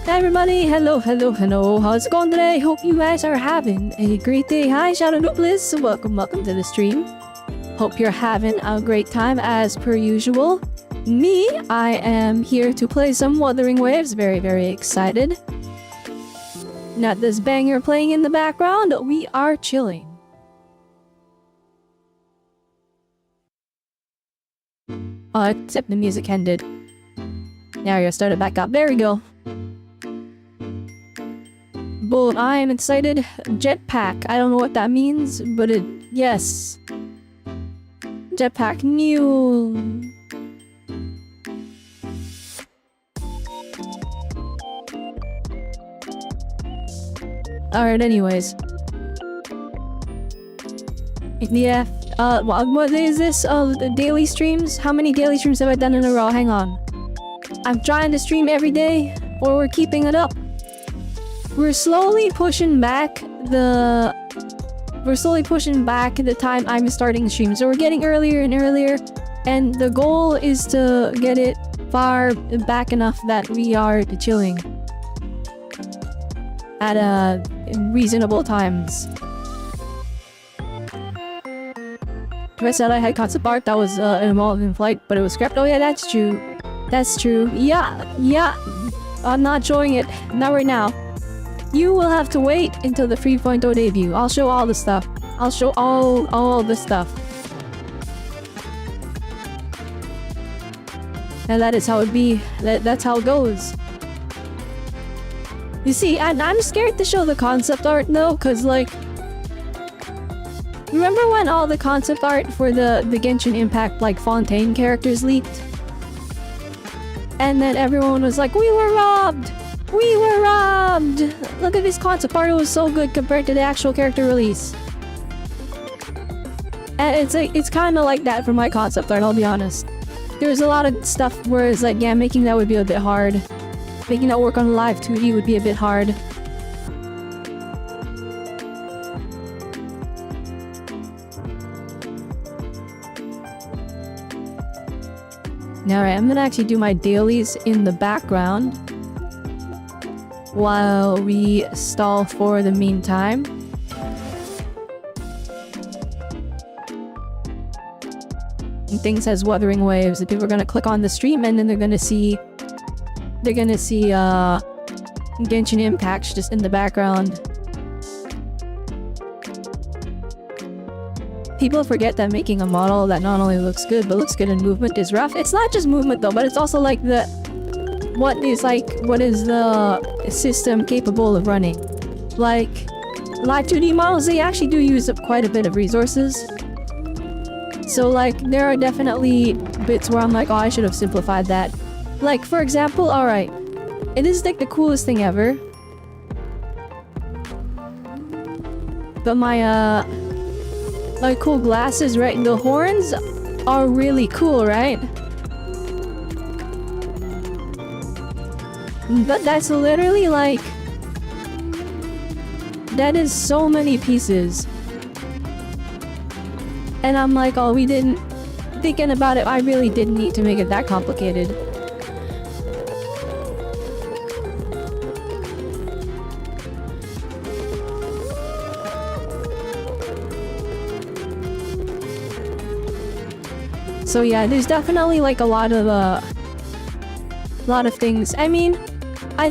Hi everybody, hello, how's it going today? Hope you guys are having a great day. Hi, Shadow Nooblis, welcome to the stream. Hope you're having a great time as per usual. Me, I am here to play some Wuthering Waves, very excited. Not this banger playing in the background, we are chilling. Except the music ended. Now you're started back up, there we go. But I am excited. Jetpack. I don't know what that means, but yes. Jetpack new. Alright, anyways. Yeah, what is this? The daily streams? How many daily streams have I done in a row? Hang on. I'm trying to stream every day, or we're keeping it up. We're slowly pushing back the time I'm starting streams. So we're getting earlier and earlier, and the goal is to get it far back enough that we are chilling at reasonable times. I said I had concept art that was involved in flight, but it was scrapped. Oh yeah, that's true. That's true. Yeah. I'm not showing it. Not right now. You will have to wait until the 3.0 debut. I'll show all the stuff. I'll show all the stuff. And that is how it be. That's how it goes. You see, I'm scared to show the concept art though, cause like... Remember when all the concept art for the Genshin Impact like Fontaine characters leaked? And then everyone was like, we were robbed! We were robbed! Look at this concept art, it was so good compared to the actual character release. And it's kind of like that for my concept art, I'll be honest. There's a lot of stuff where it's like, yeah, making that would be a bit hard. Making that work on live 2D would be a bit hard. Alright, I'm gonna actually do my dailies in the background while we stall for the meantime. And thing says Wuthering Waves, and people are gonna click on the stream and then they're gonna see Genshin Impact just in the background. People forget that making a model that not only looks good, but looks good in movement is rough. It's not just movement though, but it's also like what is the system capable of running. Like, live 2D models, they actually do use up quite a bit of resources. So like, there are definitely bits where I'm like, oh, I should have simplified that. Like, for example, alright, it is like the coolest thing ever. But my cool glasses, right? The horns are really cool, right? But that's literally like... That is so many pieces. And I'm like, oh, we didn't... Thinking about it, I really didn't need to make it that complicated. So yeah, there's definitely like a lot of things. I mean, I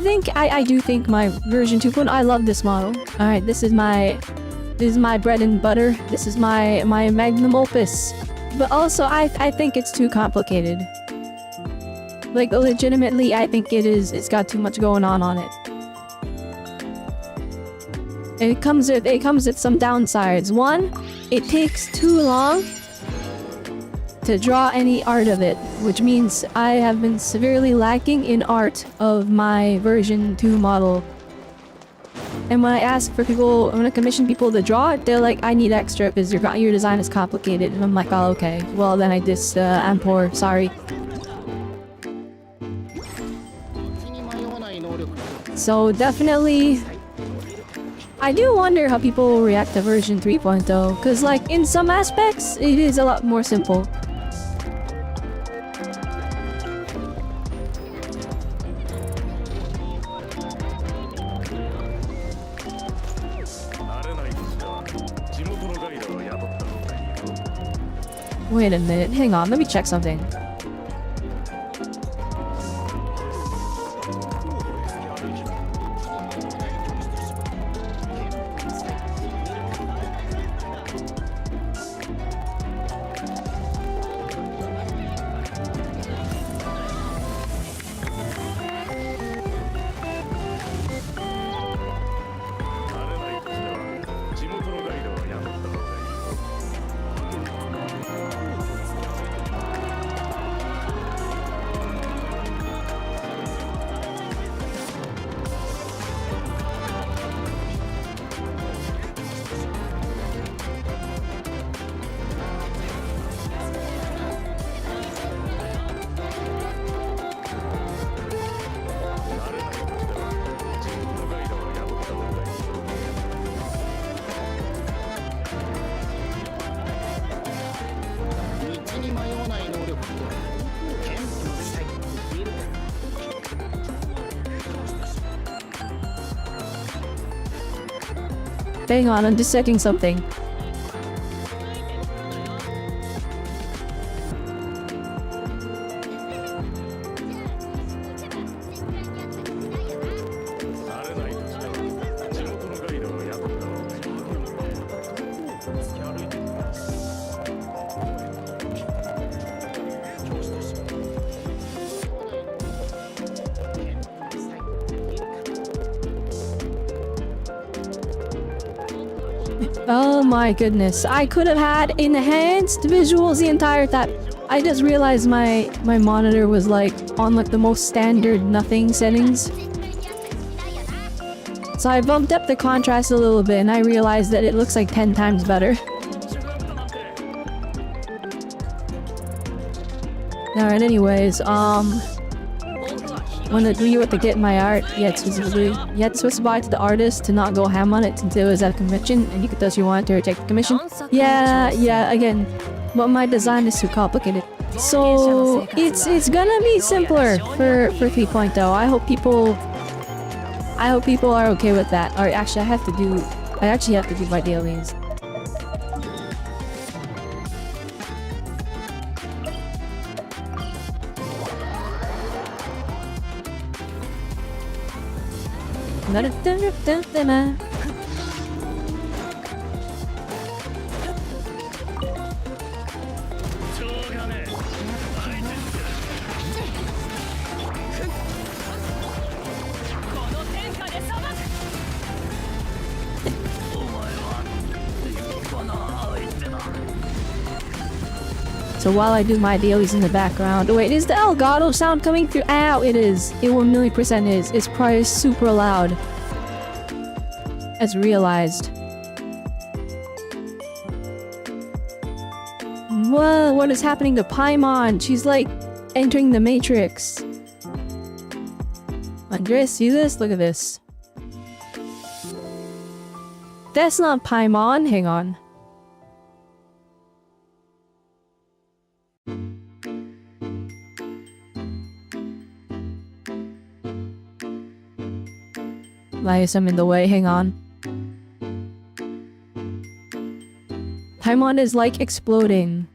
do think my version 2.0, I love this model. Alright, this is my bread and butter. This is my magnum opus. But also, I think it's too complicated. Like, legitimately, I think it's got too much going on it. And it comes with some downsides. One, it takes too long to draw any art of it, which means I have been severely lacking in art of my version 2 model. And when I ask for people, when I commission people to draw it, they're like, I need extra because your design is complicated. And I'm like, oh, okay. Well, then I'm poor. Sorry. So definitely, I do wonder how people will react to version 3.0, because like, in some aspects, it is a lot more simple. Wait a minute, hang on, let me check something. Hang on, I'm just checking something. Oh my goodness, I could have had enhanced visuals the entire time. I just realized my monitor was like on like the most standard nothing settings. So I bumped up the contrast a little bit and I realized that it looks like 10 times better. Alright, anyways, when you were to get my art, you had to specify to the artist to not go ham on it since it was at a convention and you could thus you want to reject the commission. Yeah, again, but my design is too complicated. So it's gonna be simpler for 3.0. I hope people are okay with that. Or actually I actually have to do my dailies. So while I do my dailies in the background, wait, is the Elgato sound coming through? Ow, it is. It 1,000,000% is. It's probably super loud. As realized. Whoa, what is happening to Paimon? She's like entering the Matrix. Andres, see this? Look at this. That's not Paimon. Hang on. Lias, I'm in the way. Hang on. Paimon is like exploding.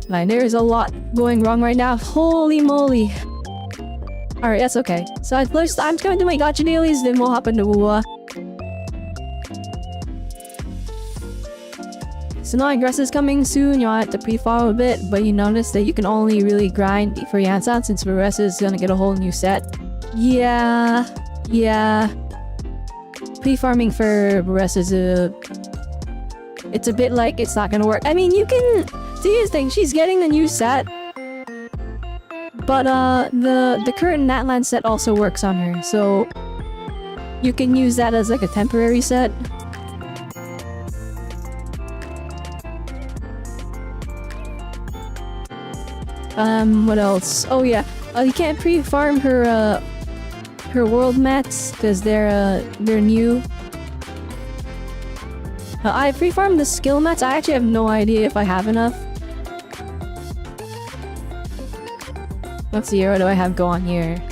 Like, there is a lot going wrong right now. Holy moly. Alright, that's okay. So I'm just going to my gacha dailies, then we'll hop into Wuwa. So now Ingress is coming soon, you'll have to pre-farm a bit, but you notice that you can only really grind for Yansan since Varese is gonna get a whole new set. Yeah. Pre-farming for Varese is it's a bit like it's not gonna work. I mean, you can... See the thing, she's getting a new set. But the current Natlan set also works on her, so... You can use that as like a temporary set. What else? Oh yeah, you can't pre-farm her world mats because they're new. I pre-farmed the skill mats. I actually have no idea if I have enough. Let's see, what do I have going here?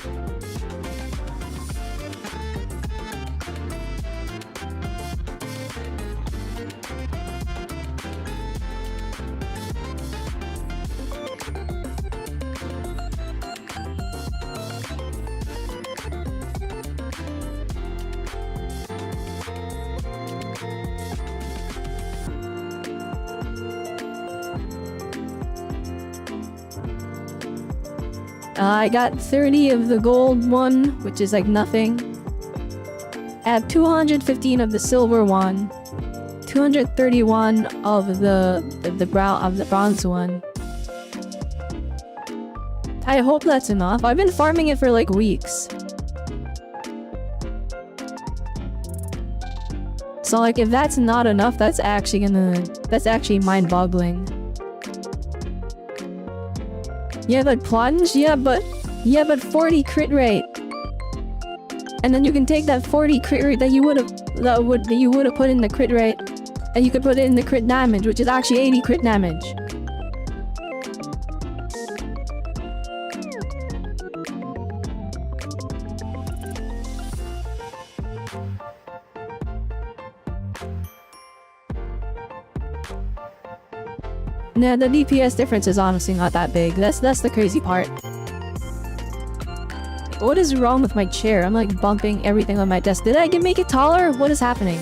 I got 30 of the gold one, which is like nothing. I have 215 of the silver one, 231 of the bronze one. I hope that's enough. I've been farming it for like weeks. So like if that's not enough, that's actually mind-boggling. Yeah, but plunge? Yeah, but 40 crit rate. And then you can take that 40 crit rate that you would have put in the crit rate, and you could put it in the crit damage, which is actually 80 crit damage. Nah, the DPS difference is honestly not that big. That's the crazy part. What is wrong with my chair? I'm like bumping everything on my desk. Did I make it taller? What is happening?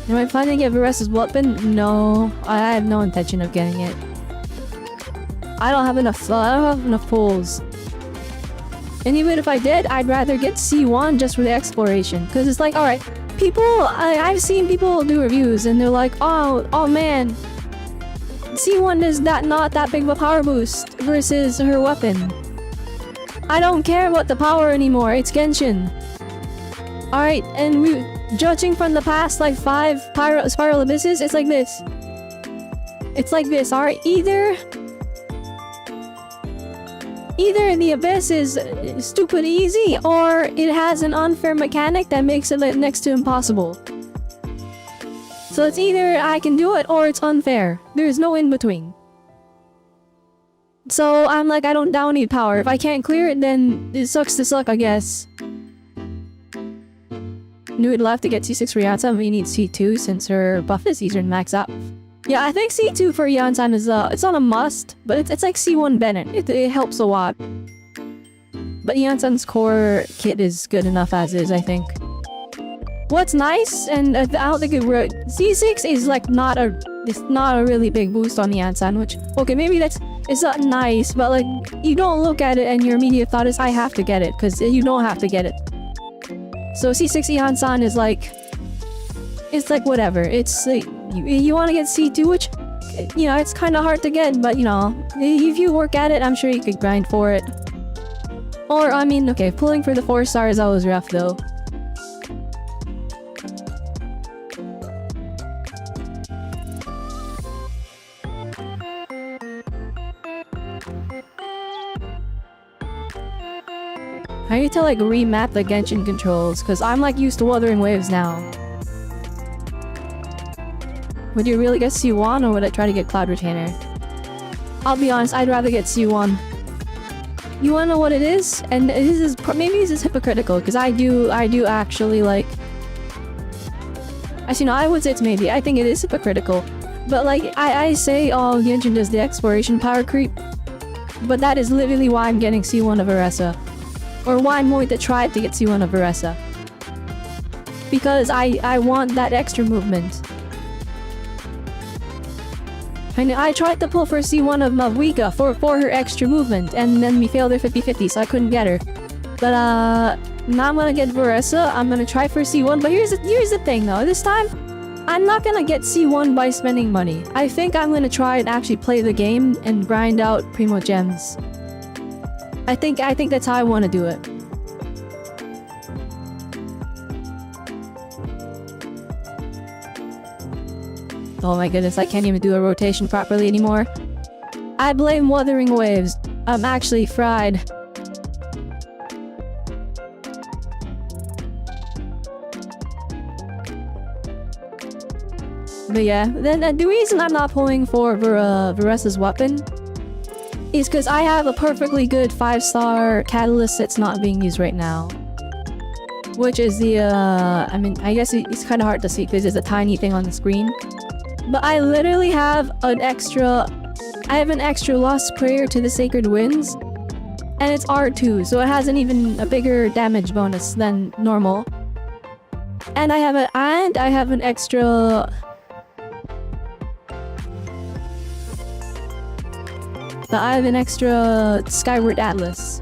Am I planning to get Varessa's weapon? No, I have no intention of getting it. I don't have enough pulls. And even if I did, I'd rather get C1 just for the exploration. Because it's like, alright, I've seen people do reviews and they're like, oh man, C1 is not that big of a power boost versus her weapon. I don't care about the power anymore, it's Genshin. Alright, and judging from the past like 5 Spiral Abysses, it's like this. It's like this, alright, Either the Abyss is stupid easy, or it has an unfair mechanic that makes it next to impossible. So it's either I can do it, or it's unfair. There's no in between. So I'm like, I don't need power. If I can't clear it, then it sucks to suck, I guess. Knew it'll have to get C6 for Yansan, but you need C2 since her buff is easier to max up. Yeah, I think C2 for Yansan is it's not a must, but it's like C1 Bennett. It helps a lot. But Yansan's core kit is good enough as is, I think. What's nice, and I don't think C6 is like it's not a really big boost on the Yansan, which, okay, maybe it's not nice, but like, you don't look at it and your immediate thought is, I have to get it, because you don't have to get it. So C6 Yansan is like, it's like whatever, it's like, you want to get C2, which, you know, it's kind of hard to get, but you know, if you work at it, I'm sure you could grind for it. Or, I mean, okay, pulling for the 4 star is always rough though. I need to like remap the Genshin controls, because I'm like used to Wuthering Waves now. Would you really get C1 or would I try to get Cloud Retainer? I'll be honest, I'd rather get C1. You wanna know what it is? And maybe this is hypocritical, because I do actually like... Actually no, I would say it's maybe. I think it is hypocritical. But like, I say, oh, Genshin does the exploration power creep. But that is literally why I'm getting C1 of Aressa. Or why I'm going to try to get C1 of Aressa. Because I want that extra movement. I tried to pull for C1 of Mavuika for her extra movement, and then we failed her 50-50, so I couldn't get her. But now I'm gonna get Varessa. I'm gonna try for C1, but here's the thing though. This time, I'm not gonna get C1 by spending money. I think I'm gonna try and actually play the game and grind out Primo Gems. I think that's how I want to do it. Oh my goodness, I can't even do a rotation properly anymore. I blame Wuthering Waves. I'm actually fried. But yeah, then the reason I'm not pulling for Veresa's weapon is because I have a perfectly good 5-star catalyst that's not being used right now. Which is the, I mean, I guess it's kind of hard to see because there's a tiny thing on the screen. But I literally have an extra... I have an extra Lost Prayer to the Sacred Winds. And it's R2, so it has an even a bigger damage bonus than normal. And I have an extra... But I have an extra Skyward Atlas.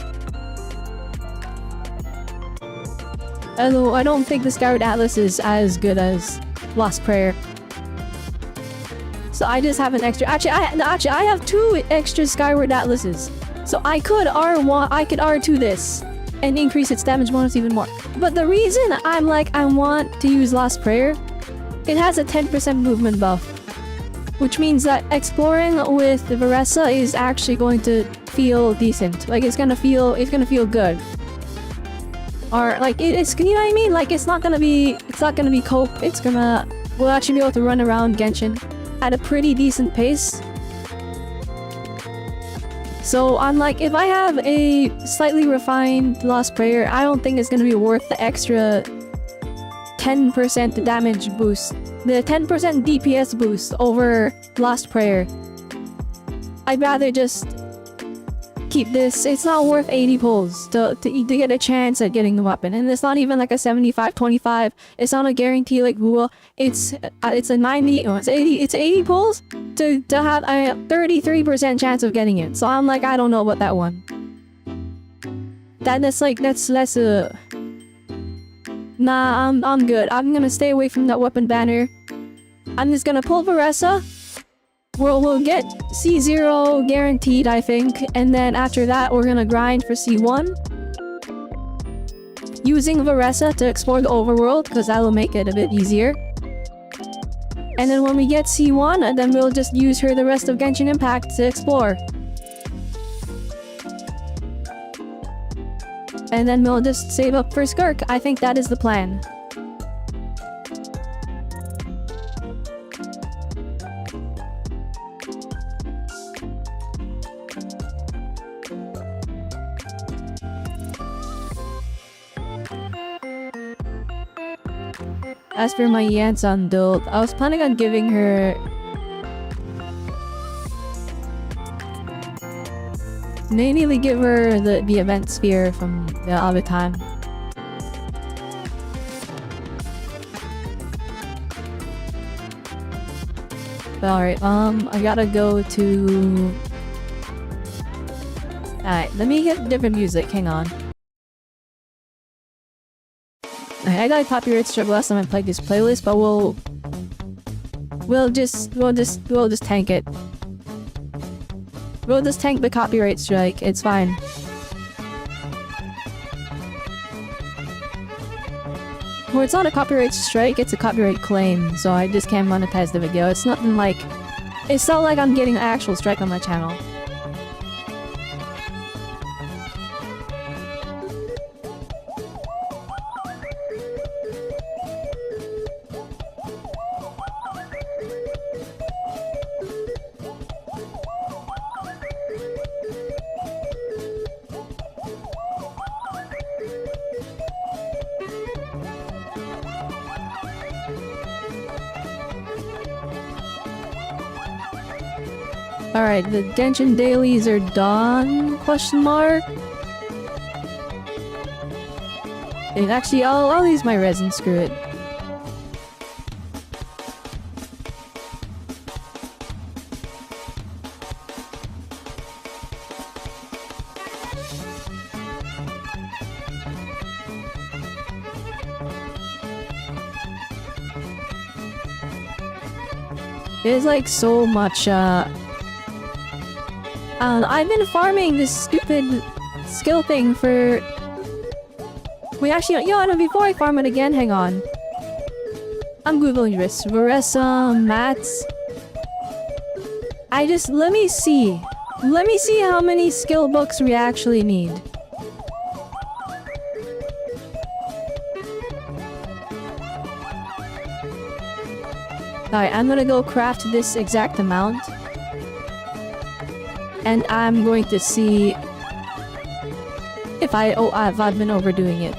Although I don't think the Skyward Atlas is as good as Lost Prayer. So I just have an extra. Actually, I have 2 extra Skyward Atlases. So I could R2 this and increase its damage bonus even more. But the reason I want to use Lost Prayer, it has a 10% movement buff. Which means that exploring with the Veresa is actually going to feel decent. Like it's gonna feel good. Or like it's, you know what I mean? Like it's not gonna be cope. We'll actually be able to run around Genshin at a pretty decent pace. So I'm like, if I have a slightly refined Lost Prayer, I don't think it's gonna be worth the extra 10% damage boost. The 10% DPS boost over Lost Prayer. I'd rather just keep this. It's not worth 80 pulls to get a chance at getting the weapon. And it's not even like a 75-25. It's not a guarantee like Google. It's a 90 or it's 80 pulls to have a 33% chance of getting it. So I'm like, I don't know about that one. That's less Nah, I'm good. I'm gonna stay away from that weapon banner. I'm just gonna pull Veresa. We'll get C0 guaranteed, I think. And then after that, we're gonna grind for C1. Using Veresa to explore the overworld, because that will make it a bit easier. And then when we get C1, then we'll just use her the rest of Genshin Impact to explore. And then we'll just save up for Skirk. I think that is the plan. As for my Yansan build, I was planning on giving her... mainly give her the event sphere from the other time. Alright, I gotta go to... Alright, let me get different music, hang on. I got a copyright strike last time I played this playlist, but we'll just tank it. We'll just tank the copyright strike, it's fine. Well, it's not a copyright strike, it's a copyright claim, so I just can't monetize the video. It's nothing like... It's not like I'm getting an actual strike on my channel. Alright, the Genshin dailies are done? Question mark? And actually, I'll use my resin, screw it. There's like so much, I've been farming this stupid skill thing for... Wait, actually, before I farm it again, hang on. I'm googling this. Veresa, mats... let me see. Let me see how many skill books we actually need. Alright, I'm gonna go craft this exact amount. And I'm going to see if I've been overdoing it.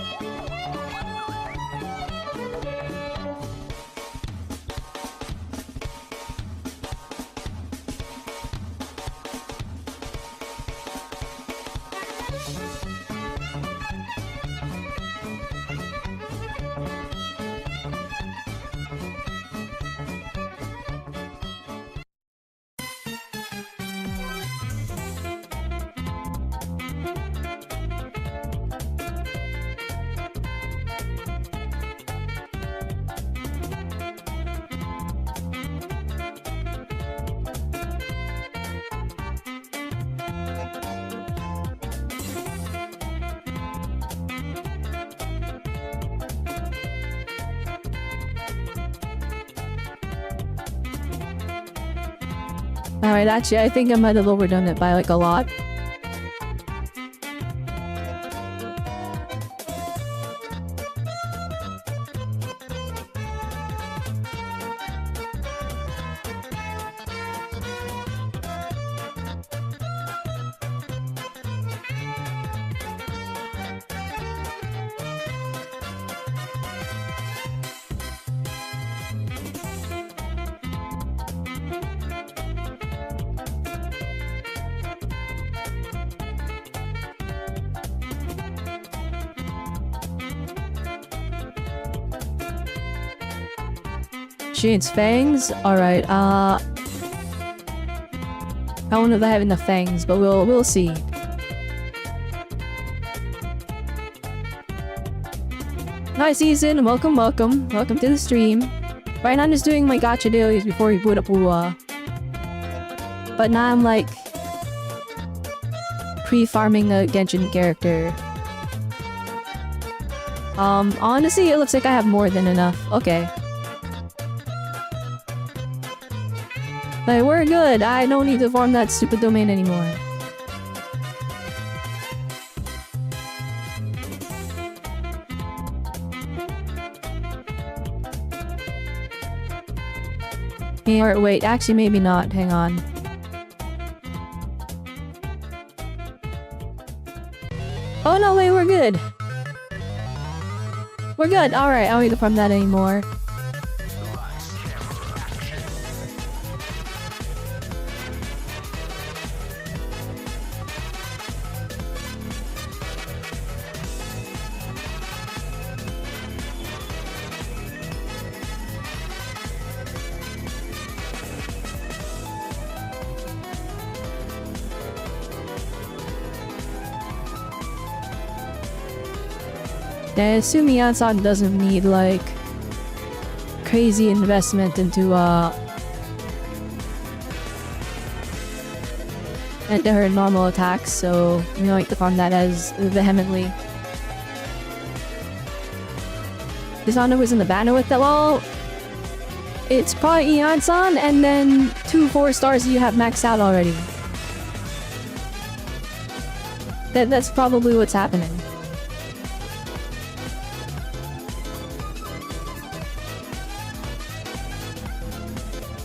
Alright, actually, I think I might have overdone it by like a lot. Shane's fangs? Alright, I don't know if I have enough fangs, but we'll see. Hi season, welcome to the stream. Right now I'm just doing my gacha dailies before we boot up Uwa. But now I'm like pre-farming a Genshin character. Honestly it looks like I have more than enough. Okay. Like, we're good. I don't need to farm that stupid domain anymore. Hey, or wait, actually maybe not. Hang on. Oh no, wait, we're good. We're good. Alright, I don't need to farm that anymore. I assume Yansan doesn't need like crazy investment into her normal attacks, so we don't need to farm that as vehemently. Dishonored was in the banner with that. Well, it's probably Yansan and then 2 4-stars you have maxed out already. That's probably what's happening.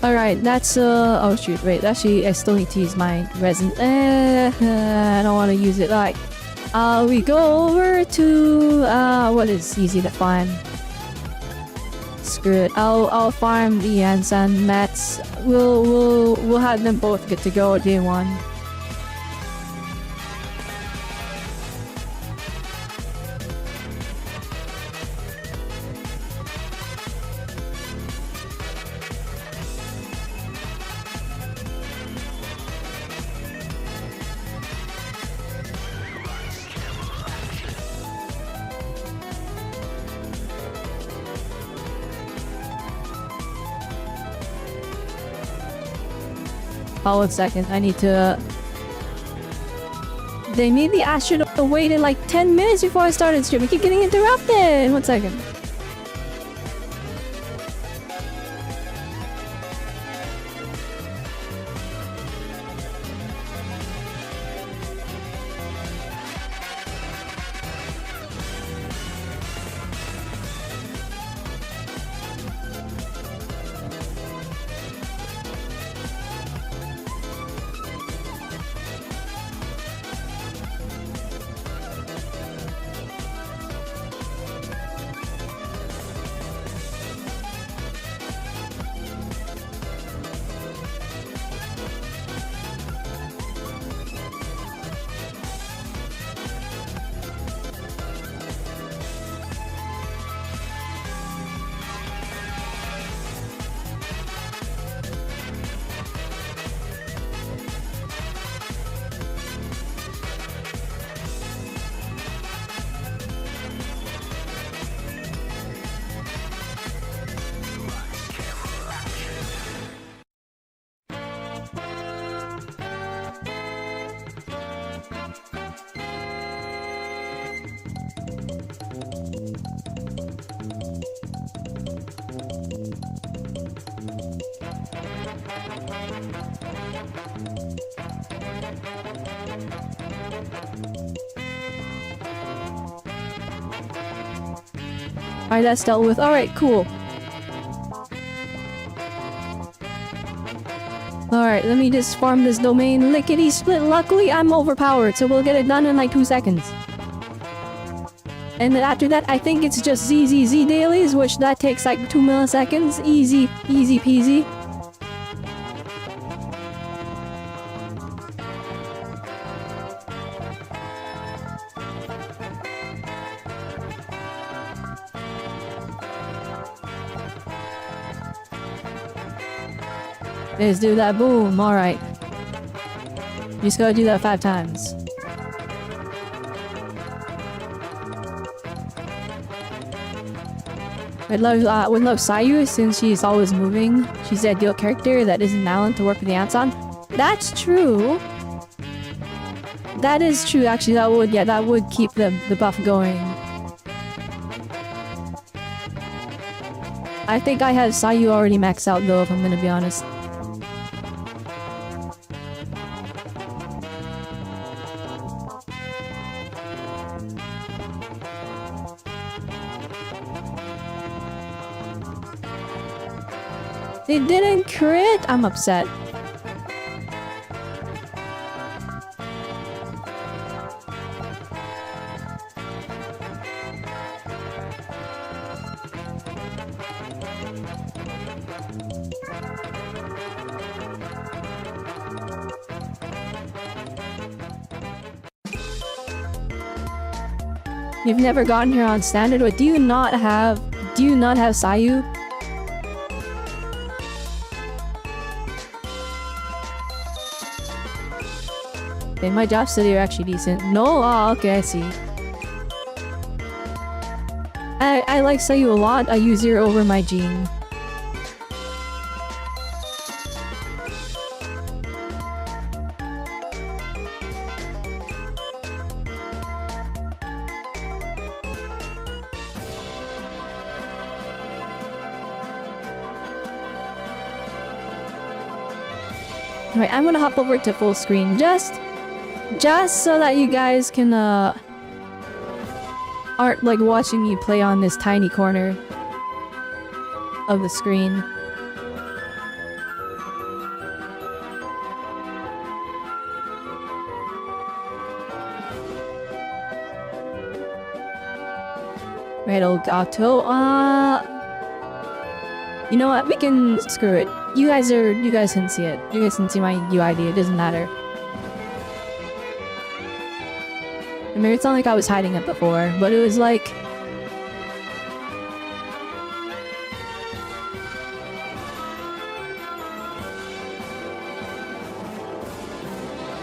Alright, that's oh shoot, wait, actually I still need to use my resin. I don't want to use it. Like, we go over to what is easy to find. Screw it. I'll farm the Yansan mats. We'll have them both get to go day 1. Oh, 1 second. I need to... They made the astronaut waited like 10 minutes before I started streaming. I keep getting interrupted! 1 second. Alright, that's dealt with. Alright, cool. Alright, let me just farm this domain lickety-split. Luckily, I'm overpowered, so we'll get it done in like 2 seconds. And then after that, I think it's just ZZZ dailies, which that takes like 2 milliseconds. Easy peasy. Let's do that. Boom. Alright. Just gotta do that 5 times. Would love Sayu, since she's always moving. She's the ideal character that isn't Alan to work with the ants on. That's true. That is true, actually. That would keep the buff going. I think I have Sayu already maxed out though, if I'm gonna be honest. They didn't crit? I'm upset. You've never gotten her on standard? What do you not have Sayu? Okay, my job study are actually decent. No? Oh, okay, I see. I like Sayu a lot. I use her over my Jean. Alright, I'm gonna hop over to full screen just so that you guys can aren't like watching me play on this tiny corner of the screen. Right, Elgato. You know what? We can screw it. You guys can see it. You guys can see my UID. It doesn't matter. I mean, it's not like I was hiding it before, but it was like...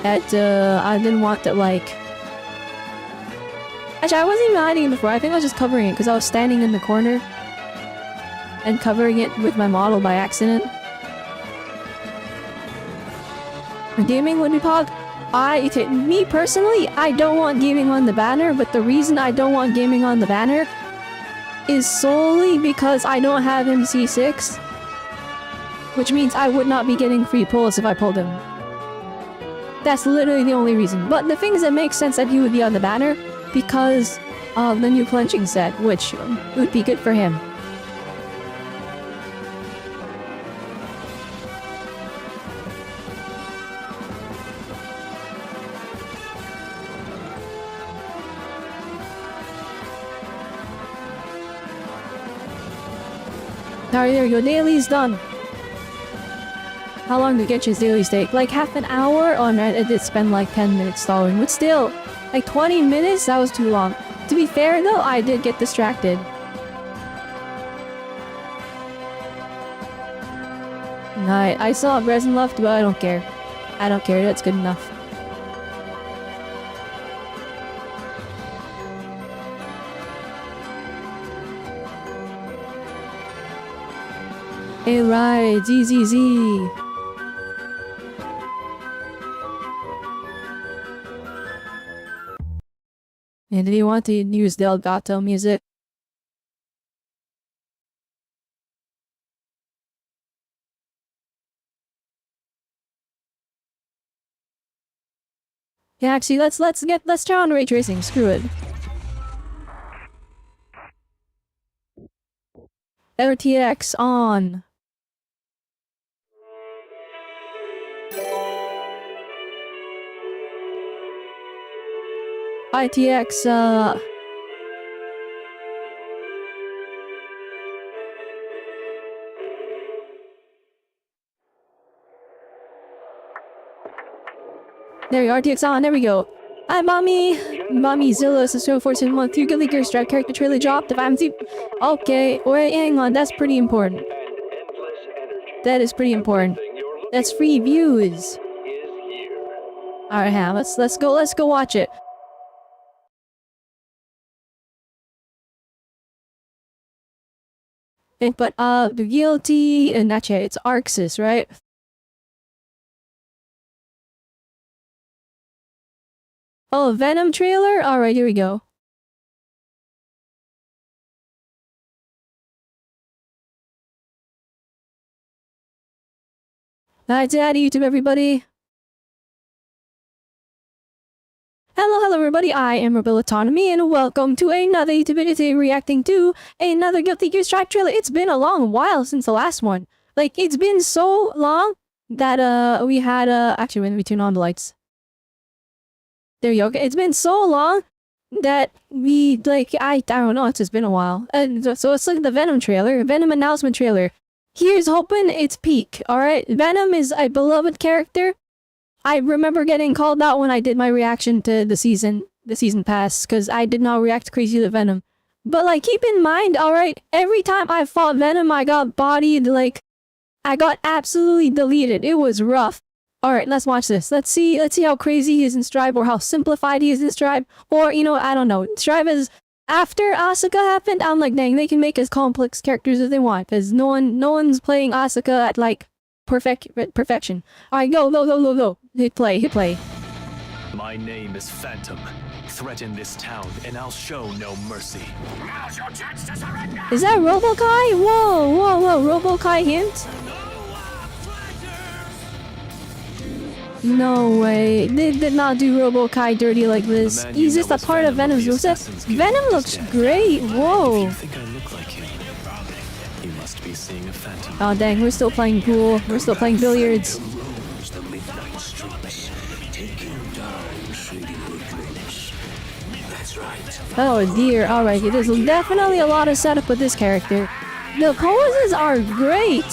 I didn't want to, like... Actually, I wasn't even hiding it before. I think I was just covering it because I was standing in the corner and covering it with my model by accident. Gaming would be pog. Me personally, I don't want gaming on the banner, but the reason I don't want gaming on the banner is solely because I don't have MC6, which means I would not be getting free pulls if I pulled him. That's literally the only reason. But the thing is, it makes sense that he would be on the banner because of the new clenching set, which would be good for him. Alright, there you go. Daily's done. How long did Getch's dailies take? Like half an hour? Oh man, it did spend like 10 minutes stalling, but still, like 20 minutes? That was too long. To be fair though, I did get distracted. I still have resin left, but I don't care. I don't care, that's good enough. Hey, right, ZZZ. And did you want to use the Elgato music? Yeah, actually, let's try on ray tracing. Screw it. RTX on. ITX, there you are, RTX on, there we go. Hi, Mommy! Mommy Zilla is a show for 7 month. You get the Gear Strap character trailer dropped if I'm okay, wait, hang on, that's pretty important. That is pretty important. That's free views. Alright, let's go watch it. But the guilty and actually it's Arxis, right? Oh, Venom trailer? Alright, here we go. Hi, Daddy, YouTube, everybody. Hello everybody, I am Robelle Autonomy and welcome to another YouTube video today reacting to another Guilty Gear Strive trailer. It's been a long while since the last one. Like, it's been so long that we had actually when we turn on the lights. There you go. Okay, it's been so long that we I don't know, it's just been a while. And so it's like the Venom trailer, Venom announcement trailer. Here's hoping it's peak, alright? Venom is a beloved character. I remember getting called out when I did my reaction to the season pass, because I did not react crazy to Venom. But like, keep in mind, alright, every time I fought Venom, I got bodied, like, I got absolutely deleted. It was rough. Alright, let's watch this. Let's see how crazy he is in Strive, or how simplified he is in Strive, or, you know, I don't know. Strive is, after Asuka happened, I'm like, dang, they can make as complex characters as they want, because no one's playing Asuka at, like, perfection. Alright, go. Hit play. My name is Phantom. Threaten this town and I'll show no mercy. Now's your chance to surrender. Is that Robokai? Whoa, Robokai hint? No way. They did not do Robokai dirty like this. He's just a part of Venom's moveset. Venom looks great. Whoa. You think I look like him? You must be seeing a phantom. Oh dang, we're still playing pool. We're still playing billiards. Oh dear, alright, there's definitely a lot of setup with this character. The poses are great!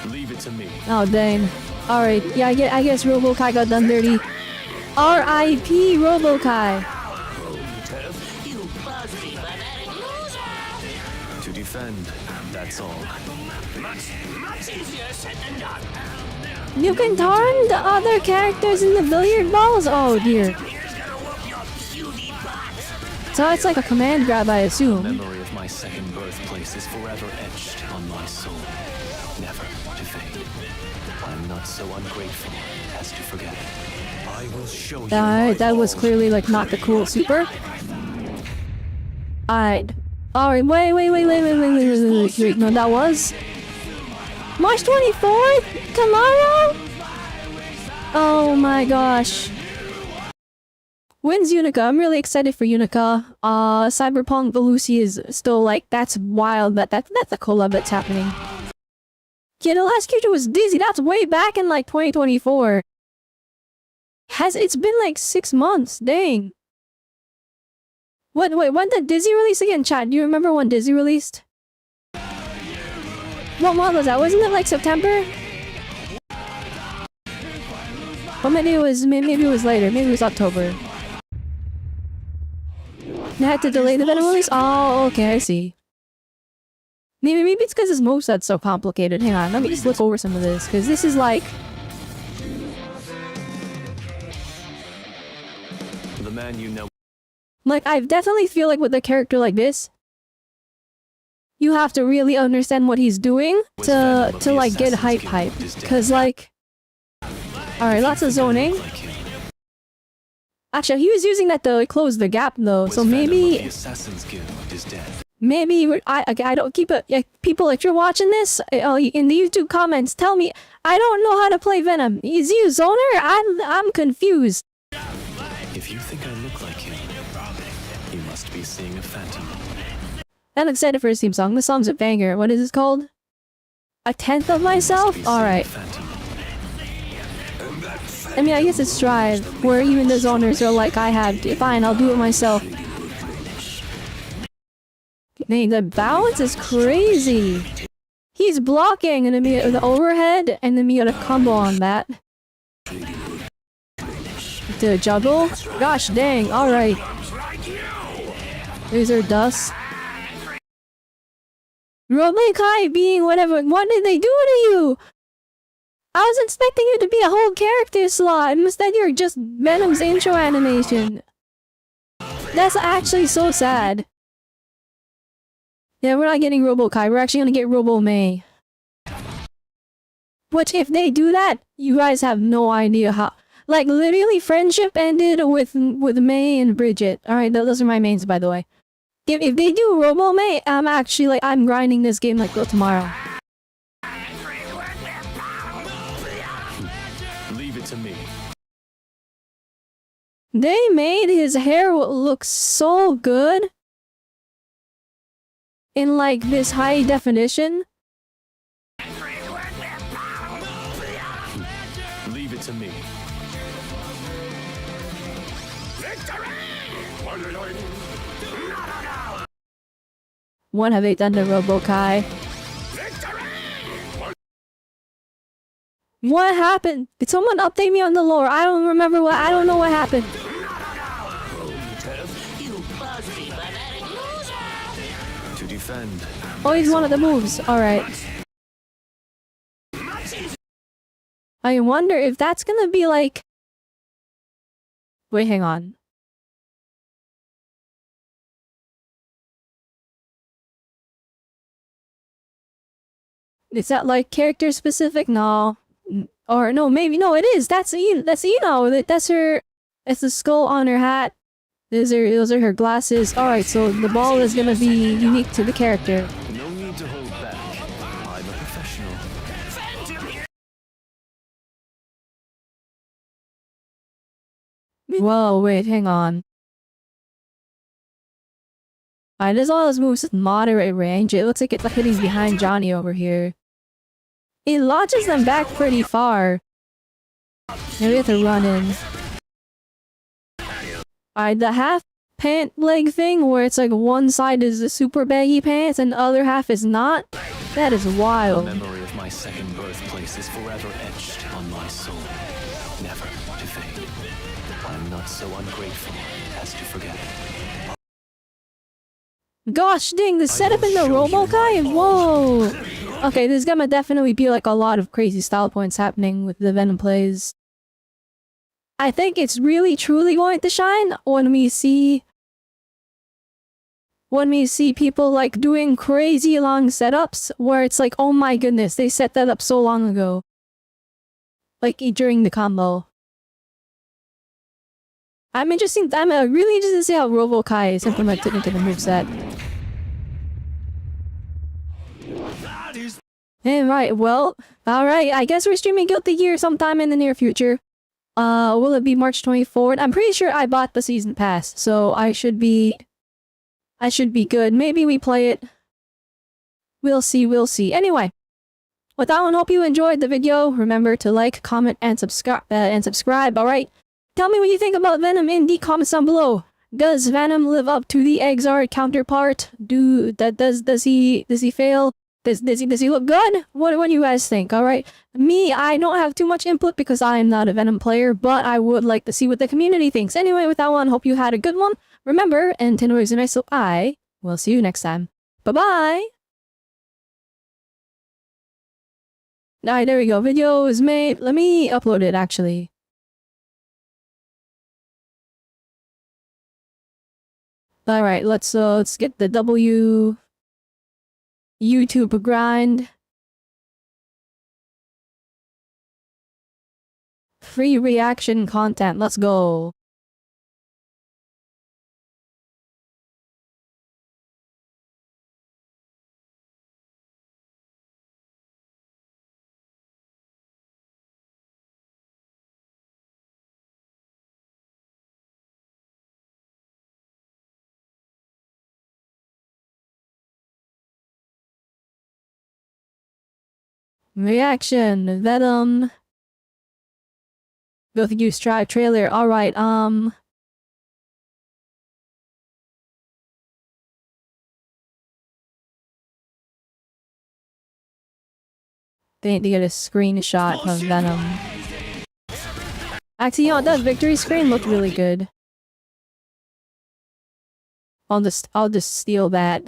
Leave it to me. Oh dang. Alright, yeah, I guess Robokai got done dirty. R.I.P. Robokai! To defend, that's all. Much easier said than done. You can turn the other characters into billiard balls? Oh dear. So it's like a command grab, I assume. The memory of my second birthplace is forever etched on my soul, never to fade. I'm not so ungrateful as to forget. I will show you. That was clearly like not the cool super. Alright, wait, no, that was March 24th? Tomorrow? Oh my gosh. When's Unica? I'm really excited for Unica. Cyberpunk Velusi is still like, that's wild, but that's a collab that's happening. Yeah, the last character was Dizzy. That's way back in like 2024. It's been like 6 months, dang. Wait, when did Dizzy release again, chat? Do you remember when Dizzy released? What month was that? Wasn't it like September? Or maybe it was later. Maybe it was October. They had to delay the Venom release? Oh, okay, I see. Maybe it's because his moveset's so complicated. Hang on, let me just look over some of this, because this is like... The man you know. Like, I definitely feel like with a character like this, you have to really understand what he's doing to like get hype. Because like... Alright, lots of zoning. Actually, he was using that to close the gap though, so maybe... Maybe I don't keep it. Yeah, people, if you're watching this in the YouTube comments, tell me I don't know how to play Venom. Is he a zoner? I'm confused. If you think I look like him, you must be seeing a phantom. I'm excited for his theme song. The song's a banger. What is this called? A tenth of myself? Alright. I mean, I guess it's Strive, where even the zoners are like, I have to. Fine, I'll do it myself. Dang, the balance is crazy. He's blocking and then we get the overhead, and then we got a combo on that. The juggle? Gosh dang, alright. Laser dust. Robelle Kai being whatever. What did they do to you? I was expecting you to be a whole character slot. Instead, you're just Venom's intro animation. That's actually so sad. Yeah, we're not getting Robelle Kai. We're actually gonna get Robelle May. Which, if they do that, you guys have no idea how. Like, literally, friendship ended with May and Bridget. Alright, those are my mains, by the way. If they do Robelle May, I'm actually like, I'm grinding this game like till tomorrow. Leave it to me. They made his hair look so good. In like this high definition. Leave it to me. What have they done to Robelle Kai? What happened? Did someone update me on the lore? I don't remember what. I don't know what happened. To defend. Oh, he's one of the moves. Alright. I wonder if that's gonna be like... Wait, hang on. Is that like character specific? No. Or no, maybe. No, it is. That's Eno. That's her... That's the skull on her hat. Those are her glasses. Alright, so the ball is gonna be unique to the character. No need to hold back. I'm a professional. Whoa, wait, hang on. Alright, this all those moves at moderate range. It looks like it's like hitting behind Johnny over here. It launches them back pretty far. Now we have to run in. Alright, the half pant leg thing where it's like one side is the super baggy pants and the other half is not. That is wild. The memory of my second birthplace is forever etched on my soul, never to fade. I'm not so ungrateful as to forget it. Gosh dang, the setup in the Robelle Kai? Whoa! Okay, there's gonna definitely be like a lot of crazy style points happening with the Venom plays. I think it's really truly going to shine when we see people like doing crazy long setups where it's like, oh my goodness, they set that up so long ago. Like during the combo. I'm really interested to see how Robelle Kai is implemented into the moveset. Right, well, alright, I guess we're streaming Guilty Gear sometime in the near future. Will it be March 24th? I'm pretty sure I bought the season pass, so I should be good. Maybe we play it. We'll see. Anyway, with that one, hope you enjoyed the video. Remember to like, comment, and subscribe, alright? Tell me what you think about Venom in the comments down below. Does Venom live up to the Exart counterpart? Does he fail? Does he look good? What do you guys think, alright? Me, I don't have too much input because I am not a Venom player, but I would like to see what the community thinks. Anyway, with that one, hope you had a good one. Remember, and Nintendo is nice, so I will see you next time. Bye-bye! Alright, there we go. Video is made. Let me upload it, actually. Alright, let's get the YouTube grind. Free reaction content, let's go. Reaction, Venom. Both of you strive trailer. Alright, they need to get a screenshot of Venom. Actually, you know, that victory screen looked really good. I'll just steal that.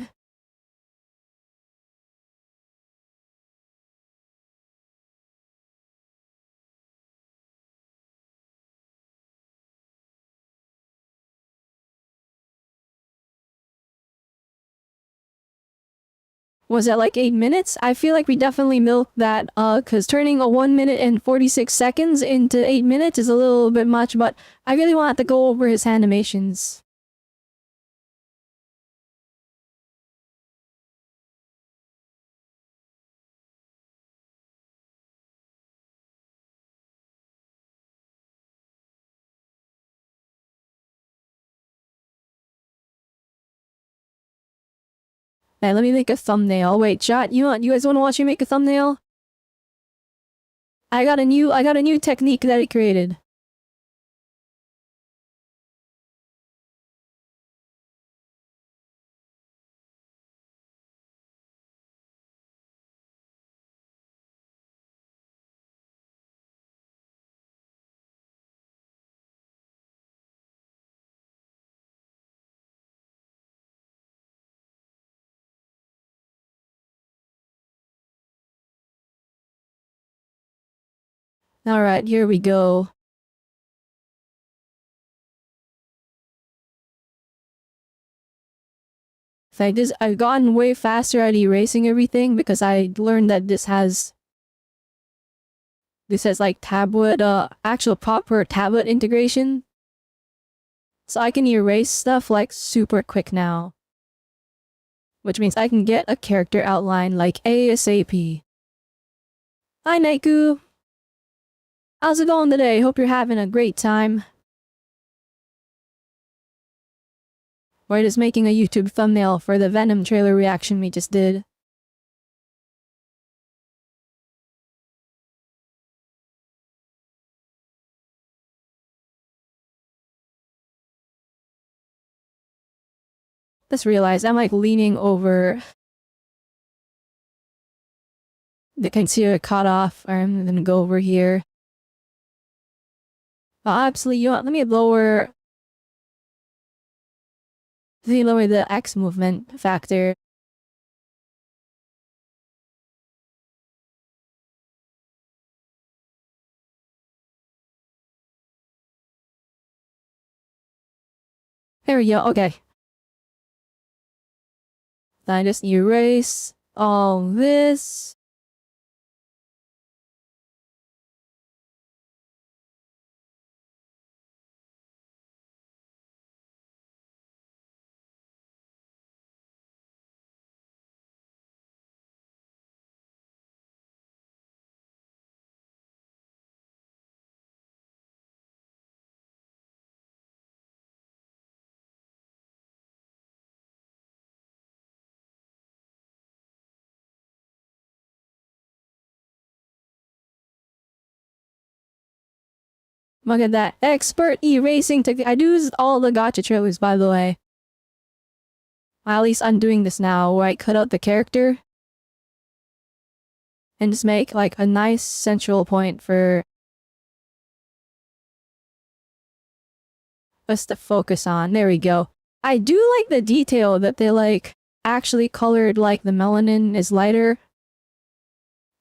Was that like 8 minutes? I feel like we definitely milked that, cause turning a 1 minute and 46 seconds into 8 minutes is a little bit much, but I really want to go over his animations. Now let me make a thumbnail. Wait, chat, you guys wanna watch me make a thumbnail? I got a new technique that he created. Alright, here we go. I've gotten way faster at erasing everything because I learned that this has like tablet, actual proper tablet integration. So I can erase stuff like super quick now. Which means I can get a character outline like ASAP. Hi Naiku! How's it going today? Hope you're having a great time. We're just making a YouTube thumbnail for the Venom trailer reaction we just did. Just realized I'm like leaning over the concealer cut off. I'm gonna go over here. Oh, absolutely, you know what? Let me lower the X movement factor. There we go, okay. Then I just erase all this. Look at that. Expert erasing technique. I do all the gotcha trailers, by the way. At least I'm doing this now, where I cut out the character. And just make like a nice central point for us to focus on. There we go. I do like the detail that they like actually colored like the melanin is lighter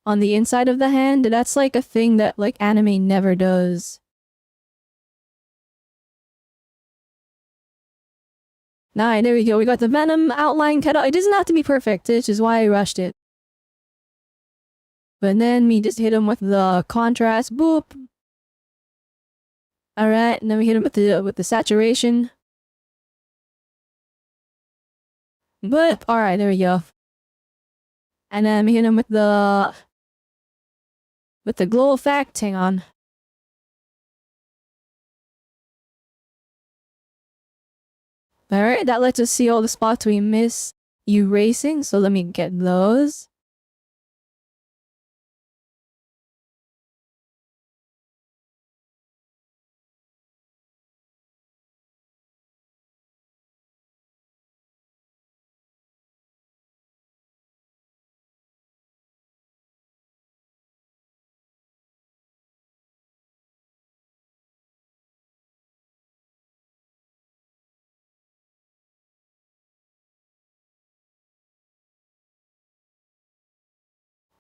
on the inside of the hand. That's like a thing that like anime never does. Nice, there we go. We got the Venom outline cut out. It doesn't have to be perfect, which is why I rushed it. But then we just hit him with the contrast. Boop. Alright, and then we hit him with the saturation. Boop. Alright, there we go. And then we hit him with the glow effect. Hang on. Alright, that lets us see all the spots we miss erasing, so let me get those.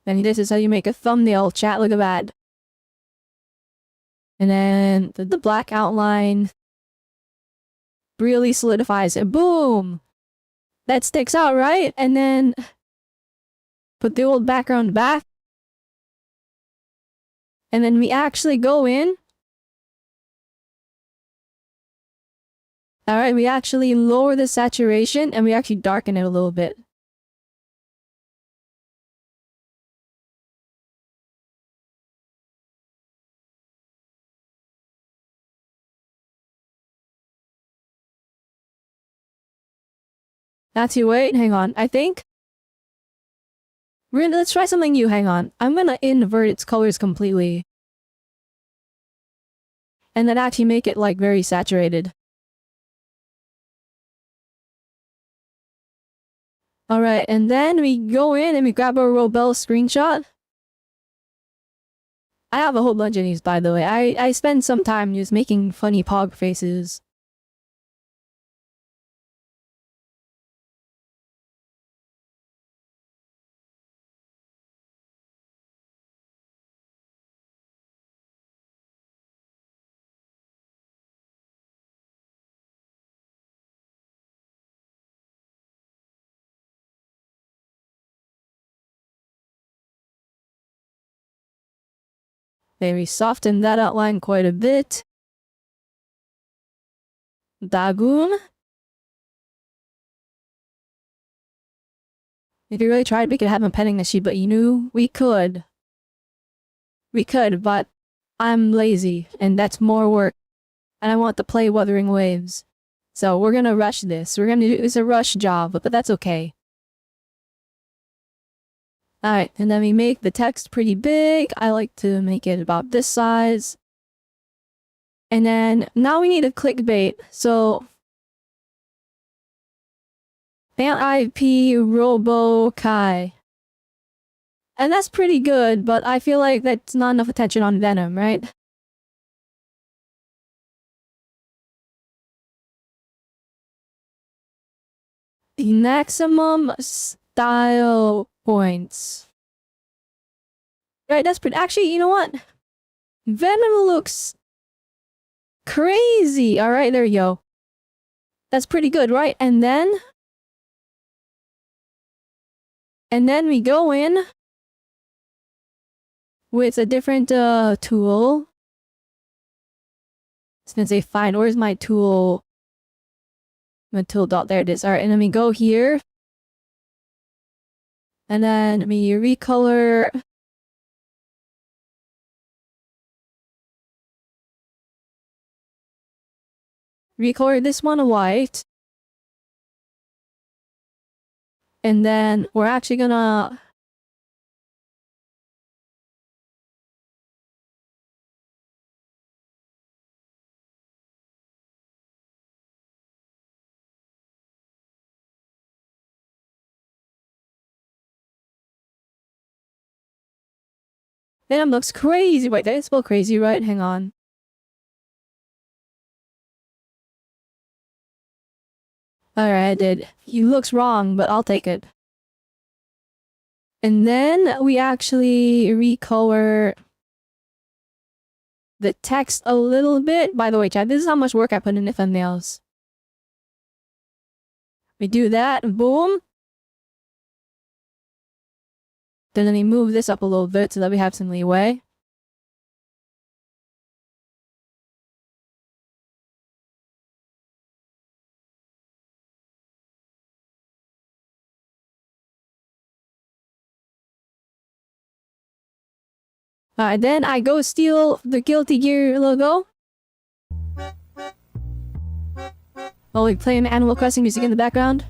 And this is how you make a thumbnail, chat. Look at that. And then the black outline really solidifies it. Boom! That sticks out, right? And then put the old background back. And then we actually go in. Alright, we actually lower the saturation and we actually darken it a little bit. Actually, wait, hang on. I think let's try something new. Hang on. I'm gonna invert its colors completely. And then actually make it like very saturated. Alright, and then we go in and we grab our Robelle screenshot. I have a whole bunch of these, by the way. I spend some time just making funny pog faces. Maybe soften that outline quite a bit. Dagoon. If you really tried, we could have him petting the sheep, but you knew we could. We could, but I'm lazy, and that's more work. And I want to play Wuthering Waves. So we're gonna rush this. We're gonna do it's a rush job, but that's okay. Alright, and then we make the text pretty big. I like to make it about this size. And then now we need a clickbait. So fan IP Robo Kai. And that's pretty good, but I feel like that's not enough attention on Venom, right? The maximum style points. Right, that's pretty. Actually, you know what? Venom looks crazy. Alright, there you go. That's pretty good, right? And then we go in with a different tool. It's gonna say fine. Where's my tool? My tool dot. There it is. Alright, and then we go here. And then we recolor. Recolor this one white. And then we're actually gonna Venom looks crazy. Wait, did I spell crazy right? Hang on. Alright, I did. He looks wrong, but I'll take it. And then we actually recolor the text a little bit. By the way, chat, this is how much work I put in the thumbnails. We do that, boom. Then let me move this up a little bit so that we have some leeway. Alright, then I go steal the Guilty Gear logo. While we play Animal Crossing music in the background.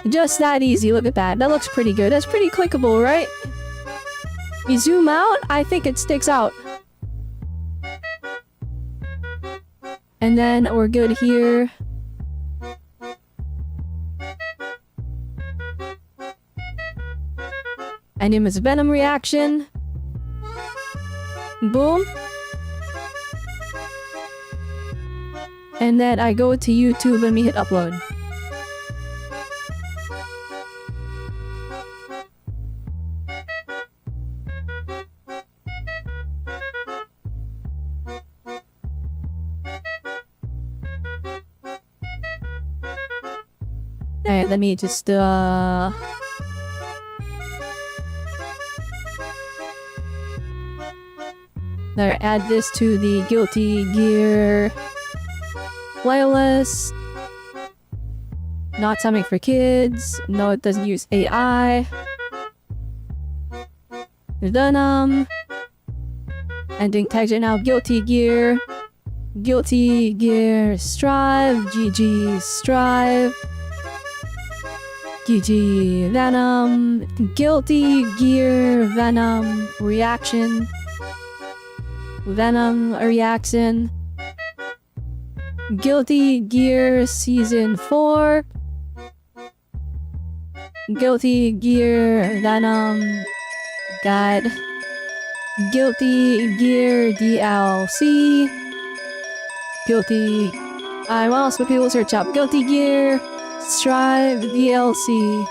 Just that easy, look at that. That looks pretty good. That's pretty clickable, right? You zoom out, I think it sticks out. And then we're good here. Animus Venom reaction. Boom. And then I go to YouTube and we hit upload. Alright, let me just there, add this to the Guilty Gear playlist. Not something for kids. No, it doesn't use AI. Venom. Ending tags are now Guilty Gear. Guilty Gear Strive. GG Strive. GG Venom. Guilty Gear Venom reaction. Venom reaction. Guilty Gear Season 4. Guilty Gear Venom Guide. Guilty Gear DLC. Guilty... what else would people search up? Guilty Gear Strive DLC.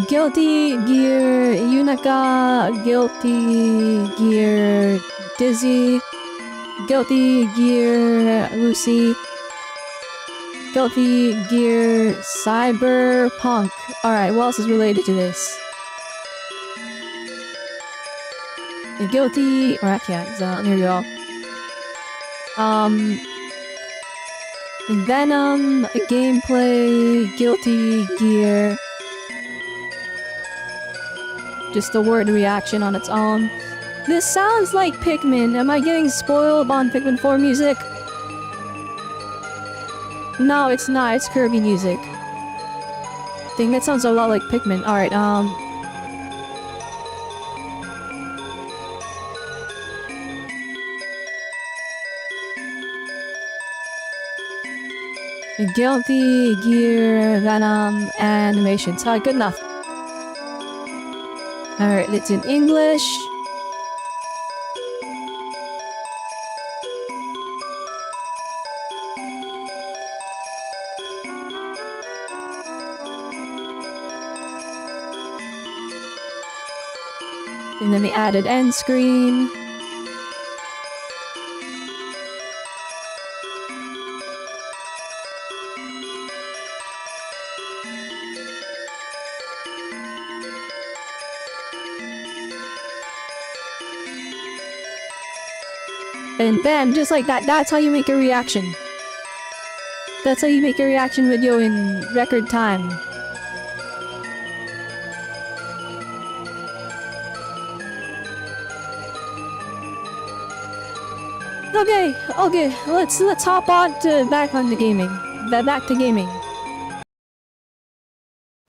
Guilty Gear Unica, Guilty Gear Dizzy, Guilty Gear Lucy, Guilty Gear Cyberpunk. Alright, what else is related to this? Guilty... or I can't, so here we go. Venom, gameplay, Guilty Gear... Just the word reaction on its own. This sounds like Pikmin. Am I getting spoiled on Pikmin 4 music? No, it's not. It's Kirby music. Dang, that sounds a lot like Pikmin. Alright, Guilty Gear Venom animations. Alright, good enough. Alright, it's in English. And then we added end screen. And bam, just like that, that's how you make a reaction. That's how you make a reaction video in record time. Okay, let's hop on to back on to gaming. Back to gaming.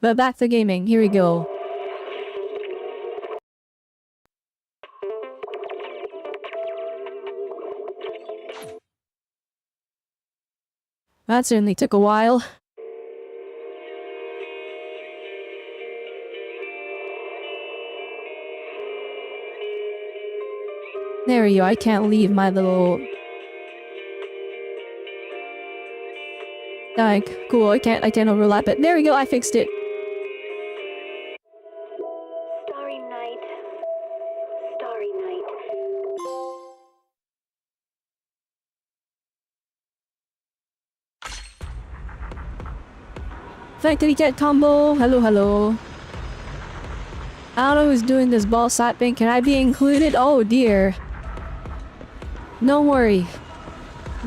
Back to gaming, here we go. That certainly took a while. There we go, I can't leave my little... Like, cool, I can't overlap it. There we go, I fixed it. Starry night. Starry night. Factory Cat combo. Hello. I don't know who's doing this ball slapping. Can I be included? Oh dear. No worry.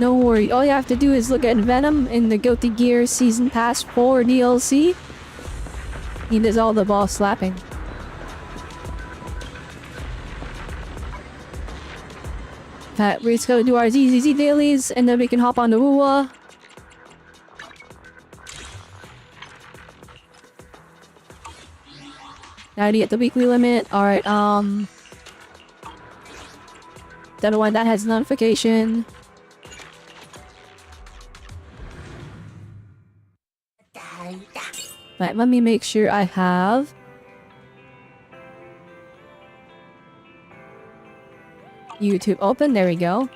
All you have to do is look at Venom in the Guilty Gear Season Pass 4 DLC. He does all the ball slapping. We're just gonna do our ZZZ dailies and then we can hop on the Woowa. Now to get the weekly limit. Alright, the other one that has notification. Right, let me make sure I have... YouTube open, there we go.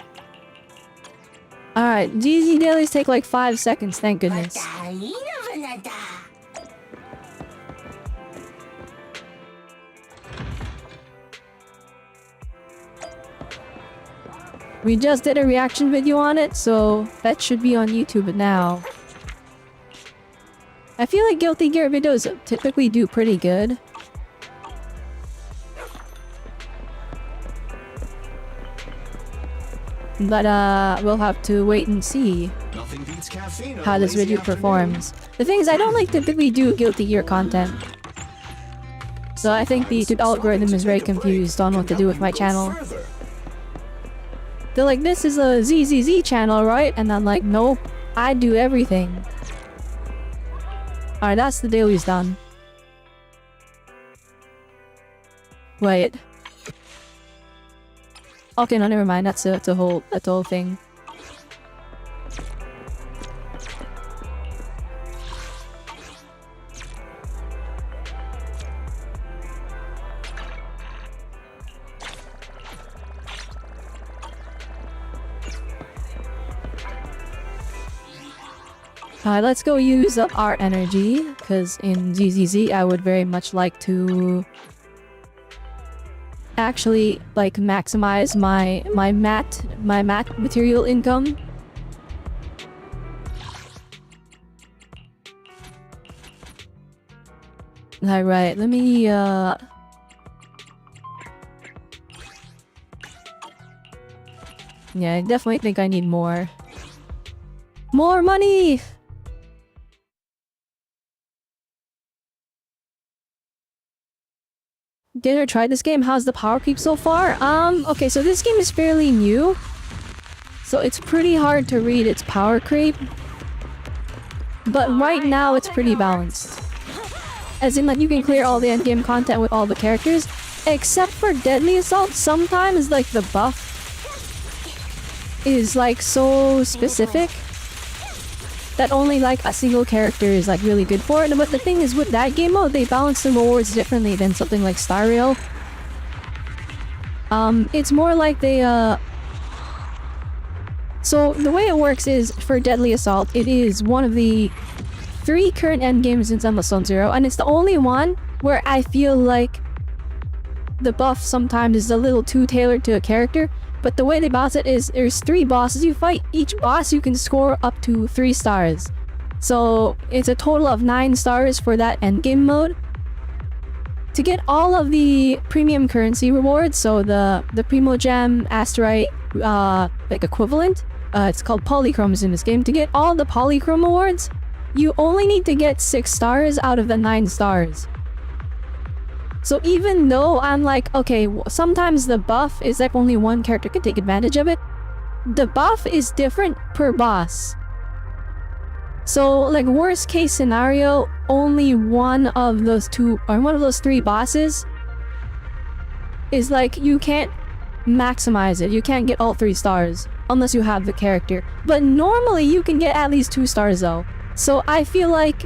Alright, GZ dailies take like 5 seconds, thank goodness. We just did a reaction video on it, so that should be on YouTube now. I feel like Guilty Gear videos typically do pretty good. But we'll have to wait and see how this video performs. The thing is, I don't like typically do Guilty Gear content. So I think the YouTube algorithm is very confused on what to do with my channel. They're like, this is a ZZZ channel, right? And I'm like, nope, I do everything. Alright, that's the daily's done. Wait. Okay, no, never mind. That's a whole thing. Let's go use up our energy, because in ZZZ I would very much like to actually like maximize my matte material income. Alright, let me yeah, I definitely think I need more money. Did I try this game? How's the power creep so far? Okay, so this game is fairly new. So it's pretty hard to read its power creep. But right now it's pretty balanced. As in, like, you can clear all the endgame content with all the characters. Except for Deadly Assault, sometimes, like, the buff is, like, so specific that only like a single character is like really good for it. But the thing is, with that game mode, they balance the rewards differently than something like Star Rail. It's more like they so the way it works is, for Deadly Assault, it is one of the 3 current endgames in Zenless Zone Zero, and it's the only one where I feel like the buff sometimes is a little too tailored to a character. But the way they balance it is, there's 3 bosses you fight. Each boss you can score up to 3 stars. So it's a total of 9 stars for that endgame mode. To get all of the premium currency rewards, so the Primo Gem, Asterite, like equivalent, it's called Polychromes in this game. To get all the Polychrome awards, you only need to get 6 stars out of the 9 stars. So even though I'm like, okay, sometimes the buff is like only one character can take advantage of it, the buff is different per boss. So like, worst case scenario, only one of those 2 or one of those 3 bosses is like, you can't maximize it. You can't get all 3 stars unless you have the character. But normally you can get at least 2 stars though. So I feel like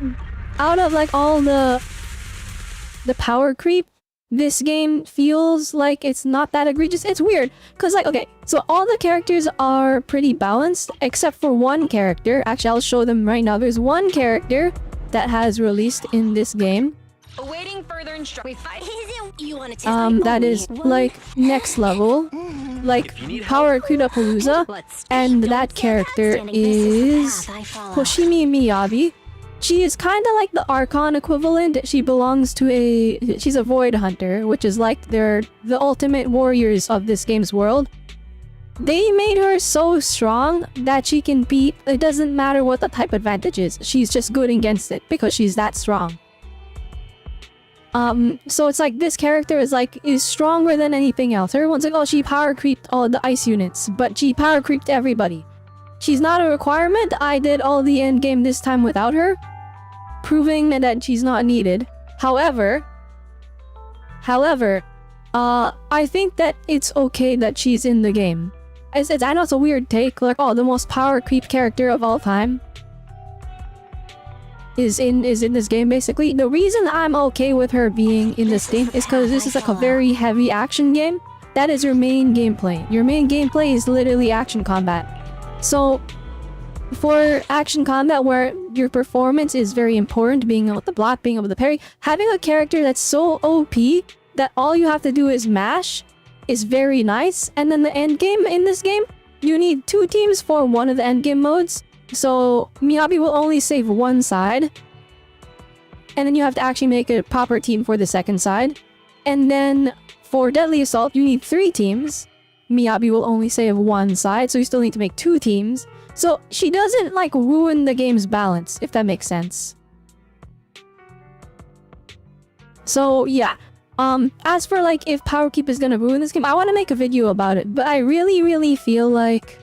out of like all the power creep, this game feels like it's not that egregious. It's weird, because like, okay, so all the characters are pretty balanced, except for one character. Actually, I'll show them right now. There's one character that has released in this game. Awaiting further instructions. That is like next level, like Power Creepapalooza, and that character is Hoshimi Miyabi. She is kind of like the Archon equivalent. She belongs to she's a Void Hunter, which is like they're the ultimate warriors of this game's world. They made her so strong that she can beat, it doesn't matter what the type advantage is, she's just good against it because she's that strong. So it's like this character is stronger than anything else. Everyone's like, oh, she power creeped all the ice units, but she power creeped everybody. She's not a requirement. I did all the end game this time without her, proving that she's not needed. However, I think that it's okay that she's in the game. I know it's a weird take, like, oh, the most power creep character of all time. is in this game. Basically, the reason I'm okay with her being in this game is because this is like a very heavy action game. That is your main gameplay. Your main gameplay is literally action combat. So for action combat where your performance is very important, being able to block, being able to parry, having a character that's so OP that all you have to do is mash is very nice. And then the end game in this game, you need 2 teams for one of the end game modes. So Miyabi will only save one side. And then you have to actually make a proper team for the second side. And then for Deadly Assault, you need 3 teams. Miyabi will only save one side, so you still need to make 2 teams. So she doesn't like ruin the game's balance, if that makes sense. So yeah. As for like if power creep is gonna ruin this game, I want to make a video about it, but I really feel like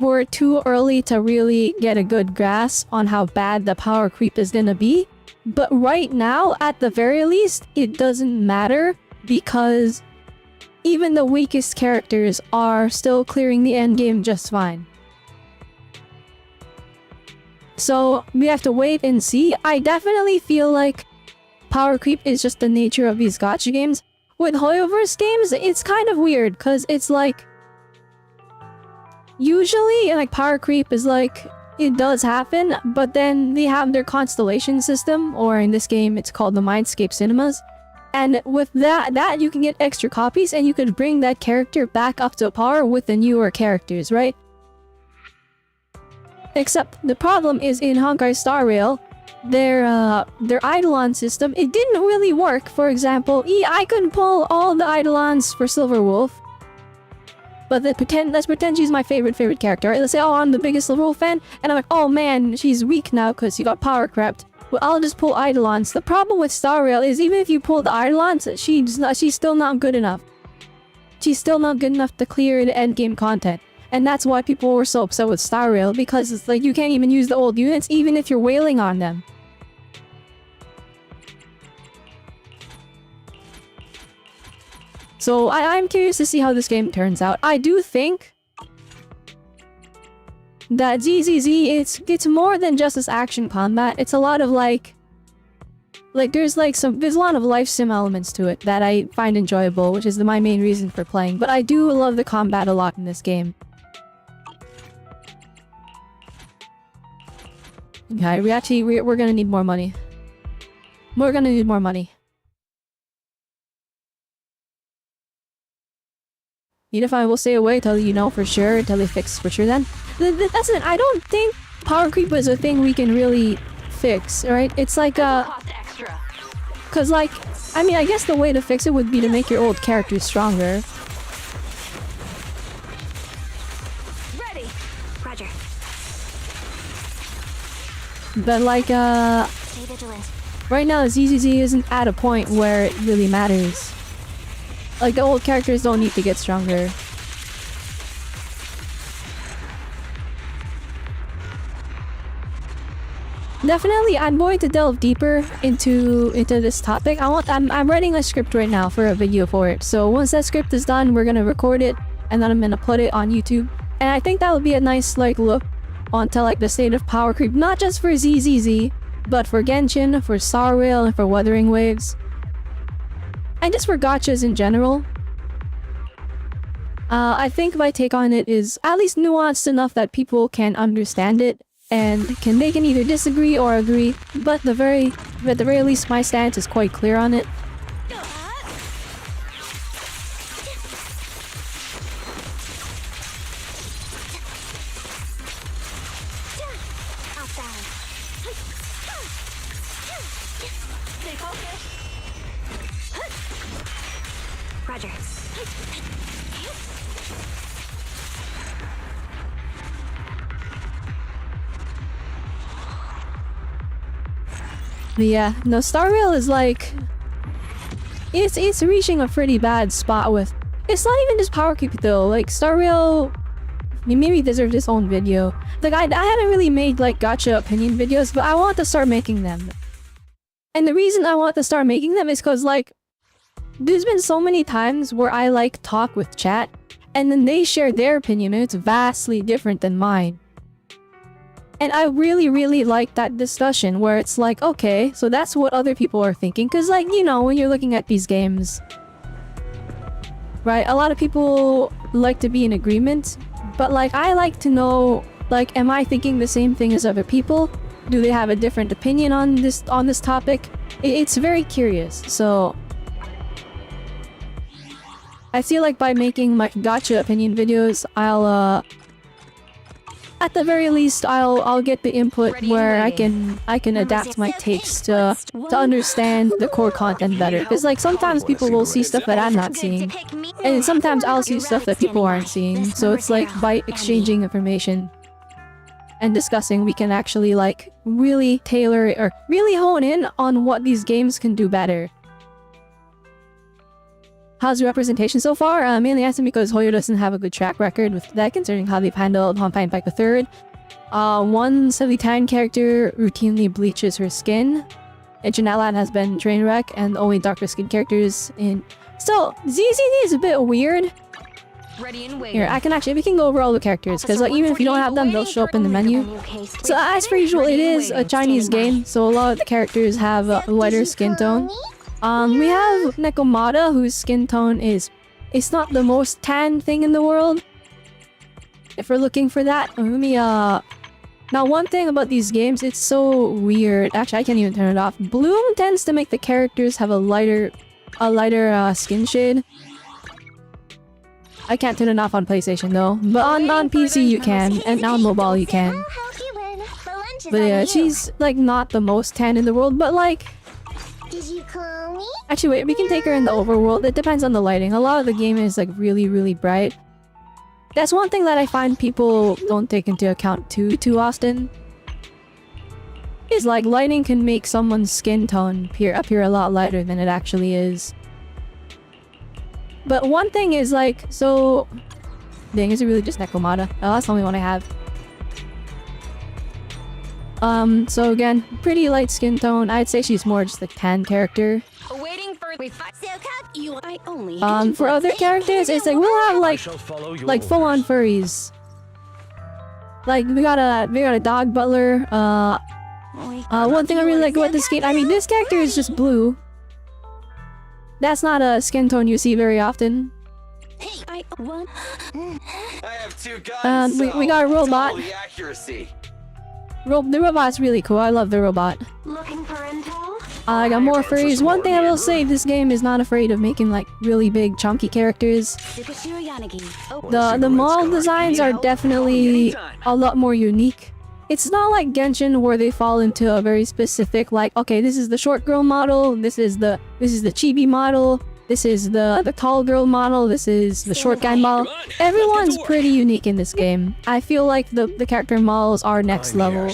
we're too early to really get a good grasp on how bad the power creep is gonna be. But right now, at the very least, it doesn't matter because even the weakest characters are still clearing the end game just fine. So we have to wait and see. I definitely feel like power creep is just the nature of these gacha games. With Hoyoverse games, it's kind of weird because it's like usually like power creep is like it does happen, but then they have their constellation system, or in this game it's called the Mindscape Cinemas. And with that you can get extra copies and you could bring that character back up to par with the newer characters, right? Except the problem is in Honkai Star Rail, their Eidolon system, it didn't really work. For example, I could pull all the Eidolons for Silver Wolf, but let's pretend she's my favorite character, right? Let's say, oh, I'm the biggest Silver Wolf fan, and I'm like, oh man, she's weak now because she got power crept. Well, I'll just pull Eidolons. The problem with Star Rail is even if you pull the Eidolons, she's still not good enough. She's still not good enough to clear the endgame content. And that's why people were so upset with Star Rail, because it's like you can't even use the old units even if you're wailing on them. So I'm curious to see how this game turns out. I do think that ZZZ, it's more than just this action combat. It's a lot of like there's a lot of life sim elements to it that I find enjoyable, which is my main reason for playing. But I do love the combat a lot in this game. Okay, we're gonna need more money. We're gonna need more money. Unify will stay away till you know for sure, until they fix for sure then. That's it. I don't think power creep is a thing we can really fix, right? It's like cause like, I mean, I guess the way to fix it would be to make your old characters stronger. Ready. Roger. But like, Stay vigilant. right now ZZZ isn't at a point where it really matters. Like, the old characters don't need to get stronger. Definitely, I'm going to delve deeper into this topic. I'm writing a script right now for a video for it. So once that script is done, we're gonna record it, and then I'm gonna put it on YouTube. And I think that would be a nice like look onto like the state of power creep, not just for ZZZ, but for Genshin, for Star Rail, and for Wuthering Waves. And just for gachas in general. I think my take on it is at least nuanced enough that people can understand it, and they can either disagree or agree, but at the very least my stance is quite clear on it. Roger. But yeah, no, Star Rail is like... It's reaching a pretty bad spot with... It's not even just power creep though, like Star Rail... I mean, maybe deserves its own video. Like, I haven't really made like gacha opinion videos, but I want to start making them. And the reason I want to start making them is because like... There's been so many times where I like talk with chat, and then they share their opinion and it's vastly different than mine. And I really like that discussion where it's like, okay, so that's what other people are thinking. Because, like, you know, when you're looking at these games, right, a lot of people like to be in agreement. But, like, I like to know, like, am I thinking the same thing as other people? Do they have a different opinion on this topic? It's very curious. So I feel like by making my gacha opinion videos, I'll at the very least I'll get the input where I can adapt my takes to understand the core content better. Because like sometimes people will see stuff that I'm not seeing, and sometimes I'll see stuff that people aren't seeing. So it's like by exchanging information and discussing, we can actually like really tailor or really hone in on what these games can do better. How's the representation so far? Mainly asking because Hoyo doesn't have a good track record with that, considering how they've handled Honpai Paik III. One silly tan character routinely bleaches her skin. And Janatlan has been train wreck, and only darker skin characters in... So, ZZD is a bit weird. Ready and waiting. Here, I can actually, we can go over all the characters, because like, even if you don't have them, they'll show up in the menu. So as per usual, it is a Chinese game, so a lot of the characters have a lighter skin tone. We have Nekomata, whose skin tone is... It's not the most tan thing in the world. If we're looking for that, let me, Now, one thing about these games, it's so weird. Actually, I can't even turn it off. Bloom tends to make the characters have a lighter skin shade. I can't turn it off on PlayStation, though. But on PC, you can. And on mobile, you can. But yeah, she's, like, not the most tan in the world, but, like... Did you call me? Actually, wait, we can take her in the overworld. It depends on the lighting. A lot of the game is like really bright. That's one thing that I find people don't take into account too often. Is like lighting can make someone's skin tone appear a lot lighter than it actually is. But one thing is like, so... Dang, is it really just Nekomata? Oh, that's the only one I have. So again, pretty light skin tone. I'd say she's more just a tan character. Waiting for For other characters, it's like we'll have like full-on furries. Like we got a dog butler. One thing I really like about this game, I mean, this character is just blue. That's not a skin tone you see very often. I have two guns. We got a robot. The robot's really cool. I love the robot. Looking for intel? I got more furries. One thing I will say, this game is not afraid of making like really big chunky characters. The model designs are definitely a lot more unique. It's not like Genshin where they fall into a very specific like, okay, this is the short girl model, this is the chibi model, this is the tall girl model, this is the short guy model. Everyone's pretty unique in this game. I feel like the character models are next level.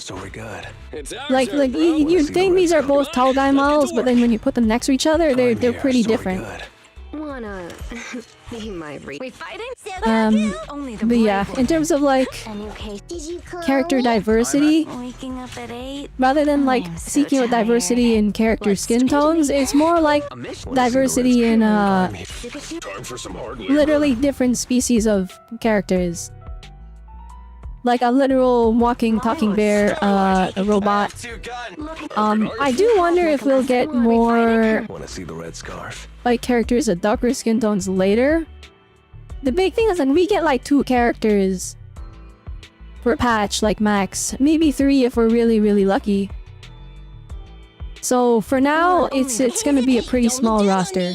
Like you'd think these are both tall guy models, but then when you put them next to each other, they're pretty different. Wanna be my we fighting? But yeah, in terms of like character diversity, Waking up at 8. rather than like seeking out diversity in character skin tones, it's more like diversity in literally different species of characters. Like a literal walking, talking bear, a robot. I do wonder if we'll get more like characters with darker skin tones later. The big thing is that we get like 2 characters per patch, like max. Maybe 3 if we're really lucky. So for now, it's gonna be a pretty small roster.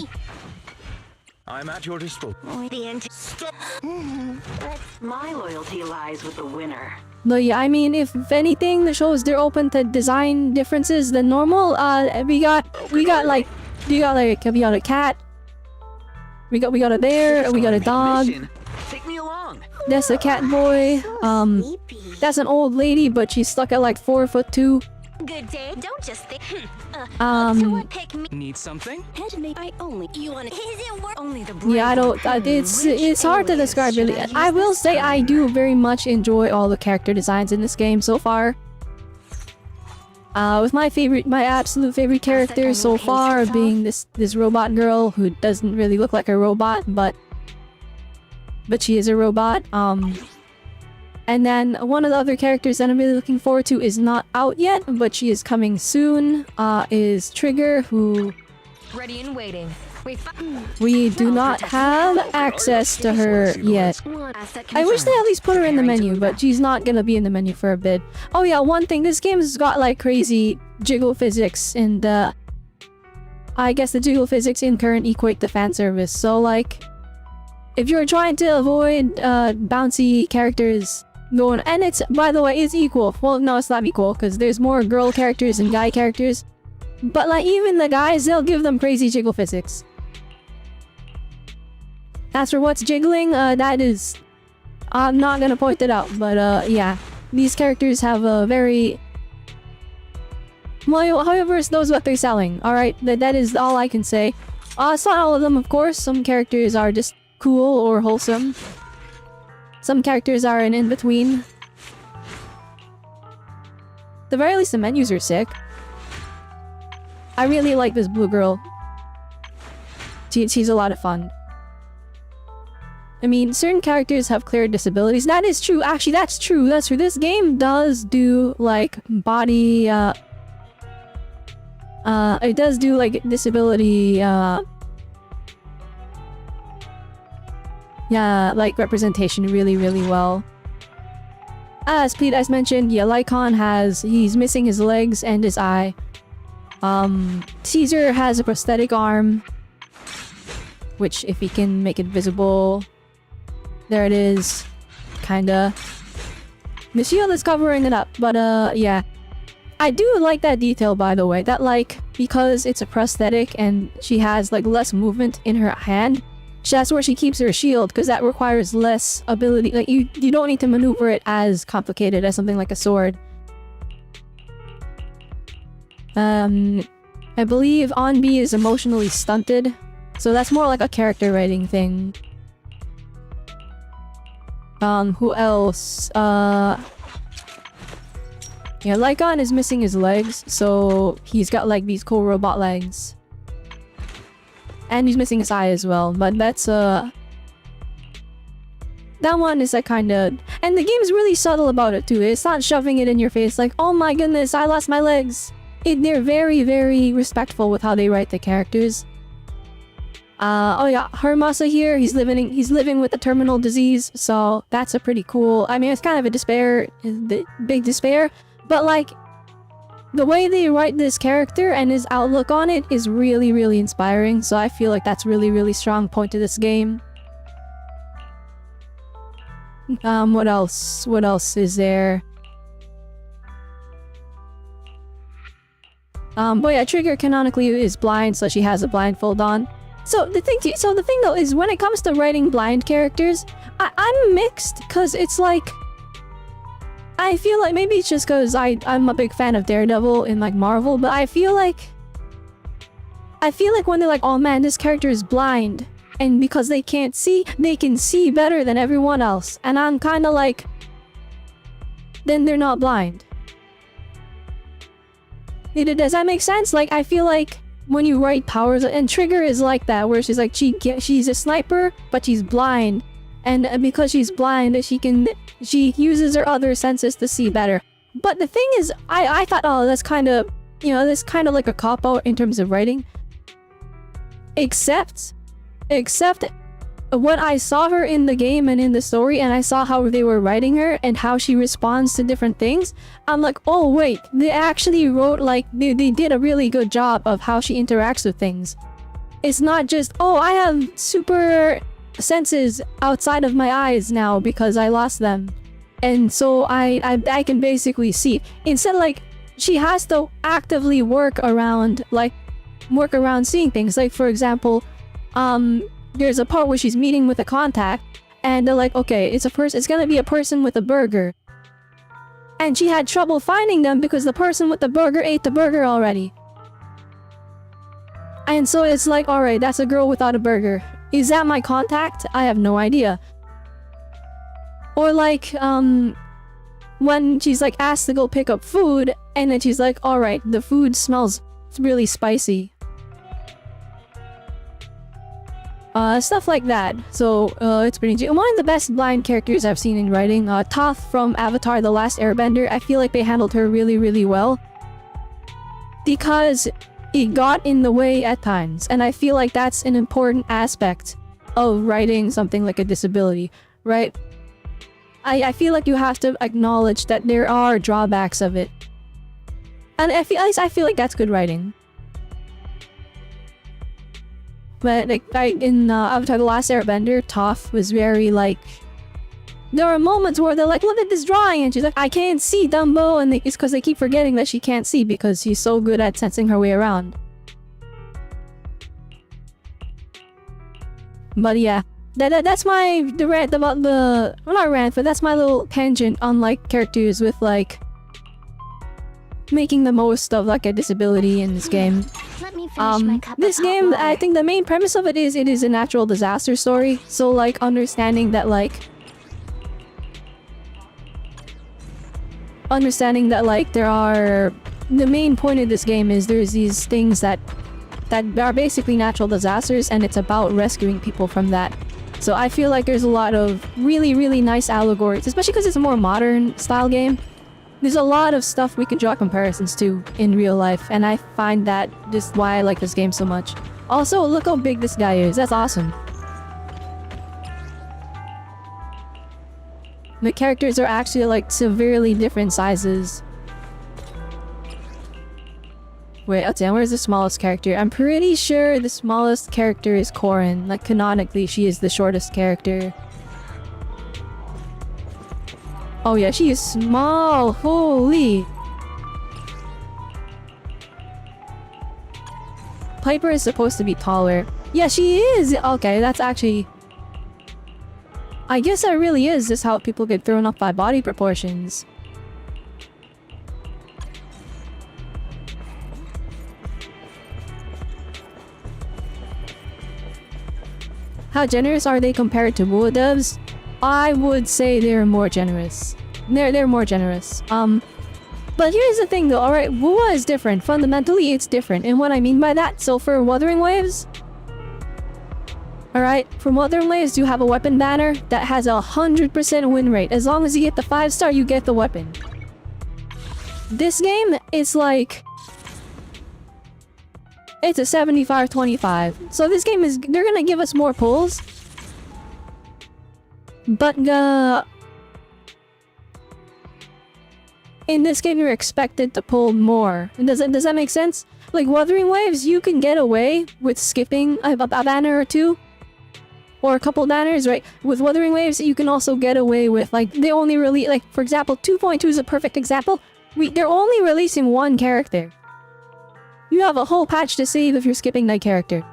I'm at your disposal. My loyalty lies with the winner. But yeah, I mean, if anything, the shows they're open to design differences than normal. We got a cat. We got a bear. We got a dog. Take me along. That's a cat boy. That's an old lady, but she's stuck at like 4'2". Good day. Don't just think. Pick me. Need something? I only. You want it? Isn't work. Only the Yeah, I don't. It's hard to describe really. I will say I do very much enjoy all the character designs in this game so far. With my absolute favorite character so far being this robot girl who doesn't really look like a robot, but she is a robot. And then one of the other characters that I'm really looking forward to is not out yet, but she is coming soon, is Trigger, who Ready and waiting. we do not have access to her yet. I wish they at least put her in the menu, but she's not gonna be in the menu for a bit. Oh yeah, one thing, this game has got like crazy jiggle physics, and I guess the jiggle physics in current equate to fan service. So like, if you're trying to avoid bouncy characters going, and it's, by the way, it's equal. Well, no, it's not equal, because there's more girl characters and guy characters. But like, even the guys, they'll give them crazy jiggle physics. As for what's jiggling, that is... I'm not gonna point it out, but yeah. These characters have a very... Well, however, knows what they're selling, alright? That is all I can say. It's not all of them, of course. Some characters are just cool or wholesome. Some characters are an in-between. At the very least, the menus are sick. I really like this blue girl. She's a lot of fun. I mean, certain characters have clear disabilities. That is true. Actually, that's true. That's true. This game does do, like, body, it does do, like, disability, yeah, like, representation really, really well. As Pete has mentioned, yeah, Lycon he's missing his legs and his eye. Caesar has a prosthetic arm, which, if he can make it visible... There it is. Kinda. The shield is covering it up, but yeah. I do like that detail, by the way, that like, because it's a prosthetic and she has like less movement in her hand, that's where she keeps her shield, because that requires less ability. Like, you don't need to maneuver it as complicated as something like a sword. I believe Onbi is emotionally stunted, so that's more like a character writing thing. Who else? Yeah, Lycon is missing his legs, so he's got like these cool robot legs. And he's missing his eye as well, but that's that one is like kinda... And the game's really subtle about it too. It's not shoving it in your face like, oh my goodness, I lost my legs. They're very, very respectful with how they write the characters. Oh yeah, Hermasa here, he's living with a terminal disease, so that's a pretty cool... I mean, it's kind of a big despair, but like, the way they write this character and his outlook on it is really, really inspiring, so I feel like that's really, really strong point to this game. What else? What else is there? But yeah, Trigger canonically is blind, so she has a blindfold on. So the thing though is, when it comes to writing blind characters, I'm mixed, because it's like, I feel like maybe it's just because I'm a big fan of Daredevil in like Marvel, but I feel like when they're like, oh man, this character is blind, and because they can't see, they can see better than everyone else, and I'm kind of like, then they're not blind. Does that make sense? Like, I feel like when you write powers, and Trigger is like that, where she's like, she's a sniper, but she's blind. And because she's blind, she uses her other senses to see better. But the thing is, I thought, oh, that's kind of, you know, that's kind of like a cop-out in terms of writing. Except when I saw her in the game and in the story, and I saw how they were writing her and how she responds to different things, I'm like, oh wait, they actually wrote like, they did a really good job of how she interacts with things. It's not just, oh, I have super senses outside of my eyes now because I lost them, and so I can basically see. Instead, like, she has to actively work around seeing things. Like, for example, there's a part where she's meeting with a contact, and they're like, okay, it's gonna be a person with a burger. And she had trouble finding them because the person with the burger ate the burger already. And so it's like, alright, that's a girl without a burger. Is that my contact? I have no idea. Or like, when she's like asked to go pick up food, and then she's like, alright, the food smells really spicy. Stuff like that. So, it's pretty... One of the best blind characters I've seen in writing, Toph from Avatar The Last Airbender. I feel like they handled her really, really well. Because it got in the way at times. And I feel like that's an important aspect of writing something like a disability, right? I feel like you have to acknowledge that there are drawbacks of it. And I feel like that's good writing. But like in Avatar The Last Airbender, Toph was very like... There are moments where they're like, look at this drawing, and she's like, I can't see, Dumbo, and it's because they keep forgetting that she can't see because she's so good at sensing her way around. But yeah, that's my rant about the... Well, not rant, but that's my little tangent on like characters with like... making the most of like a disability in this game. Let me finish my cup This of hot game, water. I think the main premise of it is a natural disaster story. So like understanding that there are... The main point of this game is there's these things that are basically natural disasters, and it's about rescuing people from that. So I feel like there's a lot of really, really nice allegories, especially because it's a more modern style game. There's a lot of stuff we can draw comparisons to in real life, and I find that just why I like this game so much. Also, look how big this guy is. That's awesome. The characters are actually like severely different sizes. Wait, okay, where's the smallest character? I'm pretty sure the smallest character is Corrin. Like, canonically, she is the shortest character. Oh yeah, she is small. Holy. Piper is supposed to be taller. Yeah, she is. Okay, that's actually... I guess that really is just how people get thrown off by body proportions. How generous are they compared to Mua devs? I would say they're more generous. They're more generous. But here's the thing though, alright, Wua is different. Fundamentally, it's different. And what I mean by that, so for Wuthering Waves... Alright, for Wuthering Waves, you have a weapon banner that has a 100% win rate. As long as you get the 5-star, you get the weapon. This game is like... It's a 75-25. So this game is... They're gonna give us more pulls. But, in this game, you're expected to pull more. Does that make sense? Like, Wuthering Waves, you can get away with skipping a banner or two. Or a couple banners, right? With Wuthering Waves, you can also get away with, like, they only release... Like, for example, 2.2 is a perfect example. They're only releasing one character. You have a whole patch to save if you're skipping that character.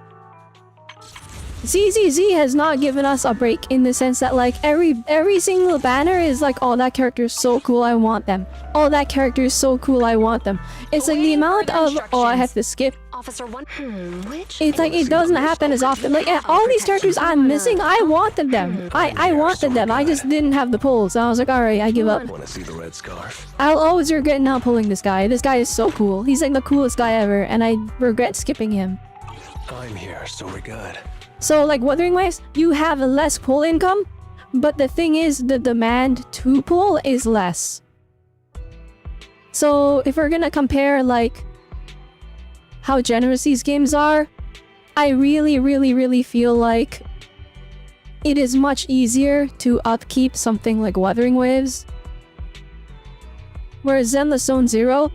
ZZZ has not given us a break in the sense that like every single banner is like, oh, that character is so cool, I want them. Oh, that character is so cool, I want them. It's like the amount of, oh, I have to skip. Officer 1. Which? It's like it doesn't happen as often. Like, yeah, all these characters I'm missing, I wanted them. I wanted them. I just didn't have the pulls. So I was like, alright, I give up. Want to see the red scarf? I'll always regret not pulling this guy. This guy is so cool. He's like the coolest guy ever, and I regret skipping him. I'm here, so we're good. So, like, Wuthering Waves, you have a less pull income, but the thing is, the demand to pull is less. So, if we're gonna compare, like, how generous these games are, I really, really, really feel like it is much easier to upkeep something like Wuthering Waves. Whereas Zenless Zone Zero,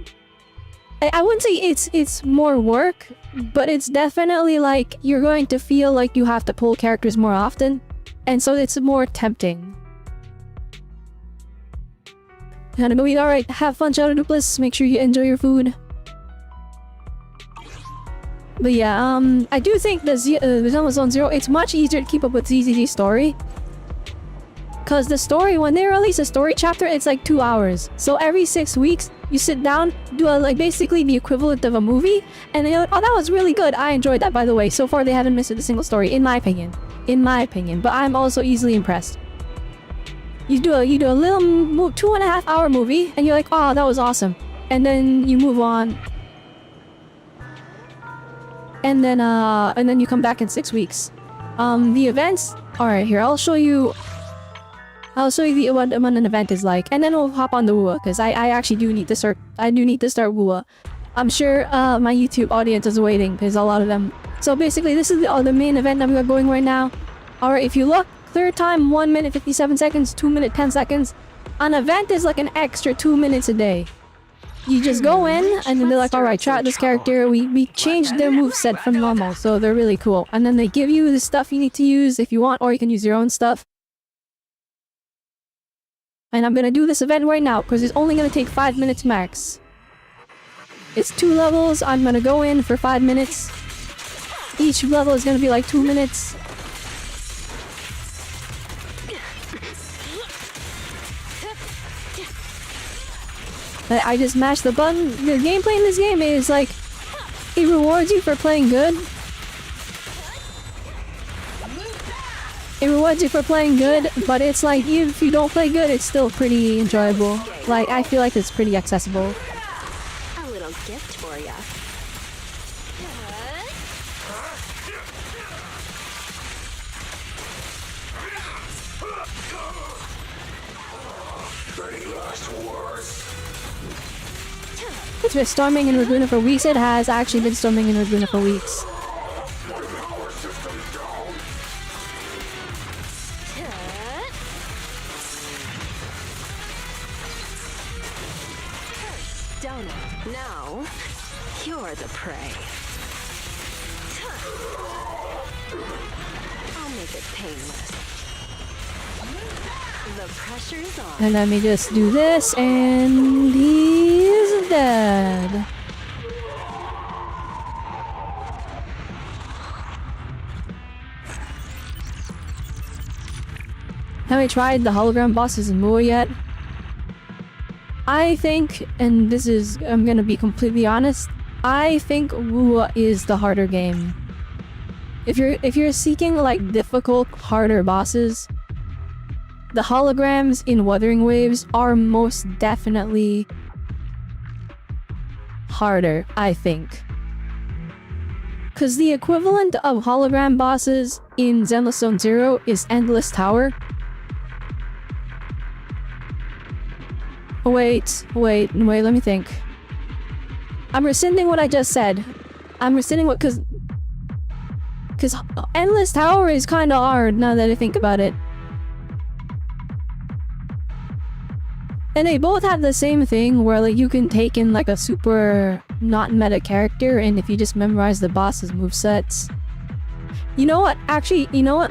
I wouldn't say it's more work, but it's definitely like you're going to feel like you have to pull characters more often, and so it's more tempting. And alright, have fun, Shadow Dupless. Make sure you enjoy your food. But yeah, I do think the Zenless Zone Zero, it's much easier to keep up with ZZZ's story. Because the story, when they release a story chapter, it's like 2 hours. So every 6 weeks, you sit down, do like basically the equivalent of a movie, and you're like, oh, that was really good. I enjoyed that, by the way. So far, they haven't missed a single story, in my opinion. In my opinion. But I'm also easily impressed. You do a little 2.5 hour movie, and you're like, oh, that was awesome. And then you move on. And then you come back in 6 weeks. The events. All right, here I'll show you. I'll show you what an event is like, and then we'll hop on the Wua because I actually do need to start. I do need to start Wua. I'm sure my YouTube audience is waiting because a lot of them. So basically, this is the main event that we're going right now. All right, if you look, clear time 1 minute 57 seconds, 2 minute 10 seconds. An event is like an extra 2 minutes a day. You just go in and then they're like, all right, try out this character. We changed their moveset from normal, so they're really cool. And then they give you the stuff you need to use if you want, or you can use your own stuff. And I'm gonna do this event right now because it's only gonna take 5 minutes max. It's 2 levels. I'm gonna go in for 5 minutes. Each level is gonna be like 2 minutes. I just mashed the button. The gameplay in this game is like, it rewards you for playing good. It rewards you for playing good, but it's like, if you don't play good, it's still pretty enjoyable. Like, I feel like it's pretty accessible. A little gift for ya. It's been storming in Laguna for weeks. It has actually been storming in Laguna for weeks. Donut. Now, you're the prey. I'll make it painless. The pressure's on. And let me just do this, and he's dead. Have I tried the hologram bosses in Mua yet? I think, and this is, I'm gonna be completely honest, I think Wua is the harder game. If you're seeking like difficult, harder bosses, the holograms in Wuthering Waves are most definitely harder, I think. Cause the equivalent of hologram bosses in Zenless Zone Zero is Endless Tower. Wait, let me think. I'm rescinding what I just said. I'm rescinding what, cause Endless Tower is kinda hard now that I think about it. And they both have the same thing where like you can take in like a super not meta character, and if you just memorize the boss's movesets. You know what? Actually, you know what?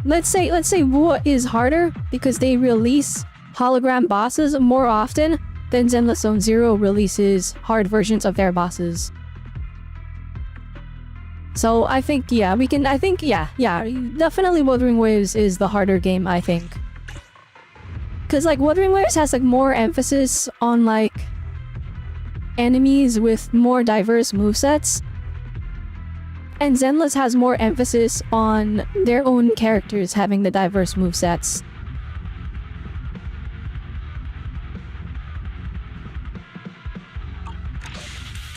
Let's say Wua is harder because they release hologram bosses more often than Zenless Zone Zero releases hard versions of their bosses. So I think yeah, definitely Wuthering Waves is the harder game, I think. Cause like Wuthering Waves has like more emphasis on like enemies with more diverse movesets. And Zenless has more emphasis on their own characters having the diverse movesets.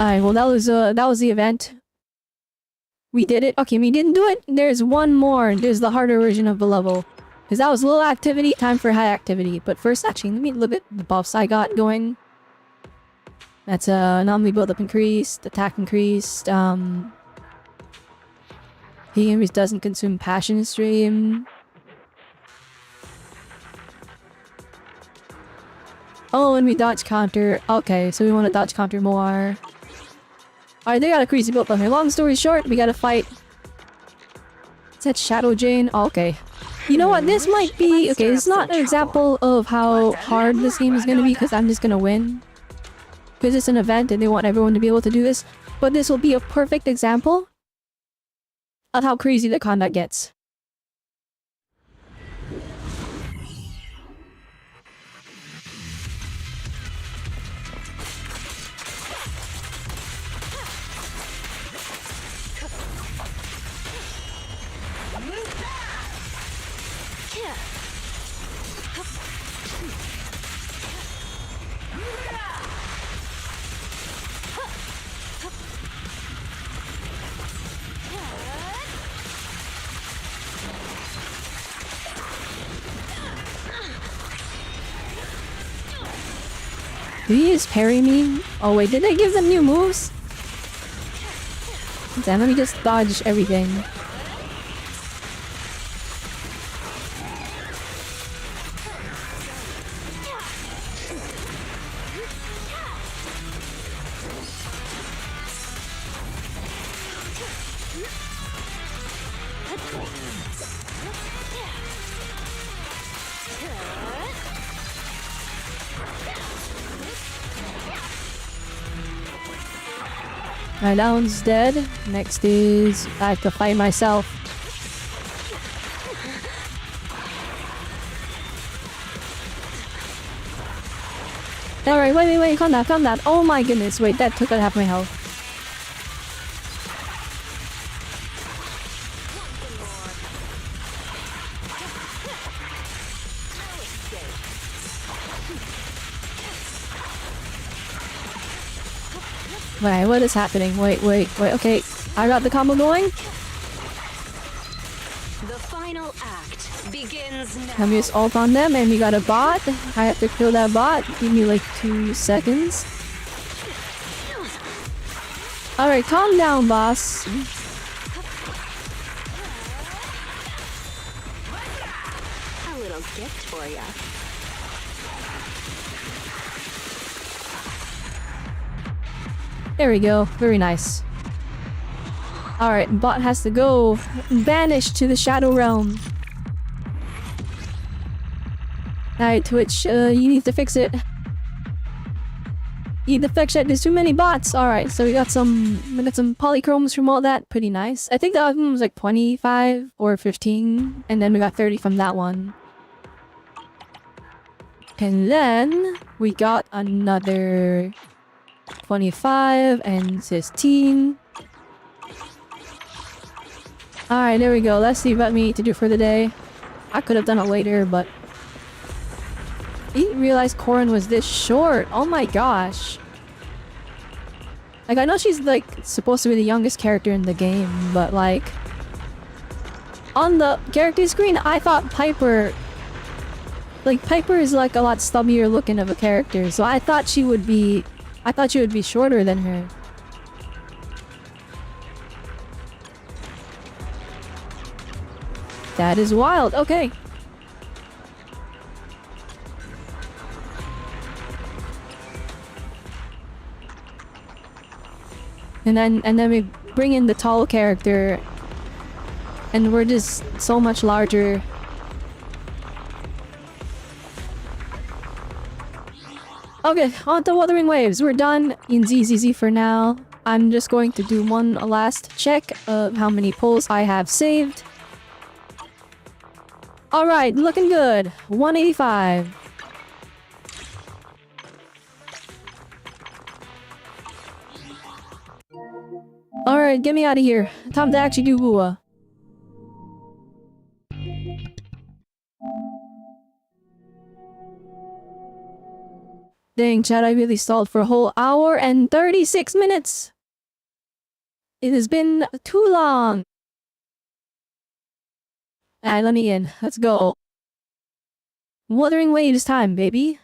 Alright, well that was the event. We did it. Okay, we didn't do it. There's one more. There's the harder version of the level. Because that was low activity, time for high activity. But first, actually, let me look at the buffs I got going. That's anomaly build-up increased, attack increased, he doesn't consume passion stream. Oh, and we dodge counter. Okay, so we want to dodge counter more. Alright, they got a crazy build up here. Long story short, we gotta fight. Is that Shadow Jane? Oh, okay. You know what? This might be... Okay, it's not an example of how hard this game is gonna be because I'm just gonna win. Because it's an event and they want everyone to be able to do this. But this will be a perfect example of how crazy the combat gets. Did he just parry me? Oh wait, did they give them new moves? Damn, let me just dodge everything. Alright, that one's dead. Next is I have to fight myself. Alright, wait, calm down. Oh my goodness, wait, that took out half my health. Wait, what is happening? Wait, okay. I got the combo going. The final act begins now. Let me just ult on them, and we got a bot. I have to kill that bot. Give me like 2 seconds. Alright, calm down, boss. A little gift for ya. There we go. Very nice. Alright, bot has to go. Vanish to the Shadow Realm. Alright, Twitch, you need to fix it. You need to fix it. There's too many bots. Alright, so we got some polychromes from all that. Pretty nice. I think the other one was like 25 or 15. And then we got 30 from that one. And then we got another 25 and 16. Alright, there we go. Let's see what we need to do for the day. I could have done it later, but I didn't realize Corrin was this short. Oh my gosh. Like, I know she's like supposed to be the youngest character in the game, but like on the character screen, I thought Piper is like a lot stubbier looking of a character, so I thought she would be shorter than her. That is wild. Okay. And then we bring in the tall character, and we're just so much larger. Okay, on to Wuthering Waves. We're done in ZZZ for now. I'm just going to do one last check of how many pulls I have saved. Alright, looking good. 185. Alright, get me out of here. Time to actually do Wua. Dang, chat, I really stalled for a whole hour and 36 minutes! It has been too long! Alright, let me in. Let's go. Wuthering Waves time, baby.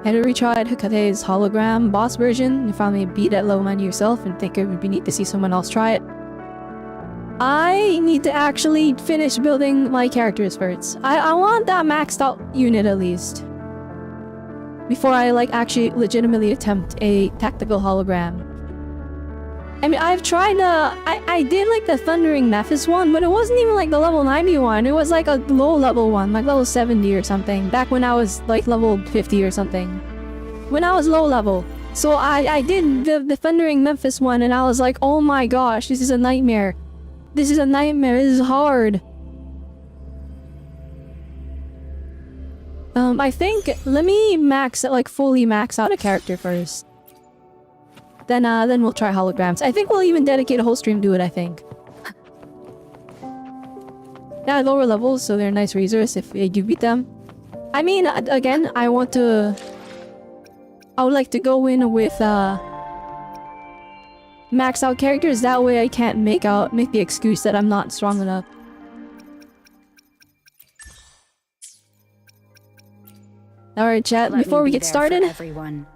Had to retried Hekate's hologram boss version. You finally beat that level 9 yourself and think it would be neat to see someone else try it. I need to actually finish building my characters first. I want that maxed out unit at least. Before I like actually legitimately attempt a tactical hologram. I mean, I've tried I did like the Thundering Nephis one, but it wasn't even like the level 90 one. It was like a low level one, like level 70 or something. Back when I was like level 50 or something. When I was low level. So I did the Thundering Memphis one and I was like, oh my gosh, this is a nightmare. This is a nightmare, this is hard. I think, let me fully max out a character first. Then we'll try holograms. I think we'll even dedicate a whole stream to it, I think. Yeah, lower levels, so they're a nice resource if you do beat them. I mean, again, I would like to go in with, max out characters, that way I can't make the excuse that I'm not strong enough. Alright, chat, Let before me we be get there for started, everyone.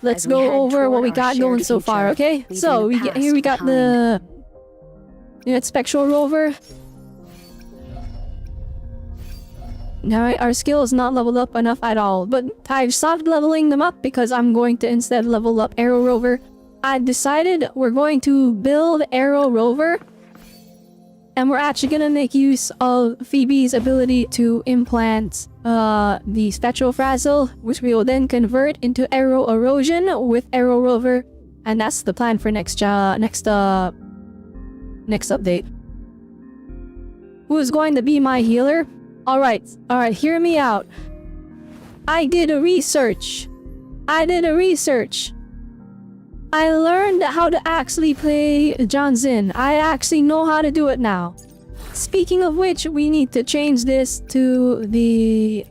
let's As we go head over what toward we our got going shared so far, future, okay? leaving So, the here we got past the... You got Spectral Rover. Now, our skill is not leveled up enough at all, but I've stopped leveling them up because I'm going to instead level up Arrow Rover. I decided we're going to build Arrow Rover, and we're actually gonna make use of Phoebe's ability to implant the Spectral Frazzle, which we will then convert into Arrow Erosion with Arrow Rover, and that's the plan for next update. Who's going to be my healer? Alright, hear me out. I did a research. I learned how to actually play Johnson. I actually know how to do it now. Speaking of which, we need to change this to the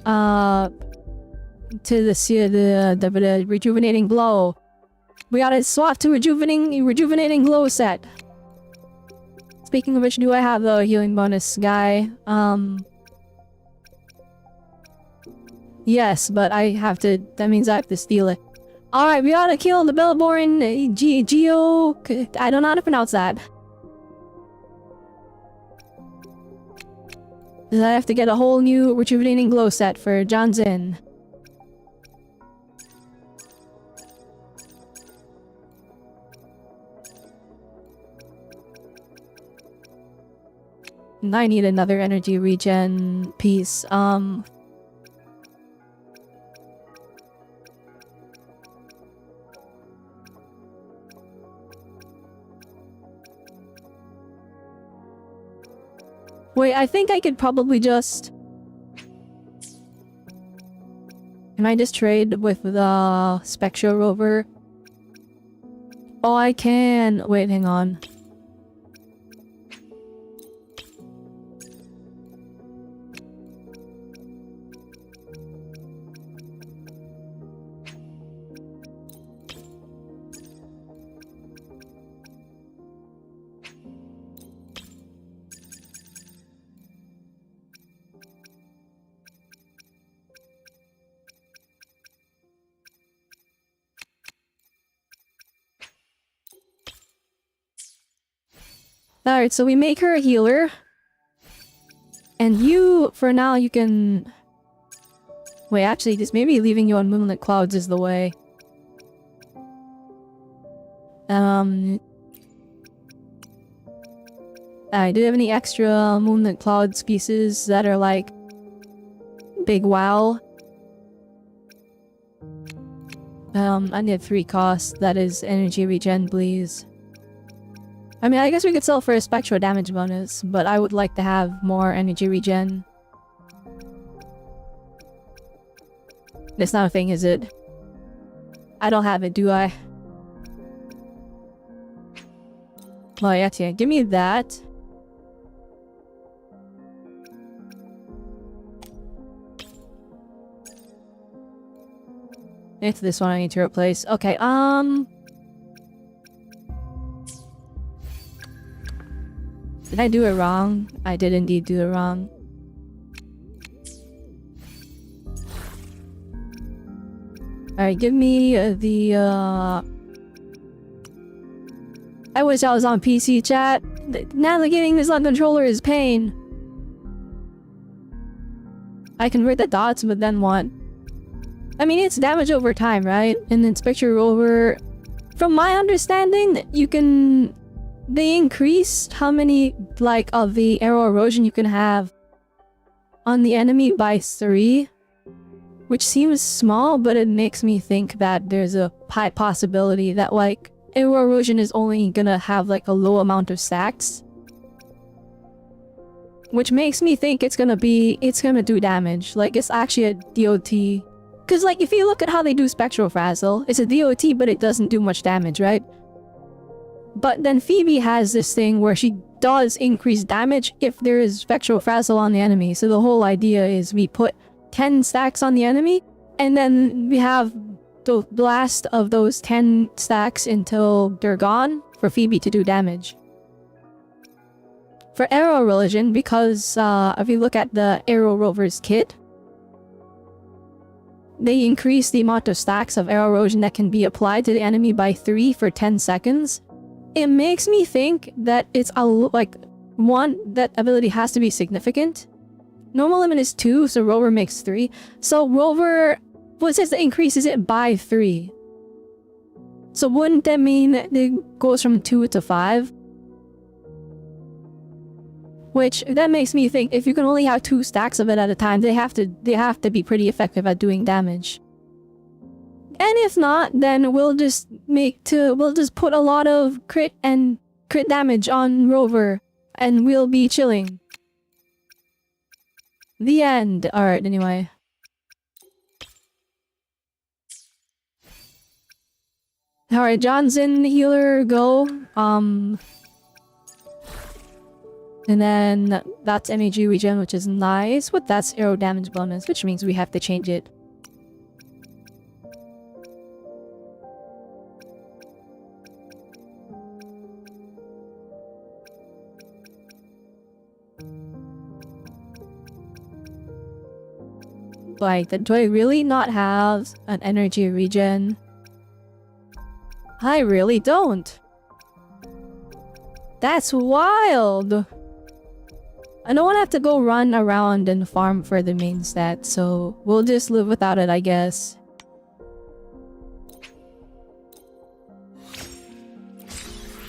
rejuvenating glow. We gotta swap to rejuvenating glow set. Speaking of which, do I have the healing bonus guy? Yes, but I have to, that means I have to steal it. Alright, we gotta kill the Bellborn Geo... I don't know how to pronounce that. I have to get a whole new rejuvenating glow set for Johnson. And I need another energy regen piece. Wait, I think I could probably just... Can I just trade with the Spectral Rover? Oh, I can! Wait, hang on. Alright, so we make her a healer. And you, for now, you can... Wait, actually, just maybe leaving you on Moonlit Clouds is the way. Alright, do you have any extra Moonlit Clouds pieces that are like... Big wow? I need 3 cost, that is energy regen, please. I mean, I guess we could sell for a spectral damage bonus, but I would like to have more energy regen. That's not a thing, is it? I don't have it, do I? Oh, yeah, give me that. It's this one I need to replace. Okay, Did I do it wrong? I did indeed do it wrong. Alright, give me the, I wish I was on PC, chat. Navigating this on controller is pain. I convert the dots, but then what? I mean, it's damage over time, right? And then Spectral Rover... From my understanding, you can... They increased how many, like, of the arrow erosion you can have on the enemy by 3. Which seems small, but it makes me think that there's a high possibility that, like, arrow erosion is only gonna have, like, a low amount of stacks. Which makes me think it's gonna do damage. Like, it's actually a DOT. Cause, like, if you look at how they do Spectral Frazzle, it's a DOT, but it doesn't do much damage, right? But then Phoebe has this thing where she does increase damage if there is Spectral Frazzle on the enemy. So the whole idea is we put 10 stacks on the enemy, and then we have the last of those 10 stacks until they're gone for Phoebe to do damage. For Arrow Religion, because if you look at the Arrow Rover's kit, they increase the amount of stacks of arrow erosion that can be applied to the enemy by 3 for 10 seconds. It makes me think that it's like, one, that ability has to be significant. Normal limit is 2, so Rover makes 3. So Rover, well, it says that increases it by 3. So wouldn't that mean that it goes from 2 to 5? Which, that makes me think, if you can only have 2 stacks of it at a time, they have to be pretty effective at doing damage. And if not, then we'll just put a lot of crit damage on Rover, and we'll be chilling. The end. Alright, anyway. Alright, Johnson, healer, go. And then that's MAG regen, which is nice, but that's arrow damage bonus, which means we have to change it. Like, do I really not have an energy regen? I really don't. That's wild! I don't want to have to go run around and farm for the main stat, so we'll just live without it, I guess.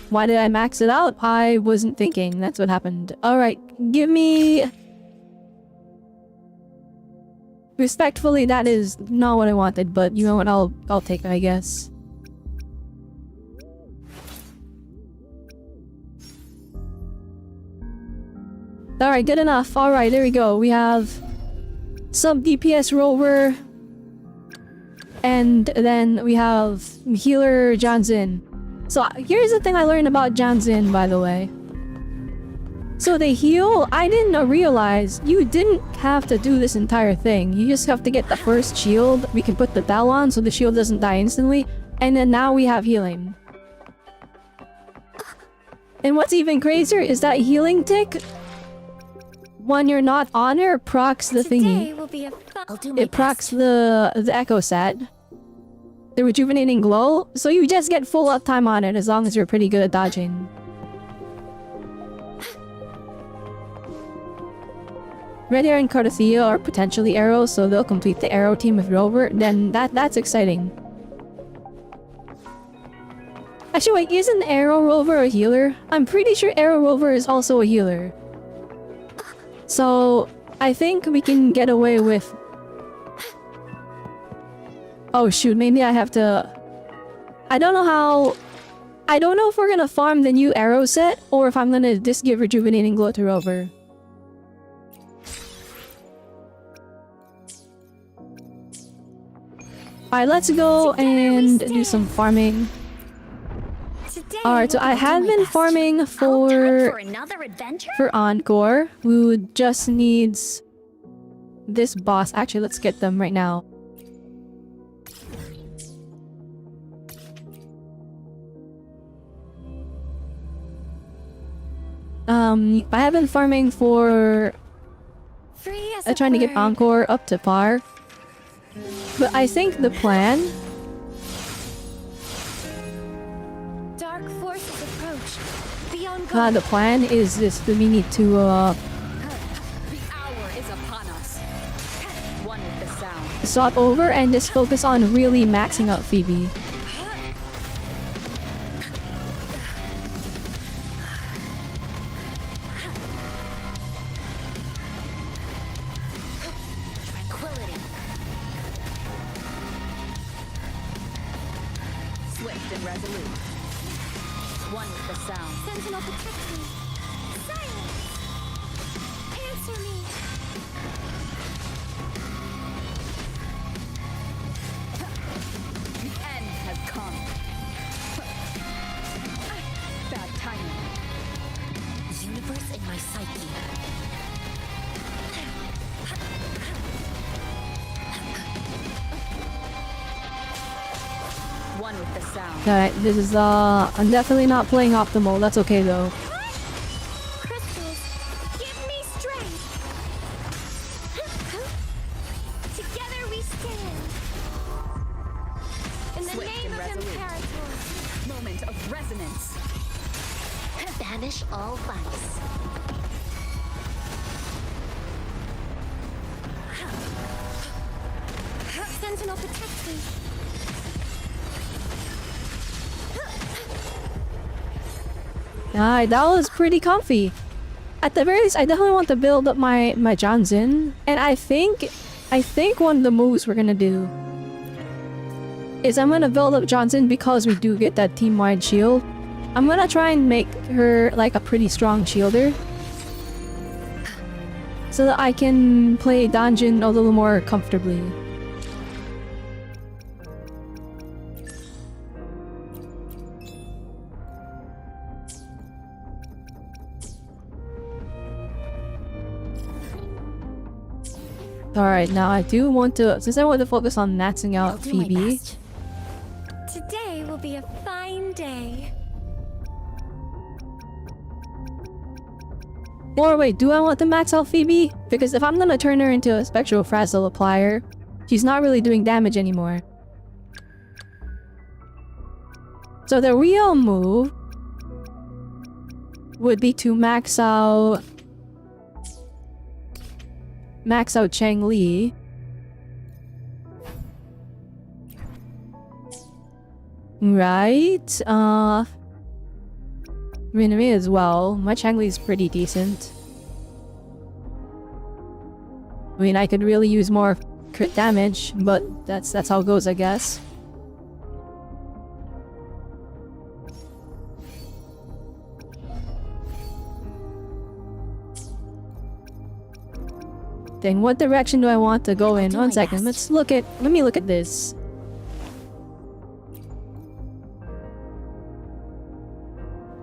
Why did I max it out? I wasn't thinking. That's what happened. Alright, give me... Respectfully, that is not what I wanted, but you know what? I'll take it, I guess. Alright, good enough. Alright, there we go. We have some DPS Rover. And then we have healer Johnson. So here's the thing I learned about Johnson, by the way. So they heal. I didn't realize you didn't have to do this entire thing. You just have to get the first shield. We can put the bell on so the shield doesn't die instantly. And then now we have healing. And what's even crazier is that healing tick, when you're not on her, procs the thingy. It procs the echo set. The rejuvenating glow. So you just get full uptime on it as long as you're pretty good at dodging. Red Hair and Carlotta are potentially arrows, so they'll complete the arrow team with Rover. Then that's exciting. Actually, wait, isn't Arrow Rover a healer? I'm pretty sure Arrow Rover is also a healer. So I think we can get away with... Oh shoot, maybe I have to... I don't know how... I don't know if we're gonna farm the new arrow set, or if I'm gonna just give Rejuvenating Glow to Rover. Alright, let's go and do some farming. Alright, so I have been farming for Encore, who just needs this boss. Actually, let's get them right now. I have been farming for trying to get Encore up to par. But I think the plan... Dark forces approach. Be on guard. the plan is this, that we need to The hour is upon us. One with the sound. swap over and just focus on really maxing out Phoebe. Tranquility. Swift and resolute. One with the sound. Sentinel, protect me. Silence. Answer me. The end has come. Bad timing. Universe in my psyche. One with the sound. Alright, this is I'm definitely not playing optimal, that's okay though. Crystals, give me strength. Together we stand. resolute. Moment of resonance. Banish all vice. Sentinel protect me. Alright, that was pretty comfy. At the very least, I definitely want to build up my Johnson. And I think one of the moves we're gonna do is I'm gonna build up Johnson because we do get that team-wide shield. I'm gonna try and make her like a pretty strong shielder, so that I can play Dungeon a little more comfortably. Alright, now I do want to, since I want to focus on maxing out Phoebe. Today will be a fine day. Or wait, do I want to max out Phoebe? Because if I'm gonna turn her into a Spectral Frazzle Applier, she's not really doing damage anymore. So the real move would be to max out Chang Li. Right? Minami as well. My Chang Li is pretty decent. I mean, I could really use more crit damage, but that's how it goes, I guess. Then what direction do I want to go in? 1 second, let me look at this.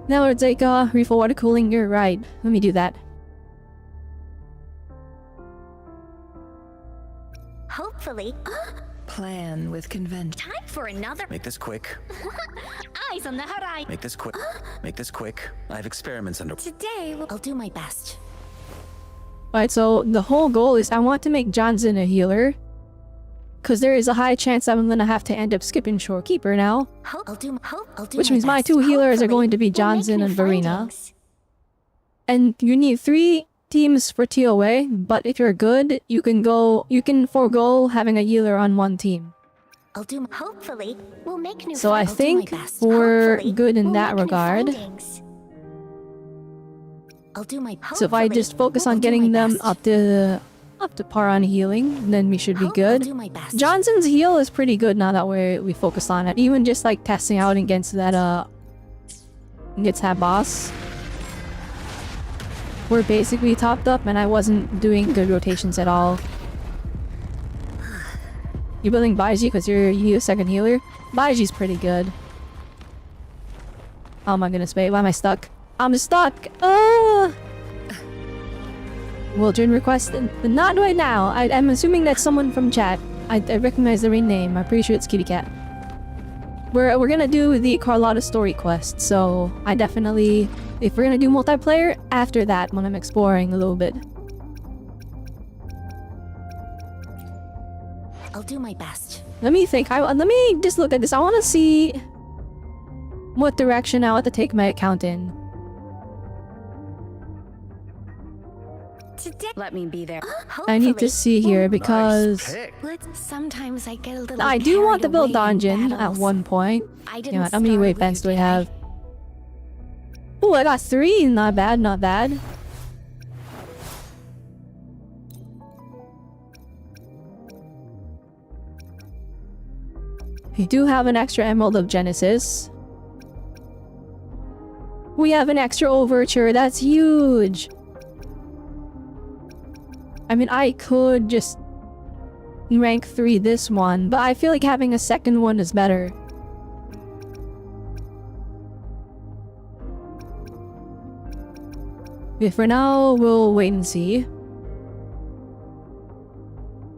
Now it's like refill water cooling, you're right. Let me do that. Hopefully. Plan with convention. Time for another. Make this quick. Eyes on the horizon. Make this quick. Make this quick. I have experiments under. Today I'll do my best. Alright, so the whole goal is I want to make Johnson a healer. Because there is a high chance I'm gonna have to end up skipping Shorekeeper now. Which means my 2 healers are going to be Johnson and Verena. And you need 3 teams for TOA, but if you're good, you can forego having a healer on 1 team. Hopefully, we'll make new. So I think we're good in that regard. So if I just focus on getting them up to par on healing, then we should be good. Johnson's heal is pretty good now that we focus on it. Even just like testing out against that boss. We're basically topped up and I wasn't doing good rotations at all. You building Baiji because you need a second healer? Baiji's pretty good. Oh my goodness, wait, why am I stuck? I'm stuck! Wildren request, not right now. I'm assuming that's someone from chat. I recognize the ring name. I'm pretty sure it's Kitty Cat. We're gonna do the Carlotta story quest, so I definitely, if we're gonna do multiplayer, after that when I'm exploring a little bit. I'll do my best. Let me think. Let me just look at this. I want to see what direction I want to take my account in. Let me be there. I need to see here because Sometimes I get a little. I do want to build dungeon at one point. Yeah, how many waypoints do I have? Oh, I got 3. Not bad, not bad. We do have an extra Emerald of Genesis. We have an extra Overture. That's huge. I mean, I could just rank 3 this one, but I feel like having a second one is better. Okay, for now, we'll wait and see.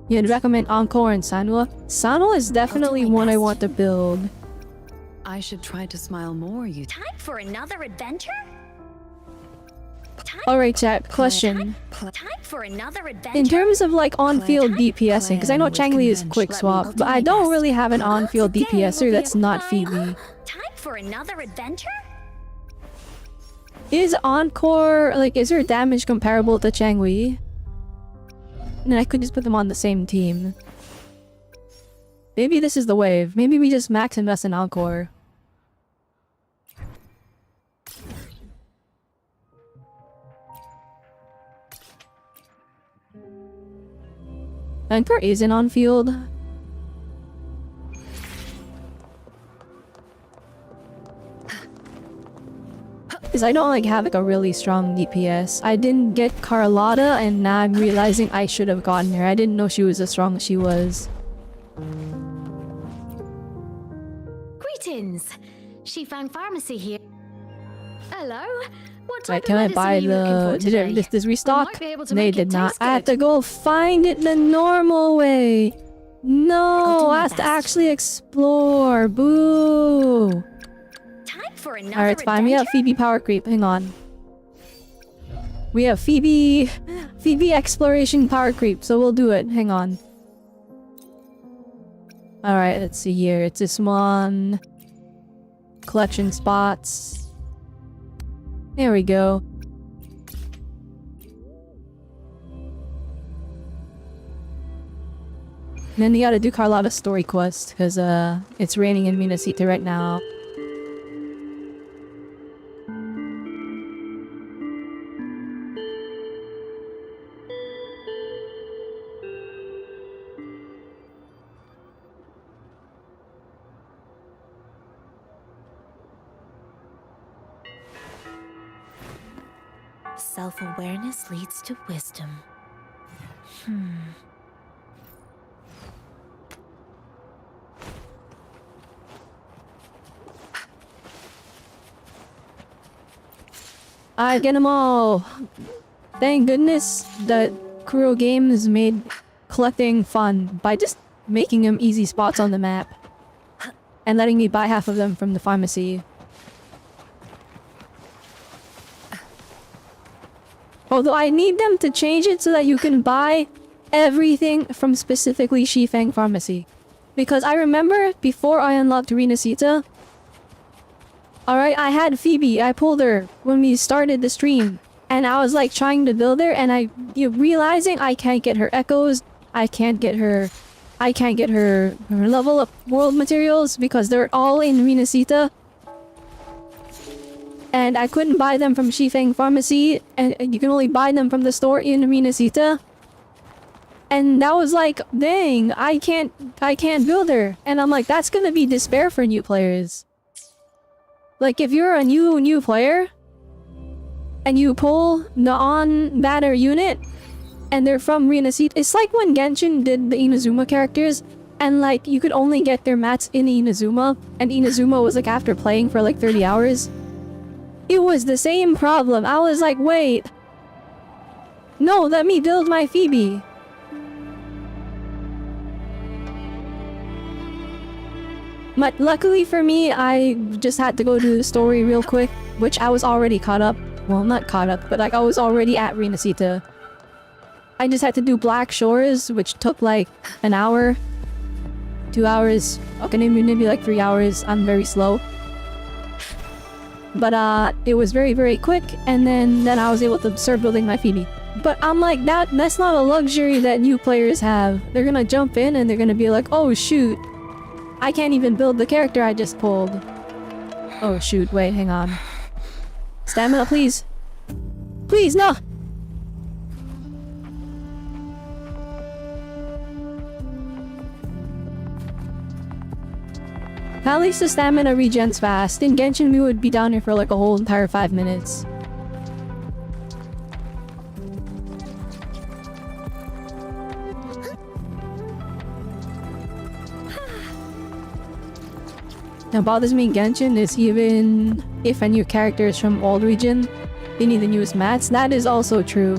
You'd recommend Encore and Sanwa? Sanwa is definitely one I want to build. I should try to smile more, you. Time for another adventure? Time Alright, chat. Question. Time for another In adventure. terms of like on-field DPSing, because I know Changli is quick swap, but I don't really have an on-field DPSer that's not Phoebe. Time for another adventure? Is Encore, like, is her damage comparable to Changli? And I could just put them on the same team. Maybe this is the wave. Maybe we just max invest in Encore. Encore isn't on field. Because I don't like have like a really strong DPS. I didn't get Carlotta and now I'm realizing I should have gotten her. I didn't know she was as strong as she was. Greetings. Shifang Pharmacy here. Hello. What Right, type can of I medicine buy are you looking for the... today? Did this restock? I might be able to They make it did not. taste I have good. to go find it the normal way. I'll do No, my I have to best. actually explore. Boo. Time for another Alright, it's fine. We have adventure? Phoebe power creep. Hang on. We have Phoebe exploration power creep, so we'll do it. Hang on. Alright, let's see here. It's this one. Collection spots. There we go. And then you gotta do Carlotta's story quest, because it's raining in Minasita right now. Self-awareness leads to wisdom. I get them all. Thank goodness that Kuro Games made collecting fun by just making them easy spots on the map. And letting me buy half of them from the pharmacy. Although I need them to change it so that you can buy everything from specifically Shifang Pharmacy. Because I remember before I unlocked Renacita, alright, I had Phoebe. I pulled her when we started the stream. And I was like trying to build her and realizing I can't get her echoes. I can't get her level up world materials because they're all in Renacita. And I couldn't buy them from Shifang Pharmacy, and you can only buy them from the store in Minasita. And that was like, dang, I can't build her. And I'm like, that's gonna be despair for new players. Like, if you're a new player, and you pull the on-banner unit, and they're from Renacita, it's like when Genshin did the Inazuma characters, and like, you could only get their mats in Inazuma, and Inazuma was like after playing for like 30 hours. It was the same problem. I was like, wait. No, let me build my Phoebe. But luckily for me, I just had to go do the story real quick, which I was already caught up. Well, not caught up, but like I was already at Renacita. I just had to do Black Shores, which took like an hour, 2 hours. Okay, maybe like 3 hours. I'm very slow. But it was very, very quick, and then I was able to start building my Phoebe. But I'm like, that's not a luxury that new players have. They're gonna jump in and they're gonna be like, oh shoot, I can't even build the character I just pulled. Oh shoot, wait, hang on. Stamina, please. Please, no! At least the stamina regens fast. In Genshin, we would be down here for like a whole entire 5 minutes. Now, bothers me in Genshin is even if a new character is from old region, they need the newest mats. That is also true.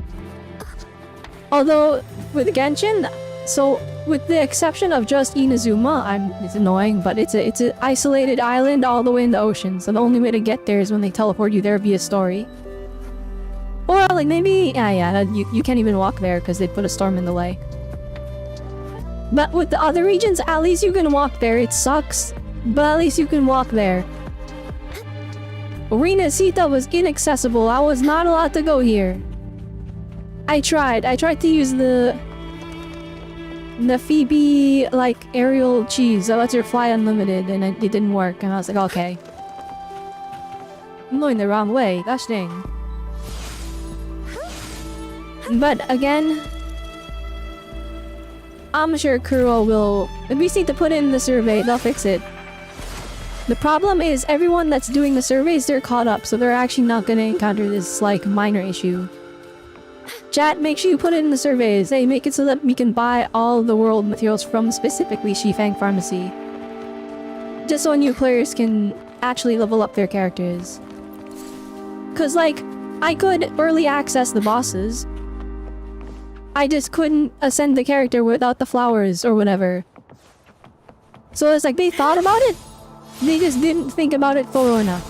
Although, with Genshin, so with the exception of just Inazuma, it's annoying, but it's an isolated island all the way in the ocean, so the only way to get there is when they teleport you there via story. Or like maybe, you can't even walk there because they put a storm in the way. But with the other regions, at least you can walk there. It sucks, but at least you can walk there. Arena Sita was inaccessible. I was not allowed to go here. I tried to use the Phoebe, like, aerial cheese that lets her fly unlimited, and it didn't work, and I was like, okay. I'm going the wrong way, gosh dang. But again, I'm sure Kuro will... We just need to put in the survey, they'll fix it. The problem is everyone that's doing the surveys, they're caught up, so they're actually not gonna encounter this, like, minor issue. Chat, make sure you put it in the surveys. Hey, make it so that we can buy all the world materials from specifically Shifang Pharmacy. Just so new players can actually level up their characters. Cause like, I could early access the bosses. I just couldn't ascend the character without the flowers or whatever. So it's like they thought about it, they just didn't think about it thorough enough.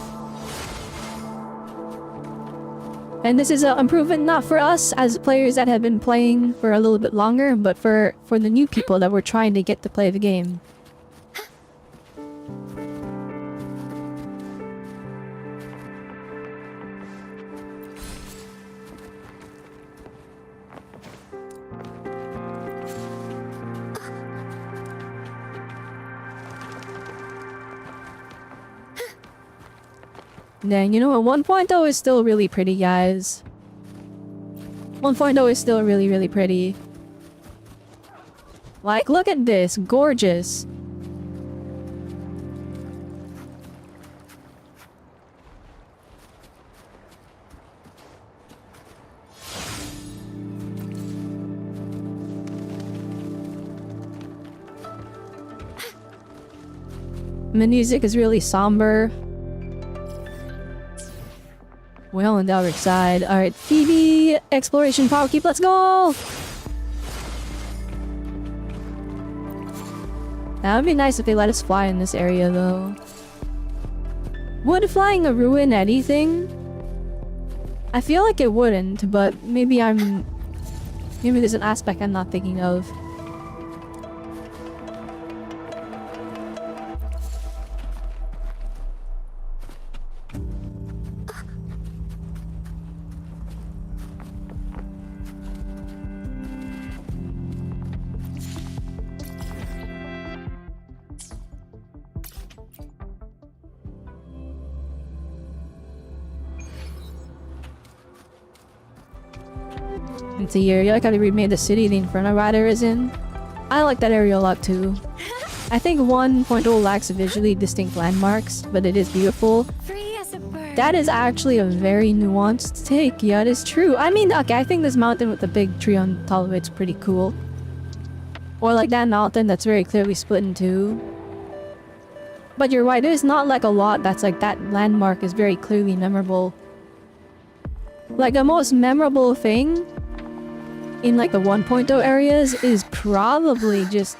And this is an improvement not for us as players that have been playing for a little bit longer, but for the new people that were trying to get to play the game. Dang, you know what? 1.0 is still really pretty, guys. 1.0 is still really, really pretty. Like, look at this. Gorgeous. The music is really somber. Well, on the other side. Alright, Phoebe, exploration power keep, let's go! That would be nice if they let us fly in this area, though. Would flying ruin anything? I feel like it wouldn't, but maybe there's an aspect I'm not thinking of. It's a year. You like how they remade the city the Inferno Rider is in? I like that area a lot too. I think 1.0 lacks visually distinct landmarks, but it is beautiful. That is actually a very nuanced take. Yeah, it is true. I mean, okay, I think this mountain with the big tree on top of it's pretty cool. Or like that mountain that's very clearly split in two. But you're right, there's not like a lot that's like that landmark is very clearly memorable. Like the most memorable thing in like the 1.0 areas is probably just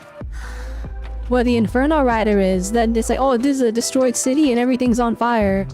where the Inferno Rider is. Then it's like, oh, this is a destroyed city and everything's on fire.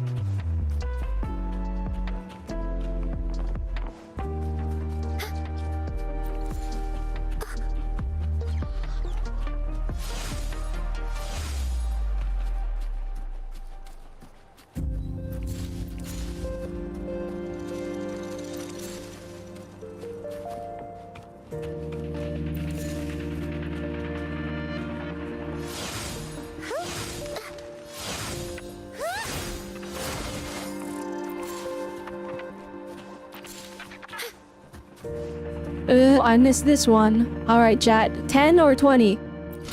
I missed this one. Alright, chat. 10 or 20?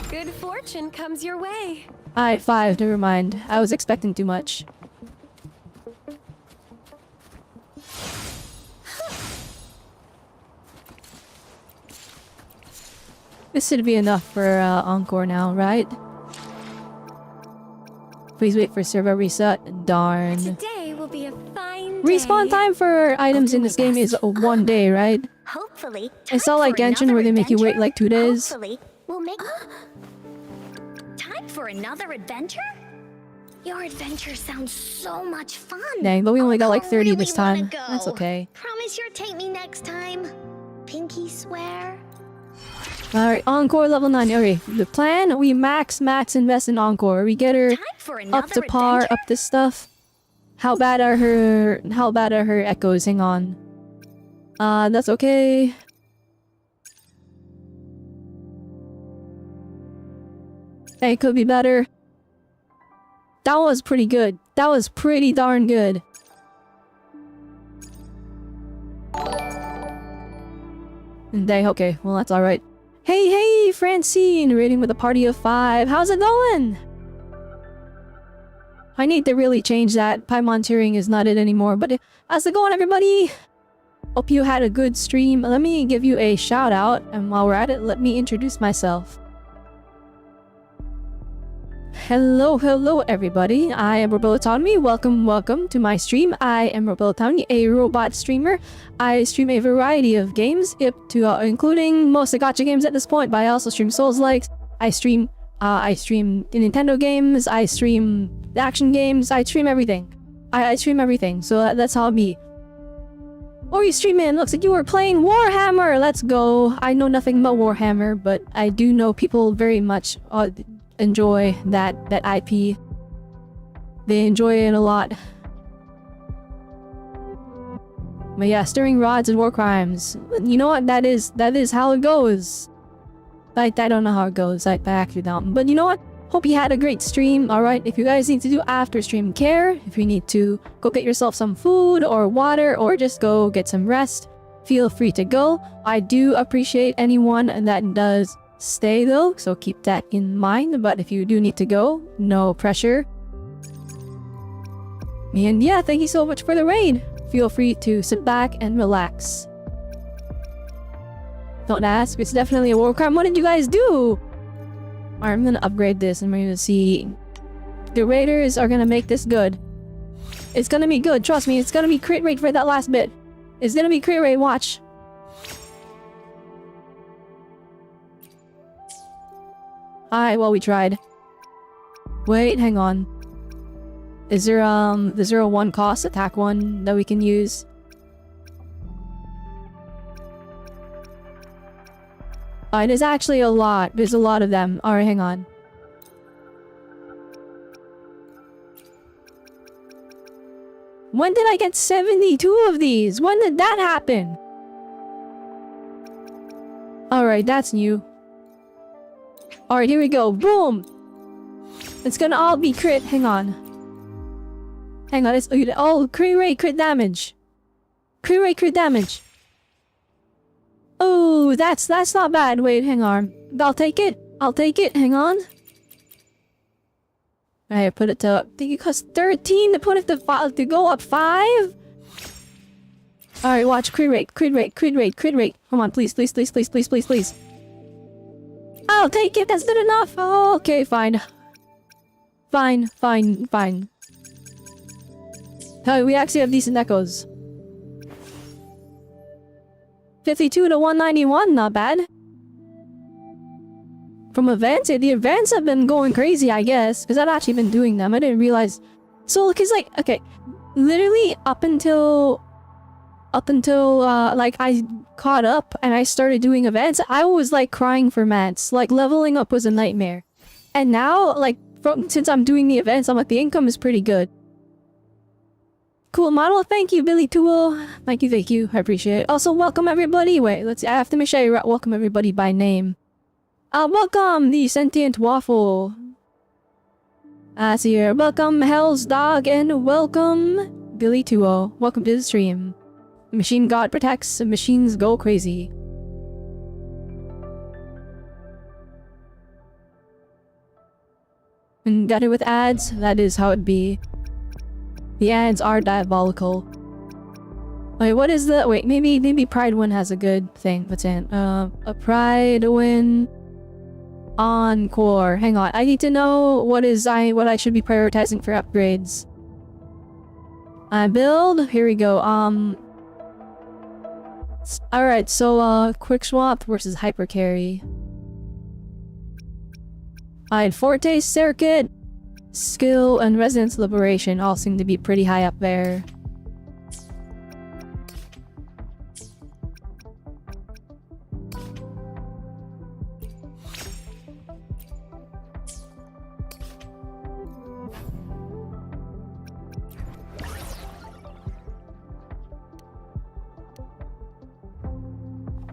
Good fortune comes your way. Alright, 5. Never mind. I was expecting too much. This should be enough for Encore now, right? Please wait for server reset. Darn. Today will be a fine day. Respawn time for items in this game is 1 day, right? Hopefully. I saw like Genshin where they make you wait like 2 days. Hopefully, we'll make time for another adventure? Your adventure sounds so much fun. Dang, but we only got like 30 really this time. wanna go. That's okay. Promise you'll take me next time. Pinky swear. Alright, Encore level 9. Okay, the plan, we max invest in Encore. We get her Time for another up to par, adventure? up to stuff. How bad are her echoes? Hang on. That's okay. Hey, it could be better. That was pretty good. That was pretty darn good. Okay, well that's alright. Hey, Francine! Rating with a party of 5. How's it going? I need to really change that. Paimonteering is not it anymore, but how's it going, everybody? Hope you had a good stream. Let me give you a shout out, and while we're at it, let me introduce myself. Hello everybody. I am Robelle Autonomy. Welcome to my stream. I am Robelle Autonomy, a robot streamer. I stream a variety of games, including mostly gacha games at this point, but I also stream Souls-likes. I stream the Nintendo games. I stream the action games. I stream everything. I stream everything. So that's how it be. What are you streaming? Looks like you were playing Warhammer. Let's go. I know nothing about Warhammer, but I do know people very much enjoy that IP. They enjoy it a lot. But yeah, stirring rods and war crimes. You know what? That is how it goes. I don't know how it goes. I actually don't. But you know what? Hope you had a great stream. Alright, if you guys need to do after stream care, if you need to go get yourself some food or water or just go get some rest, feel free to go. I do appreciate anyone that does stay though, so keep that in mind. But if you do need to go, no pressure. And yeah, thank you so much for the raid. Feel free to sit back and relax. Don't ask, it's definitely a war crime. What did you guys do? Alright, I'm gonna upgrade this and we're gonna see. The raiders are gonna make this good. It's gonna be good, trust me. It's gonna be crit rate for that last bit. It's gonna be crit rate, watch. Alright, well, we tried. Wait, hang on. Is there the 0-1 cost attack one that we can use? It is actually a lot. There's a lot of them. Alright, hang on. When did I get 72 of these? When did that happen? Alright, that's new. Alright, here we go. Boom! It's gonna all be crit. Hang on. Hang on, it's all crit rate, crit damage. Crit rate, crit damage. Oh, that's not bad. Wait, hang on. I'll take it. I'll take it. Hang on. Alright, put it to... I think it costs 13 to put it to go up 5? Alright, watch. Crit rate, crit rate, crit rate, crit rate. Come on, please, please, please, please, please, please, please. I'll take it. That's not enough. Oh, okay, fine. Fine. Oh, we actually have decent echoes. 52 to 191, not bad. From events, the events have been going crazy, I guess, because I've actually been doing them. I didn't realize. So, because like, okay, literally up until like I caught up and I started doing events, I was like crying for mats. Like leveling up was a nightmare. And now, like, since I'm doing the events, I'm like, the income is pretty good. Cool model. Thank you, Billy Tool. Thank you. I appreciate it. Also, welcome everybody. Wait, let's see. I have to make sure I welcome everybody by name. Welcome the Sentient Waffle. See here. Welcome Hell's Dog and welcome Billy Tuo. Welcome to the stream. Machine God protects, machines go crazy. And got it with ads? That is how it be. The ads are diabolical. Wait, what is the... Wait, maybe Pride Win has a good thing. What's in? A Pride Win... Encore. Hang on, I need to know what I should be prioritizing for upgrades. Build. Here we go. Alright, so quick swap versus hyper carry. Alright, Forte circuit. Skill and resonance liberation all seem to be pretty high up there.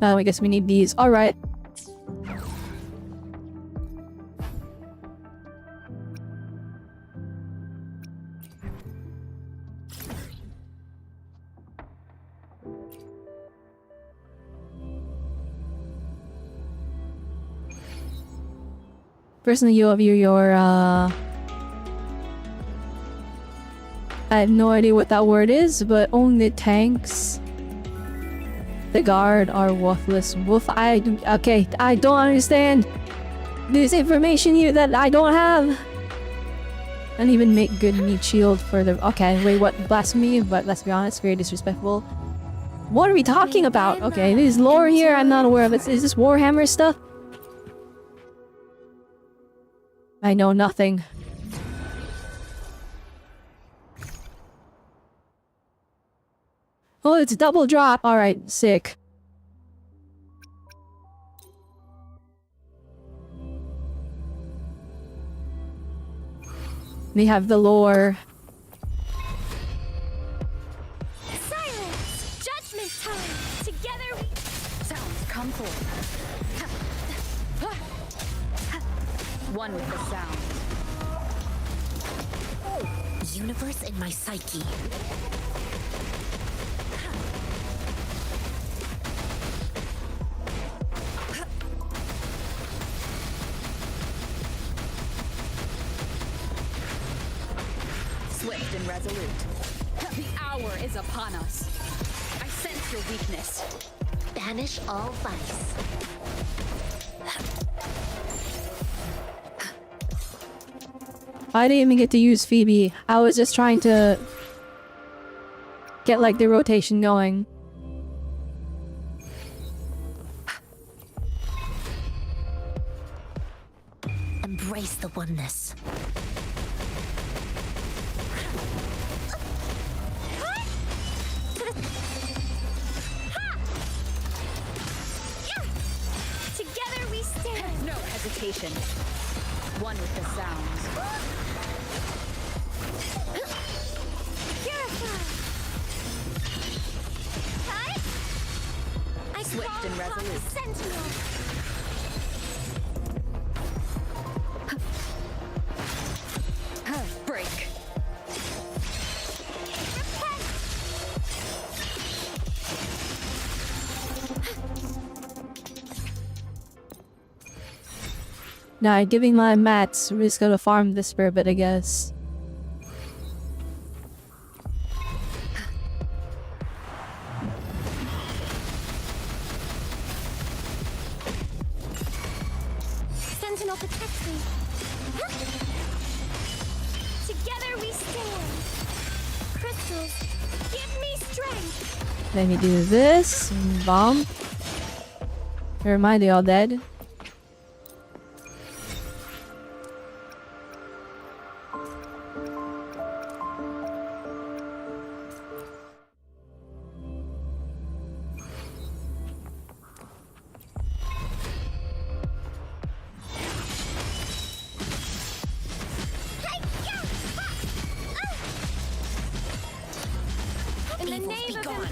I guess we need these. Alright. Personally, your I have no idea what that word is, but only tanks. The guard are worthless. Okay, I don't understand. There's information here that I don't have. And even make good meat shield for the. Okay, wait, what? Blasphemy? But let's be honest, very disrespectful. What are we talking about? Okay, there's lore here. I'm not aware of it. Is this Warhammer stuff? I know nothing. Oh, it's double drop. Alright, sick. We have the lore. Silence! Judgment time! Together we... Sounds come forth. One with the sound. Universe in my psyche. Swift and resolute. The hour is upon us. I sense your weakness. Banish all vice. I didn't even get to use Phoebe. I was just trying to get like the rotation going. Embrace the oneness. Together we stand. No hesitation. One with the sounds. Swift and resolute. Sentinel. Break. Nah, giving my mats. We're just gonna farm this for a bit, I guess. Sentinel protects me. Together we stand. Crystals, give me strength. Let me do this. Bomb. Never mind, they all dead. In the name of Imperator.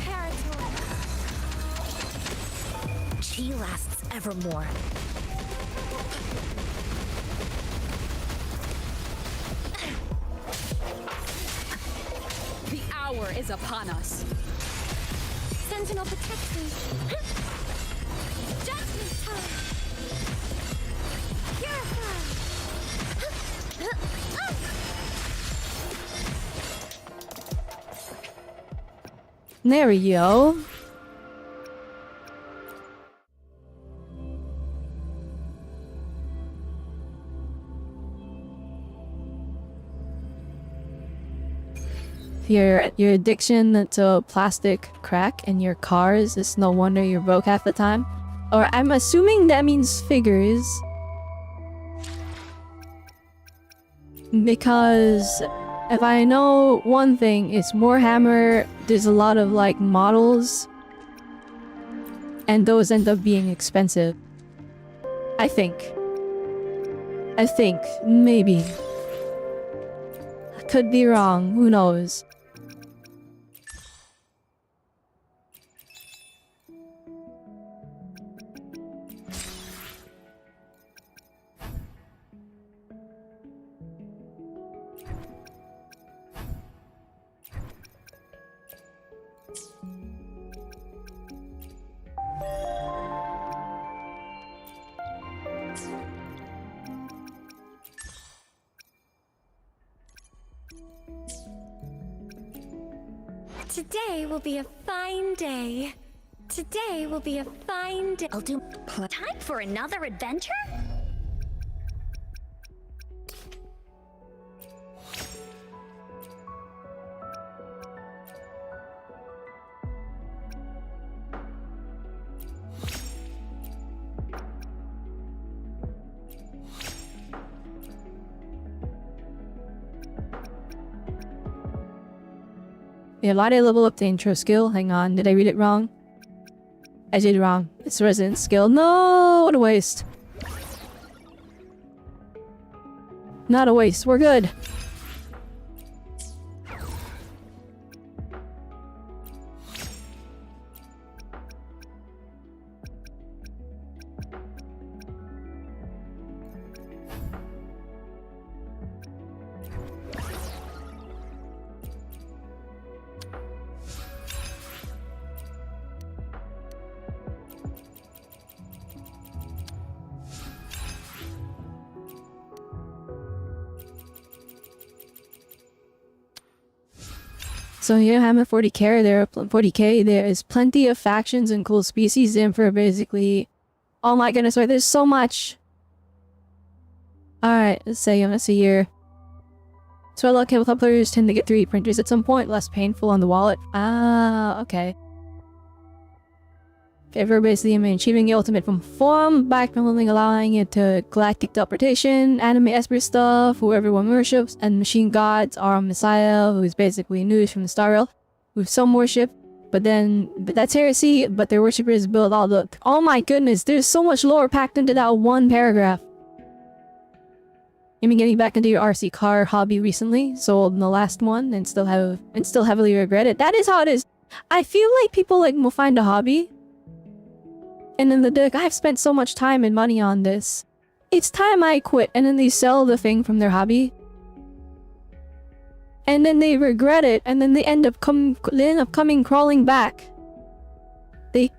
Chi lasts evermore. The hour is upon us. Sentinel protects me. Judgment time. Purify. There we go. Your addiction to plastic crack and your cars is no wonder you're broke half the time. Or I'm assuming that means figures. Because if I know one thing, it's Warhammer, there's a lot of like models, and those end up being expensive. I think, maybe. I could be wrong, who knows. Today will be a fine day. Today will be a fine day. I'll do time for another adventure? Yeah, why did I level up the intro skill? Hang on, did I read it wrong? I did wrong. It's resident skill. No, what a waste. Not a waste, we're good. So yeah, I'm at 40k. There is plenty of factions and cool species in for basically. Oh my goodness, right? There's so much. All right, let's see here. So a lot of tabletop players tend to get 3D printers at some point, less painful on the wallet. Ah, okay. Favor basically achieving the ultimate from form, backpedaling, allowing it to galactic teleportation, anime esper stuff, who everyone worships, and machine gods are Messiah, who is basically news from the Star Rail, with some worship, but that's heresy, but their worshippers build all the— oh my goodness, there's so much lore packed into that one paragraph. You've been getting back into your RC car hobby recently, sold in the last one, and still heavily regret it. That is how it is. I feel like people like will find a hobby, and then they're like, I've spent so much time and money on this. It's time I quit. And then they sell the thing from their hobby. And then they regret it. And then they end up crawling back. They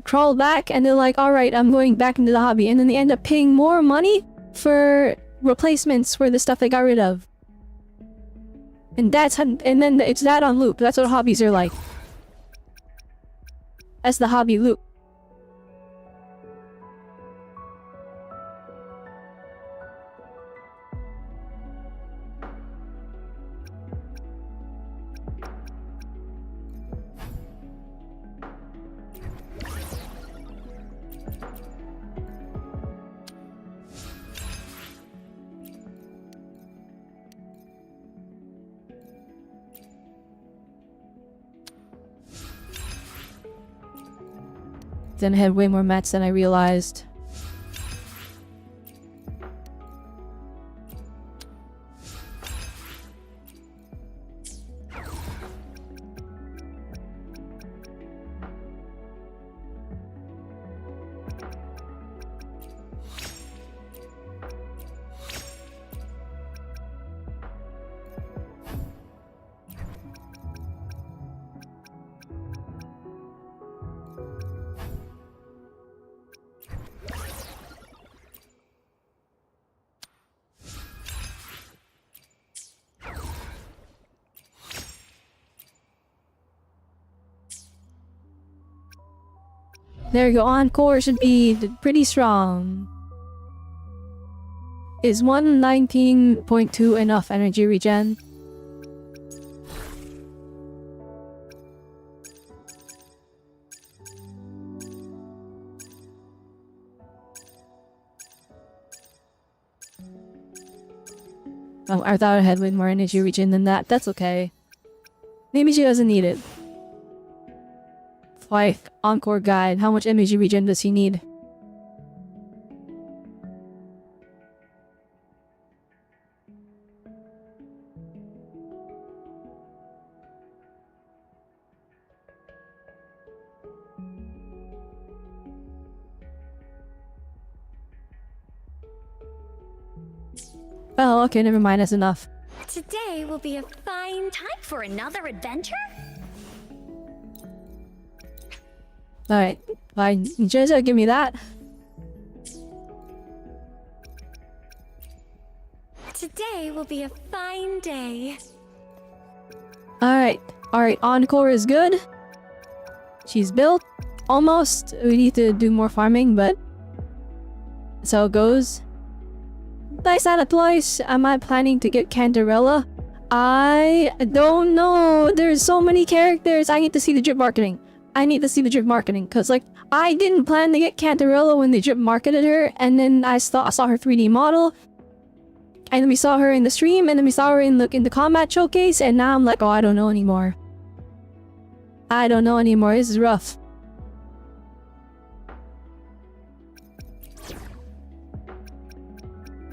crawl back and they're like, alright, I'm going back into the hobby. And then they end up paying more money for replacements for the stuff they got rid of. And then it's that on loop. That's what hobbies are like. That's the hobby loop. Then I had way more mats than I realized. There you go, Encore should be pretty strong. Is 119.2 enough energy regen? I thought I had way more energy regen than that. That's okay. Maybe she doesn't need it. Like, Encore Guide. How much energy regen does he need? Oh, okay, never mind, that's enough. Today will be a fine time. Time for another adventure? Alright, fine. Just give me that. Today will be a fine day. Alright, Encore is good. She's built. Almost. We need to do more farming, but that's how it goes. Nice out of place. Am I planning to get Cantarella? I don't know. There's so many characters. I need to see the drip marketing. Because, like, I didn't plan to get Cantarella when they drip marketed her, and then I saw her 3D model, and then we saw her in the stream, and then we saw her in the combat showcase, and now I'm like, oh, I don't know anymore. This is rough.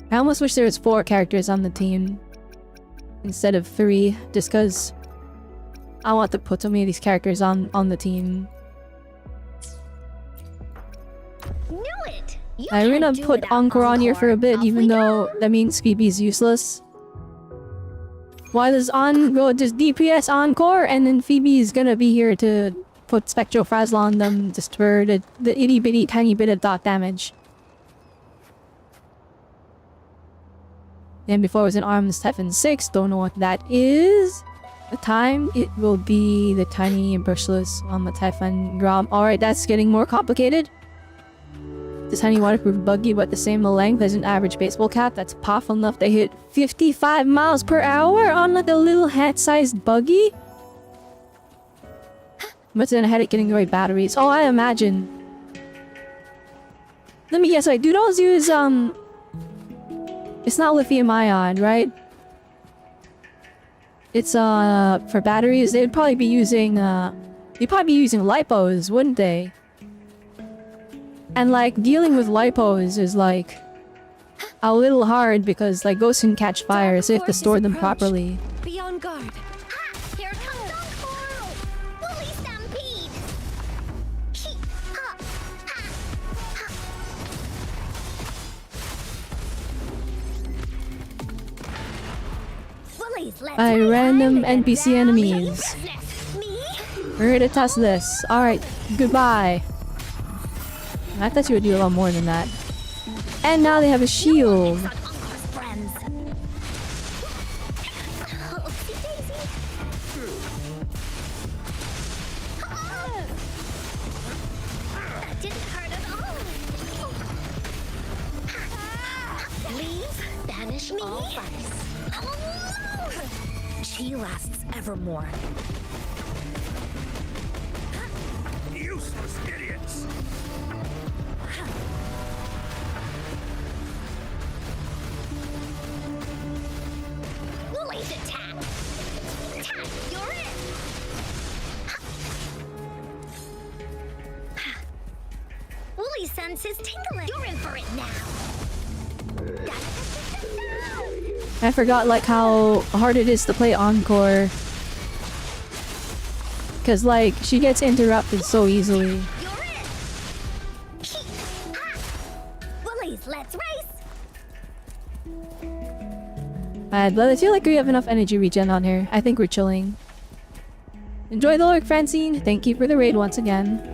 I almost wish there was 4 characters on the team instead of 3, just because I want to put so many of these characters on the team. Knew it! I'm gonna put Encore on here for a bit, even though that means Phoebe's useless. Why does go just DPS Encore, and then Phoebe's gonna be here to put Spectrofrazzle on them just for the itty bitty tiny bit of dot damage. And before it was an Arms Typhon 6, don't know what that is. The time, it will be the tiny brushless on the Typhon Grom. Alright, that's getting more complicated. The tiny waterproof buggy, but the same length as an average baseball cap. That's powerful enough to hit 55 miles per hour on like a little hat-sized buggy. But then I had it getting the right batteries. Oh, I imagine. Let me guess, like, do those use, it's not lithium ion, right? It's, for batteries, they'd probably be using, lipos, wouldn't they? And, like, dealing with lipos is, like, a little hard because, like, ghosts can catch fire, so you have to store them properly. Be on guard. Ha! Here comes Encore! Bully Stampede! He, ha, ha, ha. Bullies, let's By ride random high and NPC down. enemies. Me? We're here to test this. Alright, goodbye. I thought you would do a lot more than that. And now they have a shield. On Encore's friends. Oopsie daisy. That didn't hurt at all. Leave, banish all vice. She lasts evermore. Useless idiots! Bullies attack! Attack! You're in! Bully sense is tingling! You're in for it now! I forgot, like, how hard it is to play Encore. Cause, like, she gets interrupted so easily. You're in! Bullies, let's race! But I feel like we have enough energy regen on here. I think we're chilling. Enjoy the lurk, Francine. Thank you for the raid once again.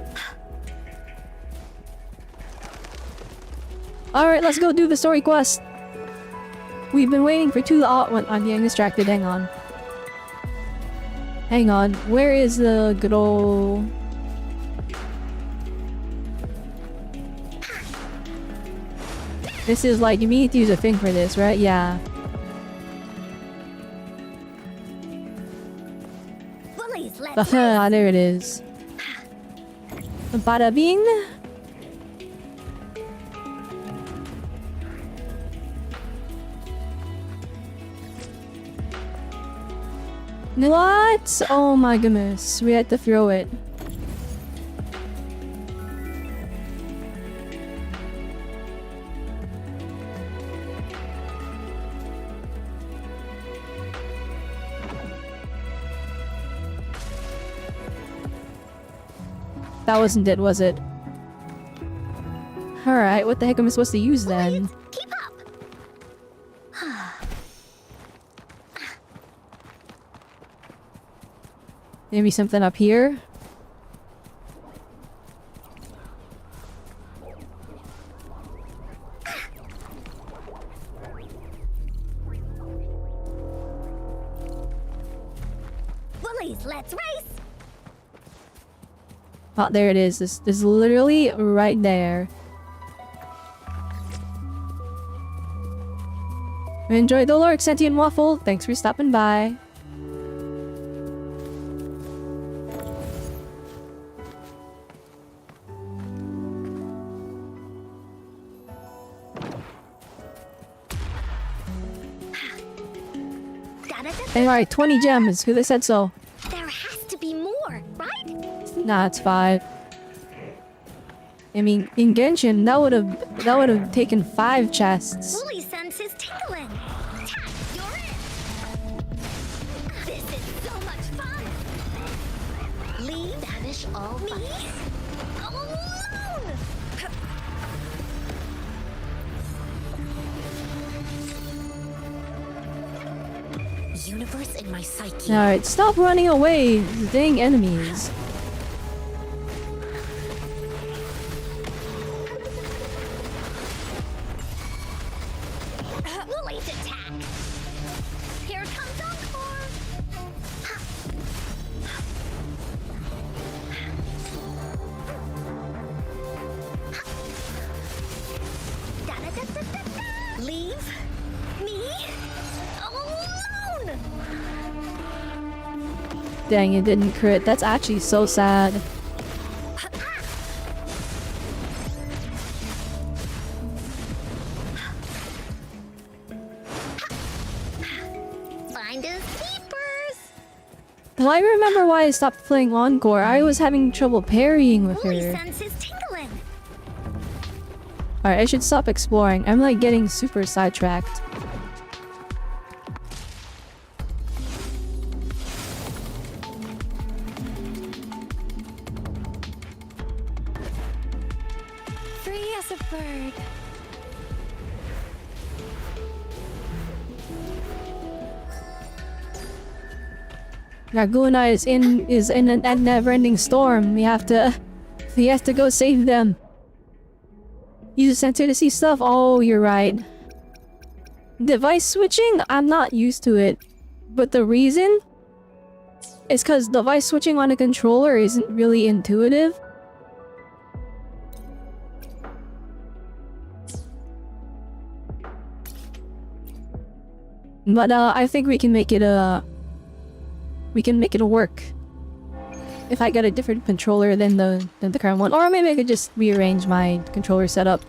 Alright, let's go do the story quest. We've been waiting for too long. I'm getting distracted. Hang on. Hang on. Where is the good old... This is like, you need to use a thing for this, right? Yeah. Bullies, let's race! Aha, there it is. Bada bing. What? Oh my goodness. We had to throw it. That wasn't it, was it? Alright, what the heck am I supposed to use then? Keep up. Maybe something up here? Woolies, let's race. Oh, there it is. This is literally right there. Enjoy the Lork Sentient Waffle. Thanks for stopping by. Alright, 20 gems. Who they said so? There has to be more, right? Nah, it's 5. I mean, in Genshin, that would have taken 5 chests. Wooly sense is tingling. Tack, you're in. This is so much fun. Leave, vanish all me alone. Universe in my psyche. Alright, stop running away, you dang enemies. Woolies attack. Here comes Encore. Da-da-da-da-da-da. Leave me alone. Dang, it didn't crit. That's actually so sad. Find us keepers. Well, I remember why I stopped playing Encore. I was having trouble parrying with Woolly her. sense is tingling. Alright, I should stop exploring. I'm like getting super sidetracked. Free as a bird. Raguna is in a never-ending storm. We have to go save them. Use the sensor to see stuff. Oh, you're right. Device switching? I'm not used to it. But the reason is because device switching on a controller isn't really intuitive. But I think we can make it work. If I get a different controller than the current one. Or maybe I could just rearrange my controller setup.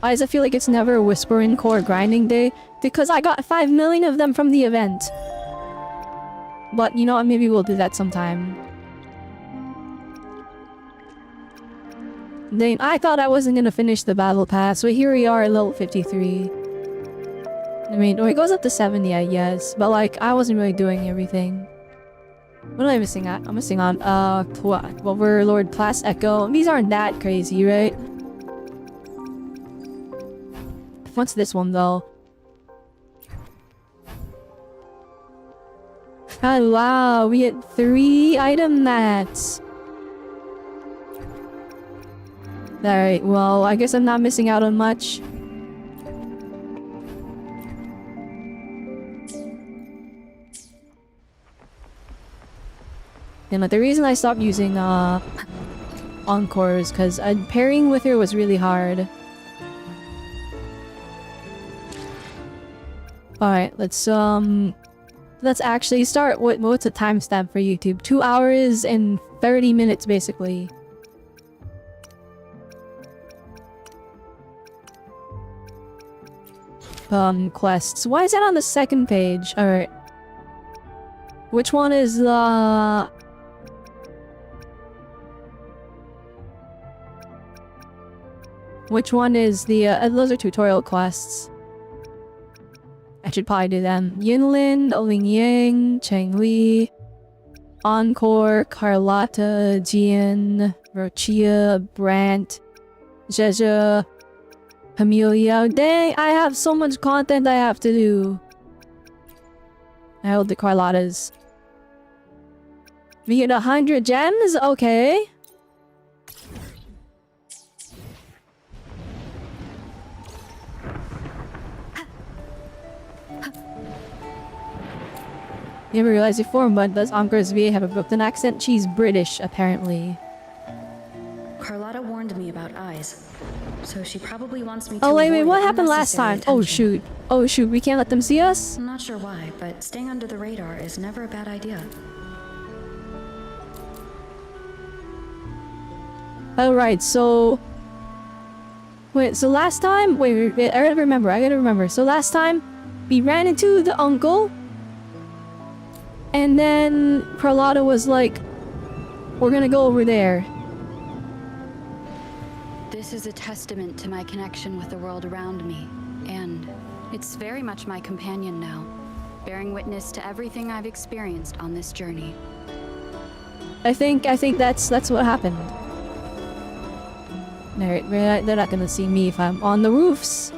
Why does it feel like it's never Whispering Core grinding day? Because I got 5 million of them from the event. But you know what, maybe we'll do that sometime. Then I thought I wasn't gonna finish the battle pass, so here we are at level 53. I mean, it goes up to 70, I guess. But like, I wasn't really doing everything. What am I missing at? I'm missing on, Overlord Class Echo. These aren't that crazy, right? What's this one, though? Oh, wow, we get 3 item mats. Alright, well, I guess I'm not missing out on much. And the reason I stopped using Encore is because pairing with her was really hard. Alright, let's actually start. What's a timestamp for YouTube? 2 hours and 30 minutes basically. Quests. Why is that on the second page? Alright. Which one is the... Which one is the... those are tutorial quests. I should probably do them. Yinlin, Oling Yang, Cheng Li, Encore, Carlotta, Jian, Rochia, Brandt, Zhezhe, Amelia. Dang, I have so much content I have to do. I hold the Carlottas. We get 100 gems? Okay. Never realized before, but does Ankar's VA have a Brooklyn accent? She's British, apparently. Carlotta warned me about eyes, so she probably wants me to. Oh wait, avoid what happened last time? unnecessary Oh attention. shoot. Oh shoot, we can't let them see us? I'm not sure why, but staying under the radar is never a bad idea. Alright, so... Wait, so last time... Wait, I gotta remember. So last time, we ran into the uncle. And then Carlotta was like, we're gonna go over there. This is a testament to my connection with the world around me, and it's very much my companion now, bearing witness to everything I've experienced on this journey. I think that's what happened. They're not gonna see me if I'm on the roofs.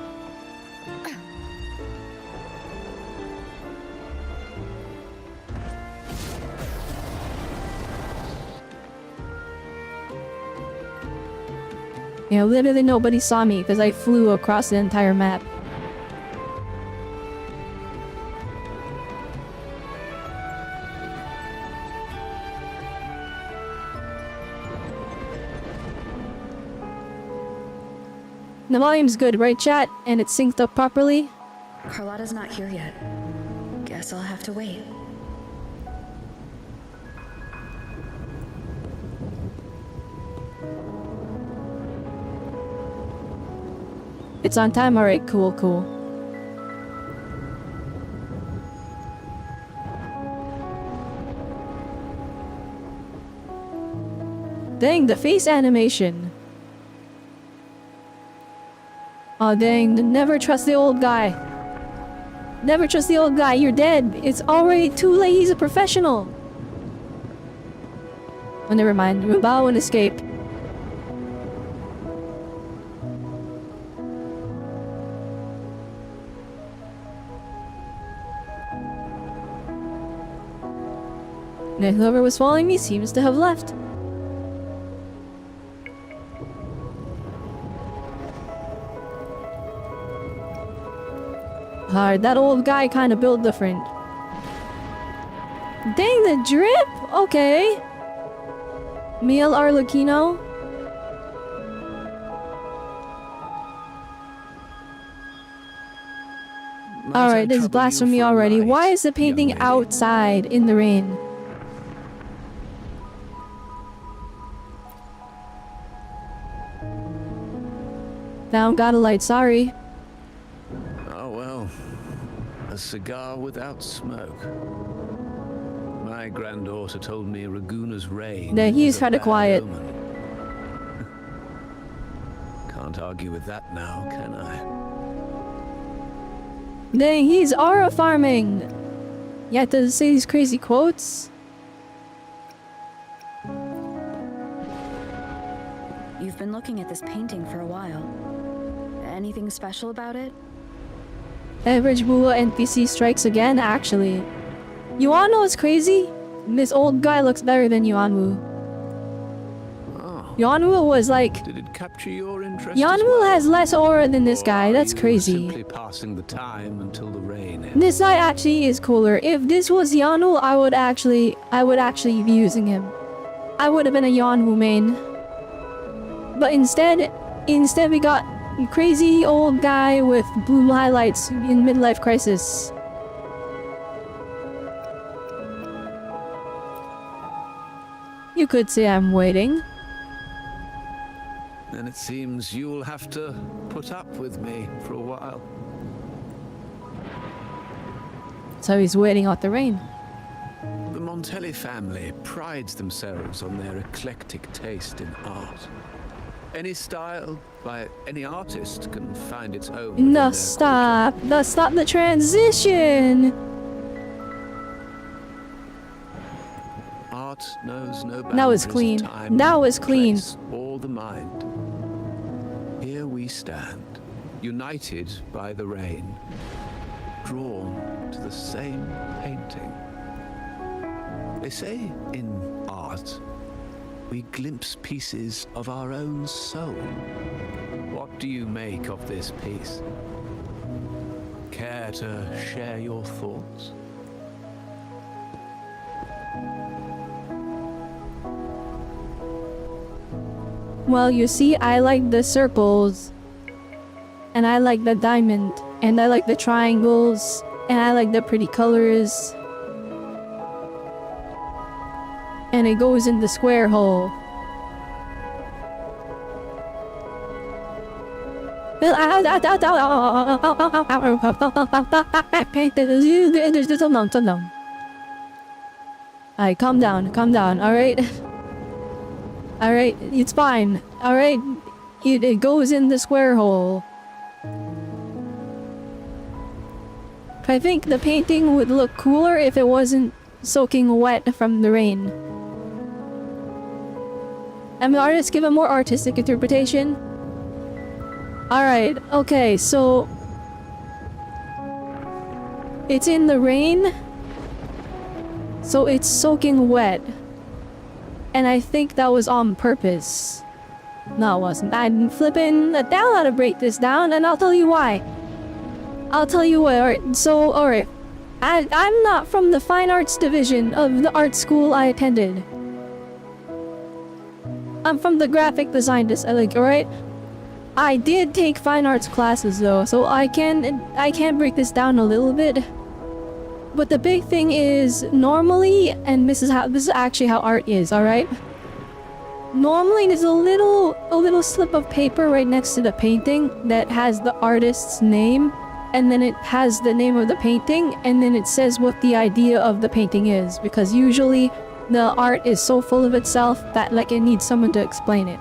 You know, literally nobody saw me because I flew across the entire map. The volume's good, right chat? And it's synced up properly? Carlotta's not here yet. Guess I'll have to wait. It's on time? Alright, cool. Dang, the face animation. Oh dang, never trust the old guy. Never trust the old guy, you're dead. It's already too late, he's a professional. Oh, never mind, Robelle won't escape. And whoever was following me seems to have left. Hard, that old guy kind of built different. Dang, the drip? Okay. Male Arlecchino. Alright, this is blasphemy already. Why is the painting outside in the rain? Now got a light, sorry. Oh well, a cigar without smoke. My granddaughter told me Raguna's reign. Yeah, he's is a kinda bad quiet. omen. Can't argue with that now, can I? Dang, he's aura farming! You have to say these crazy quotes? You've been looking at this painting for a while. Anything special about it? Average Bua NPC strikes again, actually. Yuanwu is crazy? This old guy looks better than Yuanwu. Oh, Yuanwu was like... did it capture your interest? as Yuanwu well? has less aura than this Or guy, are that's you crazy. Simply passing the time until the rain ends? This guy actually is cooler. If this was Yuanwu, I would actually be using him. I would have been a Yuanwu main. But instead we got a crazy old guy with blue highlights in midlife crisis. You could say I'm waiting. Then it seems you'll have to put up with me for a while. So he's waiting out the rain. Montelli family prides themselves on their eclectic taste in art. Any style by any artist can find its own. within No, their stop. No, stop the transition. culture. Art knows no boundaries Now it's of clean. time, Now it's clean. place, or the mind. Here we stand, united by the rain, drawn to the same painting. They say in art, we glimpse pieces of our own soul. What do you make of this piece? Care to share your thoughts? Well, you see, I like the circles. And I like the diamond. And I like the triangles. And I like the pretty colors. And it goes in the square hole. Alright, calm down, alright? Alright, it's fine, alright? It goes in the square hole. I think the painting would look cooler if it wasn't soaking wet from the rain. And the artist give a more artistic interpretation. Alright, okay, so... it's in the rain. So it's soaking wet. And I think that was on purpose. No, it wasn't. I'm flipping the hell how to break this down, and I'll tell you why. I'll tell you what, alright, so, alright. I'm not from the fine arts division of the art school I attended. I'm from the graphic design alright? I did take fine arts classes though, so I can break this down a little bit. But the big thing is, normally, and this is actually how art is, alright? Normally there's a little slip of paper right next to the painting that has the artist's name, and then it has the name of the painting, and then it says what the idea of the painting is, because usually the art is so full of itself that like it needs someone to explain it.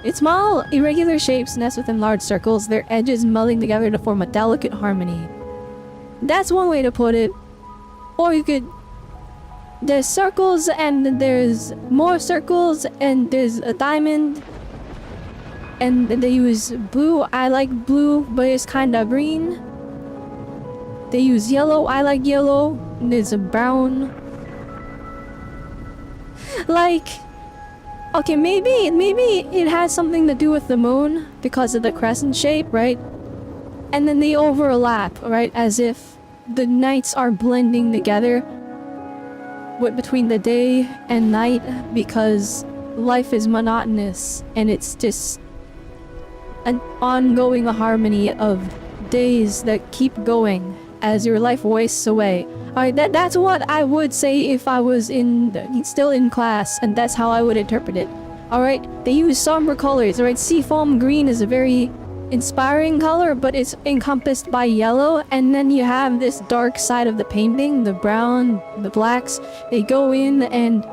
Its small, irregular shapes nest within large circles, their edges melding together to form a delicate harmony. That's one way to put it. Or you could... there's circles, and there's more circles, and there's a diamond. And they use blue. I like blue, but it's kinda green. They use yellow. I like yellow. And there's a brown. Like... okay, maybe it has something to do with the moon because of the crescent shape, right? And then they overlap, right? As if the nights are blending together between the day and night because life is monotonous and it's just an ongoing harmony of days that keep going as your life wastes away. Alright, that's what I would say if I was still in class, and that's how I would interpret it. Alright, they use somber colors, alright? Seafoam green is a very inspiring color, but it's encompassed by yellow, and then you have this dark side of the painting, the brown, the blacks. They go in and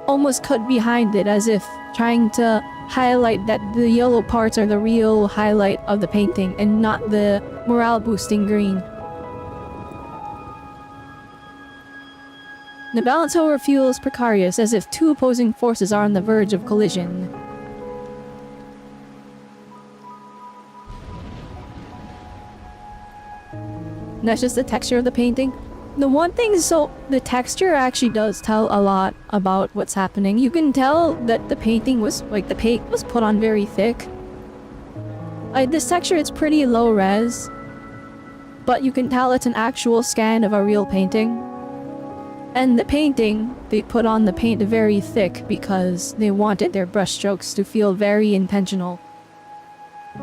almost cut behind it as if trying to highlight that the yellow parts are the real highlight of the painting and not the morale-boosting green. The balance, however, feels precarious, as if two opposing forces are on the verge of collision. And that's just the texture of the painting. The one thing, so the texture actually does tell a lot about what's happening. You can tell that the painting was, like, the paint was put on very thick. This texture, it's pretty low res, but you can tell it's an actual scan of a real painting. And the painting, they put on the paint very thick because they wanted their brushstrokes to feel very intentional.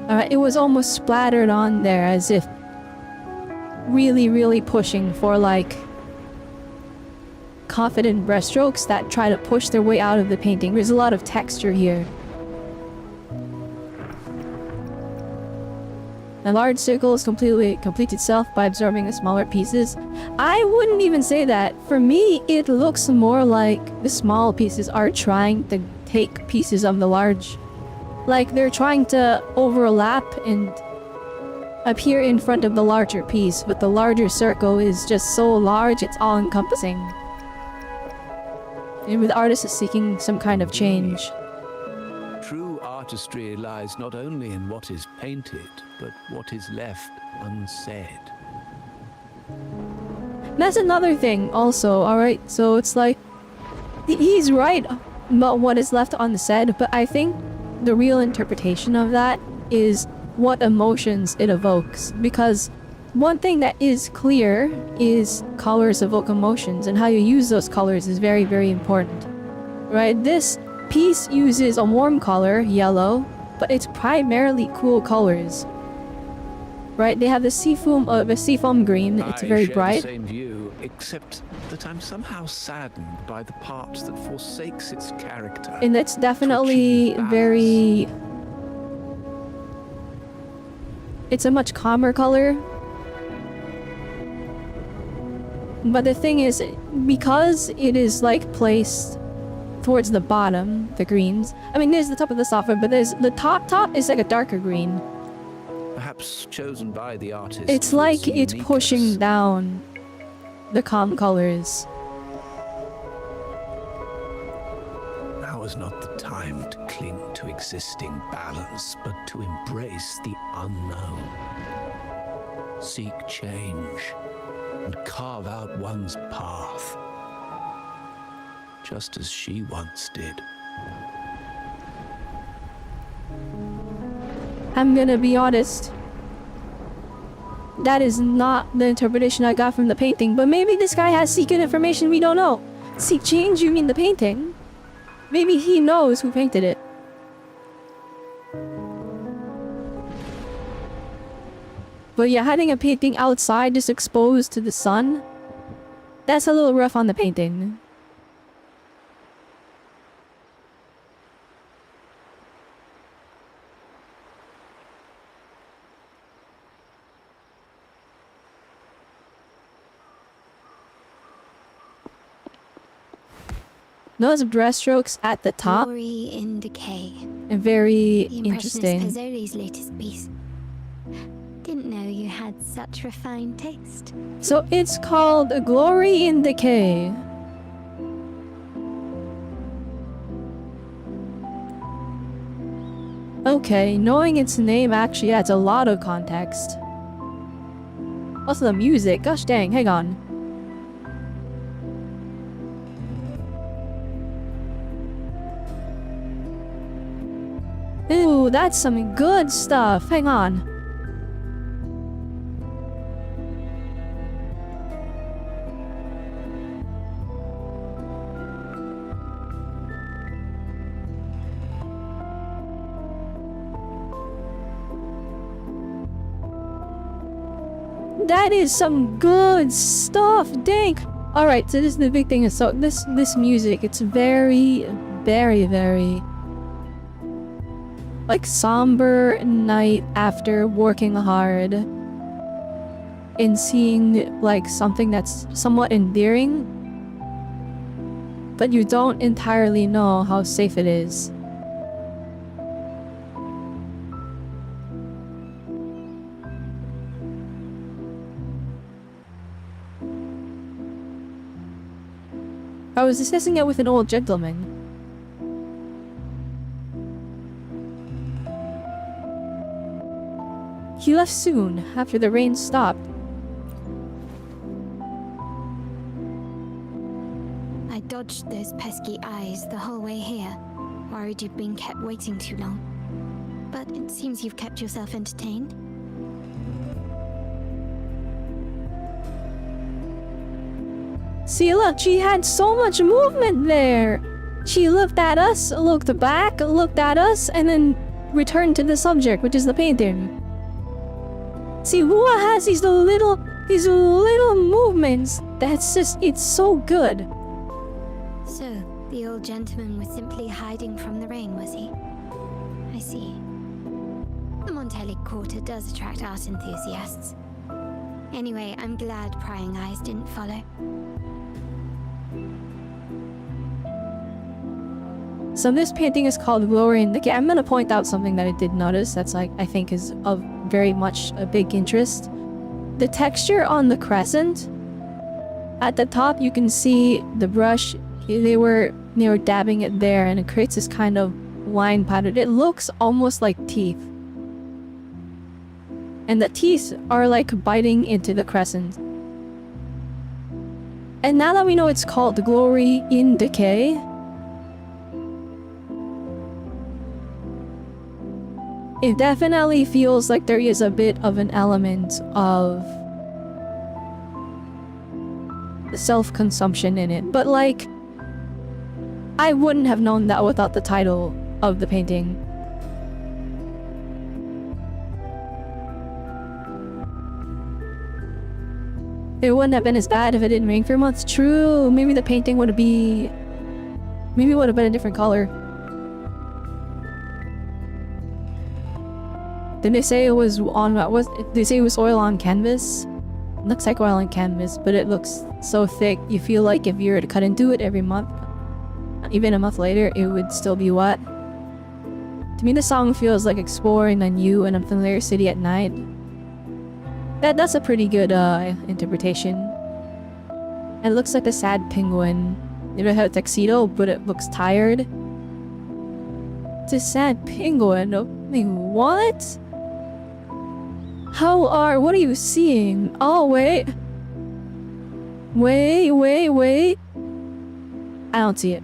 It was almost splattered on there as if really pushing for like confident brushstrokes that try to push their way out of the painting. There's a lot of texture here. A large circle completes itself by absorbing the smaller pieces. I wouldn't even say that. For me, it looks more like the small pieces are trying to take pieces of the large. Like they're trying to overlap and appear in front of the larger piece, but the larger circle is just so large it's all-encompassing. And the artist is seeking some kind of change. True artistry lies not only in what is painted, but what is left unsaid. That's another thing also, alright? So it's like, he's right about what is left unsaid, but I think the real interpretation of that is what emotions it evokes. Because one thing that is clear is colors evoke emotions, and how you use those colors is very, very important. Right? This piece uses a warm color, yellow, but it's primarily cool colors. Right? They have the seafoam green, it's very bright. I share the same view, except that I'm somehow saddened by the part that forsakes its character. And it's definitely very... It's a much calmer color. But the thing is, because it is like placed towards the bottom, the greens. I mean, there's the top of the software, but there's the top is like a darker green. Perhaps chosen by the artist. It's like it's pushing down the calm colors. Now is not the time to cling to existing balance, but to embrace the unknown. Seek change and carve out one's path, just as she once did. I'm gonna be honest. That is not the interpretation I got from the painting, but maybe this guy has secret information we don't know. Seek change, you mean the painting? Maybe he knows who painted it. But yeah, having a painting outside just exposed to the sun, that's a little rough on the painting. Those brushstrokes at the top Glory in decay. are very The Impressionist interesting. Pizzoli's latest piece. Didn't know you had such refined taste. So it's called Glory in Decay. Okay, knowing its name actually adds a lot of context. Also the music, gosh dang, hang on. Ooh, that's some good stuff, hang on. That is some good stuff, dang! Alright, so this is the big thing, so this music, it's very, very, very like somber night after working hard and seeing like something that's somewhat endearing, but you don't entirely know how safe it is. I was discussing it with an old gentleman. He left soon, after the rain stopped. I dodged those pesky eyes the whole way here. Worried you'd been kept waiting too long. But it seems you've kept yourself entertained. See, look, she had so much movement there. She looked at us, looked back, looked at us, and then returned to the subject, which is the painting. See, Hua has these little movements. That's just, it's so good. So, the old gentleman was simply hiding from the rain, was he? I see. The more Montelli Quarter does attract art enthusiasts. Anyway, I'm glad prying eyes didn't follow. So this painting is called Glory in Decay. I'm gonna point out something that I did notice that's like, I think is of very much a big interest. The texture on the crescent. At the top you can see the brush, they were dabbing it there and it creates this kind of line pattern. It looks almost like teeth. And the teeth are like biting into the crescent. And now that we know it's called Glory in Decay, it definitely feels like there is a bit of an element of self-consumption in it. But like, I wouldn't have known that without the title of the painting. It wouldn't have been as bad if it didn't rain for months. True, maybe the painting would be... maybe it would have been a different color. Did they say it was on... did they say it was oil on canvas? It looks like oil on canvas, but it looks so thick. You feel like if you were to cut into it every month, even a month later, it would still be wet. To me, the song feels like exploring a new and unfamiliar city at night. That's a pretty good interpretation. It looks like a sad penguin. It doesn't have a tuxedo, but it looks tired. It's a sad penguin. I mean, what? What are you seeing? Oh, wait. Wait. I don't see it.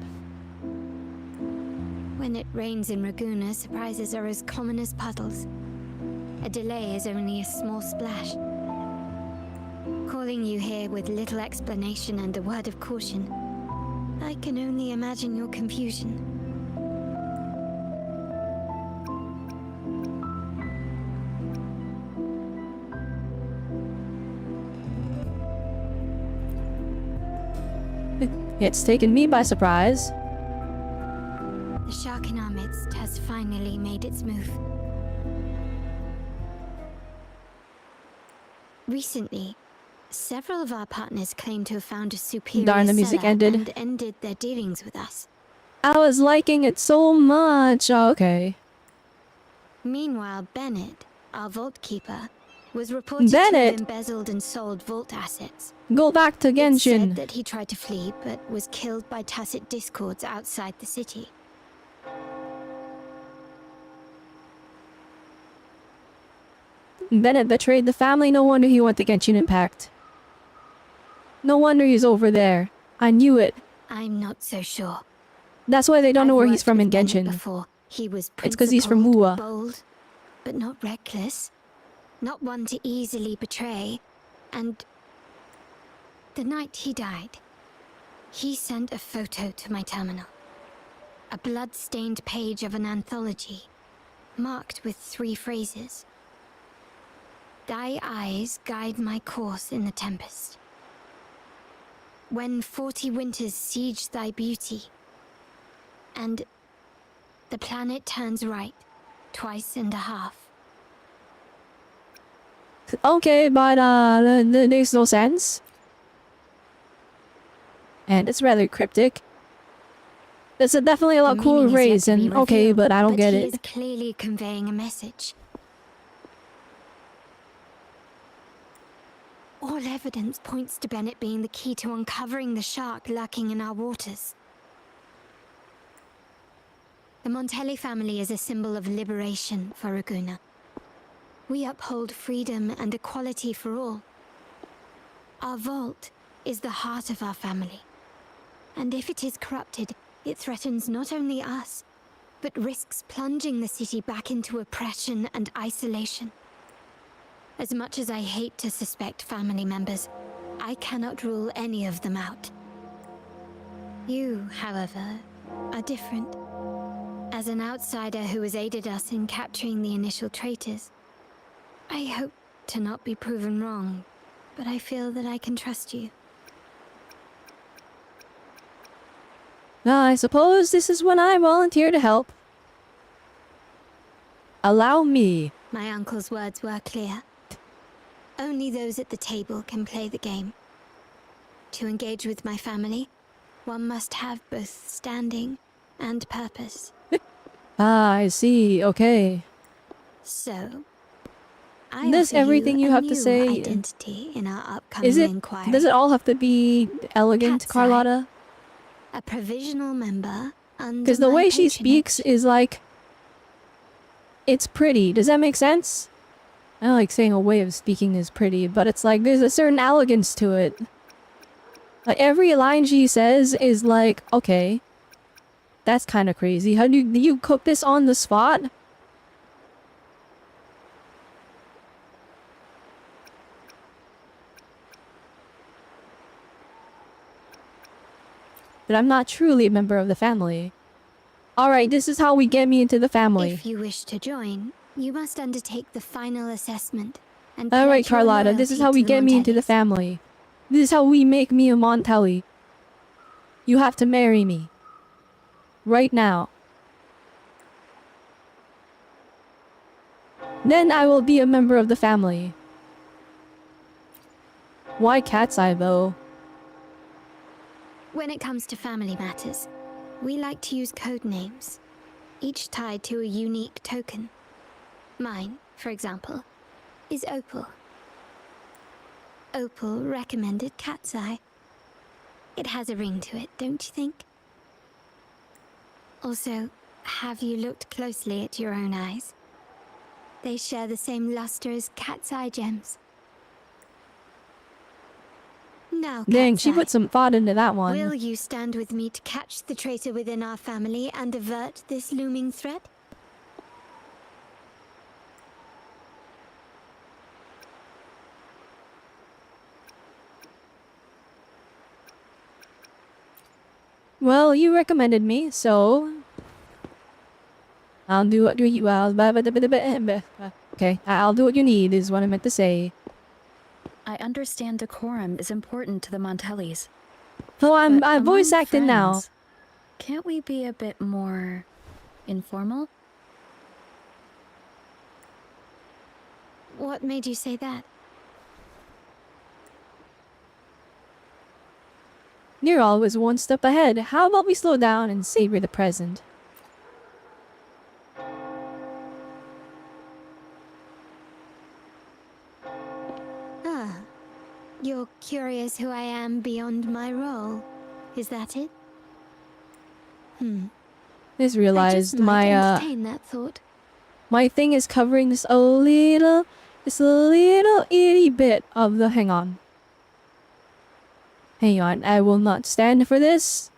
When it rains in Ragusa, surprises are as common as puddles. A delay is only a small splash. Calling you here with little explanation and a word of caution, I can only imagine your confusion. It's taken me by surprise. The shark in our midst has finally made its move. Recently, several of our partners claim to have found a superior Darn, the music seller ended. and ended their dealings with us. I was liking it so much. Oh, okay. Meanwhile, Bennett, our vault keeper, was reported to Bennett? have embezzled and sold vault assets. Go back to It's said Genshin. that he tried to flee, but was killed by tacit discords outside the city. Bennett betrayed the family. No wonder he went to Genshin Impact. No wonder he's over there. I knew it. I'm not so sure. That's why they don't know I've where he's worked from in with Bennett Genshin. Before. He was It's 'cause he's from principled, Mua. bold, but not reckless. Not one to easily betray. And the night he died, he sent a photo to my terminal. A blood-stained page of an anthology, marked with 3 phrases. Thy eyes guide my course in the tempest. When 40 winters siege thy beauty, and the planet turns right, twice and a half. Okay, but that makes no sense. And it's rather cryptic. It's definitely a lot The cooler meaning is yet phrase, to be and okay, revealed, but I don't get he it. is clearly conveying a message. All evidence points to Bennett being the key to uncovering the shark lurking in our waters. The Montelli family is a symbol of liberation for Ragusa. We uphold freedom and equality for all. Our vault is the heart of our family. And if it is corrupted, it threatens not only us, but risks plunging the city back into oppression and isolation. As much as I hate to suspect family members, I cannot rule any of them out. You, however, are different. As an outsider who has aided us in capturing the initial traitors, I hope to not be proven wrong, but I feel that I can trust you. I suppose this is when I volunteer to help. Allow me My uncle's words were clear. Only those at the table can play the game. To engage with my family, one must have both standing and purpose. Ah, I see. Okay. So, I This offer everything you a have to new say. identity in our upcoming Is it? inquiry. Does it all have to be elegant, Cat's eye. Carlotta? A provisional member under Because the my way she patronage. speaks is like, it's pretty. Does that make sense? I don't like saying a way of speaking is pretty, but it's like there's a certain elegance to it. Like every line she says is like, okay, that's kind of crazy. How do you cook this on the spot? But I'm not truly a member of the family. Alright, this is how we get me into the family. If you wish to join, you must undertake the final assessment. And Alright, pledge your Carlotta, this is how we loyalty to get me into the Montellis. family. This is how we make me a Montelli. You have to marry me. Right now. Then I will be a member of the family. Why Cat's Eye, though? When it comes to family matters, we like to use code names, each tied to a unique token. Mine, for example, is Opal. Opal recommended Cat's Eye. It has a ring to it, don't you think? Also, have you looked closely at your own eyes? They share the same luster as Cat's Eye gems. Now, Dang, Cat's she Eye, put some thought into that one. will you stand with me to catch the traitor within our family and avert this looming threat? Well, you recommended me, so I'll do what you okay, I'll do what you need is what I meant to say. I understand decorum is important to the Montellis. So I'm but voice among acting now. friends, can't we be a bit more informal? What made you say that? You're always one step ahead. How about we slow down and savor the present? Ah, you're curious who I am beyond my role. Is that it? Just I realized just might my entertain that thought. my thing is covering this a little itty bit of the hang on. Hang on, I will not stand for this.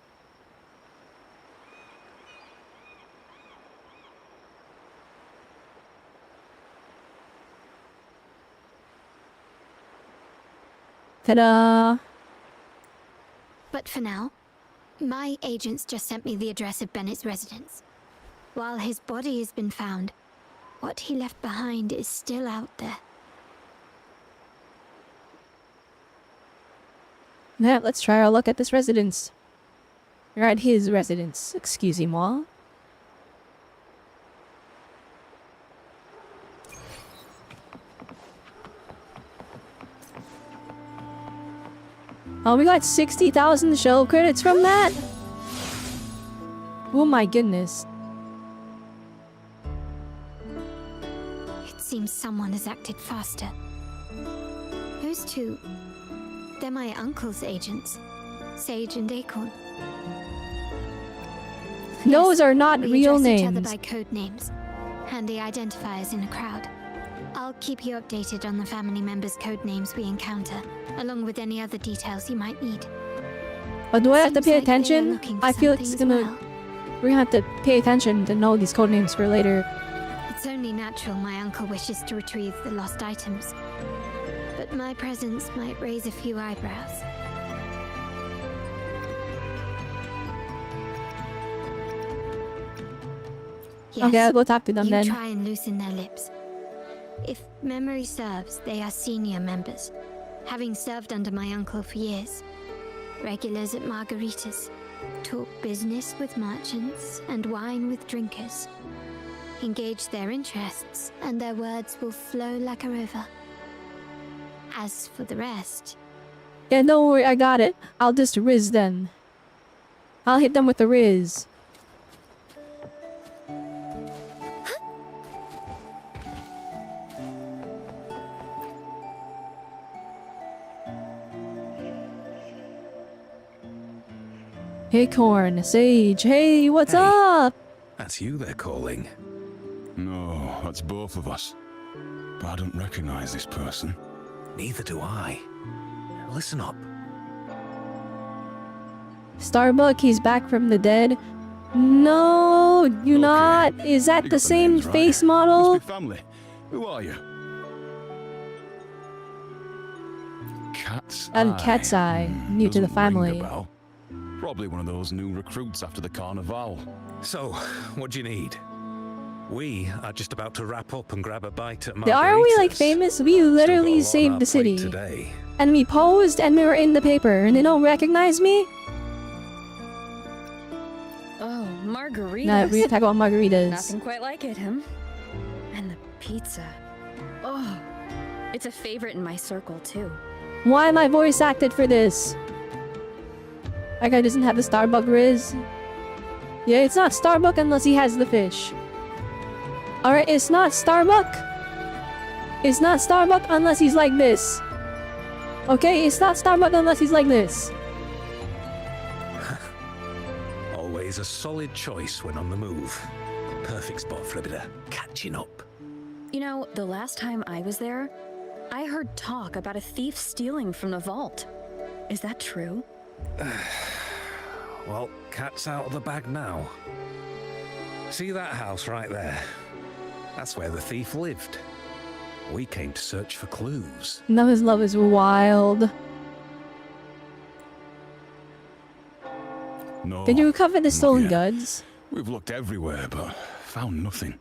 Ta-da! But for now, my agents just sent me the address of Bennett's residence. While his body has been found, what he left behind is still out there. Now, let's try our luck at this residence. Or at his residence, excusez-moi. Oh, we got 60,000 shell credits from that? Oh my goodness. It seems someone has acted faster. Those two, they're my uncle's agents, Sage and Acorn. Those are not We real address each other names. by code names, handy identifiers in a crowd. I'll keep you updated on the family members' code names we encounter, along with any other details you might need. But do I have to Seems pay like they are attention? looking for I feel it's something as gonna... well. We're gonna have to pay attention to know these codenames for later. It's only natural my uncle wishes to retrieve the lost items. But my presence might raise a few eyebrows. Yes, Okay, I'll go talk to them you then. try and loosen their lips. If memory serves, they are senior members, having served under my uncle for years. Regulars at margaritas, talk business with merchants and wine with drinkers. engage their interests, and their words will flow like a river. As for the rest, Yeah, don't worry, I got it. I'll just Riz them. I'll hit them with the Riz. Acorn, Sage, hey, what's up? That's you they're calling. No, that's both of us. But I don't recognize this person. Neither do I. Listen up. Starbuck, he's back from the dead. No, you're not. Is that You the got same names right. face model? Must be family. Who are you? Cat's I'm Eye. Cat's Eye, new to the Doesn't ring a family. bell. Probably one of those new recruits after the carnival. So, what do you need? We are just about to wrap up and grab a bite at Are we like Margarita's. famous? We Still got a literally lot on saved our the plate city. today. And we posed and we were in the paper and they don't recognize me? Oh, margaritas. Nah, we talk about margaritas. Nothing quite like it, huh? And the pizza. Oh, it's a favorite in my circle, too. Why am I voice acted for this? That guy doesn't have the Starbuck Riz. Yeah, it's not Starbuck unless he has the fish. Alright, it's not Starbuck. It's not Starbuck unless he's like this. Okay, it's not Starbuck unless he's like this. Always a solid choice when on the move. Perfect spot for a bit of catching up. You know, the last time I was there, I heard talk about a thief stealing from the vault. Is that true? Well, cat's out of the bag now. See that house right there? That's where the thief lived. We came to search for clues. Now his love is wild. No. Did you recover the not stolen yet. goods? We've looked everywhere, but found nothing.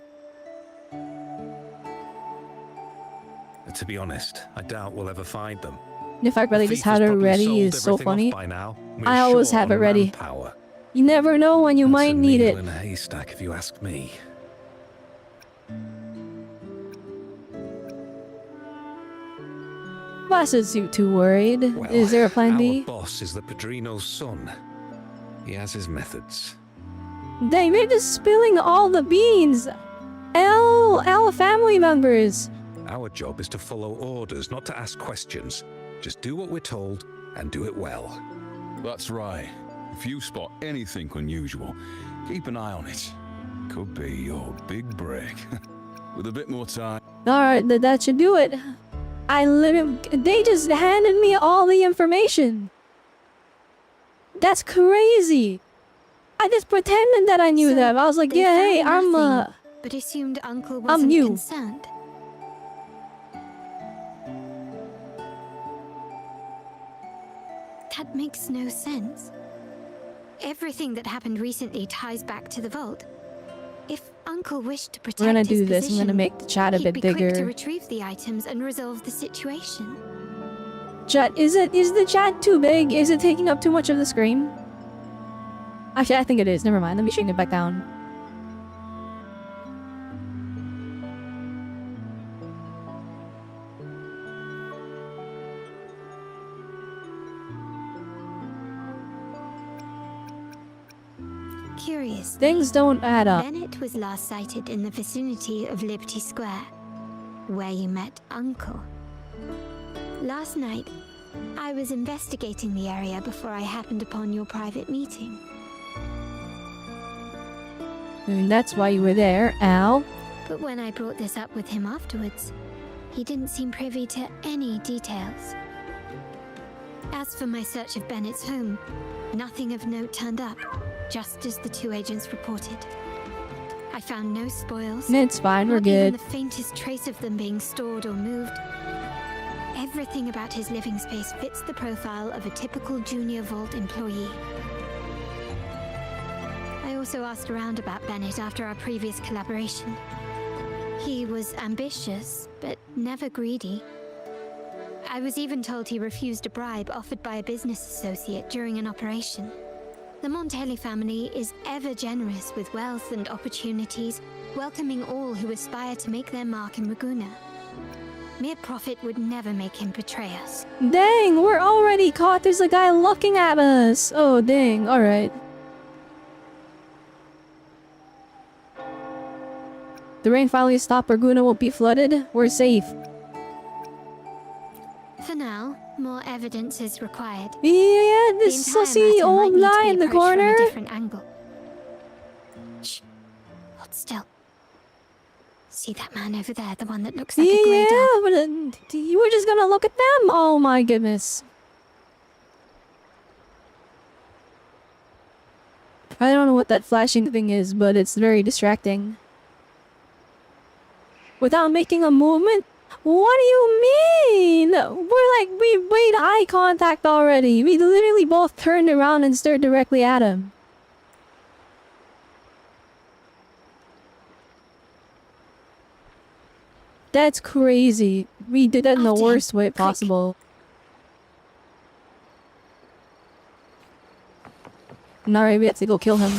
To be honest, I doubt we'll ever find them. If I really The just thief has had it probably ready sold is so everything off funny. by now. We're I always short have it on ready. manpower. You never know when you That's might a need needle it. in a haystack, if you ask me. Why is you too worried? Well, Is there a plan our B? boss is the Padrino's son. He has his methods. Dang, they're just spilling all the beans. L family members. Our job is to follow orders, not to ask questions. Just do what we're told and do it well. That's right. If you spot anything unusual, keep an eye on it. Could be your big break. With a bit more time. Alright, that should do it. They just handed me all the information. That's crazy. I just pretended that I knew So them. I was like, they yeah, hey, found I'm nothing, but assumed Uncle wasn't new. concerned. That makes no sense. Everything that happened recently ties back to the vault. If Uncle wished to protect We're gonna his do this. I'm gonna position, make the chat a he'd bit be quick to bigger. retrieve the items and resolve the situation. Chat, is the chat too big? Is it taking up too much of the screen? Actually, I think it is. Never mind. Let me shrink it back down. Curious. Things don't add up. Bennett was last sighted in the vicinity of Liberty Square, where you met Uncle. Last night, I was investigating the area before I happened upon your private meeting. And that's why you were there, Al. But when I brought this up with him afterwards, he didn't seem privy to any details. As for my search of Bennett's home, nothing of note turned up, just as the two agents reported. I found no spoils. It's fine, we're not even good. the faintest trace of them being stored or moved. Everything about his living space fits the profile of a typical Junior Vault employee. I also asked around about Bennett after our previous collaboration. He was ambitious, but never greedy. I was even told he refused a bribe offered by a business associate during an operation. The Montelli family is ever generous with wealth and opportunities, welcoming all who aspire to make their mark in Raguna. Mere profit would never make him betray us. Dang, we're already caught. There's a guy looking at us. Oh, dang. Alright. The rain finally stopped. Raguna won't be flooded. We're safe. For now, more evidence is required. Yeah, this sussy old guy in the corner. From a different angle. Shh. Hold still. See that man over there, the one that looks like a grey dog? Yeah, but you were just gonna look at them? Oh my goodness. I don't know what that flashing thing is, but it's very distracting. Without making a movement? What do you mean? We made eye contact already. We literally both turned around and stared directly at him. That's crazy. We did that in the worst way possible. Alright, we have to go kill him.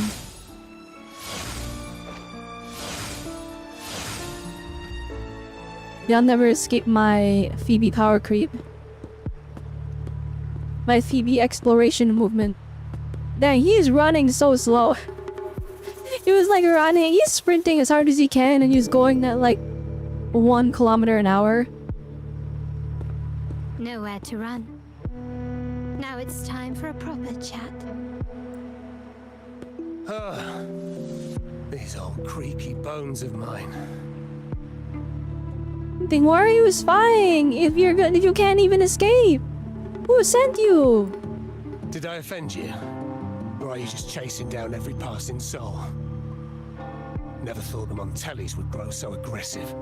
Y'all never escape my Phoebe power creep. My Phoebe exploration movement. Dang, he's running so slow. He was like running, he's sprinting as hard as he can and he's going at like 1 kilometer an hour. Nowhere to run. Now it's time for a proper chat. These old creaky bones of mine. Then why are you spying if you can't even escape? Who sent you? Did I offend you? Or are you just chasing down every passing soul? Never thought the Montellis would grow so aggressive.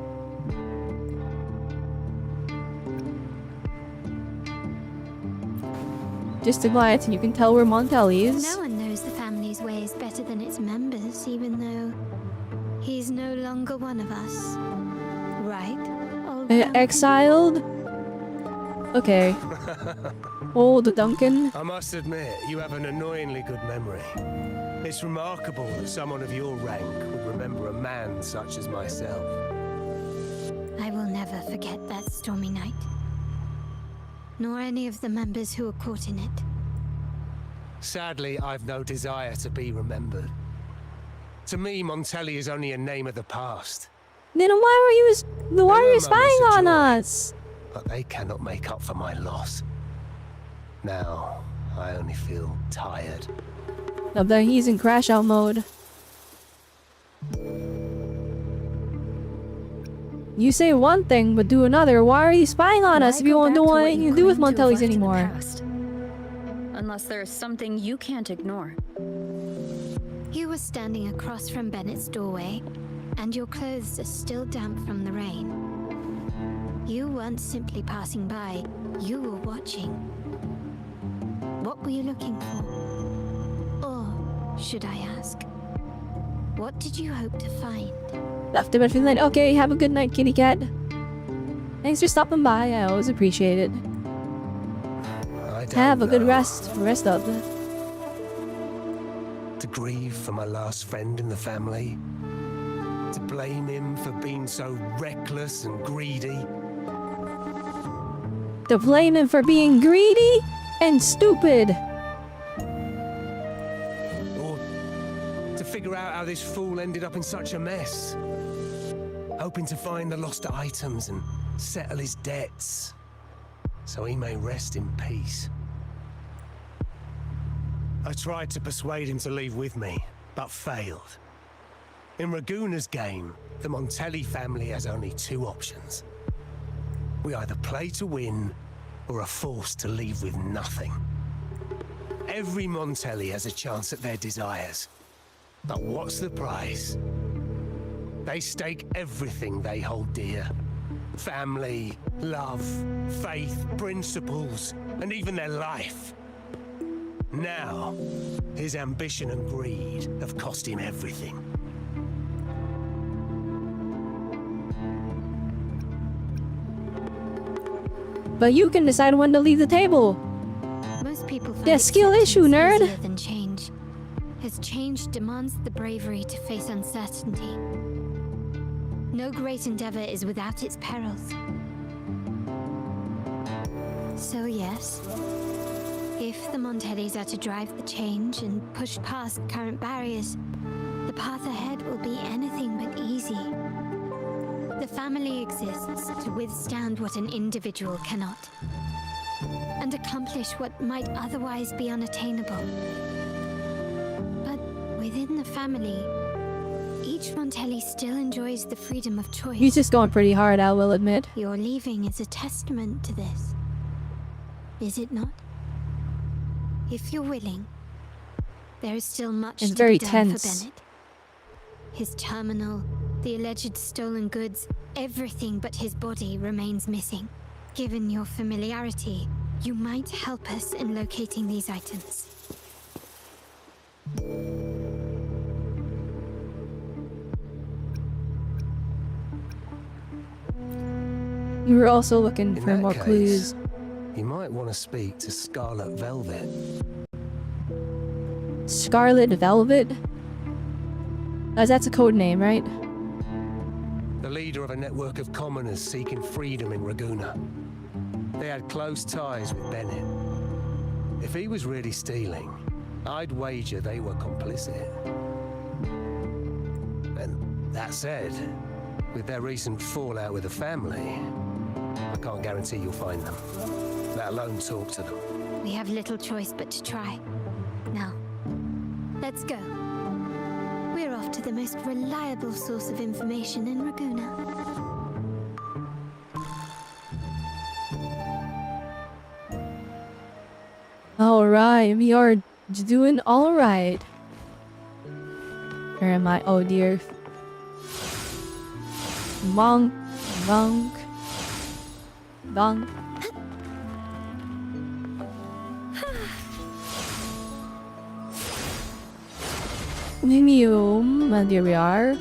Just a glance and you can tell we're Montellis. No one knows the family's ways better than its members, even though he's no longer one of us. Right? Exiled? Okay. Old Duncan. I must admit, you have an annoyingly good memory. It's remarkable that someone of your rank would remember a man such as myself. I will never forget that stormy night. Nor any of the members who were caught in it. Sadly, I've no desire to be remembered. To me, Montelli is only a name of the past. Then why are you spying on us? But they cannot make up for my loss. Now, I only feel tired. No, but he's in crash out mode. You say one thing, but do another. Why are you spying on us if you don't want anything to do with Montellis anymore? Unless there is something you can't ignore. You were standing across from Bennett's doorway, and your clothes are still damp from the rain. You weren't simply passing by, you were watching. What were you looking for? Or, should I ask, what did you hope to find? Left him at Finland. Okay, have a good night, kitty cat. Thanks for stopping by, I always appreciate it. Have a good rest of it. To grieve for my last friend in the family. To blame him for being so reckless and greedy. To blame him for being greedy and stupid. Or to figure out how this fool ended up in such a mess. Hoping to find the lost items and settle his debts. So he may rest in peace. I tried to persuade him to leave with me, but failed. In Raguna's game, the Montelli family has only 2 options. We either play to win, or are forced to leave with nothing. Every Montelli has a chance at their desires. But what's the price? They stake everything they hold dear. Family, love, faith, principles, and even their life. Now, his ambition and greed have cost him everything. But you can decide when to leave the table. Most people find yeah, skill issue, nerd. Than change. His change demands the bravery to face uncertainty. No great endeavor is without its perils. So yes, if the Montellis are to drive the change and push past current barriers, the path ahead will be anything but easy. The family exists to withstand what an individual cannot, and accomplish what might otherwise be unattainable. But within the family, each Montelli still enjoys the freedom of choice. He's just going pretty hard, I will admit. Your leaving is a testament to this, is it not? If you're willing, there is still much It's to very be done tense. for Bennett. His terminal, the alleged stolen goods, everything but his body remains missing. Given your familiarity, you might help us in locating these items. We were also looking In for that more case, clues. You might want to speak to Scarlet Velvet. Scarlet Velvet? That's a code name, right? The leader of a network of commoners seeking freedom in Raguna. They had close ties with Bennett. If he was really stealing, I'd wager they were complicit. And that said, with their recent fallout with the family, I can't guarantee you'll find them, let alone talk to them. We have little choice but to try. Now, let's go. We're off to the most reliable source of information in Raguna. Alright, we are doing alright. Where am I? Oh dear. Monk. Monk. Monk. Mimium, and here we are.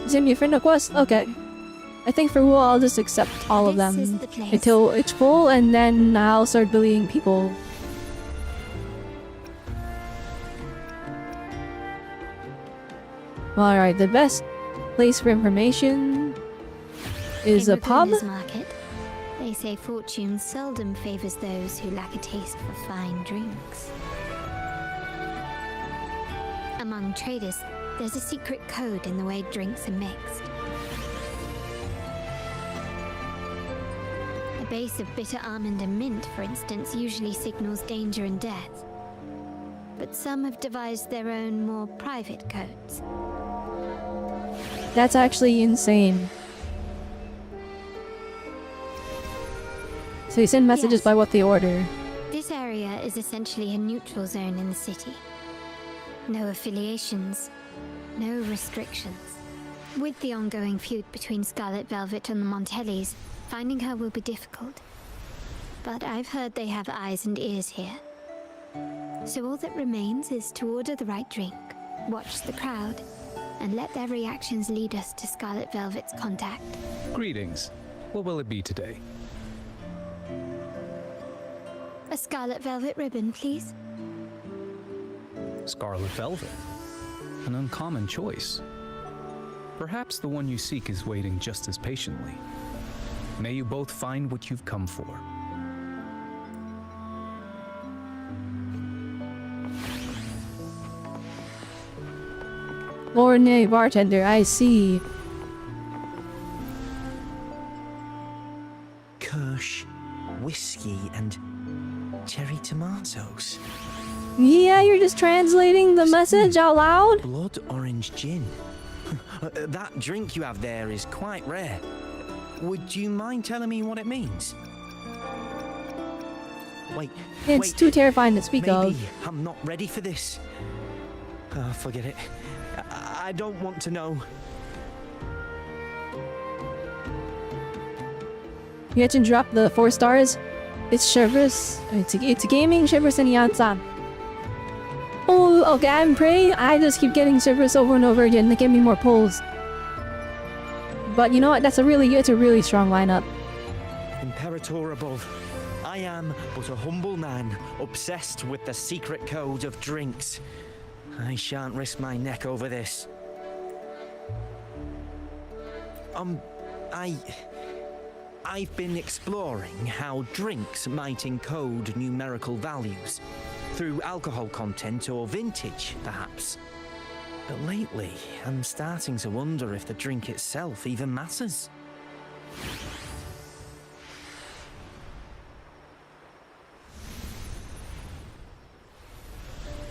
Send me a friend request? Okay. I think for Will, I'll just accept all of This them is the place. until it's full, and then I'll start bullying people. Alright, the best place for information is In a pub. Raguna's market, they say fortune seldom favors those who lack a taste for fine drinks. Among traders, there's a secret code in the way drinks are mixed. A base of bitter almond and mint, for instance, usually signals danger and death. But some have devised their own more private codes. That's actually insane. So you send messages Yes. by what they order. This area is essentially a neutral zone in the city. No affiliations, no restrictions. With the ongoing feud between Scarlet Velvet and the Montellis, finding her will be difficult. But I've heard they have eyes and ears here. So all that remains is to order the right drink, watch the crowd, and let their reactions lead us to Scarlet Velvet's contact. Greetings. What will it be today? A Scarlet Velvet ribbon, please. Scarlet Velvet. An uncommon choice. Perhaps the one you seek is waiting just as patiently. May you both find what you've come for. Ordinary bartender, I see. Kirsch, whiskey, and cherry tomatoes. Yeah, you're just translating the message out loud? Blood orange gin. That drink you have there is quite rare. Would you mind telling me what it means? Wait, It's too terrifying to speak maybe of. I'm not ready for this. Forget it. I don't want to know. You had to drop the 4 stars. It's Shivers. It's a gaming Shivers and Yansan. Oh, okay, I'm praying. I just keep getting Shivers over and over again. They give me more pulls. But you know what? It's a really strong lineup. Imperator above, I I am but a humble man, obsessed with the secret code of drinks. I shan't risk my neck over this. I've been exploring how drinks might encode numerical values, through alcohol content or vintage, perhaps. But lately, I'm starting to wonder if the drink itself even matters.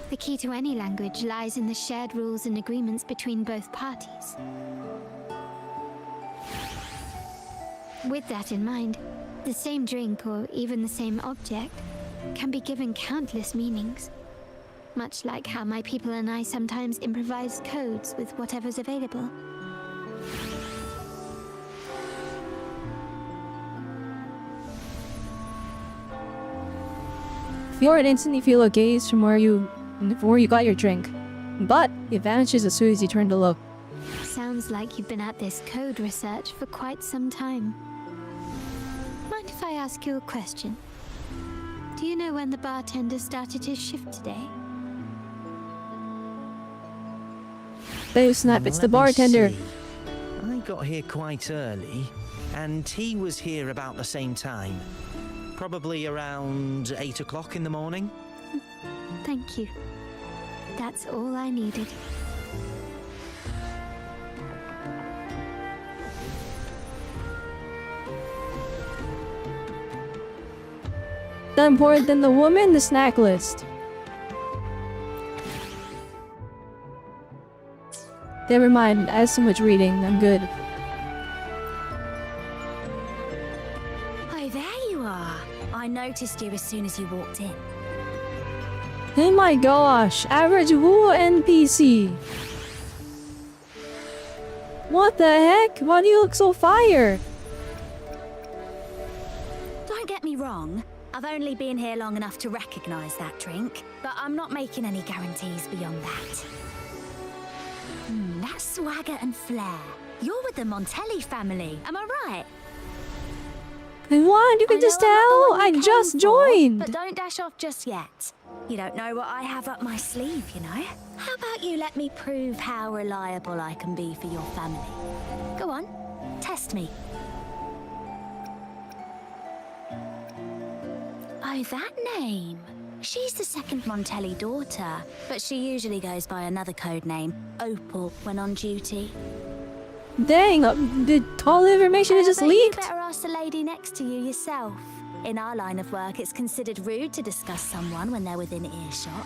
The key to any language lies in the shared rules and agreements between both parties. With that in mind, the same drink or even the same object can be given countless meanings. Much like how my people and I sometimes improvise codes with whatever's available. Fjord instantly feel a gaze from where you got your drink, but it vanishes as soon as you turn to look. Sounds like you've been at this code research for quite some time. Mind if I ask you a question? Do you know when the bartender started his shift today? They snap, it's the bartender. I got here quite early, and he was here about the same time. Probably around 8 o'clock in the morning. Thank you. That's all I needed. More important than the woman, the snack list. Never mind, I have so much reading, I'm good. Oh, there you are. I noticed you as soon as you walked in. Oh my gosh, average Wu NPC. What the heck? Why do you look so fire? Don't get me wrong. I've only been here long enough to recognize that drink, but I'm not making any guarantees beyond that. That swagger and flair. You're with the Montelli family, am I right? And what? You can just tell? I just joined! But don't dash off just yet. You don't know what I have up my sleeve, you know? How about you let me prove how reliable I can be for your family? Go on, test me. Oh, that name. She's the second Montelli daughter, but she usually goes by another code name, Opal, when on duty. Dang, the all information is just leaked. You better ask the lady next to you yourself. In our line of work, it's considered rude to discuss someone when they're within earshot.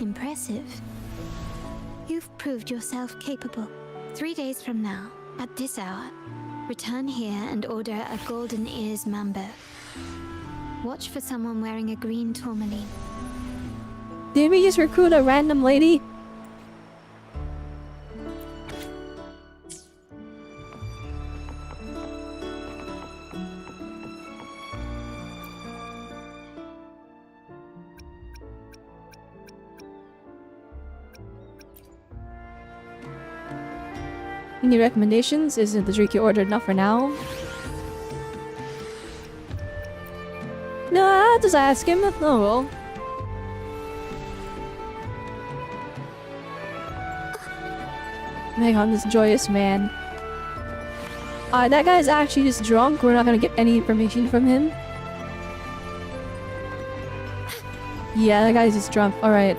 Impressive. You've proved yourself capable. 3 days from now, at this hour, return here and order a golden ears mambo. Watch for someone wearing a green tourmaline. Did we just recruit a random lady? Any recommendations? Isn't the drink you ordered enough for now? No, I'll just ask him. Oh well. Hang on, this joyous man. That guy's actually just drunk. We're not gonna get any information from him. Yeah, that guy's just drunk. Alright.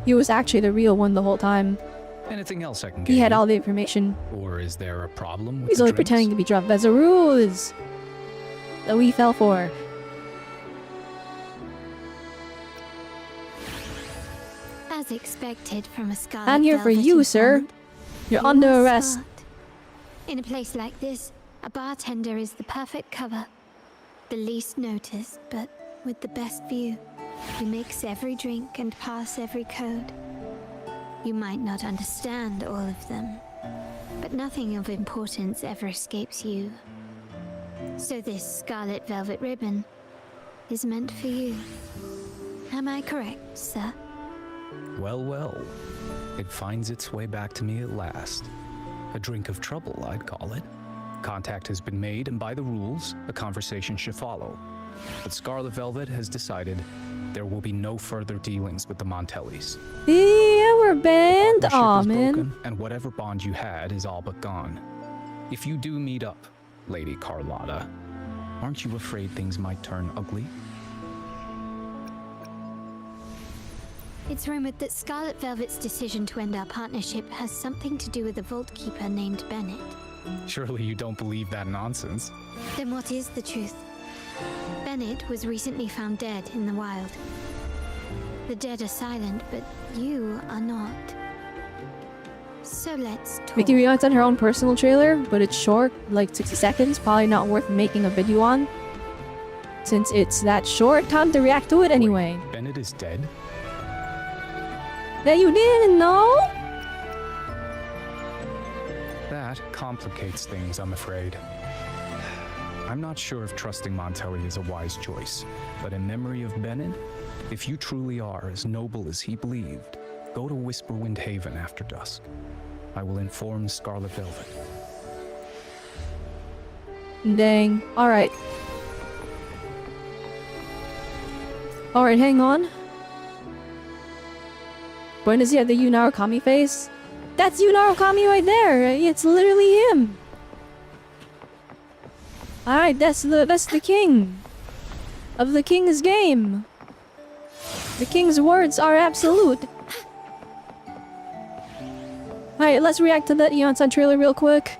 He was actually the real one the whole time. Anything else I can get? He had all the information. Or is there a problem with He's only pretending to be drunk. That's a ruse that we fell for. As expected from a scarlet I'm here for velvet you, sir. informant, You're you under are arrest. smart. In a place like this, a bartender is the perfect cover. The least noticed, but with the best view. Who makes every drink and pass every code. You might not understand all of them, but nothing of importance ever escapes you. So this scarlet velvet ribbon is meant for you. Am I correct, sir? Well, well. It finds its way back to me at last. A drink of trouble, I'd call it. Contact has been made, and by the rules, a conversation should follow. But Scarlet Velvet has decided there will be no further dealings with the Montellis. Yeah, we're banned. Partnership Aw, is man. broken, and whatever bond you had is all but gone. If you do meet up, Lady Carlotta, aren't you afraid things might turn ugly? It's rumored that Scarlet Velvet's decision to end our partnership has something to do with a Vault Keeper named Bennett. Surely you don't believe that nonsense. Then what is the truth? Bennett was recently found dead in the wild. The dead are silent, but you are not. So let's talk. Mickey Rion's on her own personal trailer, but it's short, like 60 seconds, probably not worth making a video on. Since it's that short, time to react to it anyway. Wait, Bennett is dead? That you didn't know? That complicates things, I'm afraid. I'm not sure if trusting Montelli is a wise choice, but in memory of Bennett, if you truly are as noble as he believed, go to Whisperwind Haven after dusk. I will inform Scarlet Velvet. Dang. Alright. Alright, hang on. When does he have the Yu Narukami face? That's Yu Narukami right there! It's literally him! Alright, that's the king of the king's game. The king's words are absolute. Alright, let's react to that Eon-san trailer real quick.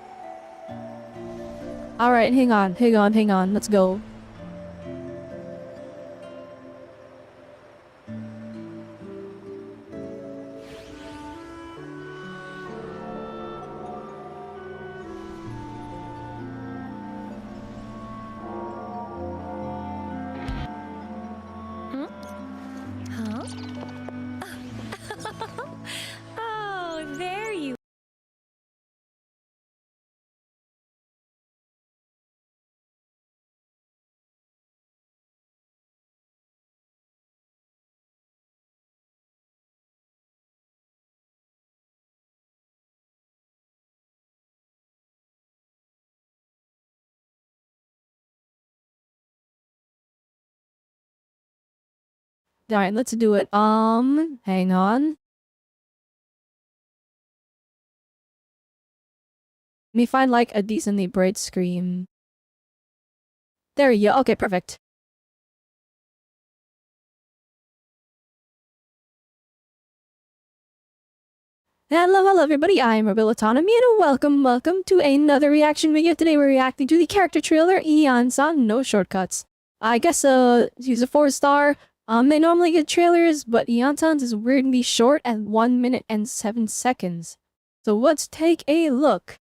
Alright, hang on, let's go. Oh, there you Alright, let's do it. Hang on. Let me find like a decently bright screen. There you go. Okay, perfect. Hello everybody, I'm Robelle Autonomy and welcome to another reaction video. Today we're reacting to the character trailer, Eon-san, no shortcuts. I guess he's a 4-star. They normally get trailers, but Eon-san's is weirdly short at 1 minute and 7 seconds. So let's take a look.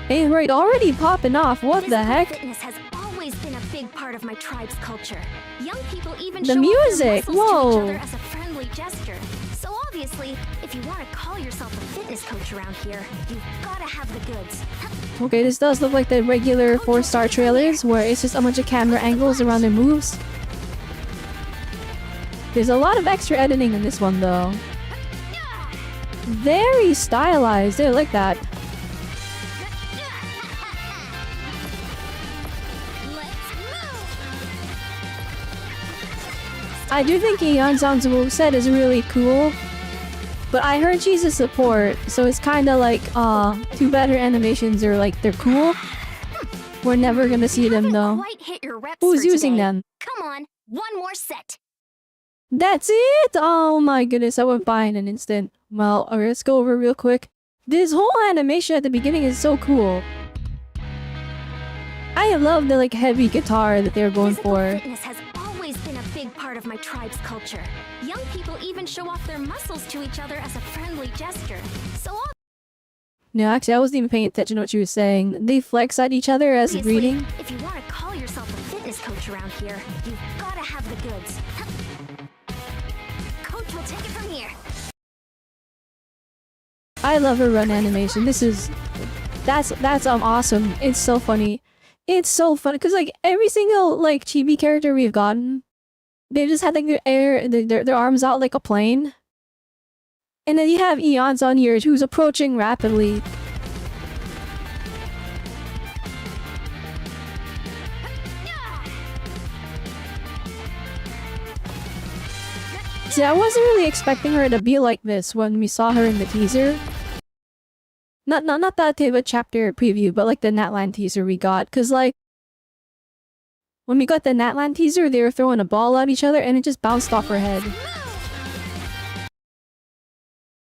Hey, right, already popping off. What the heck? Fitness has always been a big part of my tribe's culture. Young people even The show music, off their muscles to whoa. each other as a friendly gesture. So obviously, if you want to call yourself a fitness coach around here, you've gotta have the goods. Okay, this does look like the regular 4-star trailers, where it's just a bunch of camera angles around their moves. There's a lot of extra editing in this one, though. Very stylized. I like that. I do think Eon-san's moveset is really cool. But I heard she's a support, so it's kinda like, too bad her animations are like, they're cool. We're never gonna see them though. Quite hit your reps Who's for using today. them? Come on, one more set. That's it? Oh my goodness, I went by in an instant. Well, alright, let's go over real quick. This whole animation at the beginning is so cool. I love the like heavy guitar that they're going Physical for. fitness has always been a big part of my tribe's culture. Young people even show off their muscles to each other as a friendly gesture. So No, actually, I wasn't even paying attention to what you were saying. They flex at each other as a obviously, greeting. if you want to call yourself a fitness coach around here, you've gotta have the goods. Coach will take it from here. I love her run animation. This is... That's awesome. It's so funny. It's so funny, because like every single like chibi character we've gotten they just had like their arms out like a plane. And then you have Eons on here who's approaching rapidly. See, I wasn't really expecting her to be like this when we saw her in the teaser. Not that type of chapter preview, but like the Natlan teaser we got. Cause like, when we got the Natlan teaser, they were throwing a ball at each other and it just bounced off her head.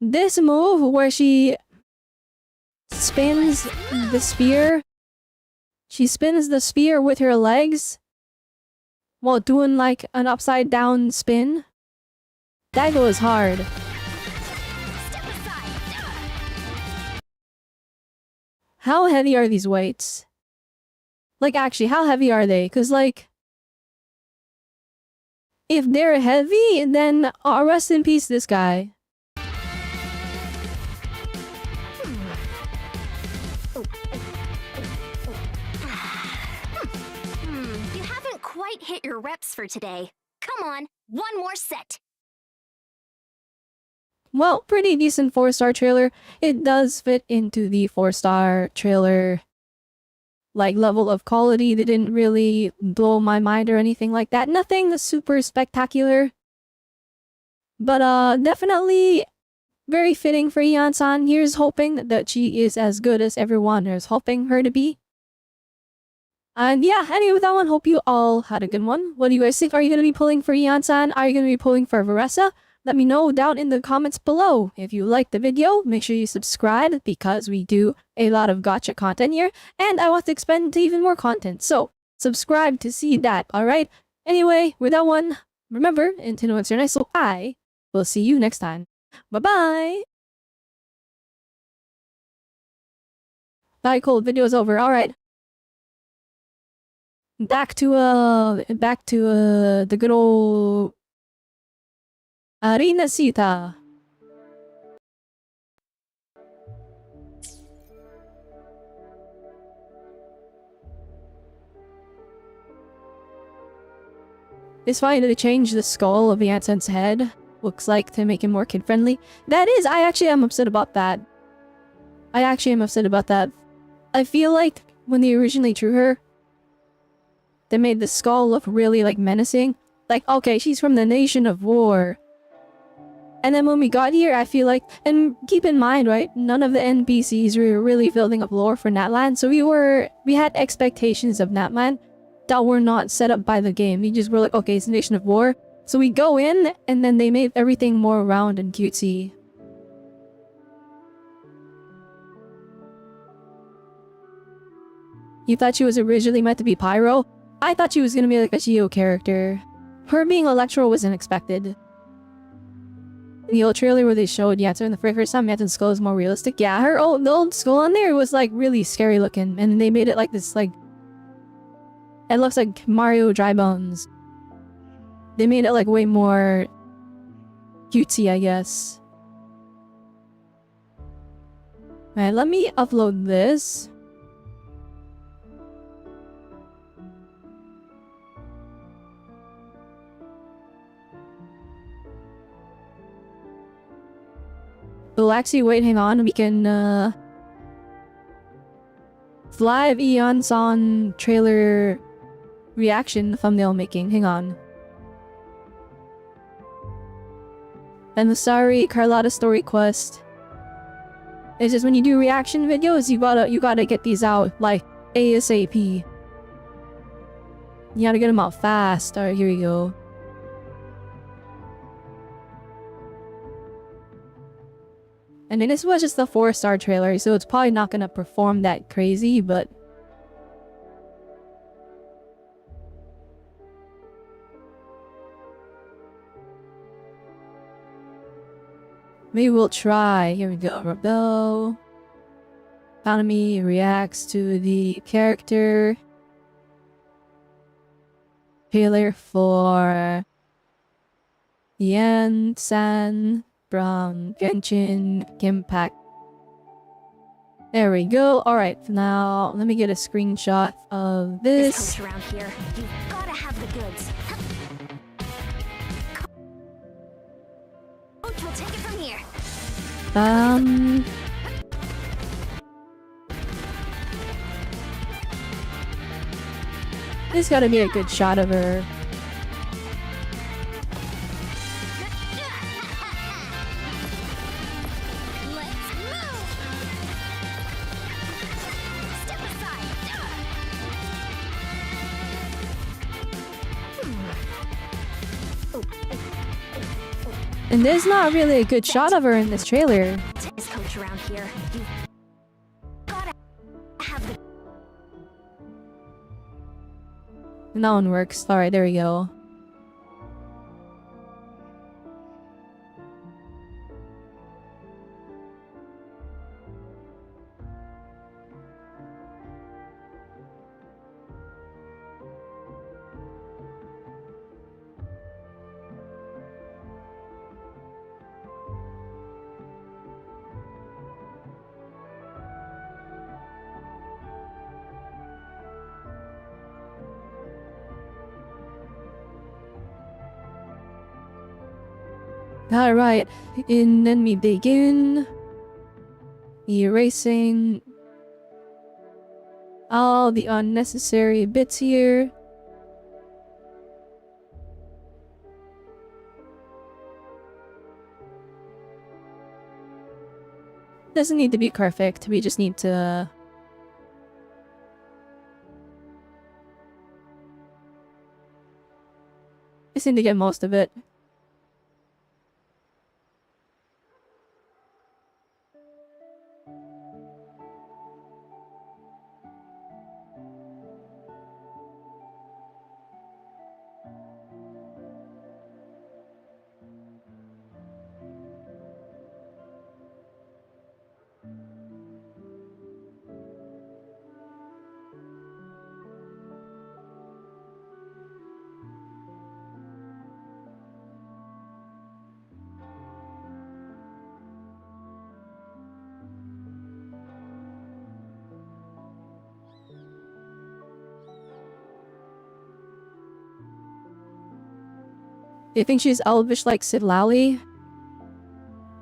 This move where she spins the spear. She spins the spear with her legs while doing like an upside down spin. That goes hard. How heavy are these weights? Like actually, how heavy are they? Cause like, if they're heavy, then rest in peace this guy. You haven't quite hit your reps for today. Come on, one more set. Well, pretty decent 4-star trailer. It does fit into the 4-star trailer like level of quality. They didn't really blow my mind or anything like that. Nothing super spectacular. But definitely very fitting for Eon-san. Here's hoping that she is as good as everyone is hoping her to be. And yeah, anyway, with that one, hope you all had a good one. What do you guys think? Are you going to be pulling for Eon-san? Are you going to be pulling for Veressa? Let me know down in the comments below. If you liked the video, make sure you subscribe because we do a lot of gacha content here and I want to expand to even more content. So subscribe to see that, alright? Anyway, with that one, remember, until next time, so I will see you next time. Bye-bye! Bye, cold. Video's over. Alright. Back to the good old Arena Sita. It's fine to change the skull of Eon-san's head. Looks like to make him more kid-friendly. That is, I actually am upset about that. I feel like when they originally drew her, they made the skull look really like menacing. Like, okay, she's from the Nation of War. And then when we got here, I feel like, and keep in mind, right, none of the NPCs were really building up lore for Natlan, so we had expectations of Natlan that were not set up by the game. We just were like, okay, it's a Nation of War. So we go in, and then they made everything more round and cutesy. You thought she was originally meant to be Pyro? I thought she was gonna be like a Geo character. Her being Electro was unexpected. The old trailer where they showed Yatsu in the first time Yatsu's skull is more realistic. Yeah, the old skull on there was like really scary looking, and they made it like this, like, it looks like Mario Dry Bones. They made it like way more cutesy, I guess. Alright, let me upload this. Well, actually, wait, hang on. We can, live Eon-san trailer reaction thumbnail making. Hang on. And the sorry Carlotta story quest. It's just when you do reaction videos, you gotta get these out, like, ASAP. You gotta get them out fast. Alright, here we go. And then this was just the 4-star trailer, so it's probably not gonna perform that crazy, but maybe we'll try. Here we go. Robelle. Autonomy reacts to the character trailer for Eon-san from Genshin Impact. There we go. Alright, now let me get a screenshot of this. Around here, you've gotta have the goods. here. There's gotta be a good shot of her. Let's move. Step aside. And there's not really a good shot of her in this trailer. Tennis coach around here. You gotta have the. And that one works. Alright, there we go. Alright, and then we begin erasing all the unnecessary bits here. Doesn't need to be perfect, we just need to get most of it. Do you think she's elvish like Sid Lally?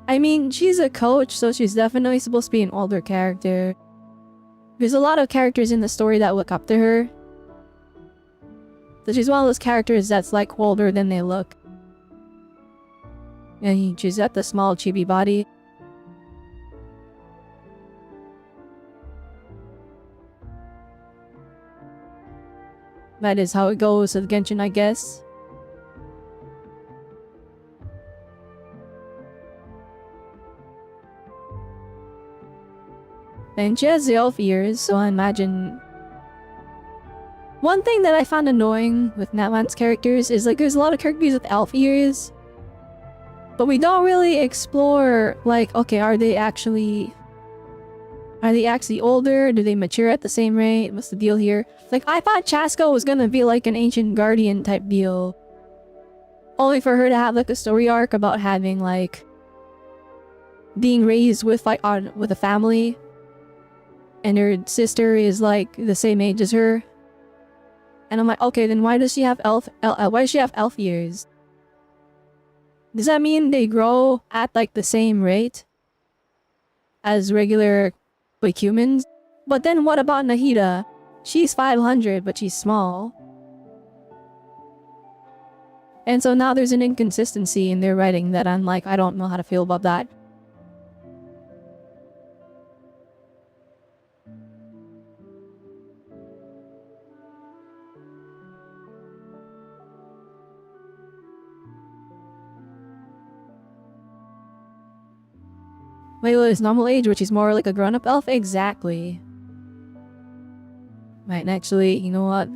I mean, she's a coach, so she's definitely supposed to be an older character. There's a lot of characters in the story that look up to her. So she's one of those characters that's like older than they look. And she's got the small chibi body. That is how it goes with Genshin, I guess. And she has the elf ears, so I imagine... One thing that I found annoying with Natlan's characters is like there's a lot of characters with elf ears. But we don't really explore like, okay, are they actually older? Do they mature at the same rate? What's the deal here? Like I thought Chasko was gonna be like an ancient guardian type deal. Only for her to have like a story arc about having like being raised with like with a family. And her sister is like the same age as her. And I'm like, okay, then why does she have elf ears? Does that mean they grow at like the same rate as regular like humans? But then what about Nahida? She's 500, but she's small. And so now there's an inconsistency in their writing that I'm like, I don't know how to feel about that. Layla is normal age, which is more like a grown-up elf? Exactly. Right, and actually, you know what?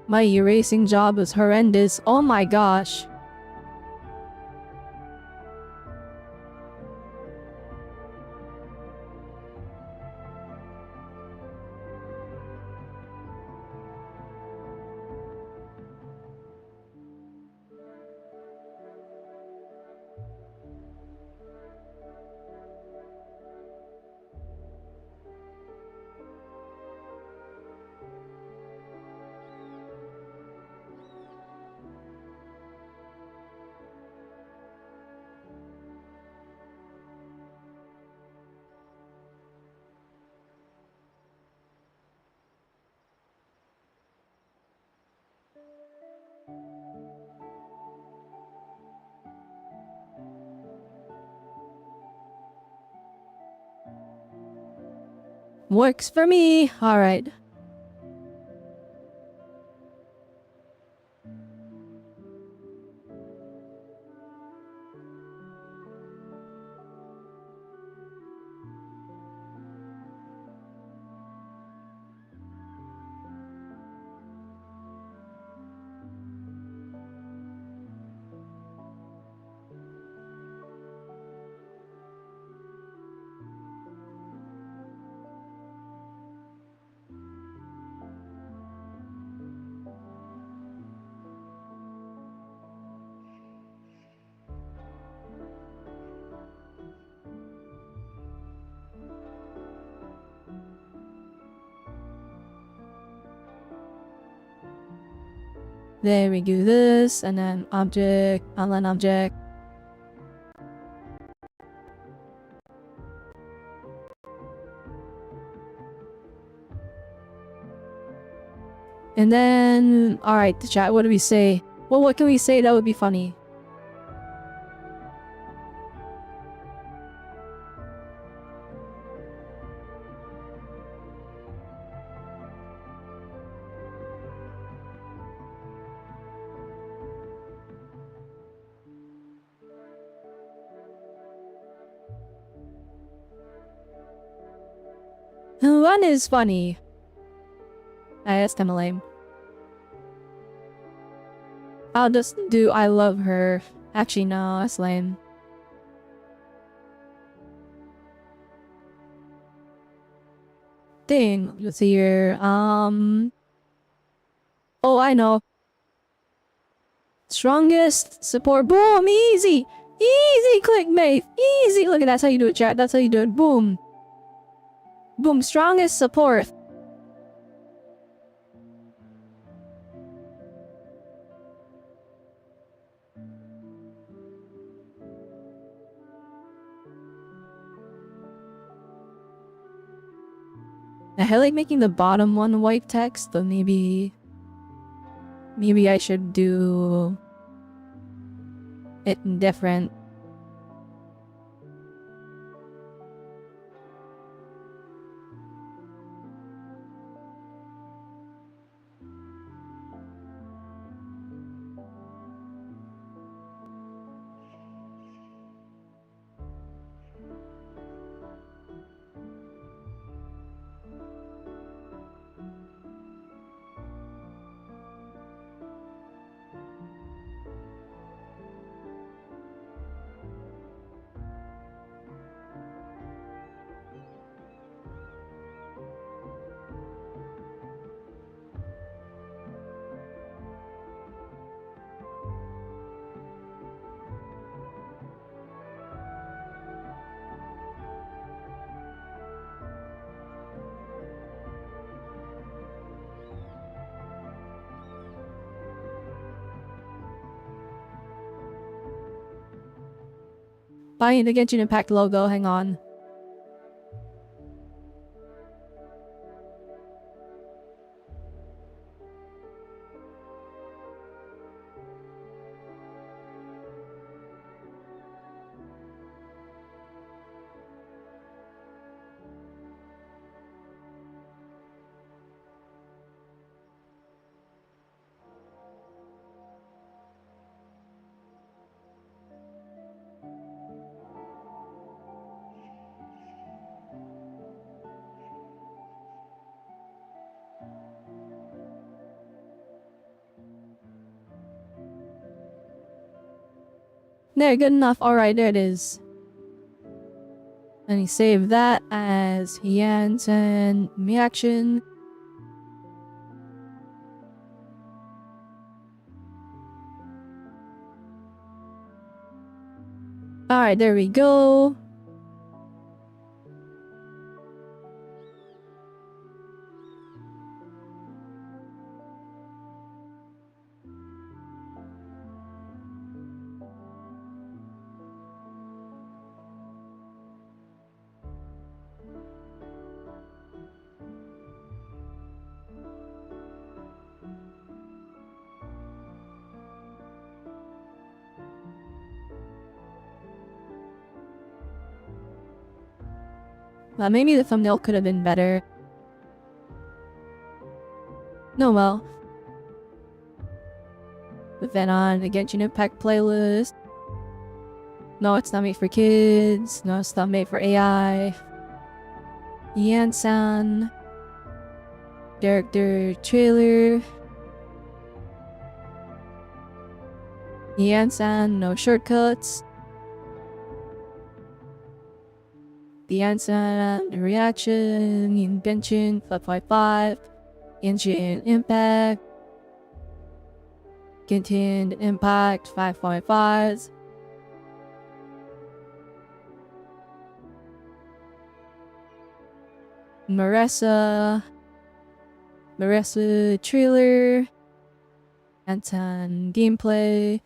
My erasing job was horrendous. Oh my gosh. Works for me. All right. There we do this, and then object, online object. And then, alright, the chat, what do we say? Well, what can we say that would be funny? One is funny. That's kinda lame. I'll just do I love her. Actually, no, that's lame. Thing. Let's see here. Oh, I know. Strongest support. Boom! Easy! Easy clickbait! Easy! Look at that's how you do it, chat. That's how you do it. Boom! Boom! Strongest support. I like making the bottom one white text, but maybe I should do it different. Buying the Genshin Impact logo, hang on. There, good enough. Alright, there it is. Let me save that as Jansen reaction. Alright, there we go. Well, maybe the thumbnail could have been better. No, well. Put that on the Genshin Impact playlist. No, it's not made for kids. No, it's not made for AI. Yansan. Director trailer. Yansan, no shortcuts. The answer, the reaction, invention, 5.5, engine impact, contained impact, 5.5. Marissa trailer, Anton gameplay,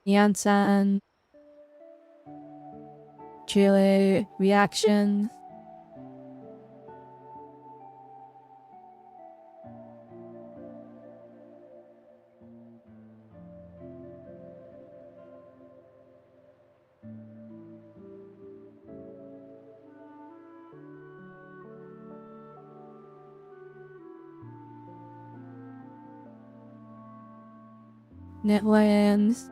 Yansan. Chile reaction. Netlands.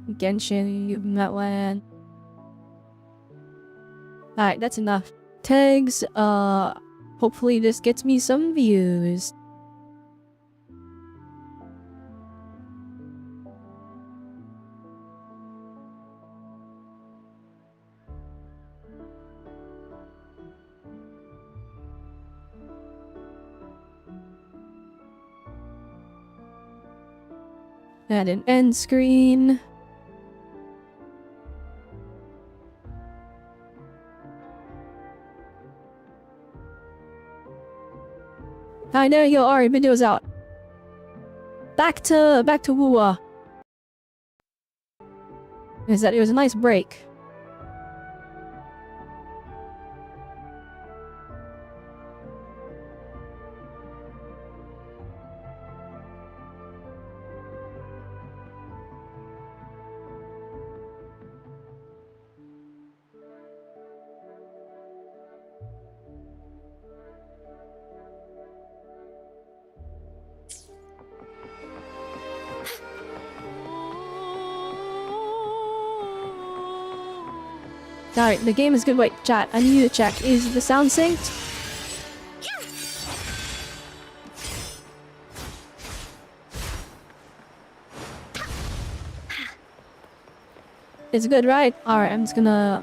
Genshin, Netland. Alright, that's enough. Tags, hopefully this gets me some views. Add an end screen. Hi, there you go. Alright, video's out. Back to Wuwa. It was a nice break. Alright, the game is good. Wait, chat, I need you to check. Is the sound synced? It's good, right? Alright, I'm just gonna...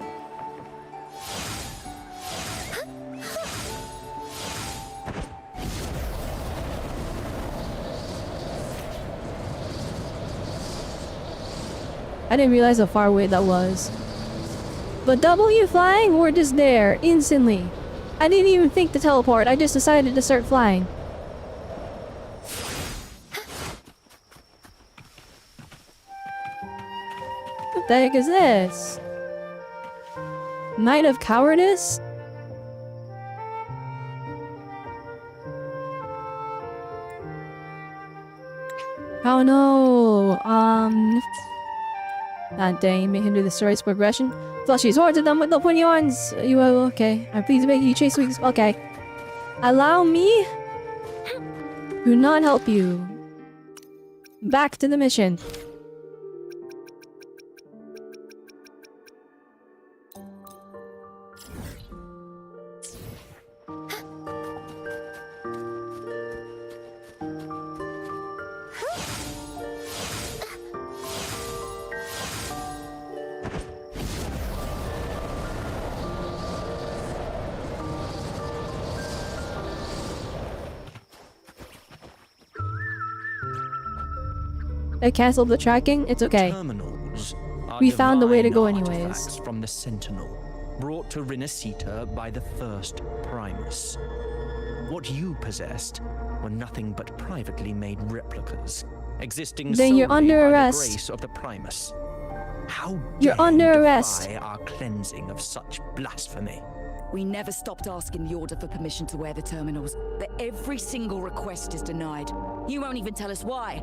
I didn't realize how far away that was. But W flying, we're just there, instantly. I didn't even think to teleport, I just decided to start flying. What the heck is this? Night of Cowardice? Oh no, God dang, may hinder the story's progression. Flushies hordes of them with no pointy horns. You will, okay. I'm pleased to make you chase weeks. Okay. Allow me to not help you. Back to the mission. I canceled the tracking. It's okay. Terminals are We found a way to go divine anyways. artifacts from the Sentinel, brought to Rinascita by the first Primus. What you possessed were nothing but privately made replicas, existing Then you're solely under by arrest. the grace of the Primus. How You're dare under you defy arrest. our cleansing of such blasphemy? We never stopped asking the Order for permission to wear the terminals, but every single request is denied. You won't even tell us why.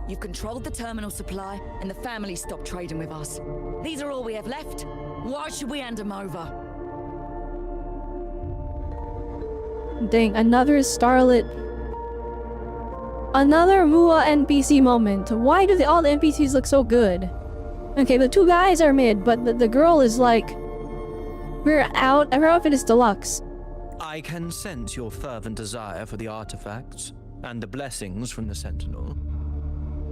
You've controlled the terminal supply, and the family stopped trading with us. These are all we have left. Why should we hand them over? Dang, another Starlit. Another Mua NPC moment. Why do all the NPCs look so good? Okay, the two guys are mid, but the girl is like... We're out. Her outfit is deluxe. I can sense your fervent desire for the artifacts and the blessings from the Sentinel.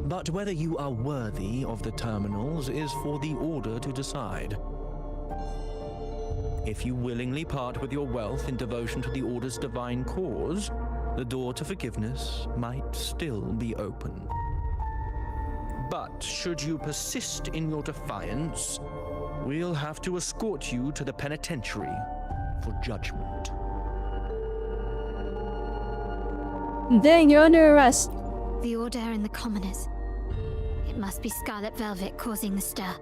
But whether you are worthy of the terminals is for the Order to decide. If you willingly part with your wealth in devotion to the Order's divine cause, the door to forgiveness might still be open. But should you persist in your defiance, we'll have to escort you to the penitentiary for judgment. Dang, you're under arrest. The Order and the Commoners. It must be Scarlet Velvet causing the stir.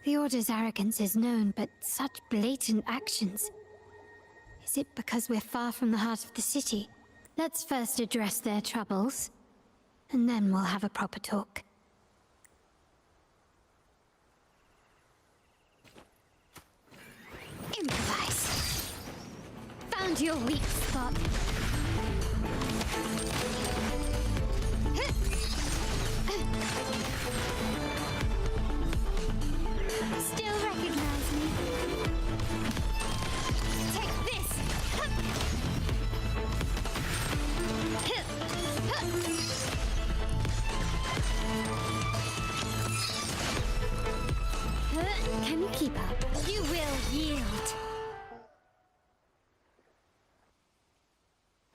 The Order's arrogance is known, but such blatant actions. Is it because we're far from the heart of the city? Let's first address their troubles, and then we'll have a proper talk. Improvise. Found your weak spot. Still recognize me? Take this! Can you keep up? You will yield.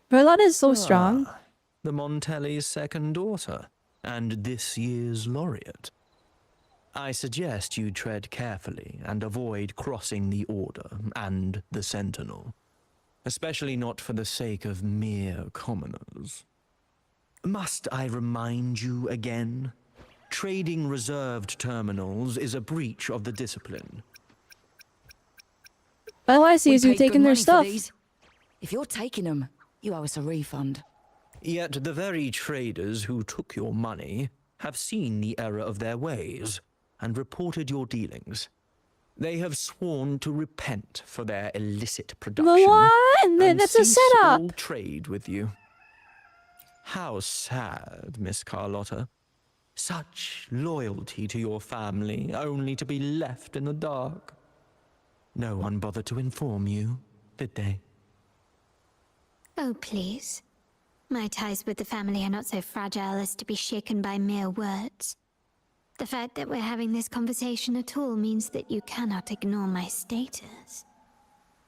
Carlotta is so strong. The Montelli's second daughter, and this year's laureate. I suggest you tread carefully and avoid crossing the Order and the Sentinel, especially not for the sake of mere commoners. Must I remind you again? Trading reserved terminals is a breach of the discipline. All I see is you taking their stuff. If you're taking them, you owe us a refund. Yet the very traders who took your money have seen the error of their ways and reported your dealings. They have sworn to repent for their illicit production. What? And That's a cease setup. all trade with you. How sad, Miss Carlotta. Such loyalty to your family, only to be left in the dark. No one bothered to inform you, did they? Oh, please. My ties with the family are not so fragile as to be shaken by mere words. The fact that we're having this conversation at all means that you cannot ignore my status.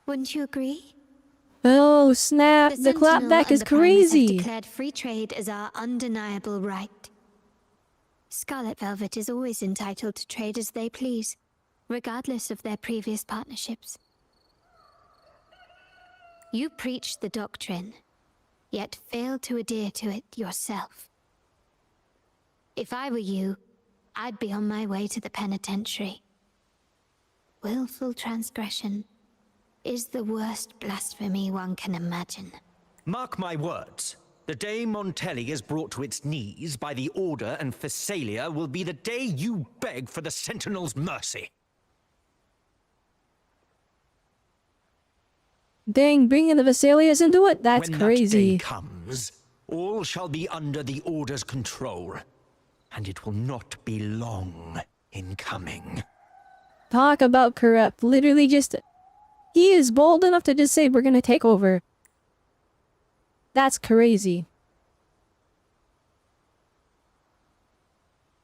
Wouldn't you agree? Oh, snap. The Sentinel clapback and is the Primus have crazy. declared free trade as our undeniable right. Scarlet Velvet is always entitled to trade as they please, regardless of their previous partnerships. You preach the doctrine, yet fail to adhere to it yourself. If I were you, I'd be on my way to the penitentiary. Willful transgression is the worst blasphemy one can imagine. Mark my words. The day Montelli is brought to its knees by the Order and Phasalia will be the day you beg for the Sentinel's mercy. Dang, bringing the Vesalius into it? That's when crazy. That day comes, all shall be under the Order's control, and it will not be long in coming. Talk about corrupt. Literally just... He is bold enough to just say we're gonna take over. That's crazy.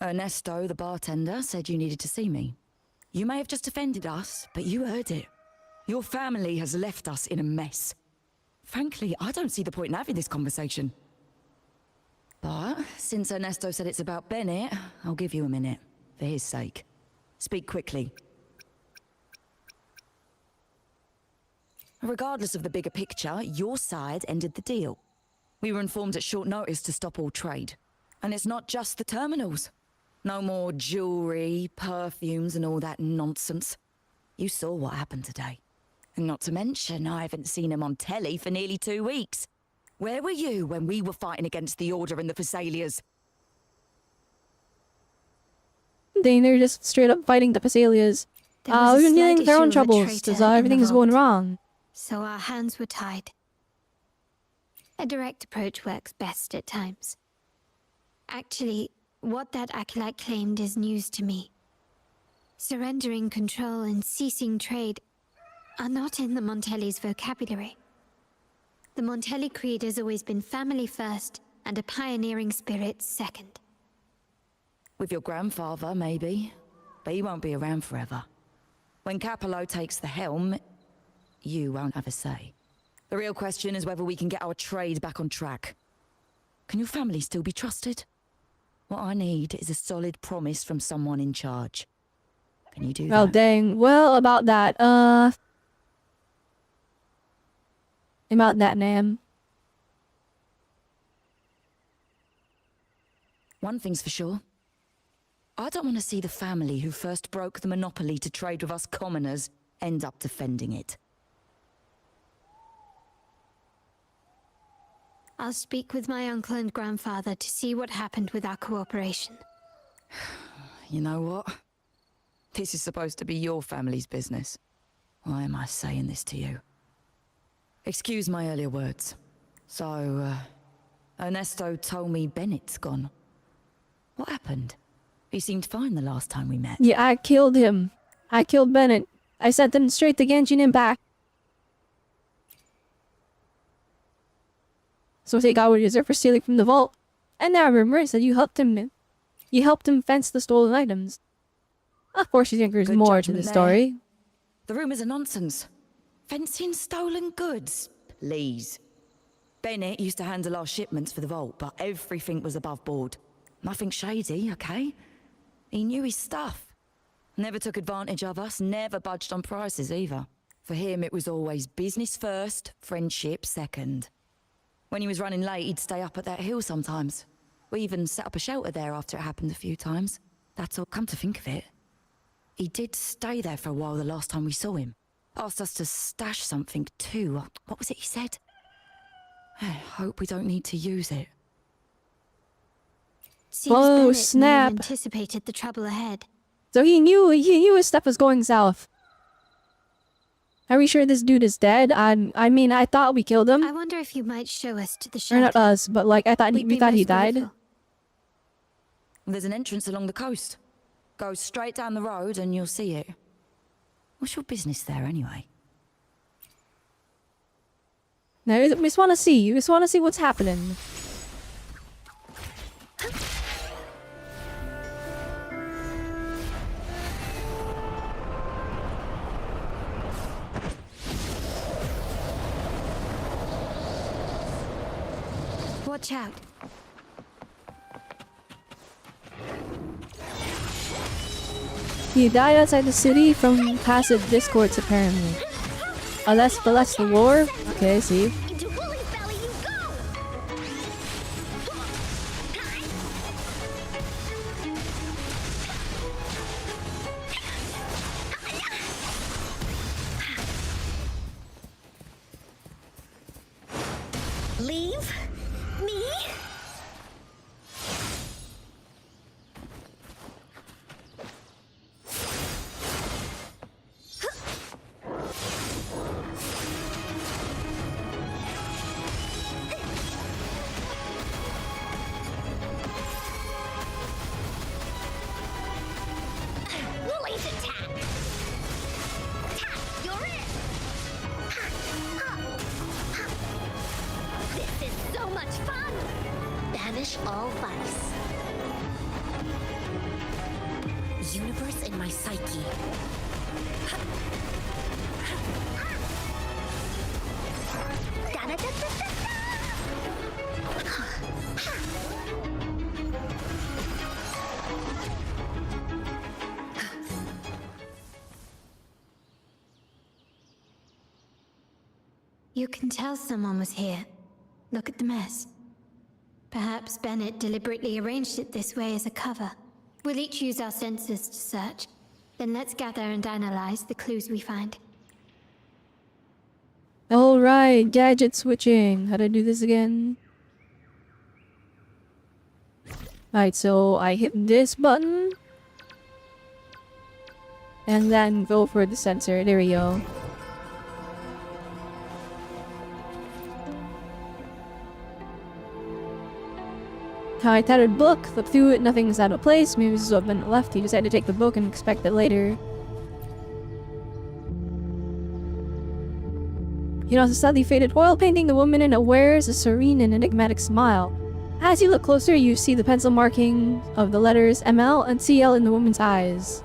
Ernesto, the bartender, said you needed to see me. You may have just offended us, but you heard it. Your family has left us in a mess. Frankly, I don't see the point in having this conversation. But since Ernesto said it's about Bennett, I'll give you a minute, for his sake. Speak quickly. Regardless of the bigger picture, your side ended the deal. We were informed at short notice to stop all trade. And it's not just the terminals. No more jewelry, perfumes, and all that nonsense. You saw what happened today. And not to mention, I haven't seen him on telly for nearly 2 weeks. Where were you when we were fighting against the Order and the Phassalias? They're just straight up fighting the Phassalias. We've been dealing with our own troubles, because everything is going wrong. So our hands were tied. A direct approach works best at times. Actually, what that acolyte claimed is news to me. Surrendering control and ceasing trade are not in the Montelli's vocabulary. The Montelli creed has always been family first and a pioneering spirit second. With your grandfather, maybe. But he won't be around forever. When Capello takes the helm, you won't have a say. The real question is whether we can get our trade back on track. Can your family still be trusted? What I need is a solid promise from someone in charge. Can you do that? Well, dang. Well, about that, about that, Nam. One thing's for sure. I don't want to see the family who first broke the monopoly to trade with us commoners end up defending it. I'll speak with my uncle and grandfather to see what happened with our cooperation. You know what? This is supposed to be your family's business. Why am I saying this to you? Excuse my earlier words. So, Ernesto told me Bennett's gone. What happened? He seemed fine the last time we met. Yeah, I killed him. I killed Bennett. I sent him straight to Genshin and back. So they got what he deserved for stealing from the vault. And now I remember it said you helped him. You helped him fence the stolen items. Of course you think there's more to the story. The rumors are nonsense. Fencing stolen goods? Please. Bennett used to handle our shipments for the vault, but everything was above board. Nothing shady, okay? He knew his stuff. Never took advantage of us, never budged on prices either. For him, it was always business first, friendship second. When he was running late, he'd stay up at that hill sometimes. We even set up a shelter there after it happened a few times. That's all, come to think of it. He did stay there for a while the last time we saw him. Asked us to stash something too. What was it he said? I hope we don't need to use it. Seems Whoa, Bennett snap. anticipated the trouble ahead. So he knew his stuff was going south. Are we sure this dude is dead? I mean, I thought we killed him. I wonder if you might show us to the Or shelter. not us, but like I thought we thought he died. grateful. There's an entrance along the coast. Go straight down the road and you'll see it. What's your business there anyway? Now we just want to see. We just want to see what's happening. Watch out. He died outside the city from passive discords, apparently. But that's the lore? Okay, I see. Leave me? Woolly's attack! Attack! You're it! This is so much fun! Banish all vice. Universe in my psyche. You can tell someone was here. Look at the mess. Perhaps Bennett deliberately arranged it this way as a cover. We'll each use our senses to search. Then let's gather and analyze the clues we find. Alright, gadget switching. How do I do this again? Alright, so I hit this button. And then go for the sensor. There we go. I tattered book, flip through it, nothing's out of place. Maybe this is what Bennett left. He decided to take the book and expect it later. You notice a slightly faded oil painting. The woman in it wears a serene and enigmatic smile. As you look closer, you see the pencil marking of the letters ML and CL in the woman's eyes.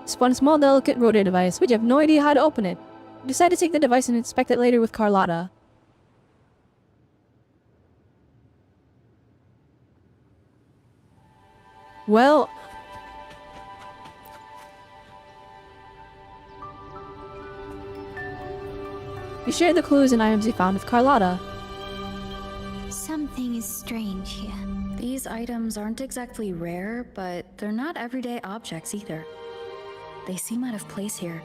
Spun a small, delicate rotary device, but you have no idea how to open it. You decide to take the device and inspect it later with Carlotta. Well... you share the clues and items you found with Carlotta. Something is strange here. These items aren't exactly rare, but they're not everyday objects either. They seem out of place here.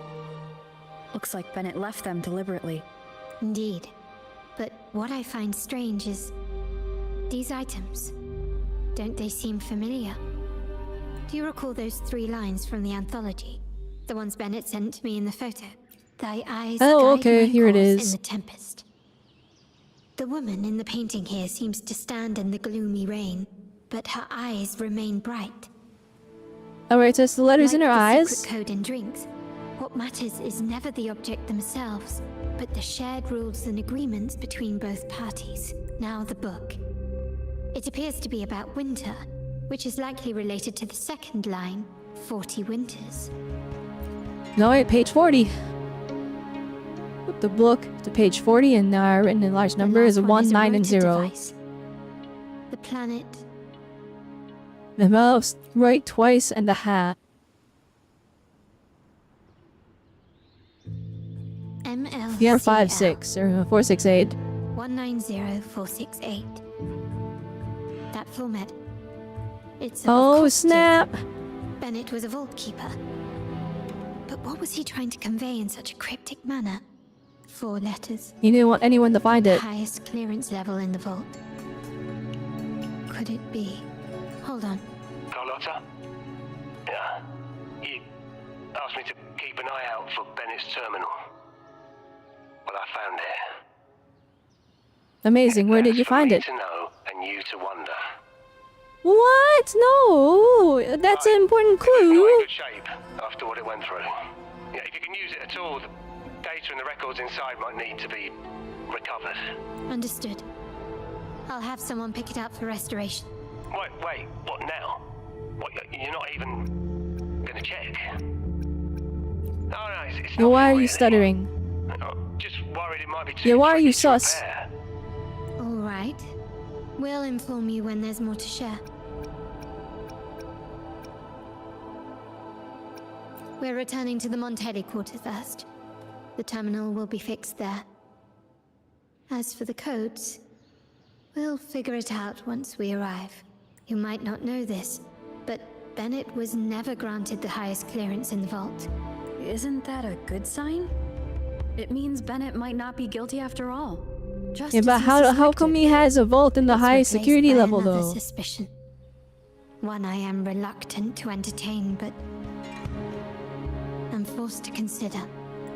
Looks like Bennett left them deliberately. Indeed. But what I find strange is... these items. Don't they seem familiar? Do you recall those 3 lines from the anthology? The ones Bennett sent to me in the photo? Thy eyes oh, guide okay, my here it course is. In the tempest. The woman in the painting here seems to stand in the gloomy rain, but her eyes remain bright. Alright, so it's the letters in her the eyes. Secret code in drinks. What matters is never the object themselves, but the shared rules and agreements between both parties. Now the book. It appears to be about winter, which is likely related to the second line, 40 winters. No, wait, page 40. Flip the book to page 40, and now written in large number is a 1, 9, and 0. Device. The planet. The mouse, right twice, and the hat. ML. Yeah, 56 or 468. 190468. That format. It's a Oh, snap! Bennett was a vault keeper. But what was he trying to convey in such a cryptic manner? 4 letters. He didn't want anyone to find it. Highest clearance level in the vault. Could it be? Hold on. Carlotta? Yeah. You asked me to keep an eye out for Bennett's terminal. Well, I found it. Amazing. Where did you find it? To know and you to wonder. What? No! That's an important It's not in clue. good shape after what it went through. Yeah, if you can use it at all, the data and the records inside might need to be recovered. Understood. I'll have someone pick it up for restoration. Wait, what now? What, you're not even gonna check? No, it's Well, not why are really. you stuttering? Just worried it might be too Yeah, why are you tricky to sus? repair. All right. We'll inform you when there's more to share. We're returning to the Montelli quarter first. The terminal will be fixed there. As for the codes, we'll figure it out once we arrive. You might not know this, but Bennett was never granted the highest clearance in the vault. Isn't that a good sign? It means Bennett might not be guilty after all. Just Yeah, as but he how come he has a vault in the It's highest replaced security by level, another though? Suspicion. One I am reluctant to entertain, but I'm forced to consider.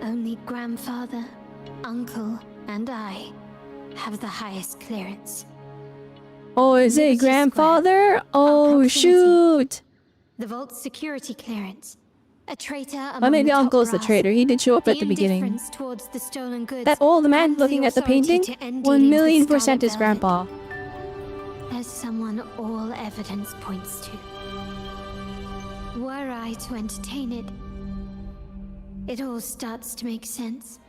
Only grandfather, uncle, and I have the highest clearance. Oh, is it grandfather? Oh, proximity. shoot! The vault's security clearance. A traitor among Oh, maybe the top Uncle's the brass. traitor. He did show up at the beginning. indifference towards the stolen goods That old man and looking the at the authority painting? to end 1 dealings million with % is Scarlet grandpa. Velvet. As someone all evidence points to. Were I to entertain it, it all starts to make sense.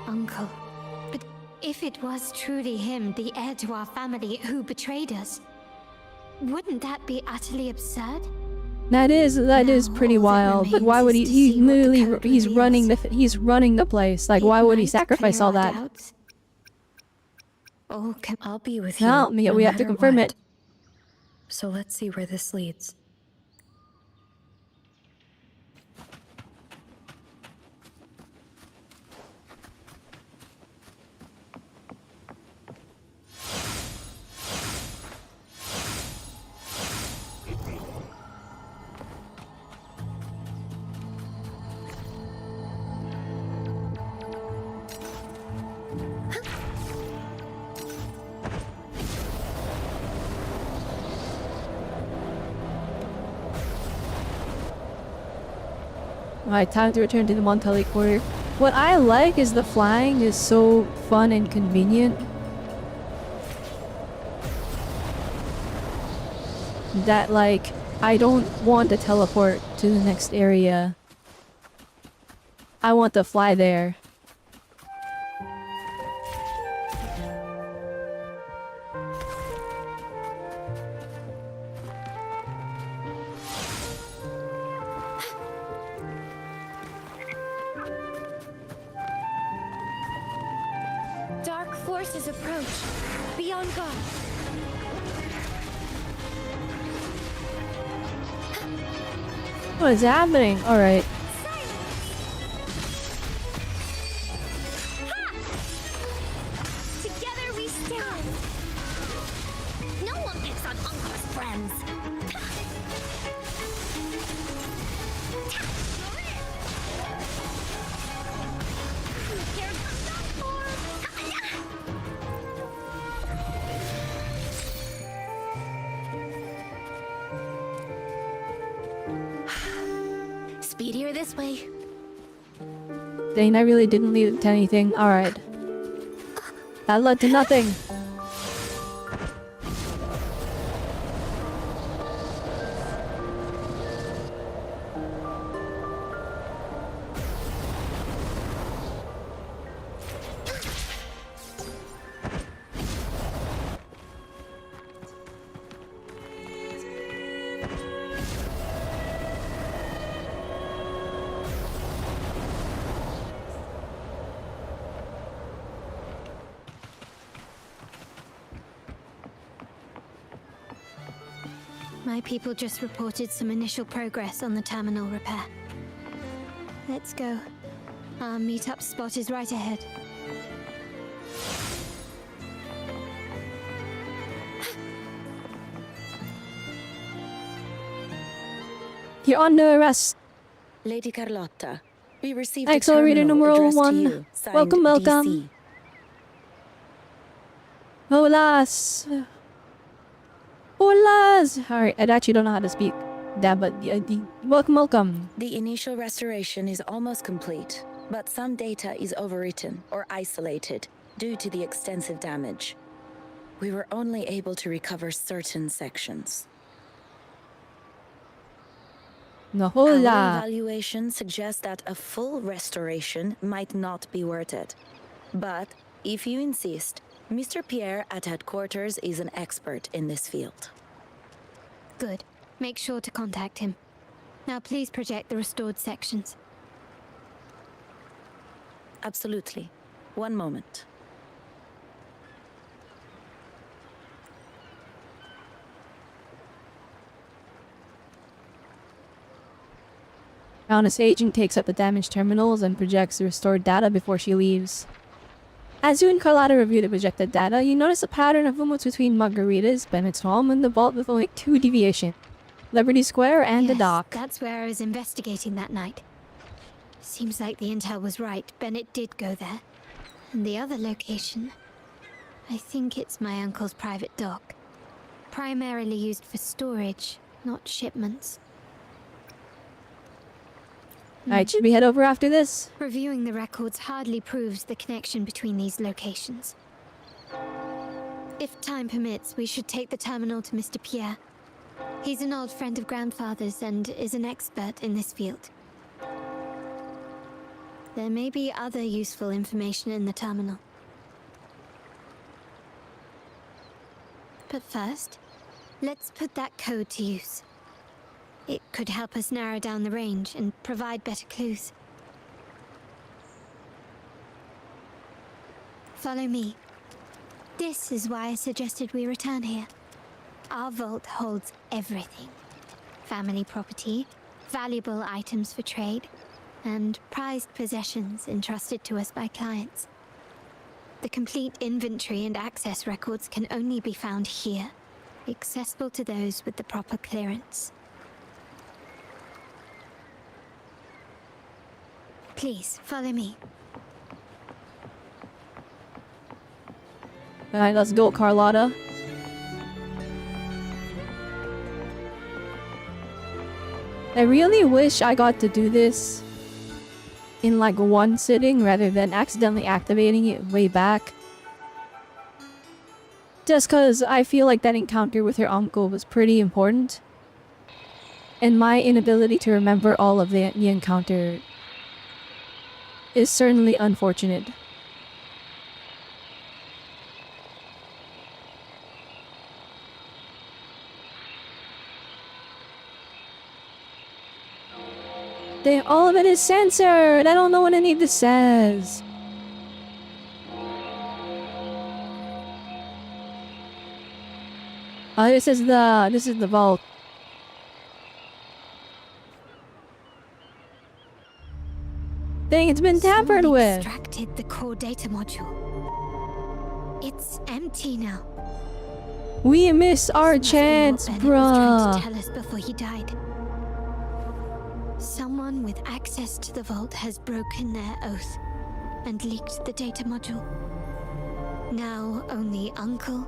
Uncle. But if it was truly him, the heir to our family, who betrayed us, wouldn't that be utterly absurd? That is pretty wild. But why would he? He's running the place. Like, why would he sacrifice all that? I'll be with you. No, we have to confirm it. So let's see where this leads. Alright, time to return to the Montelli quarter. What I like is the flying is so fun and convenient. That, like, I don't want to teleport to the next area. I want to fly there. Dark forces approach. Be on guard. What is happening? Alright. Together we stand. No one picks on Uncle's friends. Here comes the force. Speedier this way. Dang, I really didn't lead to anything. Alright. That led to nothing. My people just reported some initial progress on the terminal repair. Let's go. Our meetup spot is right ahead. You're under arrest. Lady Carlotta, we received Accelerator numero 1. Welcome, welcome. DC. Holas. Holas. Alright, I actually don't know how to speak that, but welcome, welcome. The initial restoration is almost complete, but some data is overwritten or isolated due to the extensive damage. We were only able to recover certain sections. No, Our hola. evaluation suggests that a full restoration might not be worth it. But if you insist, Mr. Pierre at headquarters is an expert in this field. Good. Make sure to contact him. Now please project the restored sections. Absolutely. One moment. Honest agent takes up the damaged terminals and projects the restored data before she leaves. As you and Carlotta review the projected data, you notice a pattern of movements between Margarita's, Bennett's home, and the vault with only 2 deviations. Liberty Square and the dock. That's where I was investigating that night. Seems like the intel was right. Bennett did go there. And the other location... I think it's my uncle's private dock. Primarily used for storage, not shipments. Alright, should we head over after this? Reviewing the records hardly proves the connection between these locations. If time permits, we should take the terminal to Mr. Pierre. He's an old friend of Grandfather's and is an expert in this field. There may be other useful information in the terminal. But first, let's put that code to use. It could help us narrow down the range and provide better clues. Follow me. This is why I suggested we return here. Our vault holds everything. Family property, valuable items for trade, and prized possessions entrusted to us by clients. The complete inventory and access records can only be found here, accessible to those with the proper clearance. Please, follow me. Alright, let's go, Carlotta. I really wish I got to do this in like one sitting rather than accidentally activating it way back. Just cause I feel like that encounter with her uncle was pretty important. And my inability to remember all of the encounter is certainly unfortunate. All of it is censored. I don't know what any of this says. Oh, this is the vault. Dang, it's been tampered Someone with. Extracted the core data module. It's empty now. We miss our chance, Bennett was trying to bruh. tell us before he died. Someone with access to the vault has broken their oath and leaked the data module. Now only Uncle,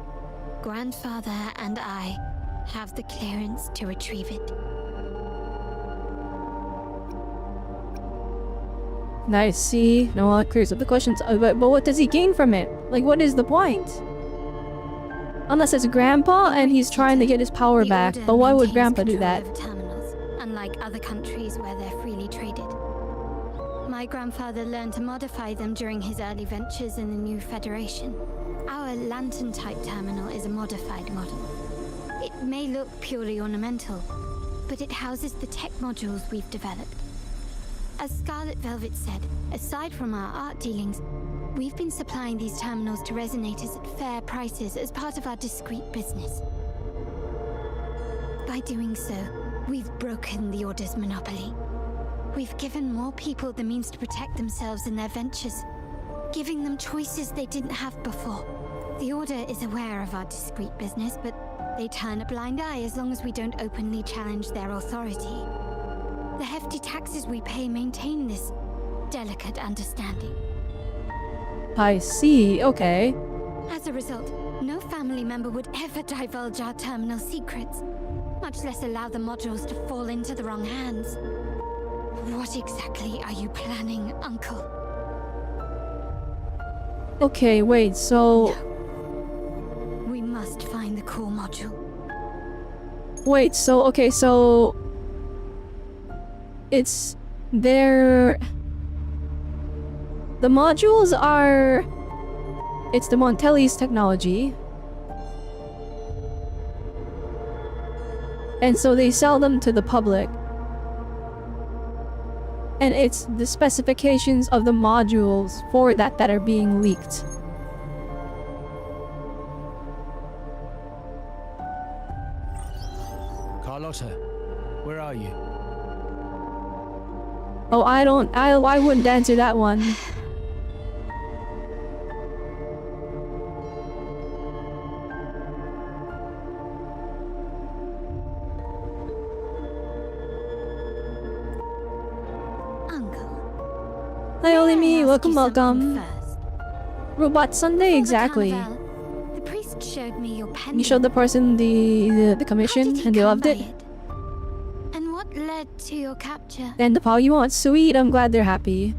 Grandfather, and I have the clearance to retrieve it. Nice, see? No one clears up the questions. But what does he gain from it? Like, what is the point? Unless it's Grandpa and he's trying to get his power back. But why would Grandpa do that? Unlike other countries where they're freely traded. My grandfather learned to modify them during his early ventures in the new Federation. Our lantern-type terminal is a modified model. It may look purely ornamental, but it houses the tech modules we've developed. As Scarlet Velvet said, aside from our art dealings, we've been supplying these terminals to resonators at fair prices as part of our discreet business. By doing so, we've broken the Order's monopoly. We've given more people the means to protect themselves in their ventures, giving them choices they didn't have before. The Order is aware of our discreet business, but they turn a blind eye as long as we don't openly challenge their authority. The hefty taxes we pay maintain this delicate understanding. I see, okay. As a result, no family member would ever divulge our terminal secrets, much less allow the modules to fall into the wrong hands. What exactly are you planning, Uncle? Okay, wait, so... No. We must find the core module. Wait, so, okay, so... It's... They're... The modules are... It's the Montelli's technology. And so they sell them to the public. And it's the specifications of the modules for that are being leaked. Carlotta, where are you? Oh, I wouldn't answer that one. Hi, Olimi. Welcome. Robot Sunday, exactly. The priest showed me your pen. You showed the person the commission, and they loved it. And what led to your capture? And the power you want. Sweet. I'm glad they're happy.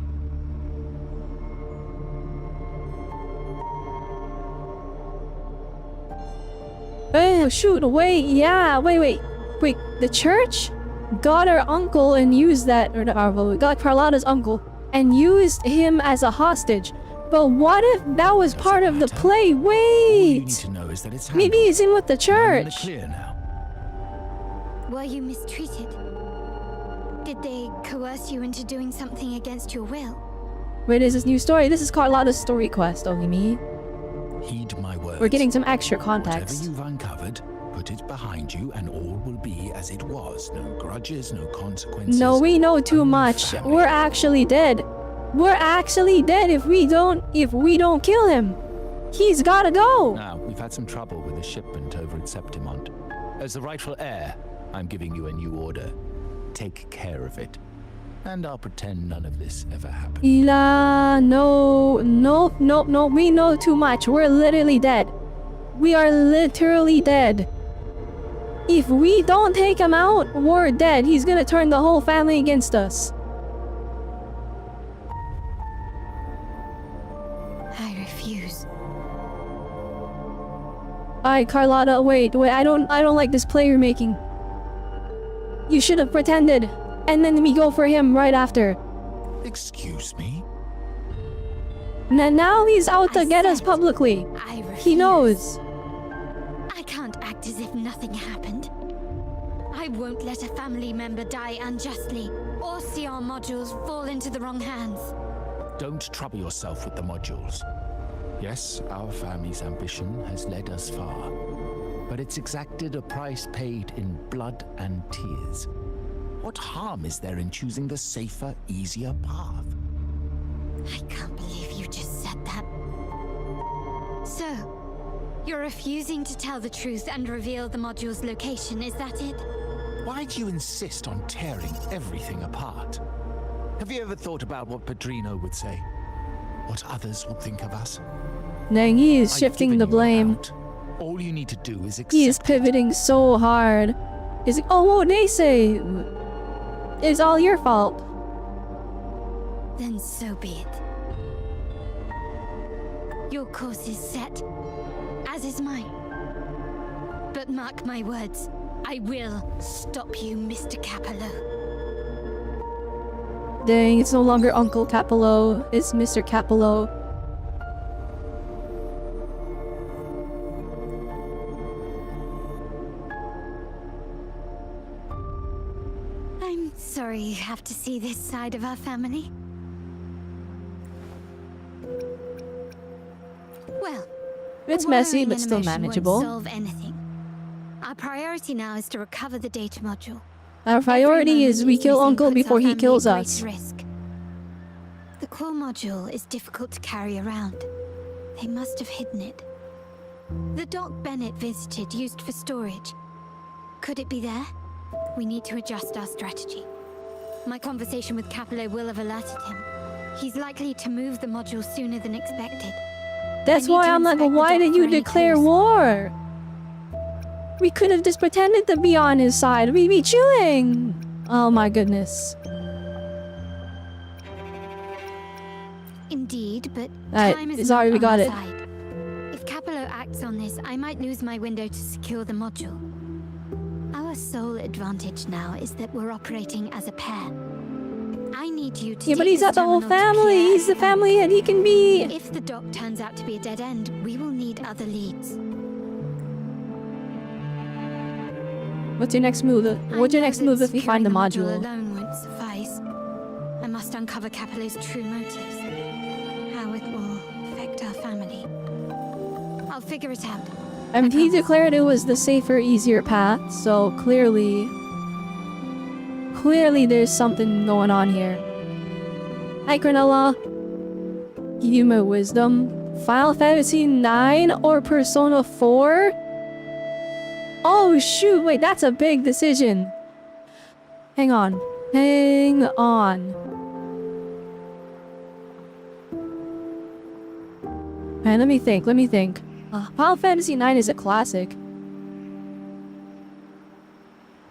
Oh shoot! Wait, yeah. Wait. The church got our uncle and used that, or got Carlotta's uncle and used him as a hostage. But what if that was part of the play? Wait! All you need to know is that it's maybe he's in with the church. Clear now. Were you mistreated? Did they coerce you into doing something against your will? Wait, is this new story? This is Carlotta's story quest, only me. Heed my words. We're getting some extra context. Whatever you've uncovered, put it behind you and all will be as it was. No grudges, no consequences. No, we know too much. Family. We're actually dead. We're actually dead if we don't kill him. He's gotta go. Now, we've had some trouble with a shipment over at Septimont. As the rightful heir, I'm giving you a new order. Take care of it. And I'll pretend none of this ever happened. Ila, no. We know too much. We're literally dead. We are literally dead. If we don't take him out, we're dead. He's gonna turn the whole family against us. I refuse. Alright, Carlotta, wait, I don't like this play you're making. You should have pretended, and then we go for him right after. Excuse me? Now he's out to get us publicly. He knows. I can't act as if nothing happened. I won't let a family member die unjustly, or see our modules fall into the wrong hands. Don't trouble yourself with the modules. Yes, our family's ambition has led us far, but it's exacted a price paid in blood and tears. What harm is there in choosing the safer, easier path? I can't believe you just said that. So, you're refusing to tell the truth and reveal the module's location, is that it? Why do you insist on tearing everything apart? Have you ever thought about what Padrino would say? What others would think of us? Dang, he is shifting the blame. All you need to do is accept He is pivoting so hard. He's like, oh, what they say? It's all your fault. Then so be it. Your course is set, as is mine. But mark my words, I will stop you, Mr. Capello. Dang, it's no longer Uncle Capello, it's Mr. Capello. I'm sorry you have to see this side of our family. Well, It's messy, worrying but still animation won't manageable. solve anything. Our priority now is to recover the data module. Our priority is we kill Uncle before he kills us. Risk. The core module is difficult to carry around. They must have hidden it. The dock Bennett visited used for storage. Could it be there? We need to adjust our strategy. My conversation with Capello will have alerted him. He's likely to move the module sooner than expected. That's why I'm like, why did you declare war? We could have just pretended to be on his side. We'd be chilling. Oh my goodness. Indeed, but Alright, time is sorry, not we got on it. our side. If Capello acts on this, I might lose my window to secure the module. Our sole advantage now is that we're operating as a pair. I need you to Yeah, but take he's this got the whole terminal to family. clear He's the family and he can be... If the dock turns out to be a dead end, we will need other leads. What's your next move? What's your next move if we find the module? Alone won't suffice. I must uncover Capello's true motives. How it will affect our family. I'll figure it out. I mean, he declared it was the safer, easier path, so clearly there's something going on here. Hi, Granola. Give you my wisdom. Final Fantasy 9 or Persona 4? Oh shoot, wait, that's a big decision. Hang on. Hang on. Man, let me think. Final Fantasy 9 is a classic.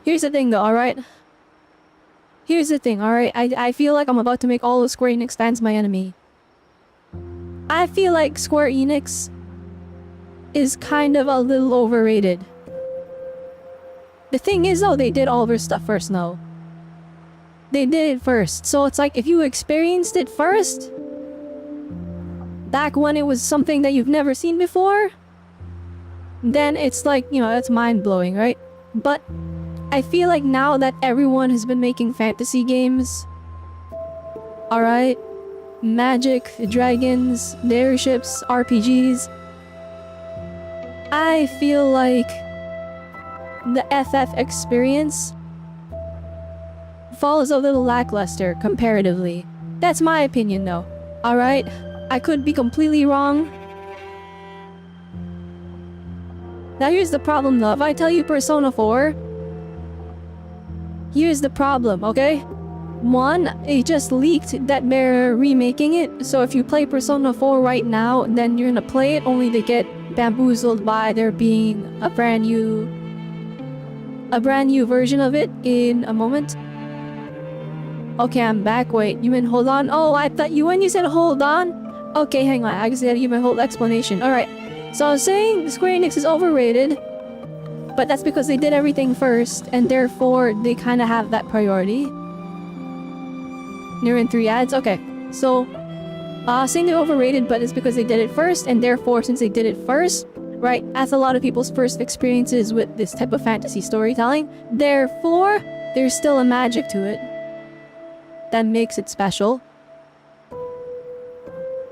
Here's the thing though, alright? Here's the thing, alright? I feel like I'm about to make all of Square Enix fans my enemy. I feel like Square Enix is kind of a little overrated. The thing is though, they did all their stuff first, no. They did it first, so it's like if you experienced it first, back when it was something that you've never seen before, then it's like, you know, that's mind-blowing, right? But I feel like now that everyone has been making fantasy games, alright, magic, dragons, airships, RPGs, I feel like the FF experience falls a little lackluster comparatively. That's my opinion though, alright? I could be completely wrong. Now here's the problem though, if I tell you Persona 4, here's the problem, okay? One, it just leaked that they're remaking it, so if you play Persona 4 right now, then you're gonna play it only to get bamboozled by there being a brand new version of it in a moment. Okay, I'm back. Wait, you mean hold on? Oh, I thought when you said hold on? Okay, hang on. I just gotta give my whole explanation. Alright, so I was saying Square Enix is overrated, but that's because they did everything first, and therefore they kind of have that priority. Near in 3 ads? Okay, so saying they're overrated, but it's because they did it first, and therefore since they did it first, right, that's a lot of people's first experiences with this type of fantasy storytelling, therefore there's still a magic to it that makes it special.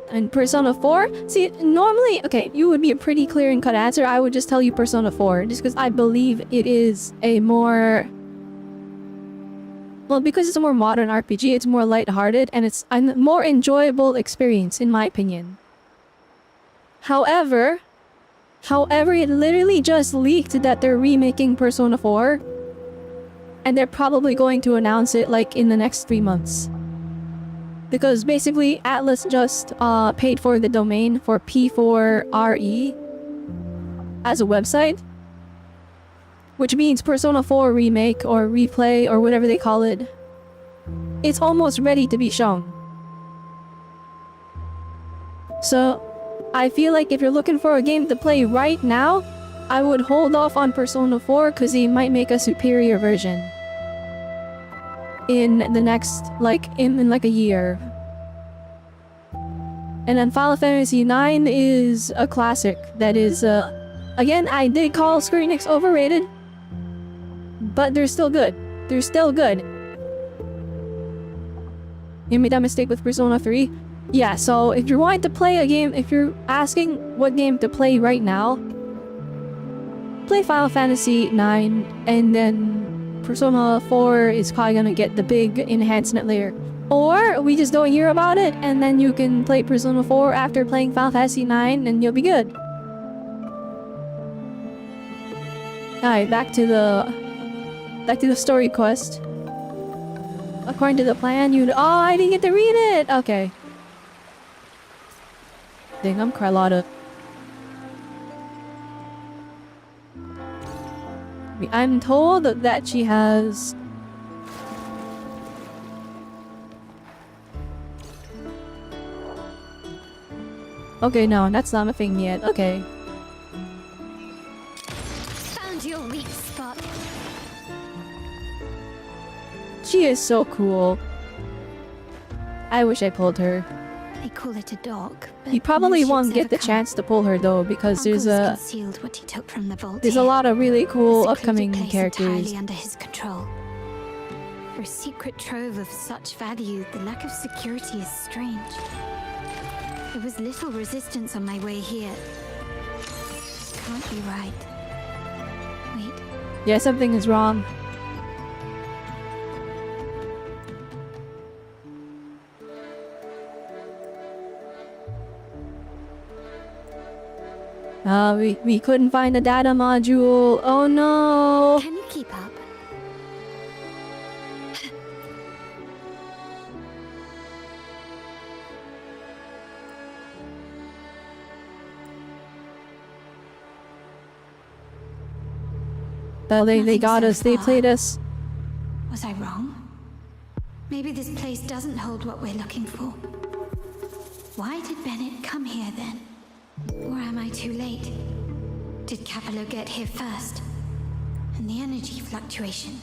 And Persona 4? See, normally, okay, you would be a pretty clear and cut answer. I would just tell you Persona 4, just because I believe it is a more... Well, because it's a more modern RPG, it's more lighthearted, and it's a more enjoyable experience, in my opinion. However, it literally just leaked that they're remaking Persona 4, and they're probably going to announce it, like, in the next 3 months. Because basically, Atlas just paid for the domain for P4RE as a website. Which means Persona 4 Remake or Replay or whatever they call it. It's almost ready to be shown. So, I feel like if you're looking for a game to play right now, I would hold off on Persona 4 because they might make a superior version. In the next, in like a year. And then Final Fantasy IX is a classic that is, again, I did call Square Enix overrated, but they're still good. They're still good. You made that mistake with Persona 3? Yeah, so if you're wanting to play a game, if you're asking what game to play right now, play Final Fantasy IX, and then Persona 4 is probably gonna get the big enhancement layer. Or we just don't hear about it, and then you can play Persona 4 after playing Final Fantasy IX, and you'll be good. Alright, back to the story quest. According to the plan, oh, I didn't get to read it! Okay. Dang, I'm Carlotta. I'm told that she has... Okay, no, that's not a thing yet. Okay. Found your weak spot. She is so cool. I wish I pulled her. They call it a dog. You probably won't get the chance to pull her though, because there's a lot of really cool upcoming characters. Entirely under his control. For a secret trove of such value, the lack of security is strange. There was little resistance on my way here. Can't be right. Wait. Yeah, something is wrong. We couldn't find the data module. Oh no! Can you keep up? Well, they got us. They played us. Was I wrong? Maybe this place doesn't hold what we're looking for. Why did Bennett come here then? Or am I too late? Did Capello get here first? And the energy fluctuation.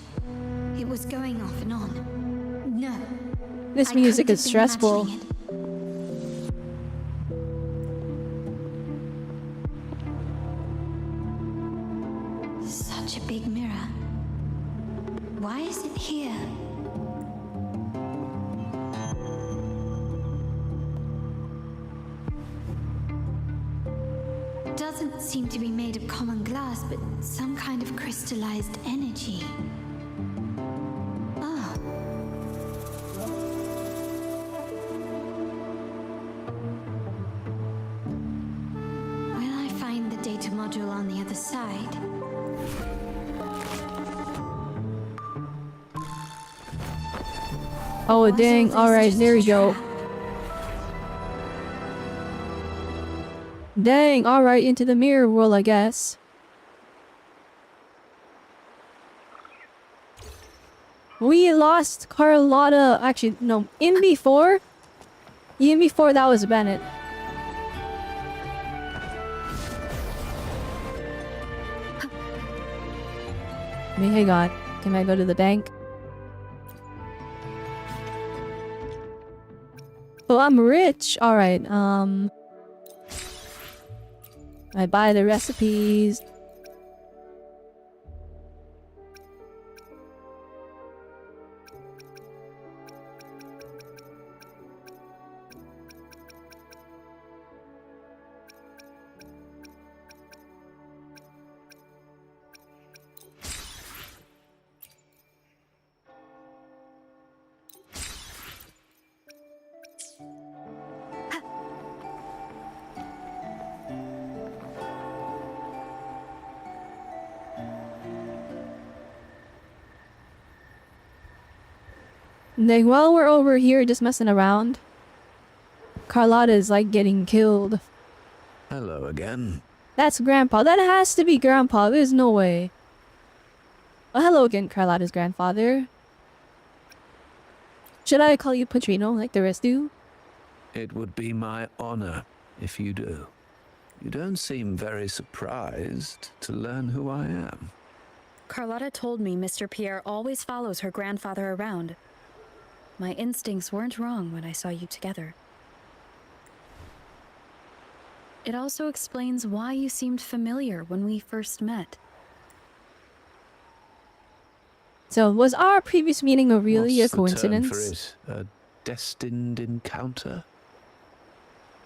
It was going off and on. No. This music is stressful. Such a big mirror. why is it here? Doesn't seem to be made of common glass, but some kind of crystallized energy. Ah. Will I find the data module on the other side? Oh dang, alright, there we go. Dang, alright, into the mirror world, I guess. We lost Carlotta. Actually, no, in before that was Bennett. Hang on. Can I go to the bank? Oh, I'm rich. Alright, I buy the recipes. Like, while we're over here just messing around, Carlotta is like getting killed. Hello again. That's Grandpa. That has to be Grandpa. There's no way. Oh, hello again, Carlotta's grandfather. Should I call you Patrino like the rest do? It would be my honor if you do. You don't seem very surprised to learn who I am. Carlotta told me Mr. Pierre always follows her grandfather around. My instincts weren't wrong when I saw you together. It also explains why you seemed familiar when we first met. So, was our previous meeting really What's a coincidence? The term for it? A destined encounter?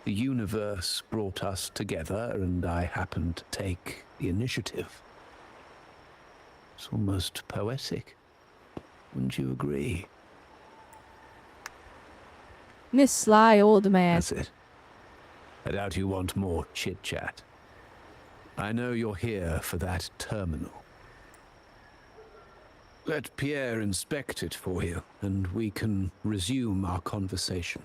The universe brought us together, and I happened to take the initiative. It's almost poetic. Wouldn't you agree? This sly old man. That's it. I doubt you want more chit-chat. I know you're here for that terminal. Let Pierre inspect it for you, and we can resume our conversation.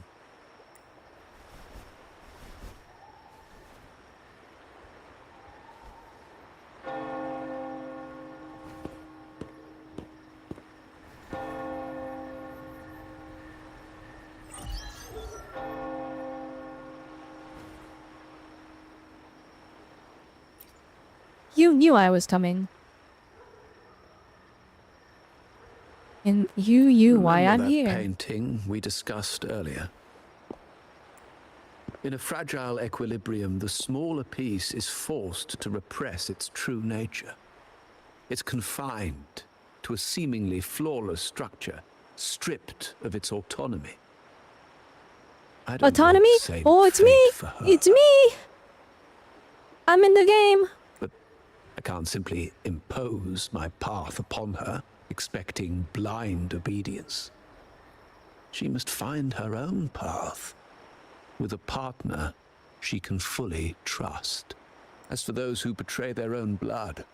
You knew I was coming. And you knew why I'm Remember that here. painting we discussed earlier? In a fragile equilibrium, the smaller piece is forced to repress its true nature. It's confined to a seemingly flawless structure, stripped of its autonomy. I don't Autonomy? want the same Oh, it's fate me! for her. It's me! I'm in the game! But I can't simply impose my path upon her, expecting blind obedience. She must find her own path, with a partner she can fully trust. As for those who betray their own blood,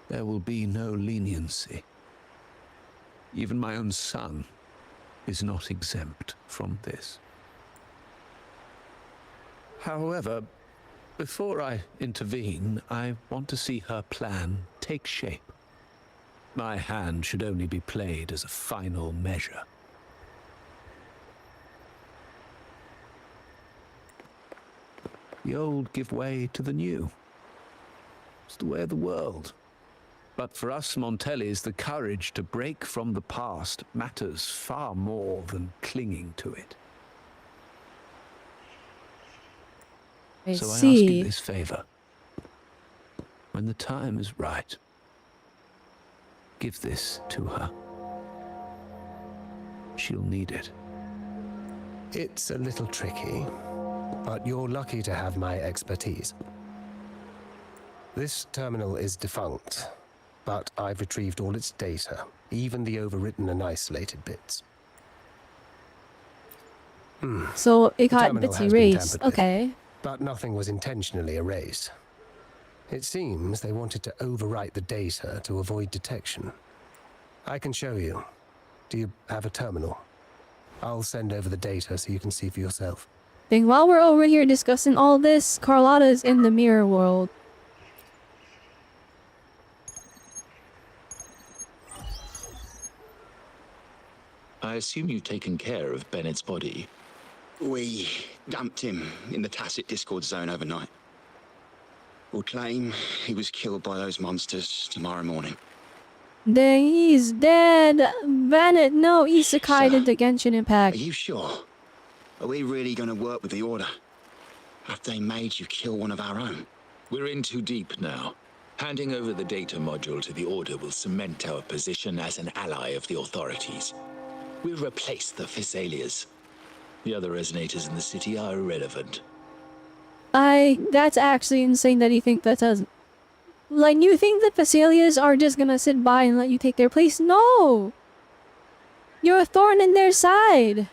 there will be no leniency. Even my own son is not exempt from this. However, before I intervene, I want to see her plan take shape. My hand should only be played as a final measure. The old give way to the new. It's the way of the world. But for us Montellis, the courage to break from the past matters far more than clinging to it. So I ask you this favor. When the time is right, Give this to her. She'll need it. It's a little tricky, but you're lucky to have my expertise. This terminal is defunct, but I've retrieved all its data, even the overwritten and isolated bits. So it The got terminal bits has been erased. tampered with, Okay. but nothing was intentionally erased. It seems they wanted to overwrite the data to avoid detection. I can show you. Do you have a terminal? I'll send over the data so you can see for yourself. Then while we're over here discussing all this, Carlotta is in the mirror world. I assume you've taken care of Bennett's body. We dumped him in the tacit Discord zone overnight. We'll claim he was killed by those monsters tomorrow morning. Then he's dead. Bennett, no, Isekai did the Genshin Impact. Are you sure? Are we really going to work with the Order? Have they made you kill one of our own? We're in too deep now. Handing over the data module to the Order will cement our position as an ally of the authorities. We'll replace the Physalias. The other resonators in the city are irrelevant. That's actually insane that you think that doesn't. Like, you think the Physalias are just gonna sit by and let you take their place? No! You're a thorn in their side.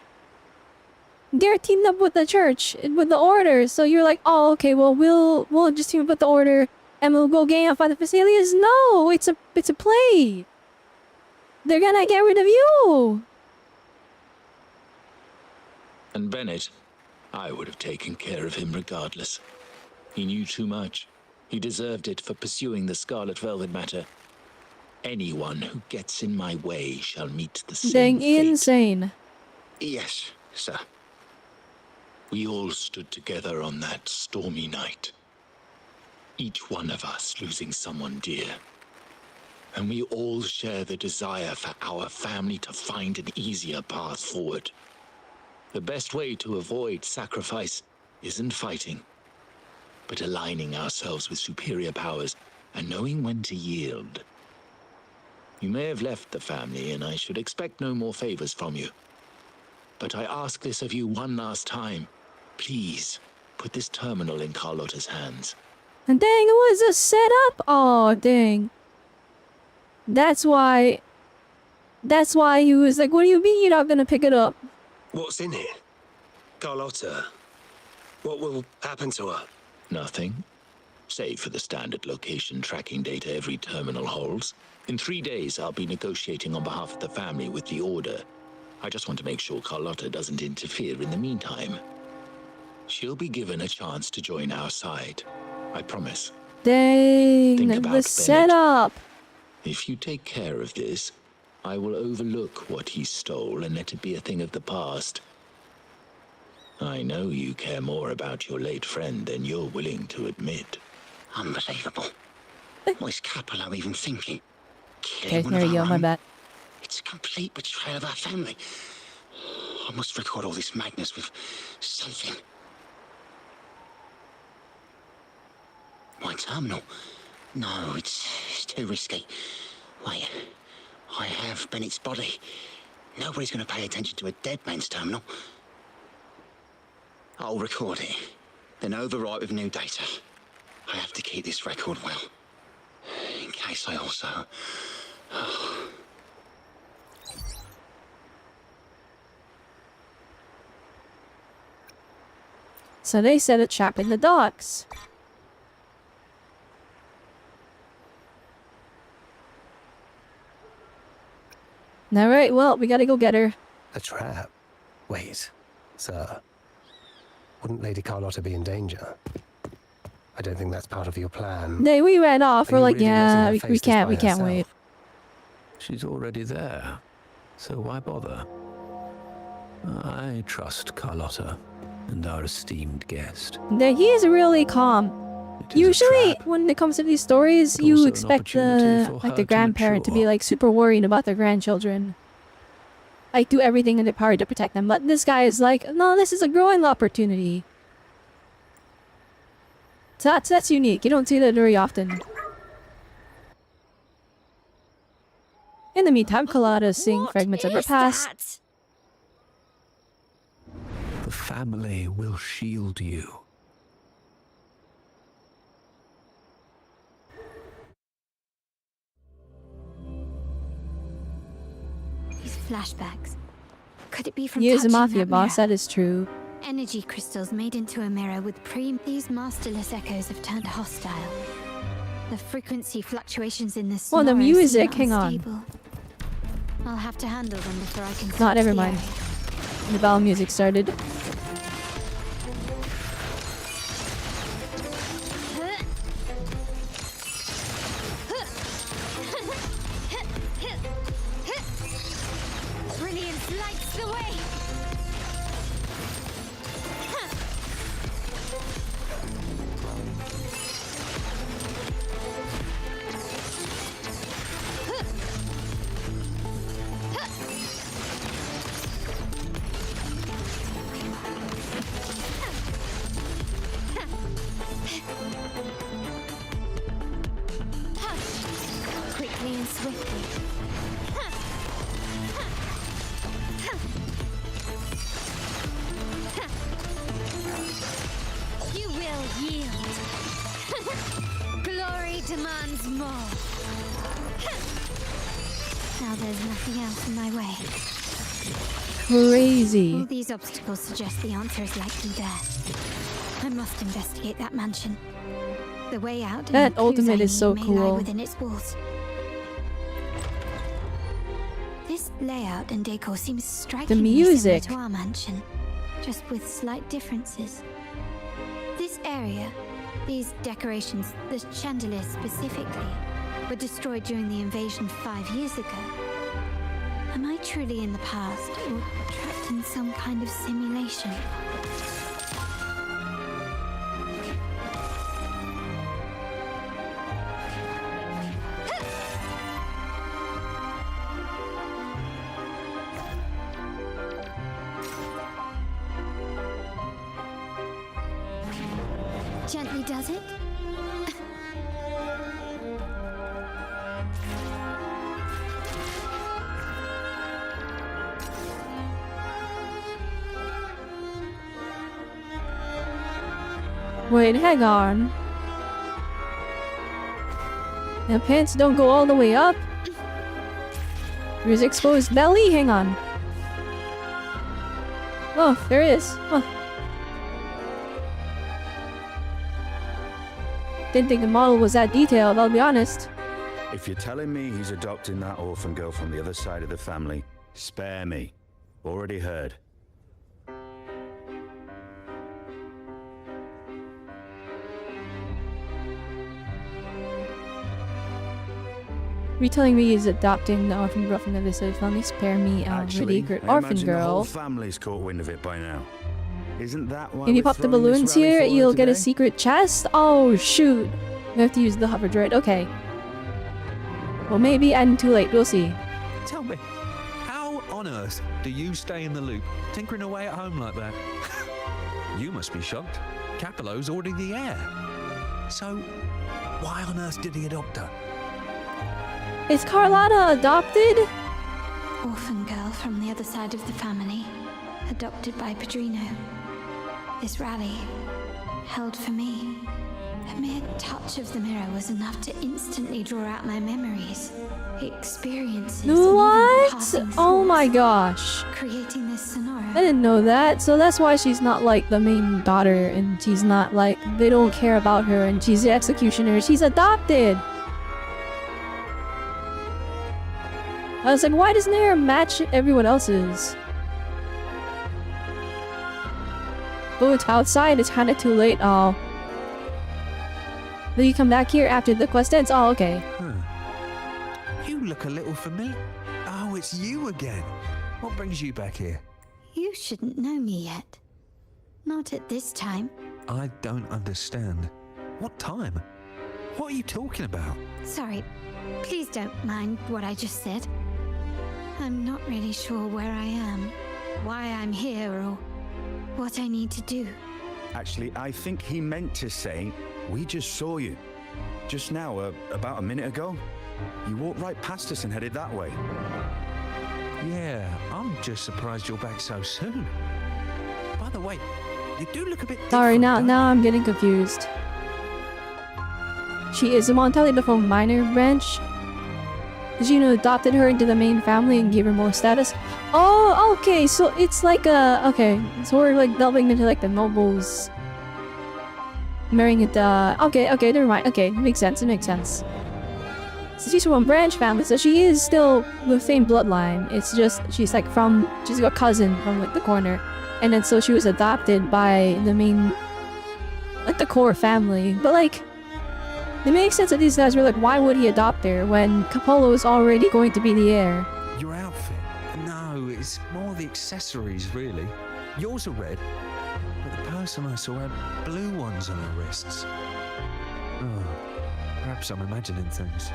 They're teamed up with the church, with the Order, so you're like, oh, okay, well, we'll just team up with the Order and we'll go gang up on the Physalias. No! It's a play! They're gonna get rid of you! And Bennett, I would have taken care of him regardless. He knew too much. He deserved it for pursuing the Scarlet Velvet matter. Anyone who gets in my way shall meet the same Dang fate. insane. Yes, sir. We all stood together on that stormy night. Each one of us losing someone dear. And we all share the desire for our family to find an easier path forward. The best way to avoid sacrifice isn't fighting, but aligning ourselves with superior powers and knowing when to yield. You may have left the family, and I should expect no more favors from you. But I ask this of you one last time. Please, put this terminal in Carlotta's hands. And dang, it was a setup? Oh, dang. That's why he was like, what do you mean you're not gonna pick it up? What's in it? Carlotta. What will happen to her? Nothing. Save for the standard location tracking data every terminal holds. In 3 days, I'll be negotiating on behalf of the family with the Order. I just want to make sure Carlotta doesn't interfere in the meantime. She'll be given a chance to join our side. I promise. Dang, Think about the setup. If you take care of this, I will overlook what he stole and let it be a thing of the past. I know you care more about your late friend than you're willing to admit. Unbelievable. What is Capello even thinking? Okay, there you go, my bad. It's a complete betrayal of our family. I must record all this madness with something. My terminal? No, it's too risky. Wait, I have Bennett's body. Nobody's going to pay attention to a dead man's terminal. I'll record it, then overwrite with new data. I have to keep this record well, in case I also... So they set a trap in the docks. Alright, well, we gotta go get her. A trap? Wait, sir. Wouldn't Lady Carlotta be in danger? I don't think that's part of your plan. We ran off. We're like, really yeah, letting her we face this by can't wait. herself? She's already there, so why bother? I trust Carlotta and our esteemed guest. He is really calm. Usually, when it comes to these stories, you also an expect opportunity for the her to grandparent to be mature. like super worried about their grandchildren. Like, do everything in their power to protect them. But this guy is like, no, this is a growing opportunity. So that's unique. You don't see that very often. In the meantime, Carlotta is seeing fragments of her past. The family will shield you. These flashbacks. Could it be from He is a touching mafia that boss, mirror? that is true. Energy crystals made into a mirror with These masterless echoes have turned hostile. The frequency fluctuations in this Oh, the sonora music, seem hang on. unstable. I'll have to handle them before I can Not, search never the mind. area. The bell music started. Brilliance lights the way! Quickly and swiftly. You will yield. Glory demands more. Now there's nothing else in my way. Crazy. All these obstacles suggest the answer is likely there. I must investigate that mansion. The way out and That the clues ultimate I is so need may lie cool. within its walls. This layout and decor seems strikingly music. similar to our mansion, just with slight differences. This area, these decorations, the chandeliers specifically, were destroyed during the invasion 5 years ago. Am I truly in the past, or trapped in some kind of simulation? Gently does it? Wait, hang on. The pants don't go all the way up. There's exposed belly? Hang on. Oh, there is. Huh. Didn't think the model was that detailed, I'll be honest. If you're telling me he's adopting that orphan girl from the other side of the family, spare me. Already heard. Are you telling me he's adopting the orphan girl from the other side of the family? Spare me, Actually, ridiculous I orphan imagine the whole girl. family's caught wind of it by now. Isn't that why If you we're pop the throwing this balloons rally here, for her you'll get a today? secret chest? Oh, shoot. We have to use the hover droid. Okay. Well, maybe and too late. We'll see. Tell me, how on earth do you stay in the loop, tinkering away at home like that? You must be shocked. Capello's already the heir. So, why on earth did he adopt her? Is Carlotta adopted? Orphan girl from the other side of the family, adopted by Padrino. This rally, held for me. A mere touch of the mirror was enough to instantly draw out my memories, experiences, and even What? passing Oh my thoughts, gosh. creating this sonora. I didn't know that. So that's why she's not like the main daughter and she's not like, they don't care about her and she's the executioner. She's adopted. I was like, why doesn't her hair match everyone else's? Oh, it's outside. It's kind of too late. Oh. Will you come back here after the quest ends? Oh, okay. You look a little familiar. Oh, it's you again. What brings you back here? You shouldn't know me yet. Not at this time. I don't understand. What time? What are you talking about? Sorry, please don't mind what I just said. I'm not really sure where I am, why I'm here, or what I need to do. Actually, I think he meant to say, we just saw you. Just now, about a minute ago. You walked right past us and headed that way. Yeah, I'm just surprised you're back so soon. By the way, you do look a bit Sorry, different, now I'm getting confused. She is a Montalida from minor branch. Did you know adopted her into the main family and gave her more status? Oh, okay, so it's like okay, so we're like delving into like the nobles. Marrying it, okay, never mind. Okay, it makes sense, So she's from a branch family, so she is still the same bloodline. It's just, she's like she's got a cousin from like the corner. And then so she was adopted by the main, like the core family. But like, it makes sense that these guys were like, why would he adopt her when Capolo is already going to be the heir? Your outfit? No, it's more the accessories, really. Yours are red, but the person I saw had blue ones on her wrists. Oh, perhaps I'm imagining things.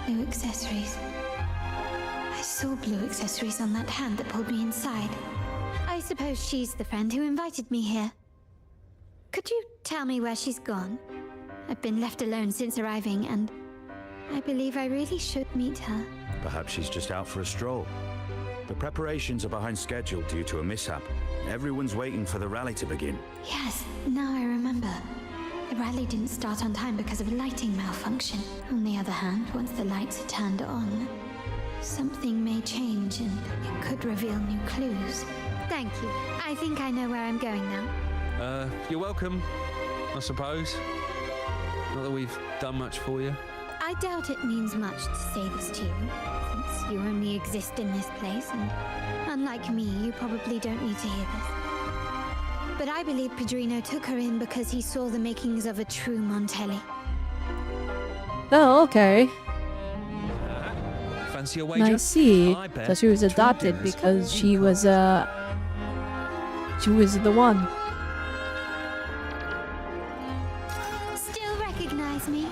Blue accessories. I saw blue accessories on that hand that pulled me inside. I suppose she's the friend who invited me here. Could you tell me where she's gone? I've been left alone since arriving, and I believe I really should meet her. Perhaps she's just out for a stroll. The preparations are behind schedule due to a mishap. Everyone's waiting for the rally to begin. Yes, now I remember. The rally didn't start on time because of a lighting malfunction. On the other hand, once the lights are turned on, something may change and it could reveal new clues. Thank you. I think I know where I'm going now. You're welcome, I suppose. Not that we've done much for you. I doubt it means much to say this to you, since you only exist in this place, and unlike me, you probably don't need to hear this. But I believe Pedrino took her in because he saw the makings of a true Montelli. Oh, okay. Fancy a wager? I see. I bet So she was adopted $2. because she was the one. Still recognize me?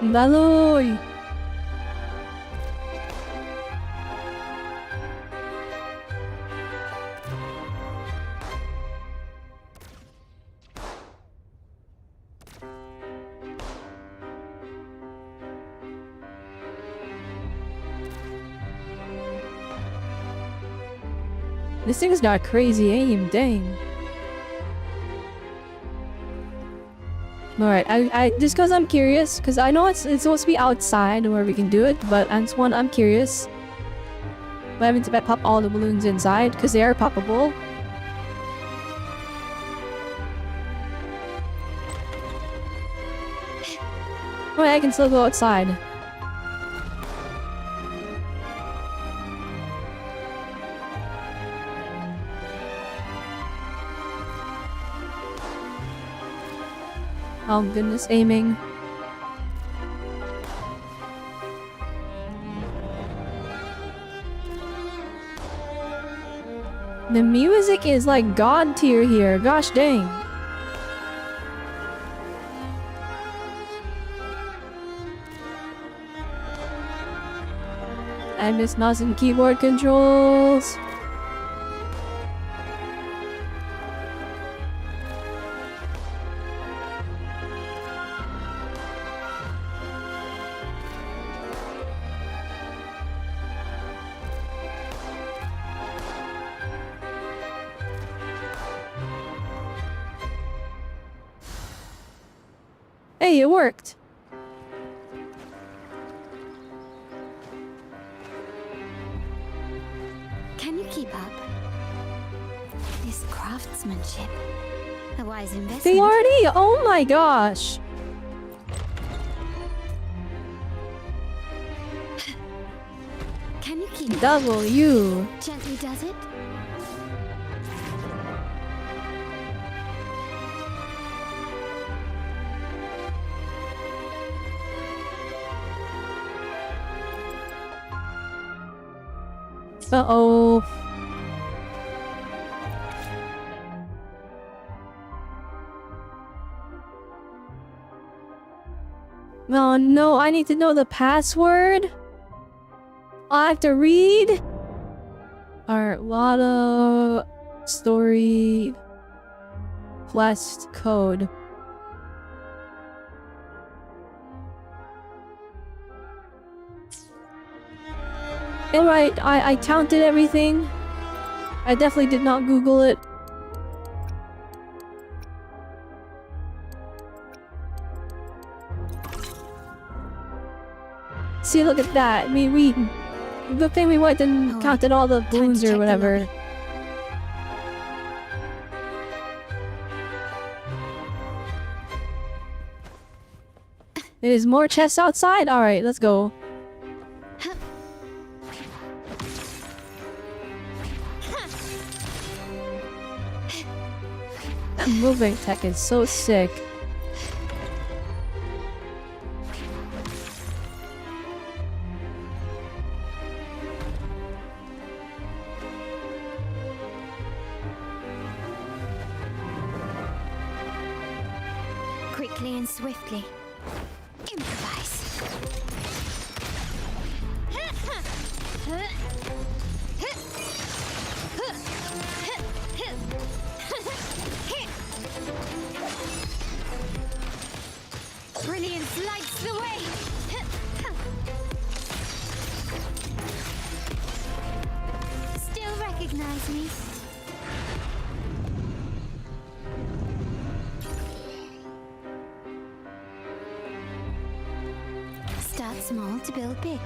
Laloy! This thing's got crazy aim, dang. Alright, I just cause I'm curious, cause I know it's supposed to be outside where we can do it, but I'm curious. But having to pop all the balloons inside, cause they are poppable. Alright, I can still go outside. Oh goodness, aiming. The music is like god tier here, gosh dang. I miss mouse and keyboard controls. Hey, it worked. Can you keep up? This craftsmanship. A wise investment. They already? Oh my gosh. Can you keep up? W. Gently does it? Uh-oh. Oh no, I need to know the password? I have to read? Carlotta story quest code. Alright, I counted everything. I definitely did not Google it. See, look at that. I mean, good thing we went and counted all the balloons or whatever. There's more chests outside? Alright, let's go. That moving tech is so sick. Quickly and swiftly. Improvise. Brilliance lights the way. Still recognize me? Start small to build big.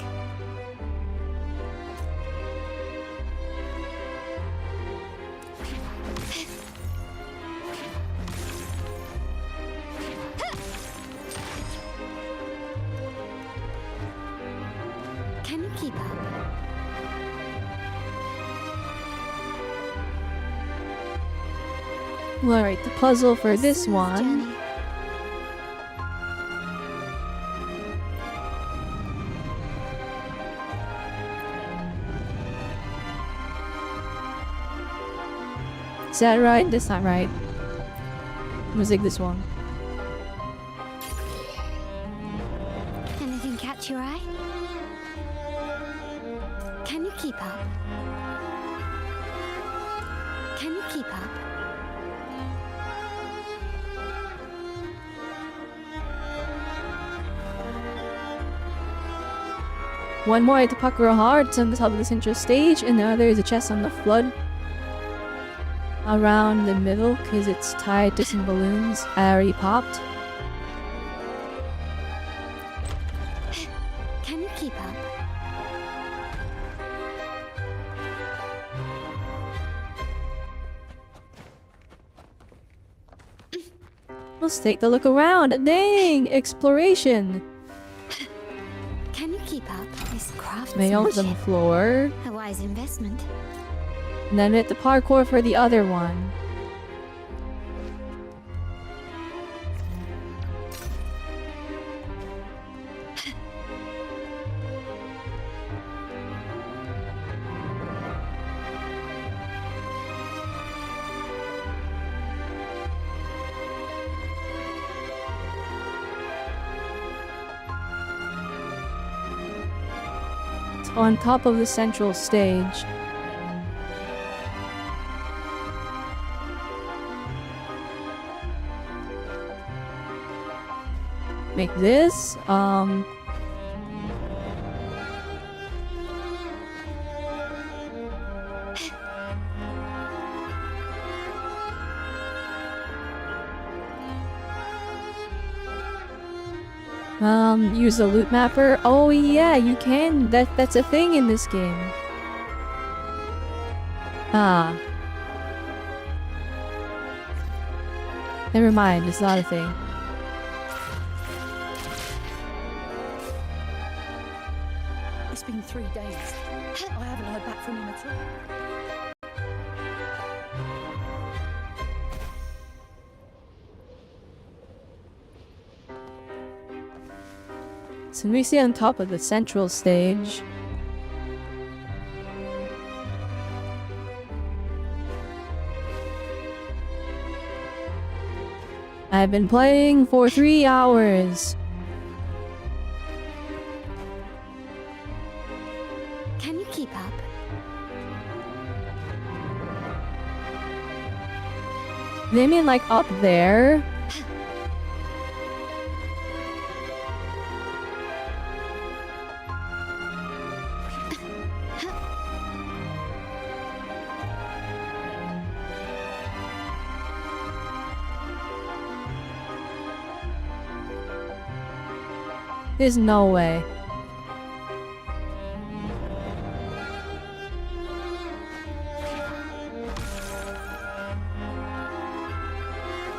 Can you keep up? Alright, the puzzle for this one. Is that right? That's not right. Music this one. Anything catch your eye? Can you keep up? Can you keep up? One more at the pucker hearts on the top of the central stage, and the other is a chest on the flood. Around the middle, because it's tied to some balloons I already popped. Can you keep up? Let's take the look around. Dang! Exploration! Can you keep up? This craft Mails on the floor. a wise investment. And then hit the parkour for the other one. It's on top of the central stage. Make this, use a loot mapper. Oh yeah, you can. That's a thing in this game. Ah. Never mind, it's not a thing. It's been 3 days. I haven't heard back from him at all. So we see on top of the central stage. I've been playing for 3 hours. Can you keep up? They mean like up there? There's no way.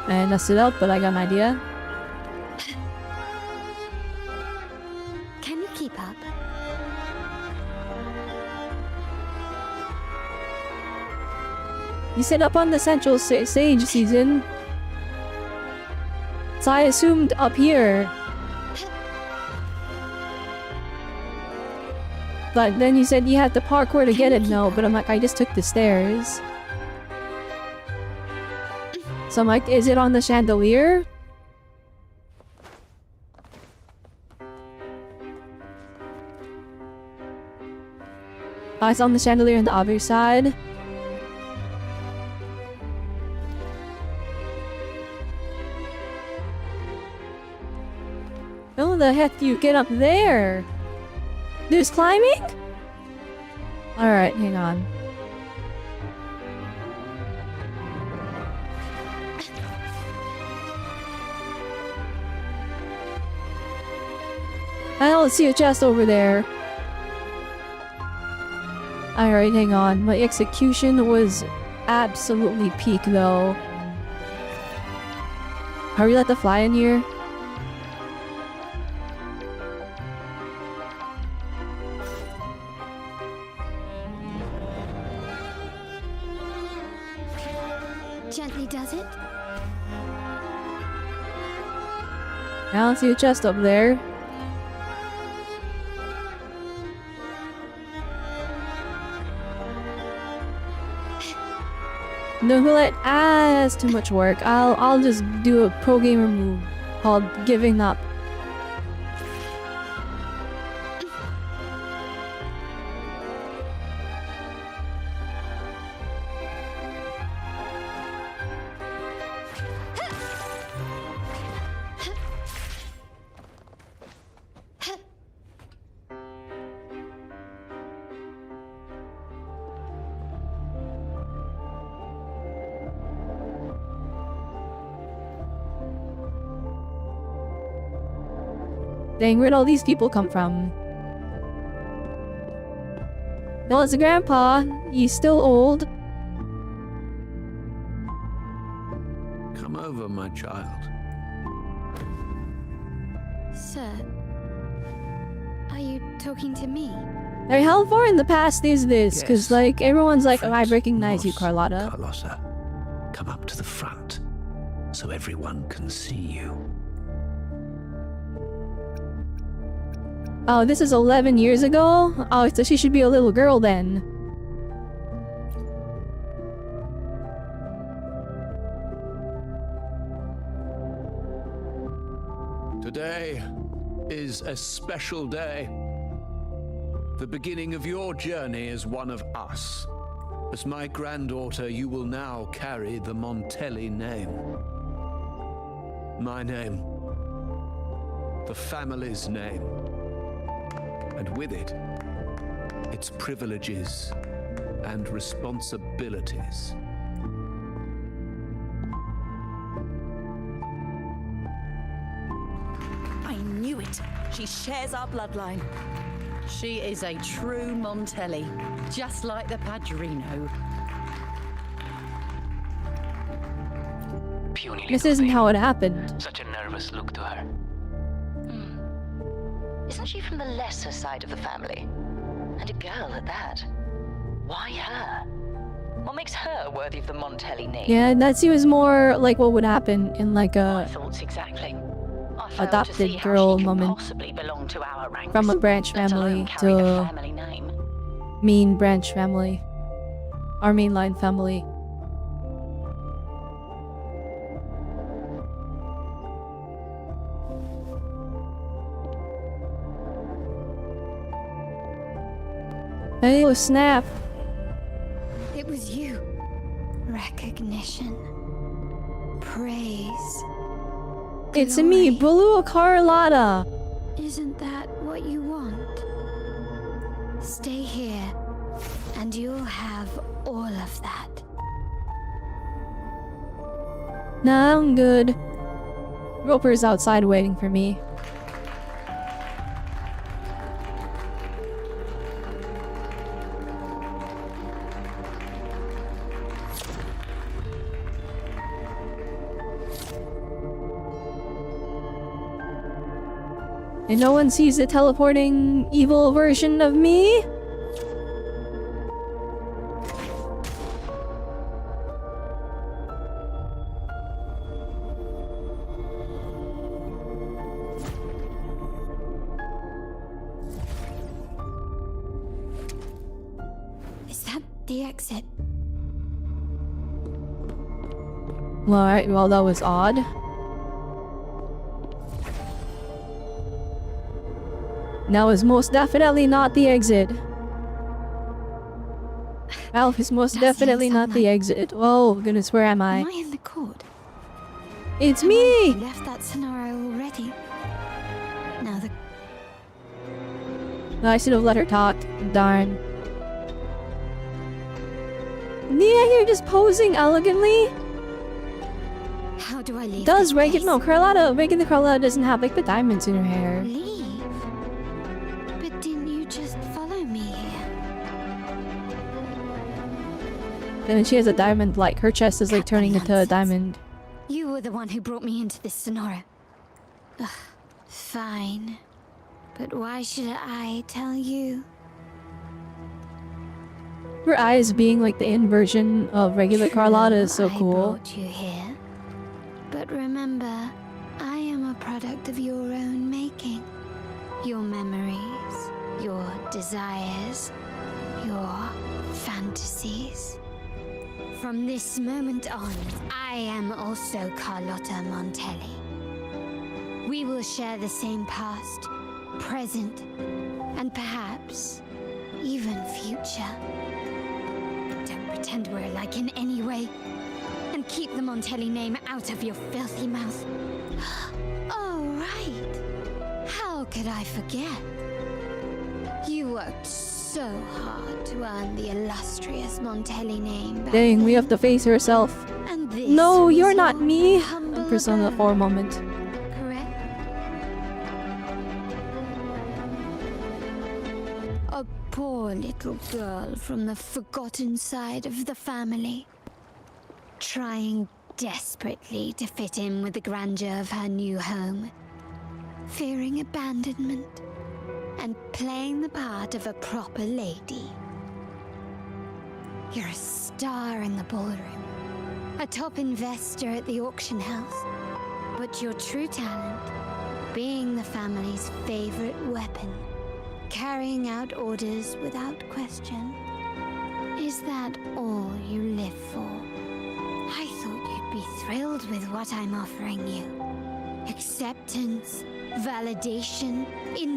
I messed it up, but I got an idea. Can you keep up? You set up on the central stage season. So I assumed up here. But then you said you had to parkour to get it. No, but I'm like, I just took the stairs. So I'm like, is it on the chandelier? Oh, it's on the chandelier on the other side. How the heck do you get up there? There's climbing? Alright, hang on. I don't see a chest over there. Alright, hang on. My execution was absolutely peak though. Hurry, let the fly in here. Gently does it? I don't see a chest up there. No, that's too much work. I'll just do a pro gamer move called giving up. Dang, where'd all these people come from? No, it's a grandpa. He's still old. Come over, my child. Sir, are you talking to me? Like, how far in the past is this? Because, Yes. like, everyone's like, oh, I recognize you, Carlotta. Carlotta, come up to the front so everyone can see you. Oh, this is 11 years ago? Oh, so she should be a little girl then. Today is a special day. The beginning of your journey as one of us. As my granddaughter, you will now carry the Montelli name. My name. The family's name. And with it, its privileges and responsibilities. I knew it. She shares our bloodline. She is a true Montelli, just like the Padrino. Puny This little isn't thing. how it happened. Such a nervous look to her. Isn't she from the lesser side of the family? And a girl at that. Why her? What makes her worthy of the Montelli name? Yeah, that seems more like what would happen in like a Thoughts exactly. I failed to see adopted how girl she could moment possibly belong to our ranks, from a branch let family alone carry the to family name. mean branch family. Our mainline family. Oh snap. It was you. Recognition. Praise. It's me, Blue Carlotta. Isn't that what you want? Stay here, and you'll have all of that. Nah, I'm good. Roper's outside waiting for me. And no one sees the teleporting evil version of me? Is that the exit? Well, alright, well that was odd. Now is most definitely not the exit. Alf is most definitely not the exit. Oh goodness, where am I? Am I in the court? It's me! I left that scenario already. Now the... No, I should have let her talk. Darn. Nia here just posing elegantly? How do I leave? Does Reagan? No, Carlotta. Reagan the Carlotta doesn't have like the diamonds in her hair. Leave? But didn't you just follow me here? Then she has a diamond, like her chest is like turning into a diamond. You were the one who brought me into this scenario. Ugh, fine. But why should I tell you? Her eyes being like the inversion of regular Carlotta is so cool. I brought you here. But remember, I am a product of your own making. Your memories, your desires, your fantasies. From this moment on, I am also Carlotta Montelli. We will share the same past, present, and perhaps even future. Don't pretend we're alike in any way, and keep the Montelli name out of your filthy mouth. Oh, right. How could I forget? You worked so hard to earn the illustrious Montelli name. Dang, we have to face herself. And this No, was you're not your me! humble Persona abode, 4 moment. Correct? A poor little girl from the forgotten side of the family. Trying desperately to fit in with the grandeur of her new home. Fearing abandonment. And playing the part of a proper lady. You're a star in the ballroom. A top investor at the auction house. But your true talent, being the family's favorite weapon. Carrying out orders without question. Is that all you live for? I thought you'd be thrilled with what I'm offering you. Acceptance, validation,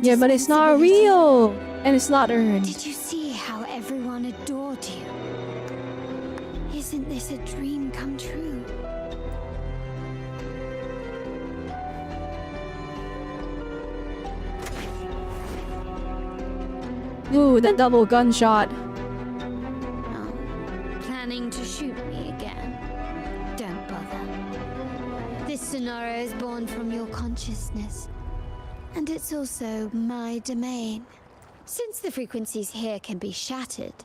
Yeah, but it's not real! And it's not earned. Did you see how everyone adored you? Isn't this a dream come true? Ooh, that double gunshot. Oh, planning to shoot me again? Don't bother. This scenario is born from your consciousness. And it's also my domain. Since the frequencies here can be shattered,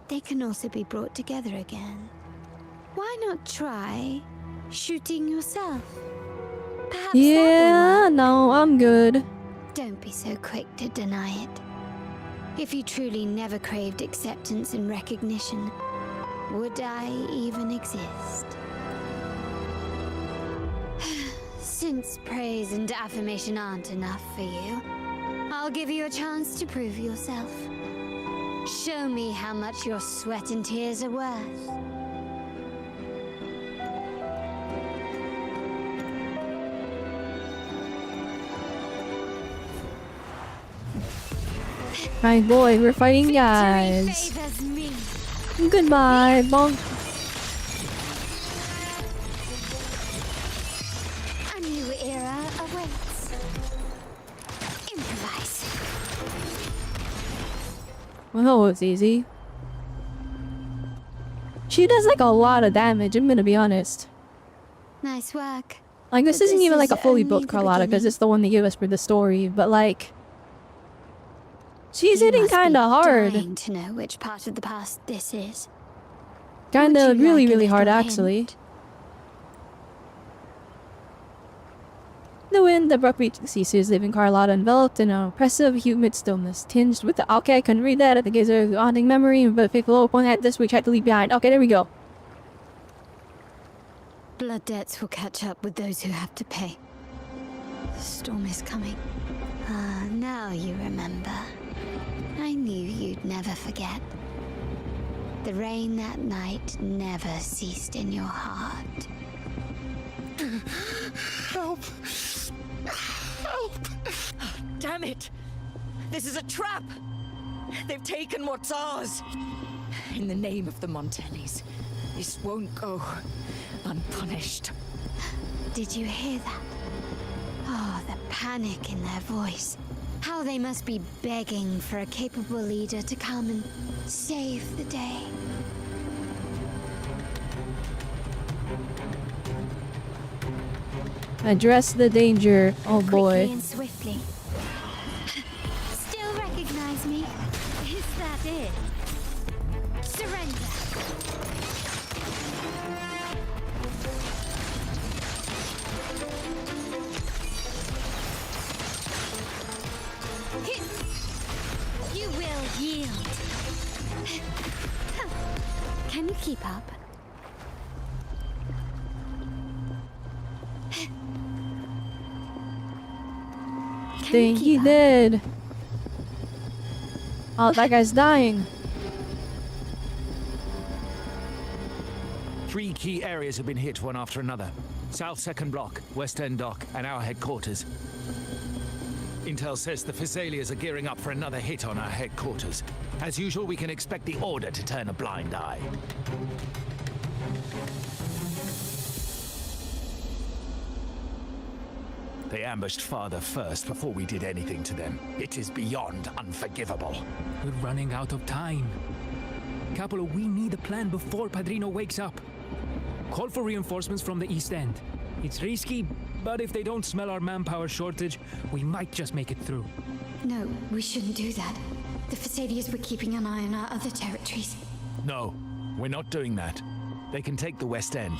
they can also be brought together again. Why not try shooting yourself? Perhaps Yeah, no, I'm good. Don't be so quick to deny it. If you truly never craved acceptance and recognition, would I even exist? Since praise and affirmation aren't enough for you, I'll give you a chance to prove yourself. Show me how much your sweat and tears are worth. Right, boy, we're fighting guys. Goodbye, bonk. A new era awaits. Improvise. Well, that was easy. She does like a lot of damage, I'm gonna be honest. Nice work. Like, this But isn't even like a fully only built the Carlotta because beginning. it's the one they give us for the story, but like, she's You hitting must be kinda hard. dying to know which part of the past this is. Kinda Would you really, like a really hard little actually. hint? The wind abruptly ceases, leaving Carlotta enveloped in an oppressive, humid stillness, tinged with the— okay, I couldn't read that at the gaze of the haunting memory, but a faithful old one had this we tried to leave behind. Okay, there we go. Blood debts will catch up with those who have to pay. The storm is coming. Ah, now you remember. I knew you'd never forget. The rain that night never ceased in your heart. Help! Help! Damn it! This is a trap! They've taken what's ours! In the name of the Montellis, this won't go unpunished. Did you hear that? Oh, the panic in their voice. How they must be begging for a capable leader to come and save the day. Address the danger. Oh boy. Quickly and swiftly. Still recognize me? Is that it? Surrender. You will yield. Can you keep up? Think he did. Oh, that guy's dying. 3 key areas have been hit one after another. South Second Block, West End Dock, and our headquarters. Intel says the Physaelias are gearing up for another hit on our headquarters. As usual, we can expect the Order to turn a blind eye. They ambushed Father first before we did anything to them. It is beyond unforgivable. We're running out of time. Capolo, we need a plan before Padrino wakes up. Call for reinforcements from the East End. It's risky, but if they don't smell our manpower shortage, we might just make it through. No, we shouldn't do that. The Physaelias were keeping an eye on our other territories. No, we're not doing that. They can take the West End.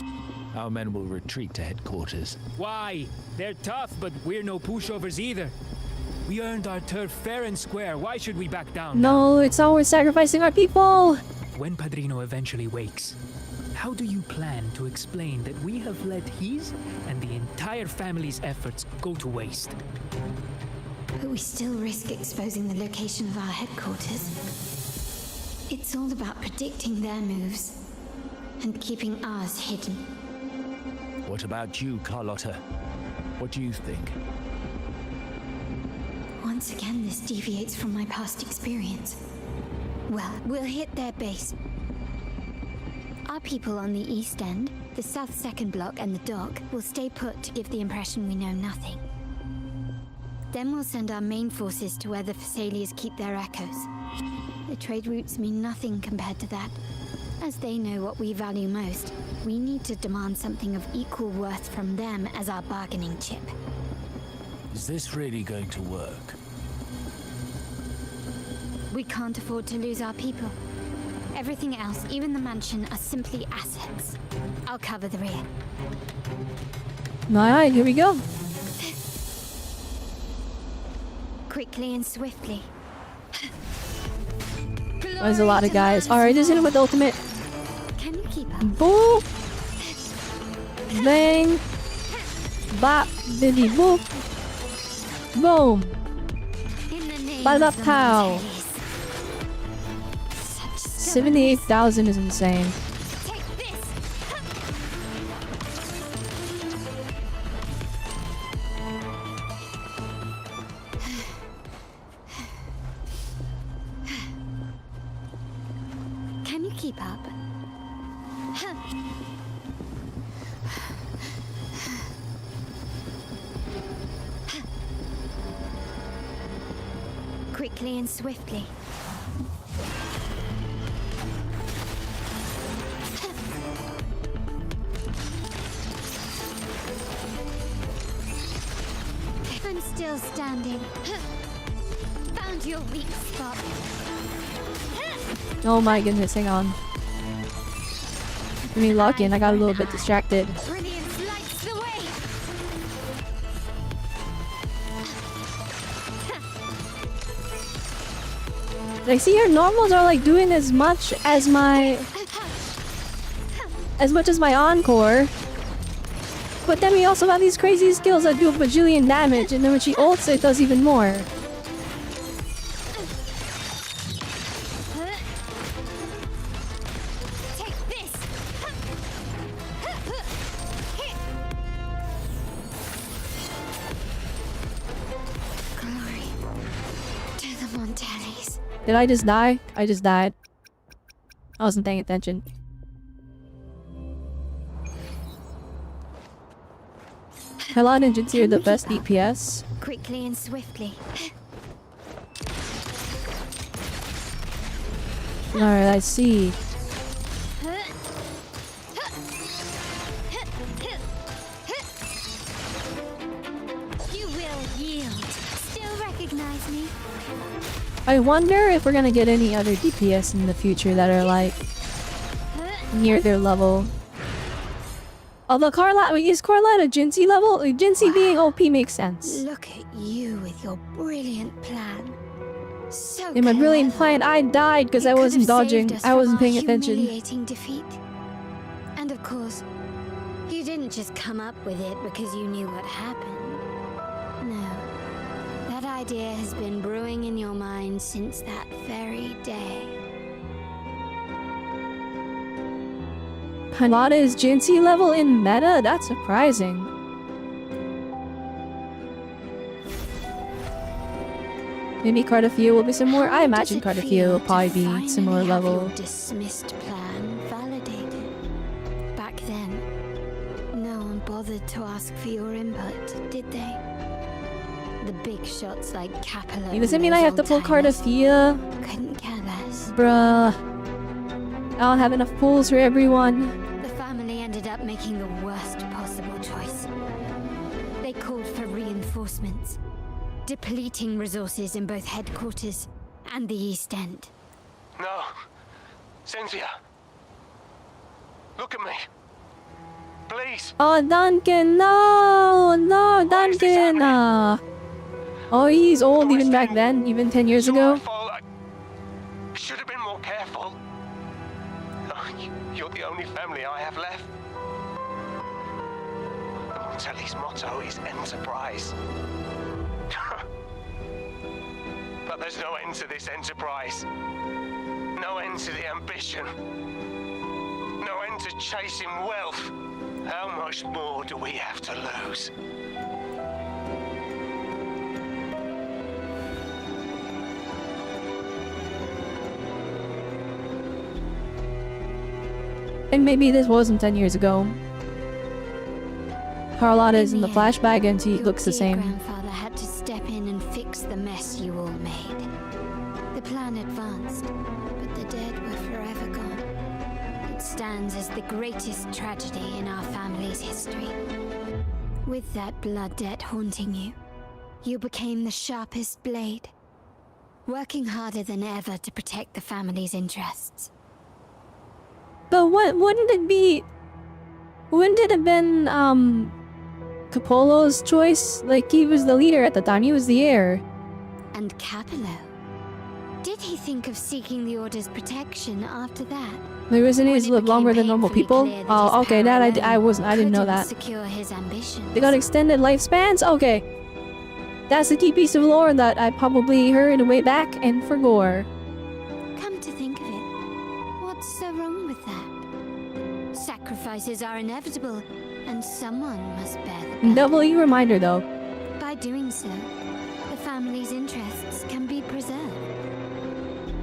Our men will retreat to headquarters. Why? They're tough, but we're no pushovers either. We earned our turf fair and square. Why should we back down? No, it's always sacrificing our people. When Padrino eventually wakes, how do you plan to explain that we have let his and the entire family's efforts go to waste? But we still risk exposing the location of our headquarters. It's all about predicting their moves and keeping ours hidden. What about you, Carlotta? What do you think? Once again, this deviates from my past experience. Well, we'll hit their base. Our people on the East End, the South Second Block and the Dock will stay put to give the impression we know nothing. Then we'll send our main forces to where the Physaelias keep their echoes. The trade routes mean nothing compared to that. As they know what we value most, we need to demand something of equal worth from them as our bargaining chip. Is this really going to work? We can't afford to lose our people. Everything else, even the mansion, are simply assets. I'll cover the rear. Alright, here we go. Quickly and swiftly. There's a lot of guys. Alright, just hit him with the ultimate. Can you keep up? Boop. Bang. Bop. Diddy boop. Boom. Bada pow. 78,000 is insane. Can you keep up? Quickly and swiftly. I'm still standing. Found your weak spot. Oh my goodness, hang on. Let me lock in, I got a little bit distracted. Brilliance lights the way. Like, see here, normals are like doing as much as my encore. But then we also have these crazy skills that do a bajillion damage, and then when she ults, it does even more. Take this. Glory to the Montellis. Did I just die? I just died. I wasn't paying attention. Carlotta and Jinxie are the best DPS. Quickly and swiftly. Alright, I see. You will yield. Still recognize me? I wonder if we're gonna get any other DPS in the future that are like near their level. Although Carlotta, is Carlotta Jinxie level? Jinxie being OP makes sense. Look at you with your brilliant plan. So In my brilliant plan, I died because I wasn't dodging. I wasn't paying attention. Humiliating defeat. And of course, you didn't just come up with it because you knew what happened. No. That idea has been brewing in your mind since that very day. Carlotta is Jinxie level in meta? That's surprising. Maybe Cardophia will be similar. I imagine Cardophia will probably be similar level. Your dismissed plan validated. Back then, no one bothered to ask for your input, did they? The big shots like Capello. Does it mean I have to pull Cardophia? Couldn't care less. Bruh. I don't have enough pulls for everyone. The family ended up making the worst possible choice. They called for reinforcements, depleting resources in both headquarters and the East End. No. Cynthia. Look at me. Please. Oh, Duncan, no! No, Duncan! Oh, he's old even back then, even 10 years ago. I should have been more careful. You're the only family I have left. The Montelli's motto is enterprise. But there's no end to this enterprise. No end to the ambition. No end to chasing wealth. How much more do we have to lose? And maybe this wasn't 10 years ago. Carlotta is in the flashback and she looks the same. Grandfather had to step in and fix the mess you all made. The plan advanced, but the dead were forever gone. It stands as the greatest tragedy in our family's history. With that blood debt haunting you, you became the sharpest blade, working harder than ever to protect the family's interests. But wouldn't it be... Wouldn't it have been, Capolo's choice? Like, he was the leader at the time, he was the heir. And Capello? Did he think of seeking the Order's protection after that? The reason is live longer than normal people? Oh, okay, that I didn't know that. Secure his ambitions. They got extended lifespans? Okay. That's the key piece of lore that I probably heard way back and forgot. Come to think of it, what's so wrong with that? Sacrifices are inevitable, and someone must bear the burden. Doubly reminder though. By doing so, the family's interests can be preserved.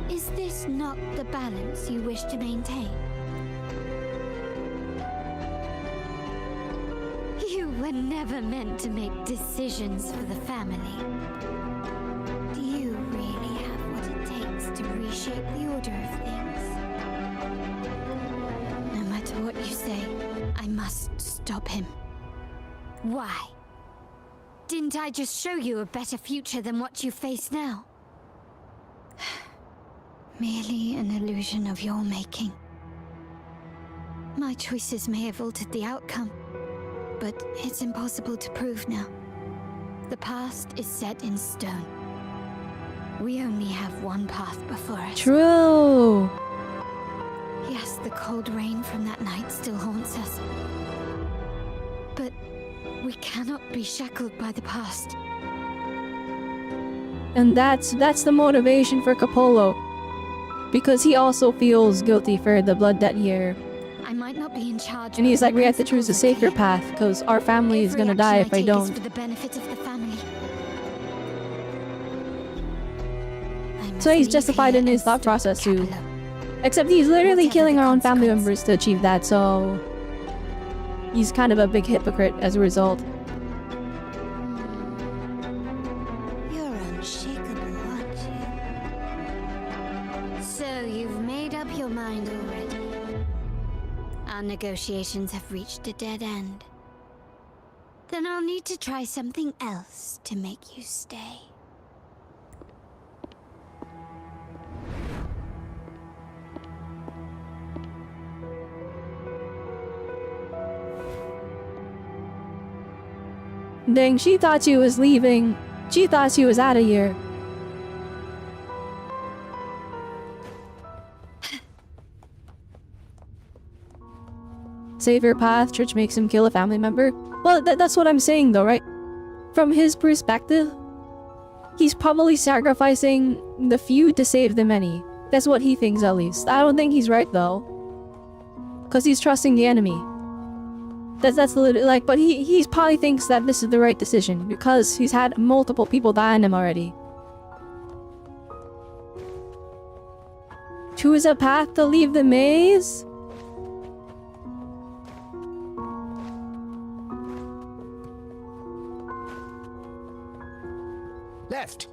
Is this this not the balance you wish to maintain? You were never meant to make decisions for the family. Do you really have what it takes to reshape the order of things? No matter what you say, I must stop him. Why? Didn't I just show you a better future than what you face now? Merely an illusion of your making. My choices may have altered the outcome, but it's impossible to prove now. The past is set in stone. We only have one path before us. True. Yes, the cold rain from that night still haunts us. But we cannot be shackled by the past. And that's the motivation for Capolo. Because he also feels guilty for the blood that year. I might not be in charge. And he's like, we have to choose a safer path, because our family is gonna die if I don't. For the benefit of the family. So he's justified in his thought process too. Except he's literally killing our own family members to achieve that, so... he's kind of a big hypocrite as a result. You're unshakable, aren't you? So you've made up your mind already. Our negotiations have reached a dead end. Then I'll need to try something else to make you stay. Dang, she thought she was leaving. She thought she was out of here. Savior path, church makes him kill a family member. Well, that's what I'm saying though, right? From his perspective, he's probably sacrificing the few to save the many. That's what he thinks at least. I don't think he's right though. Because he's trusting the enemy. That's literally like, but he probably thinks that this is the right decision because he's had multiple people die on him already. Choose a path to leave the maze? Left!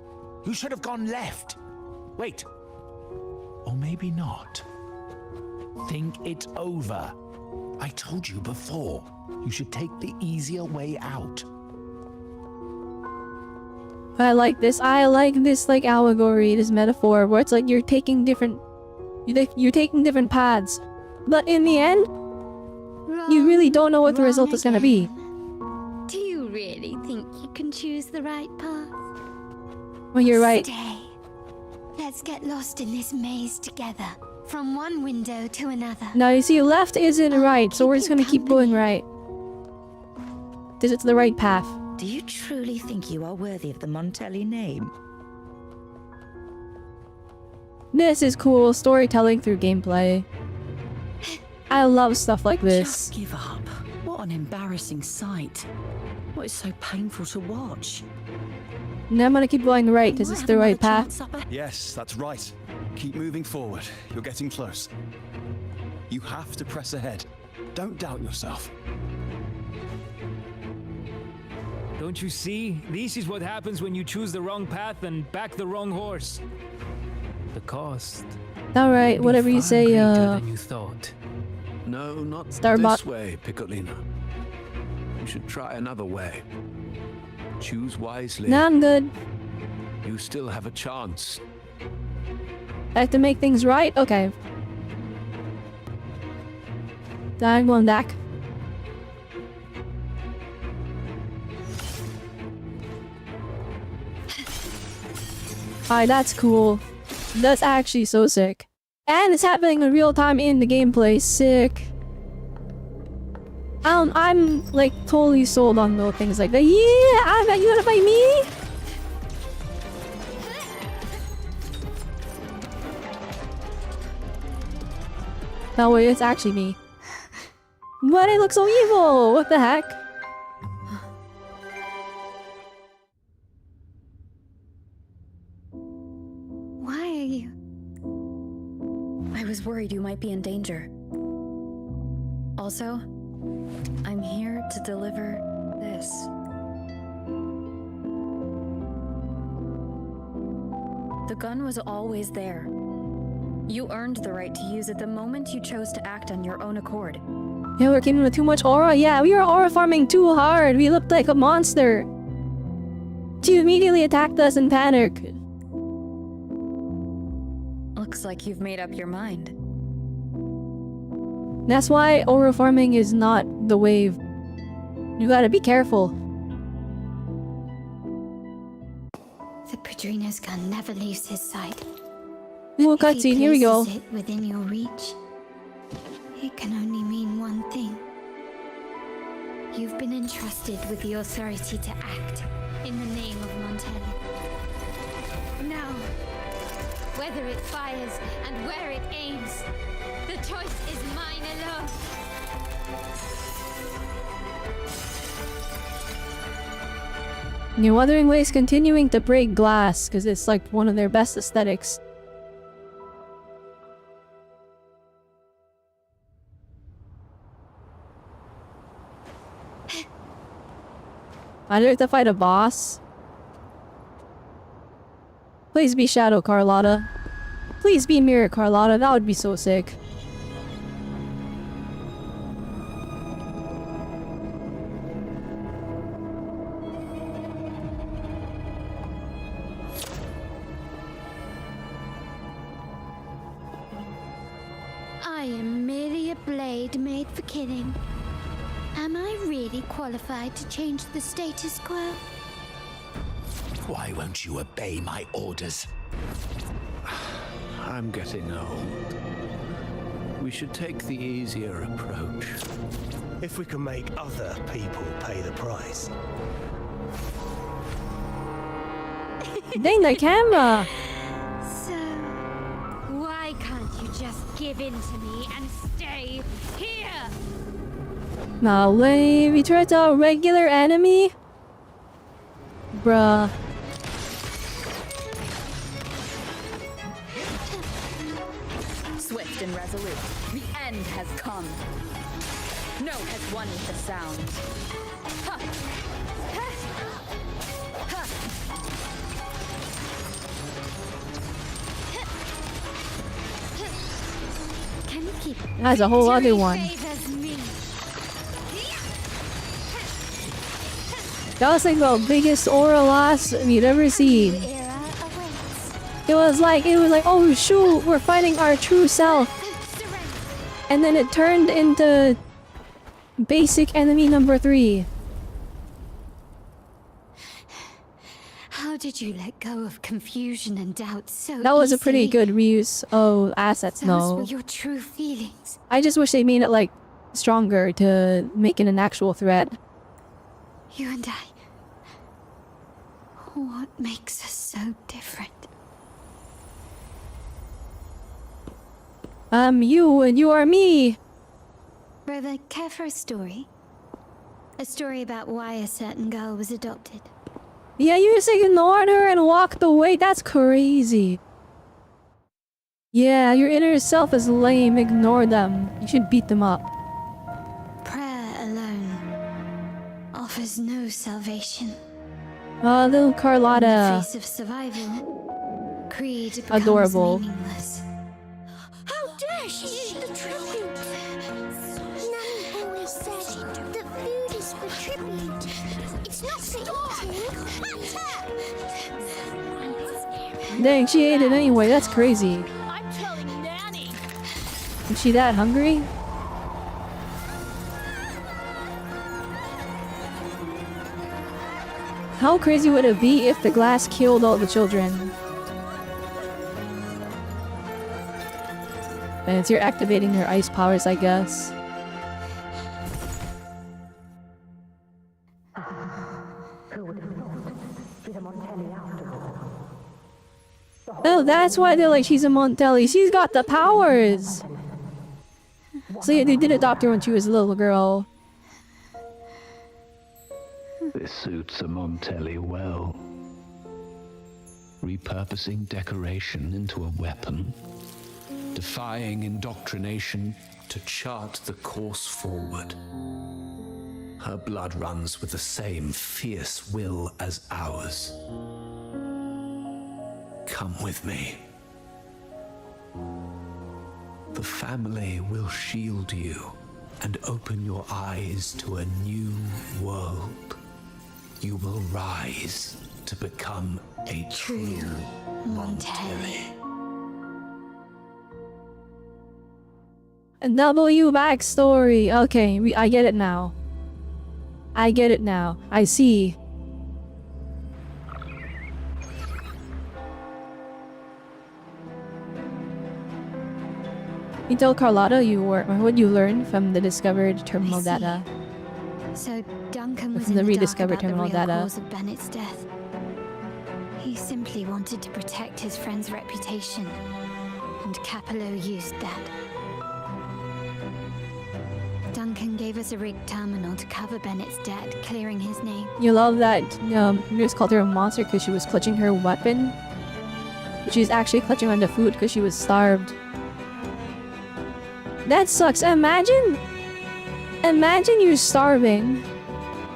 You should have gone left! Wait. Or maybe not. Think it over. I told you before. You should take the easier way out. I like this like allegory, this metaphor where it's like you're taking different paths. But in the end, you really don't know what the result is gonna be. Do you really think you can choose the right path? Well, you're right. Stay. Let's get lost in this maze together. From one window to another. Now you see, left isn't right, so we're just gonna keep going right. This is the right path. Do you truly think you are worthy of the Montelli name? This is cool storytelling through gameplay. I love stuff like this. Just give up. What an embarrassing sight. What is so painful to watch? Now I'm gonna keep going right because it's the right path. Yes, that's right. Keep moving forward. You're getting close. You have to press ahead. Don't doubt yourself. Don't you see? This is what happens when you choose the wrong path and back the wrong horse. The cost. Alright, whatever you say, than you thought. No, not Starbot. this way, Piccolino. You should try another way. Choose wisely. Nah, I'm good. You still have a chance. I have to make things right? Okay. I'm going back. Alright, that's cool. That's actually so sick. And it's happening in real time in the gameplay. Sick. I'm like totally sold on little things like that. Yeah, I bet you wanna fight me? No wait, it's actually me. Why do I look so evil? What the heck? Why are you I was worried you might be in danger. Also, I'm here to deliver this. The gun was always there. You earned the right to use it the moment you chose to act on your own accord. Yeah, we're getting with too much aura. Yeah, we were aura farming too hard. We looked like a monster. She immediately attacked us in panic. Looks like you've made up your mind. That's why aura farming is not the wave. You gotta be careful. The Padrino's gun never leaves his side. Ooh, cutscene, here we go. If he places it within your reach, it can only mean one thing. You've been entrusted with the authority to act in the name of Montelli. Now, whether it fires and where it aims, the choice is mine alone. New Wuthering Waves continuing to break glass because it's like one of their best aesthetics. I'd like to fight a boss. Please be Shadow Carlotta. Please be Mirror Carlotta, that would be so sick. I am merely a blade made for killing. Am I really qualified to change the status quo? Why won't you obey my orders? I'm getting old. We should take the easier approach. If we can make other people pay the price. Dang the camera! So, why can't you just give in to me and stay here? No way, we tried to a regular enemy? Bruh. Swift and resolute, the end has come. No has won with the sound. Ha! Ha! Ha! Can you keep That's a whole other one. That was like the biggest aura loss we'd ever seen. It was like, oh shoot, we're fighting our true self. And then it turned into basic enemy number 3. How did you let go of confusion and doubt so That was a pretty easily? good reuse of assets, Those no. were your true feelings. I just wish they made it like stronger to make it an actual threat. You and I. What makes us so different? You and you are me. Brother, care for a story? A story about why a certain girl was adopted. Yeah, you just ignored her and walked away. That's crazy. Yeah, your inner self is lame. Ignore them. You should beat them up. Prayer alone offers no salvation. Little In the Carlotta. face of survival, creed becomes Adorable. meaningless. How dare she eat the tribute? Nanny always said that food is for tribute. It's not for eating. Dang, she ate it anyway. That's crazy. I'm telling Nanny. Is she that hungry? How crazy would it be if the glass killed all the children? And you're activating her ice powers, I guess. Oh, that's why they're like, she's a Montelli. She's got the powers! So yeah, they did adopt her when she was a little girl. This suits a Montelli well. Repurposing decoration into a weapon. defying indoctrination to chart the course forward. Her blood runs with the same fierce will as ours. Come with me. The family will shield you and open your eyes to a new world. You will rise to become a true Montelli. A W backstory. Okay, I get it now. I get it now. I see. You tell Carlotta what you learned from the discovered terminal data. So Duncan was From in the the dark rediscovered about the terminal real data. cause of Bennett's death. He simply wanted to protect his friend's reputation, and Capello used that. Duncan gave us a rigged terminal to cover Bennett's debt, clearing his name. You love that Nurse called her a monster because she was clutching her weapon. She's actually clutching on the food because she was starved. That sucks. Imagine you're starving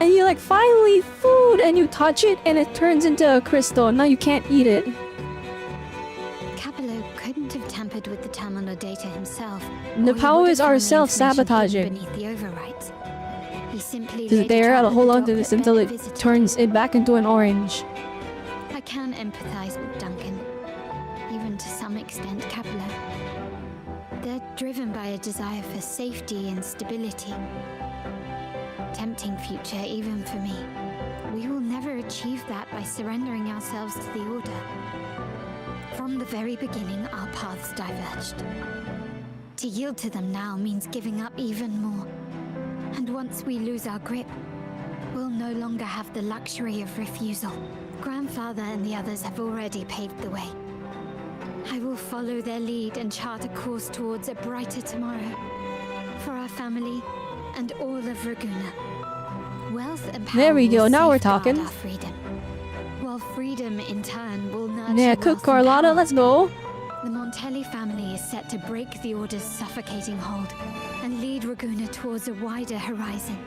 and you like finally food and you touch it and it turns into a crystal. Now you can't eat it. Capello couldn't have tampered with the terminal data himself. The powers are self-sabotaging. Beneath the overwrites. He simply Just laid a there, trap I'll at hold the on dock to that this until Bennett it visited. turns it back into an orange. I can empathize with Duncan, even to some extent Capello. They're driven by a desire for safety and stability. Tempting future even for me. We will never achieve that by surrendering ourselves to the Order. From the very beginning, our paths diverged. To yield to them now means giving up even more. And once we lose our grip, we'll no longer have the luxury of refusal. Grandfather and the others have already paved the way. I will follow their lead and chart a course towards a brighter tomorrow. For our family and all of Raguna. Wealth and power There we go, will now we're safeguard talking. our freedom. While freedom in turn will nurture Yeah, wealth cook and Carlotta, power. let's go. The Montelli family is set to break the Order's suffocating hold and lead Raguna towards a wider horizon.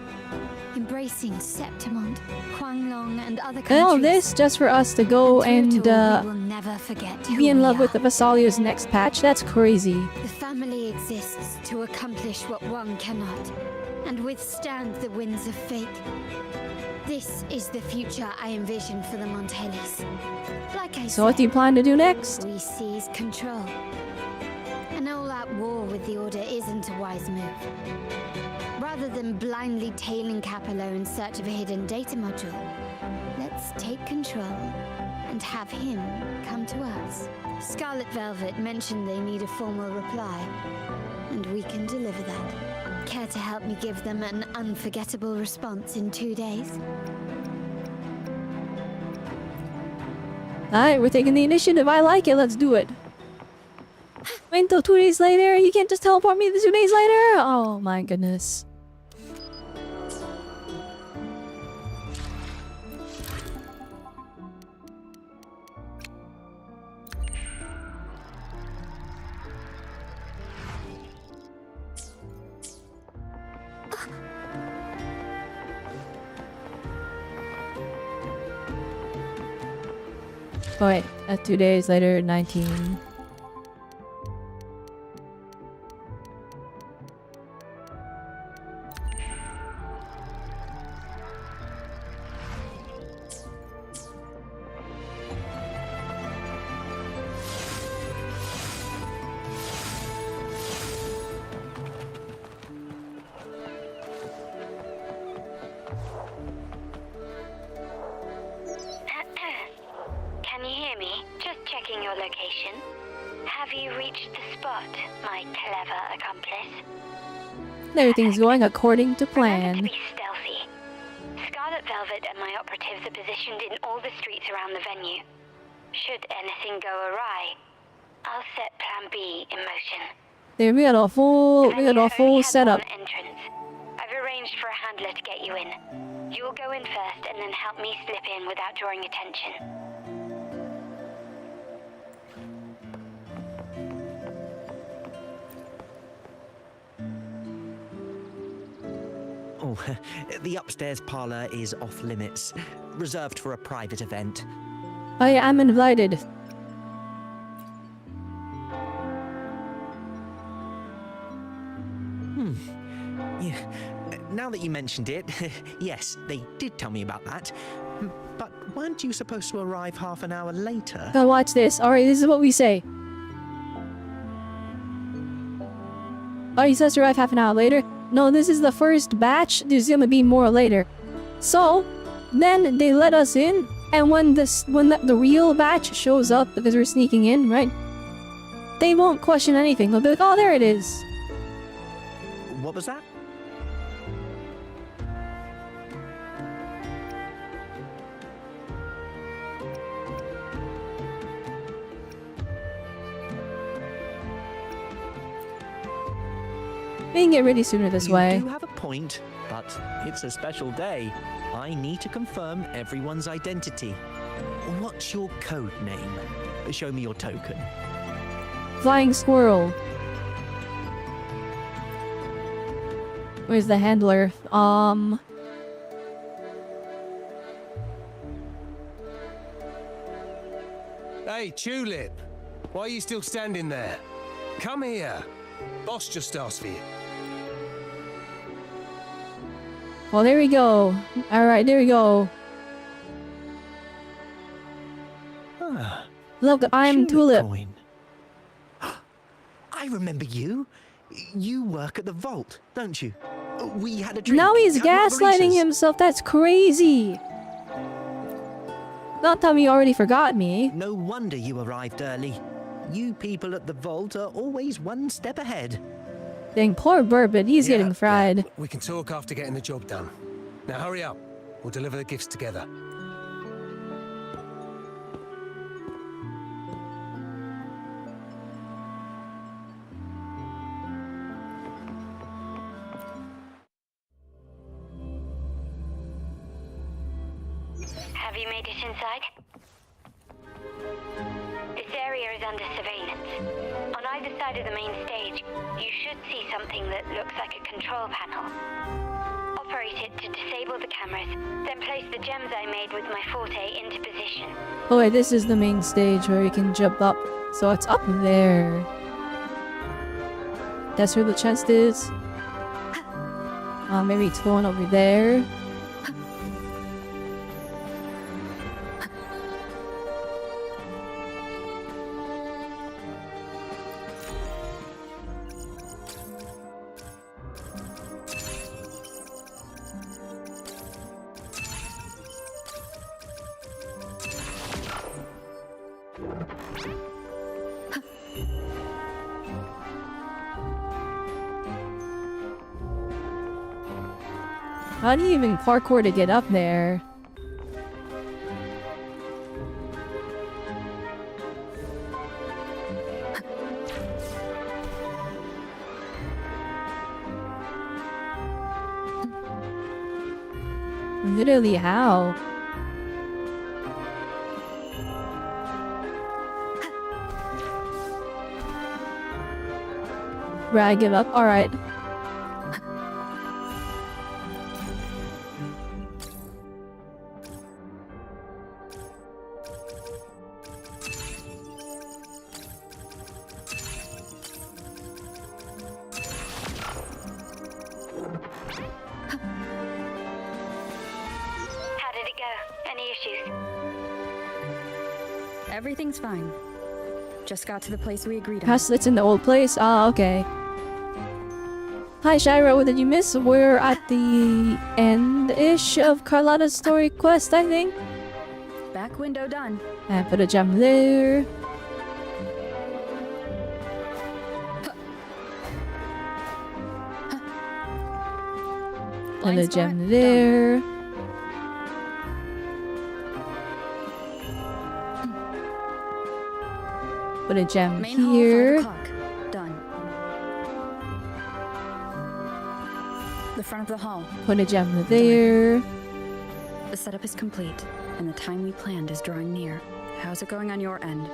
Embracing Septimont, Huanglong, and other countries. And all this just for us to go and we will never forget who be in we love are. with the Vasalio's next patch. That's crazy. The family exists to accomplish what one cannot, and withstand the winds of fate. This is the future I envision for the Montellis. Like I So what do you plan to do next? we seize control. An all-out war with the Order isn't a wise move. Rather than blindly tailing Capello in search of a hidden data module, let's take control and have him come to us. Scarlet Velvet mentioned they need a formal reply, and we can deliver that. Care to help me give them an unforgettable response in 2 days? Alright, we're taking the initiative. I like it. Let's do it. Wait until 2 days later. You can't just teleport me to 2 days later. Oh my goodness. Oh wait, 2 days later, 19. Can you hear me? Just checking your location. Have you reached the spot, my clever accomplice? Everything's going according to plan. Be stealthy. Scarlet Velvet and my operatives are positioned in all the streets around the venue. Should anything go awry, I'll set Plan B in motion. There, we got a full setup. Entrance. I've arranged for a handler to get you in. You'll go in first and then help me slip in without drawing attention. Oh, the upstairs parlour is off limits, reserved for a private event. I am invited. Yeah. Now that you mentioned it, yes, they did tell me about that. But weren't you supposed to arrive half an hour later? Go watch this. Alright, this is what we say. Oh, he says to arrive half an hour later. No, this is the first batch. There's gonna be more later. So, then they let us in, and when the real batch shows up, because we're sneaking in, right? They won't question anything. They'll be like, oh, there it is. What was that? We can get ready sooner this way. You do have a point, but it's a special day. I need to confirm everyone's identity. What's your code name? Show me your token. Flying squirrel. Where's the handler? Hey, Tulip! Why are you still standing there? Come here. Boss just asked for you. Well, there we go. Alright, there we go. Look, I'm Tulip. Coin. I remember you. You work at the vault, don't you? We had a drink. Now he's had gaslighting margaritas. himself. That's crazy. Not tell me you already forgot me. No wonder you arrived early. You people at the vault are always one step ahead. Dang, poor Bourbon. He's getting fried. We can talk after getting the job done. Now hurry up. We'll deliver the gifts together. Have you made it inside? This area is under surveillance. On either side of the main stage, you should see something that looks like a control panel. Operate it to disable the cameras, then place the gems I made with my forte into position. Oh wait, this is the main stage where you can jump up. So it's up there. That's where the chest is. Maybe it's going over there. How do you even parkour to get up there? Literally, how? Right, I give up. Alright. Everything's fine. Just got to the place we agreed on. It's in the old place? Ah, okay. Hi Shira, what did you miss? We're at the end-ish of Carlotta's story quest, I think. Back window done. And put a gem there. And a gem there. Put a gem Main hall, here. 5 o'clock. Done. The front of the hall. Put a gem there. The setup is complete, and the time we planned is drawing near. How's it going on your end?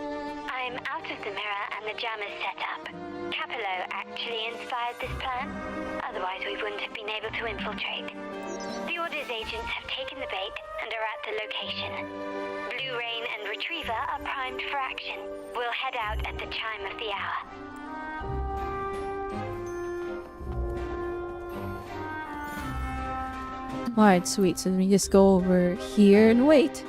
I'm out of the mirror and the jam is set up. Capello actually inspired this plan. Otherwise we wouldn't have been able to infiltrate. agents have taken the bait and are at the location. Blue Rain and Retriever are primed for action. We'll head out at the chime of the hour. Alright, sweet. So we just go over here and wait.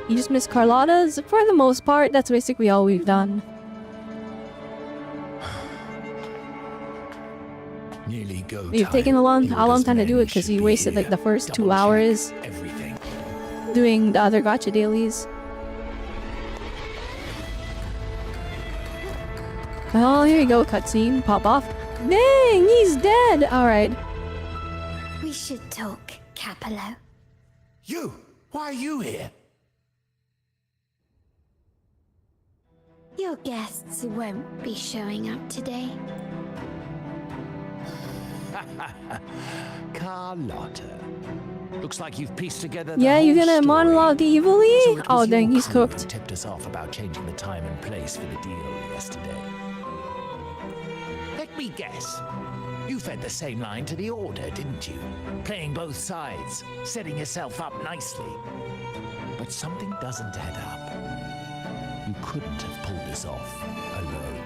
You just miss Carlotta's? For the most part, that's basically all we've done. Nearly go We've taken a long time to do it because we wasted like the first 2 hours doing the other gacha dailies. Oh, here you go, cutscene. Pop off. Dang, he's dead! Alright. We should talk, Capello. You! Why are you here? Your guests won't be showing up today. Carlotta. Looks like you've pieced together Yeah, you're gonna monologue evilly? So oh, dang, he's cooked. Tipped us off about changing the time and place for the deal yesterday. Let me guess. You fed the same line to the Order, didn't you? Playing both sides, setting yourself up nicely. But something doesn't add up. You couldn't have pulled this off alone.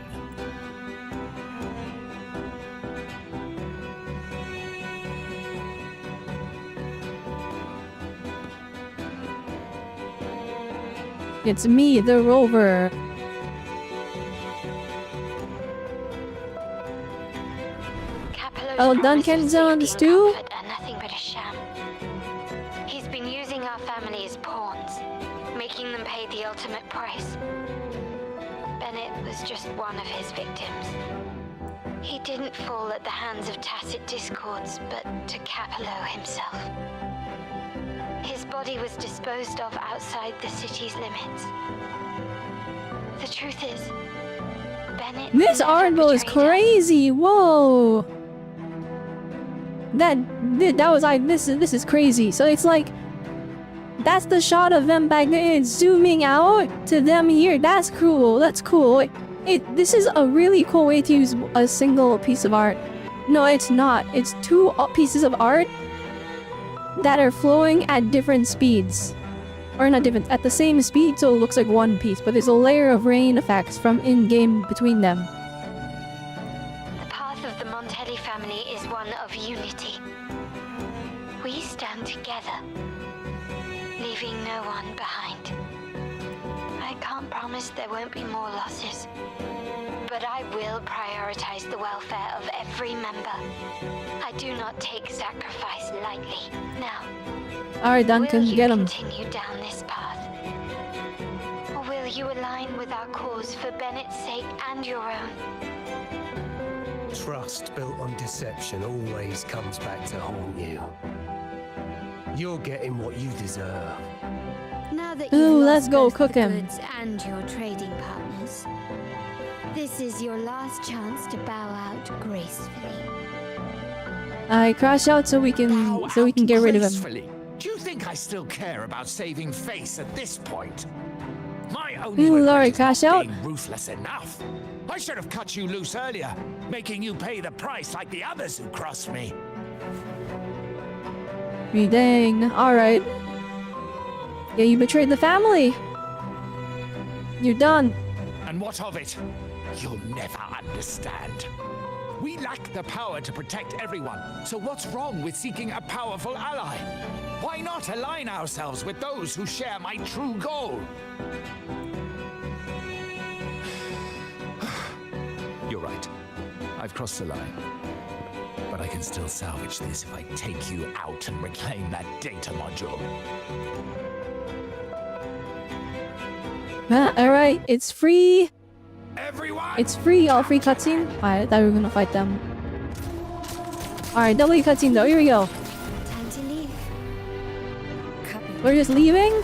It's me, the rover. Oh, Duncan's on the stew? Are nothing but a sham. He's been using our family as pawns, making them pay the ultimate price. Bennett was just one of his victims. He didn't fall at the hands of tacit discords, but to Capello himself. His body was disposed of outside the city's limits. The truth is, Bennett... This artbook is crazy! Whoa! That was like, this is crazy. So it's like, that's the shot of them back there. It's zooming out to them here. That's cool. That's cool. This is a really cool way to use a single piece of art. No, it's not. It's two pieces of art that are flowing at different speeds. Or not different, at the same speed, so it looks like one piece, but there's a layer of rain effects from in-game between them. The path of the Montelli family is one of unity. We stand together, leaving no one behind. I can't promise there won't be more losses, but I will prioritize the welfare of every member. I do not take sacrifice lightly. Now, alright, Duncan, get him. Will you continue down this path? Or will you align with our cause for Bennett's sake and your own? Trust built on deception always comes back to haunt you. You're getting what you deserve. Now that Ooh, you've let's lost go both cook the him. goods and your trading partners, this is your last chance to bow out gracefully. I crash out so we can get rid of him. Gracefully. Do you think I still care about saving face at this point? My only Ooh, regret Laurie, is crash not out. being ruthless enough. I should have cut you loose earlier, making you pay the price like the others who crossed me. Dang. Alright. Yeah, you betrayed the family. You're done. And what of it? You'll never understand. We lack the power to protect everyone, so what's wrong with seeking a powerful ally? Why not align ourselves with those who share my true goal? You're right. I've crossed the line. But I can still salvage this if I take you out and reclaim that data module. Alright, it's free. Everyone! It's free, all free cutscene. Alright, I thought we were gonna fight them. Alright, double cutscene though, here we go. Time to leave. We're just leaving?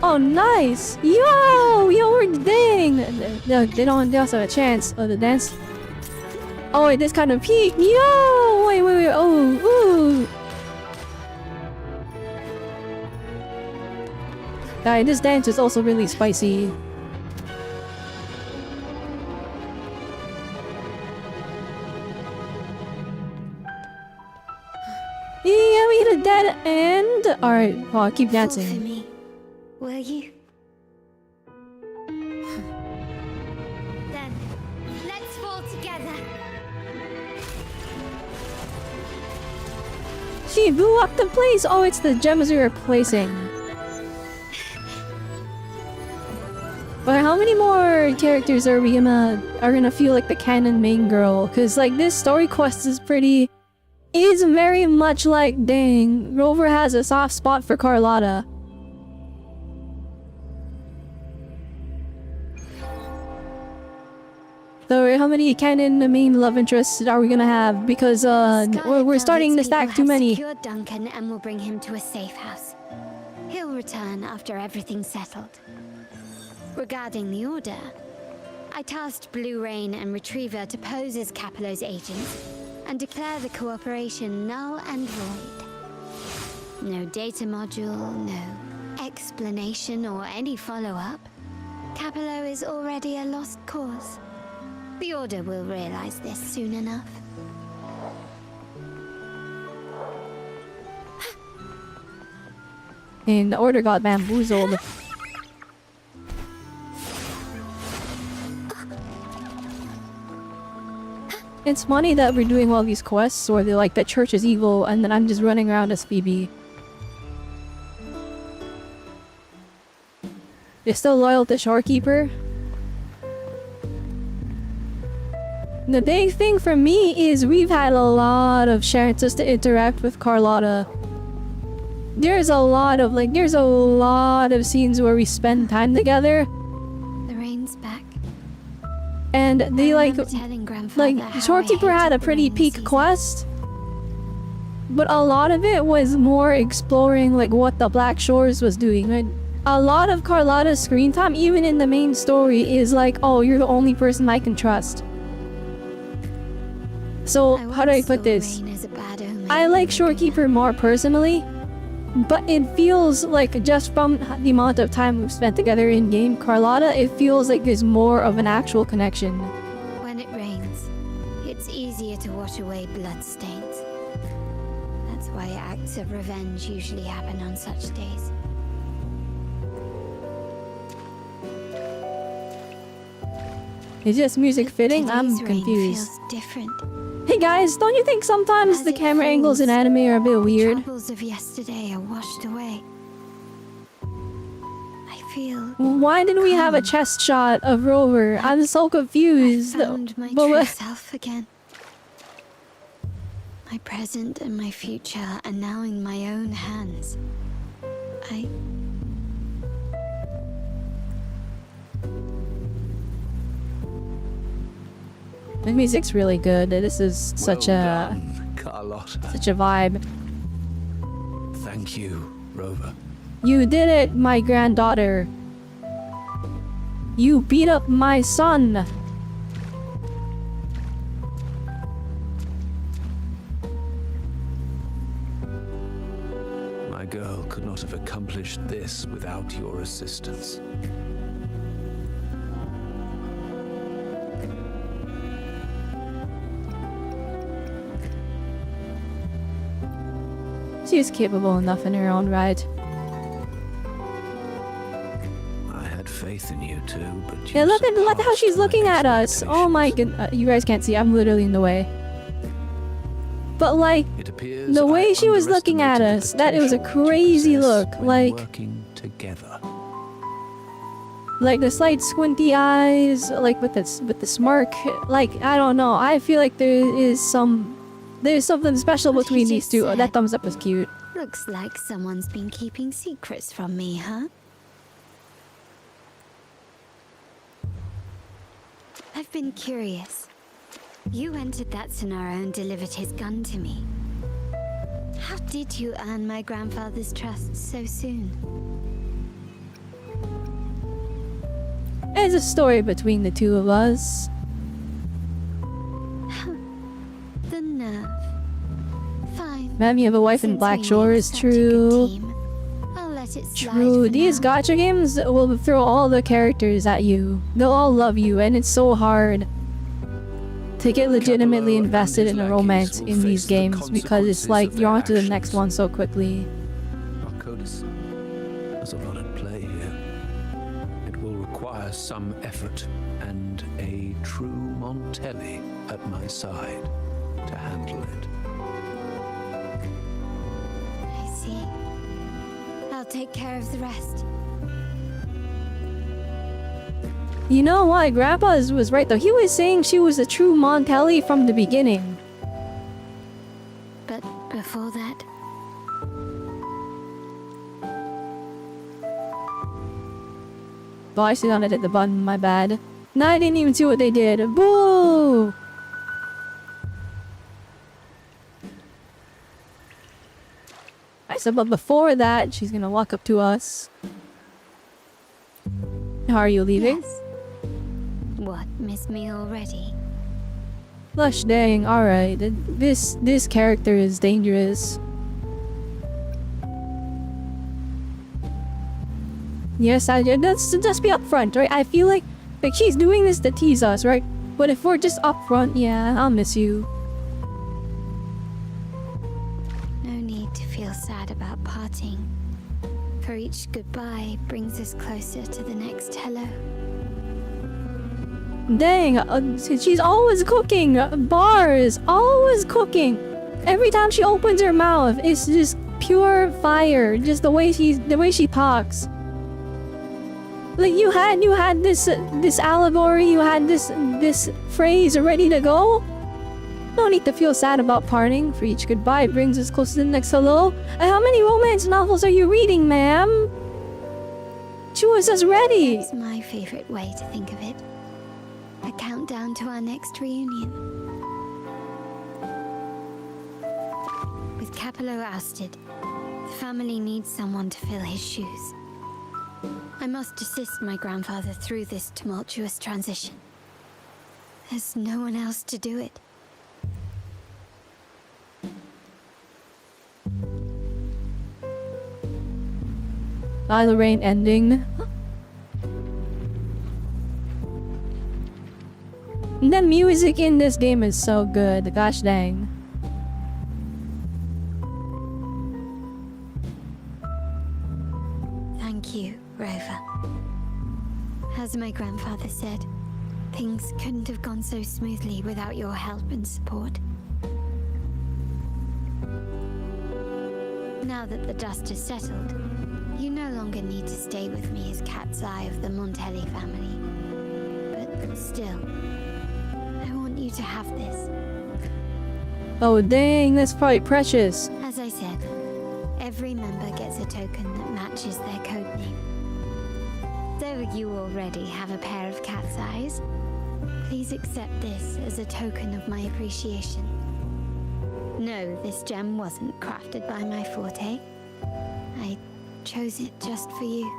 Oh, nice! Yo! Yo, we're dang! They also have a chance of the dance. Oh wait, this kind of peak! Yo! Wait, oh, ooh! Alright, this dance is also really spicy. meet a dead end? Alright, well, keep Fall dancing. for me, will you? Then, let's fall together. She blew up the place! Oh, it's the gems we were placing. But how many more characters are gonna feel like the canon main girl? Cause like this story quest is very much like, dang, Rover has a soft spot for Carlotta. So how many canon main love interests are we gonna have? Because we're starting to stack too many. Secured Duncan and will bring him to a safe house. He'll return after everything's settled. Regarding the Order, I tasked Blue Rain and Retriever to pose as Capello's agents and declare the cooperation null and void. No data module, no explanation or any follow-up. Capello is already a lost cause. The Order will realize this soon enough. And the Order got bamboozled. It's funny that we're doing all these quests where they're like, the church is evil, and then I'm just running around as Phoebe. You're still loyal to Shorekeeper? The big thing for me is we've had a lot of chances to interact with Carlotta. There's a lot of scenes where we spend time together. The rain's back. And they Shorekeeper had a pretty peak quest. But a lot of it was more exploring like what the Black Shores was doing. Right? A lot of Carlotta's screen time, even in the main story, is like, oh, you're the only person I can trust. So, how do I put this? I like Shorekeeper more personally, but it feels like just from the amount of time we've spent together in game, Carlotta, it feels like there's more of an actual connection. When it rains, it's easier to wash away bloodstains. That's why acts of revenge usually happen on such days. Is just music fitting? I'm confused. Different. Hey guys, don't you think sometimes the camera angles in anime are a bit weird? The troubles of yesterday are washed away. I feel. Why didn't we have a chest shot of Rover? I'm so confused. I found my true self again. My present and my future are now in my own hands. The music's really good. This is such a vibe. Thank you, Rover. You did it, my granddaughter. You beat up my son. My girl could not have accomplished this without your assistance. She's capable enough in her own right. I had faith in you too, but yeah, look at how she's looking at us. Oh my goodness, you guys can't see. I'm literally in the way. But like, the way she was looking at us, it was a crazy look. Like, together. Like the slight squinty eyes, like with the smirk. Like, I don't know. I feel like there's something special between these two. Oh, that thumbs up is cute. Looks like someone's been keeping secrets from me, huh? I've been curious. You entered that scenario and delivered his gun to me. How did you earn my grandfather's trust so soon? There's a story between the two of us. The nerve. Fine. Ma'am, you have a wife in Black Shores, true. I'll let it slide. True. These gacha games will throw all the characters at you. They'll all love you, and it's so hard to get legitimately invested in a romance in these games, because it's like you're on to the next one so quickly. There's a lot at play here. It will require some effort and a true Montelli at my side to handle it. I see. I'll take care of the rest. You know what? Grandpa was right though. He was saying she was a true Montelli from the beginning. But before that... Oh, I still hit the button, my bad. No, I didn't even see what they did. Boo! I said, but before that, she's gonna walk up to us. How are you leaving? Yes. What, miss me already? Lush dang, alright. This character is dangerous. Yes, let's just be upfront, right? I feel like she's doing this to tease us, right? But if we're just upfront, yeah, I'll miss you. No need to feel sad about parting. For each goodbye brings us closer to the next hello. Dang, she's always cooking bars, always cooking. Every time she opens her mouth, it's just pure fire. Just the way she talks. Like you had this allegory, you had this phrase ready to go. No need to feel sad about parting. For each goodbye brings us closer to the next hello. And how many romance novels are you reading, ma'am? She was just ready. That's my favorite way to think of it. A countdown to our next reunion. With Capello ousted, the family needs someone to fill his shoes. I must assist my grandfather through this tumultuous transition. There's no one else to do it. The rain ending. The music in this game is so good, gosh dang. Thank you, Rover. As my grandfather said, things couldn't have gone so smoothly without your help and support. Now that the dust has settled, you no longer need to stay with me as cat's eye of the Montelli family. But still, I want you to have this. Oh dang, that's probably precious. As I said, every member gets a token that matches their codename. Though you already have a pair of cat's eyes, please accept this as a token of my appreciation. No, this gem wasn't crafted by my forte. I chose it just for you.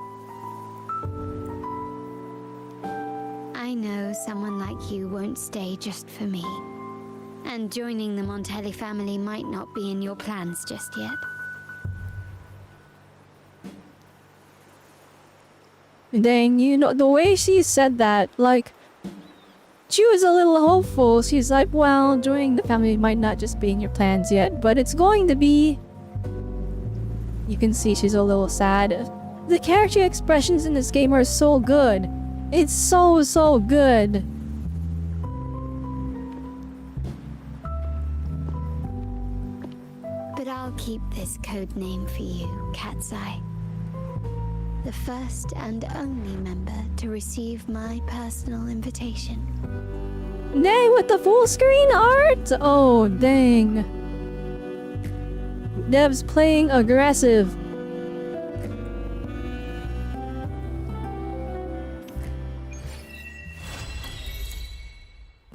I know someone like you won't stay just for me. And joining the Montelli family might not be in your plans just yet. Dang, you know, the way she said that, like, she was a little hopeful. She's like, well, joining the family might not just be in your plans yet, but it's going to be. You can see she's a little sad. The character expressions in this game are so good. It's so good. But I'll keep this code name for you, Cat's Eye. The first and only member to receive my personal invitation. Dang, with the full screen art? Oh, dang. Dev's playing aggressive.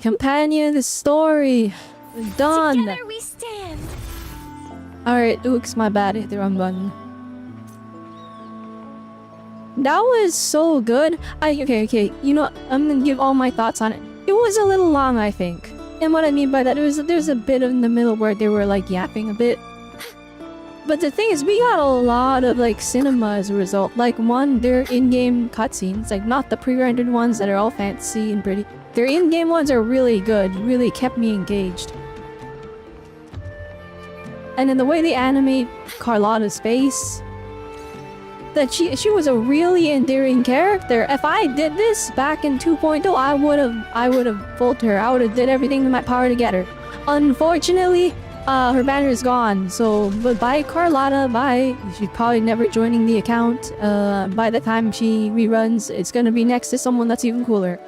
Companion, the story. Done. Together we stand. Alright, oops, my bad. I hit the wrong button. That was so good. Okay. You know, I'm gonna give all my thoughts on it. It was a little long, I think. And what I mean by that is there's a bit in the middle where they were like yapping a bit. But the thing is, we got a lot of like cinema as a result. Like one, they're in-game cutscenes, like not the pre-rendered ones that are all fancy and pretty. Their in-game ones are really good, really kept me engaged. And in the way they animate Carlotta's face, that she was a really endearing character. If I did this back in 2.0, I would have pulled her. I would have did everything in my power to get her. Unfortunately, her banner is gone. So, but bye Carlotta, bye. She's probably never joining the account. By the time she reruns, it's gonna be next to someone that's even cooler.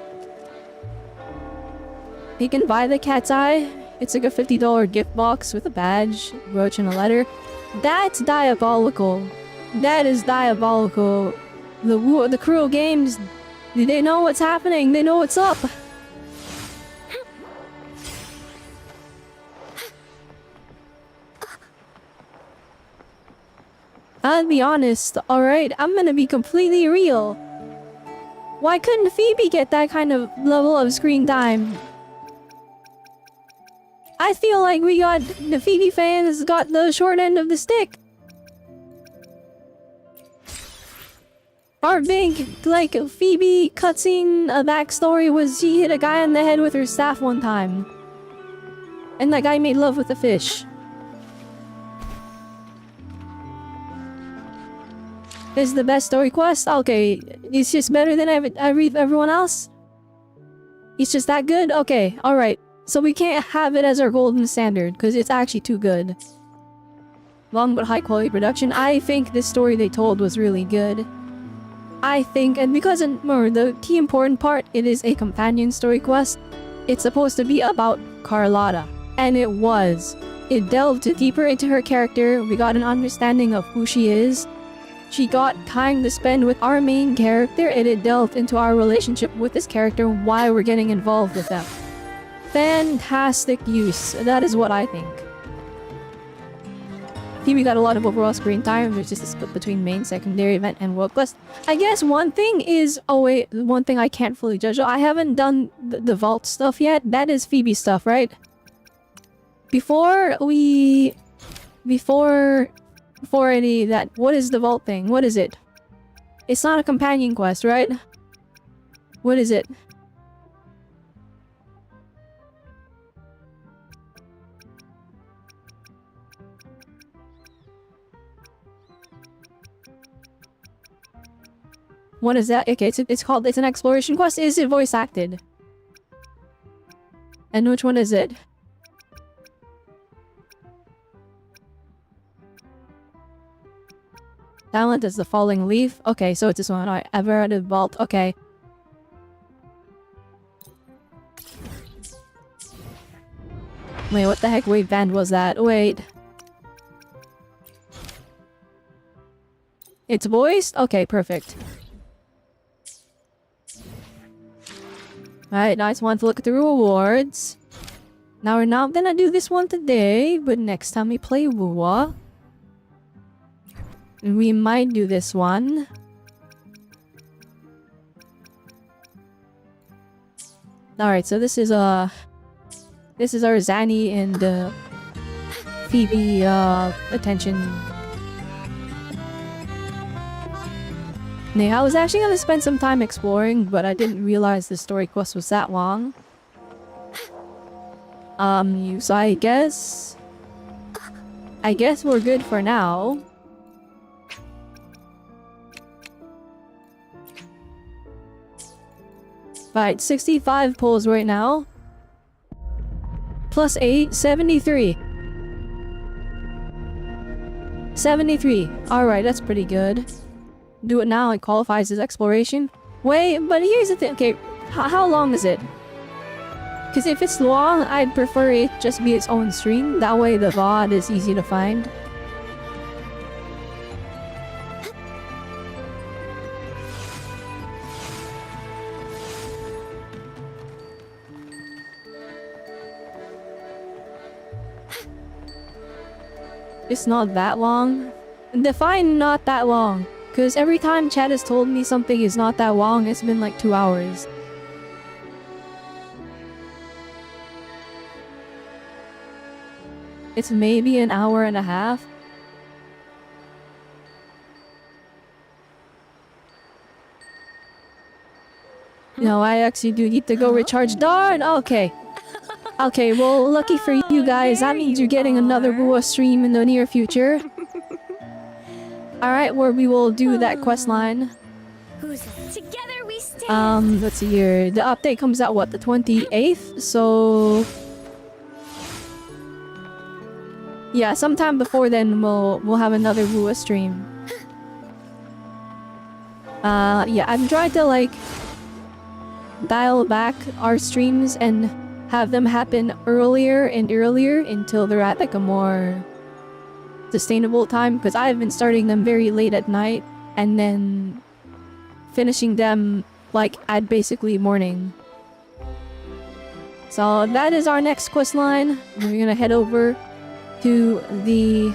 You can buy the cat's eye. It's like a $50 gift box with a badge, brooch, and a letter. That's diabolical. That is diabolical. The Cruel Games, they know what's happening. They know what's up. I'll be honest, alright? I'm gonna be completely real. Why couldn't Phoebe get that kind of level of screen time? I feel like the Phoebe fans got the short end of the stick. Our big, like, Phoebe cutscene backstory was she hit a guy on the head with her staff one time. And that guy made love with a fish. Is the best story quest? Okay, it's just better than I read everyone else? It's just that good? Okay, alright. So we can't have it as our golden standard, because it's actually too good. Long but high quality production. I think this story they told was really good. I think, and because the key important part, it is a companion story quest. It's supposed to be about Carlotta. And it was. It delved deeper into her character. We got an understanding of who she is. She got time to spend with our main character, and it delved into our relationship with this character, why we're getting involved with them. Fantastic use. That is what I think. Phoebe got a lot of overall screen time. There's just a split between main, secondary event, and world quest. I guess one thing is... Oh wait, one thing I can't fully judge. I haven't done the vault stuff yet. That is Phoebe stuff, right? Before any that... What is the vault thing? What is it? It's not a companion quest, right? What is it? What is that? Okay, it's an exploration quest. Is it voice acted? And which one is it? Talent is the falling leaf. Okay, so it's this one. Alright, Everett Vault. Okay. Wait, what the heck wave band was that? Wait. It's voiced? Okay, perfect. Alright, nice one to look at the rewards. Now we're not gonna do this one today, but next time we play Wuwa, we might do this one. Alright, so this is our Zanny and Phoebe attention. Now, I was actually gonna spend some time exploring, but I didn't realize the story quest was that long. So I guess we're good for now. Right, 65 pulls right now. Plus 8, 73. 73. Alright, that's pretty good. Do it now, it qualifies as exploration. Wait, but here's the thing. Okay, how long is it? Because if it's long, I'd prefer it just be its own stream. That way the VOD is easy to find. It's not that long. Define not that long. Because every time chat has told me something is not that long, it's been like 2 hours. It's maybe an hour and a half. No, I actually do need to go recharge. Darn! Okay. Okay, well, lucky for you guys, that means you're getting another Bua stream in the near future. Alright, where we will do that quest line. Together we stand. Let's see here. The update comes out, what, the 28th? So... yeah, sometime before then, we'll have another Bua stream. Yeah, I'm trying to, like, dial back our streams and have them happen earlier and earlier until they're at, like, a more sustainable time, because I've been starting them very late at night and then finishing them, like, at basically morning. So that is our next quest line. We're gonna head over to the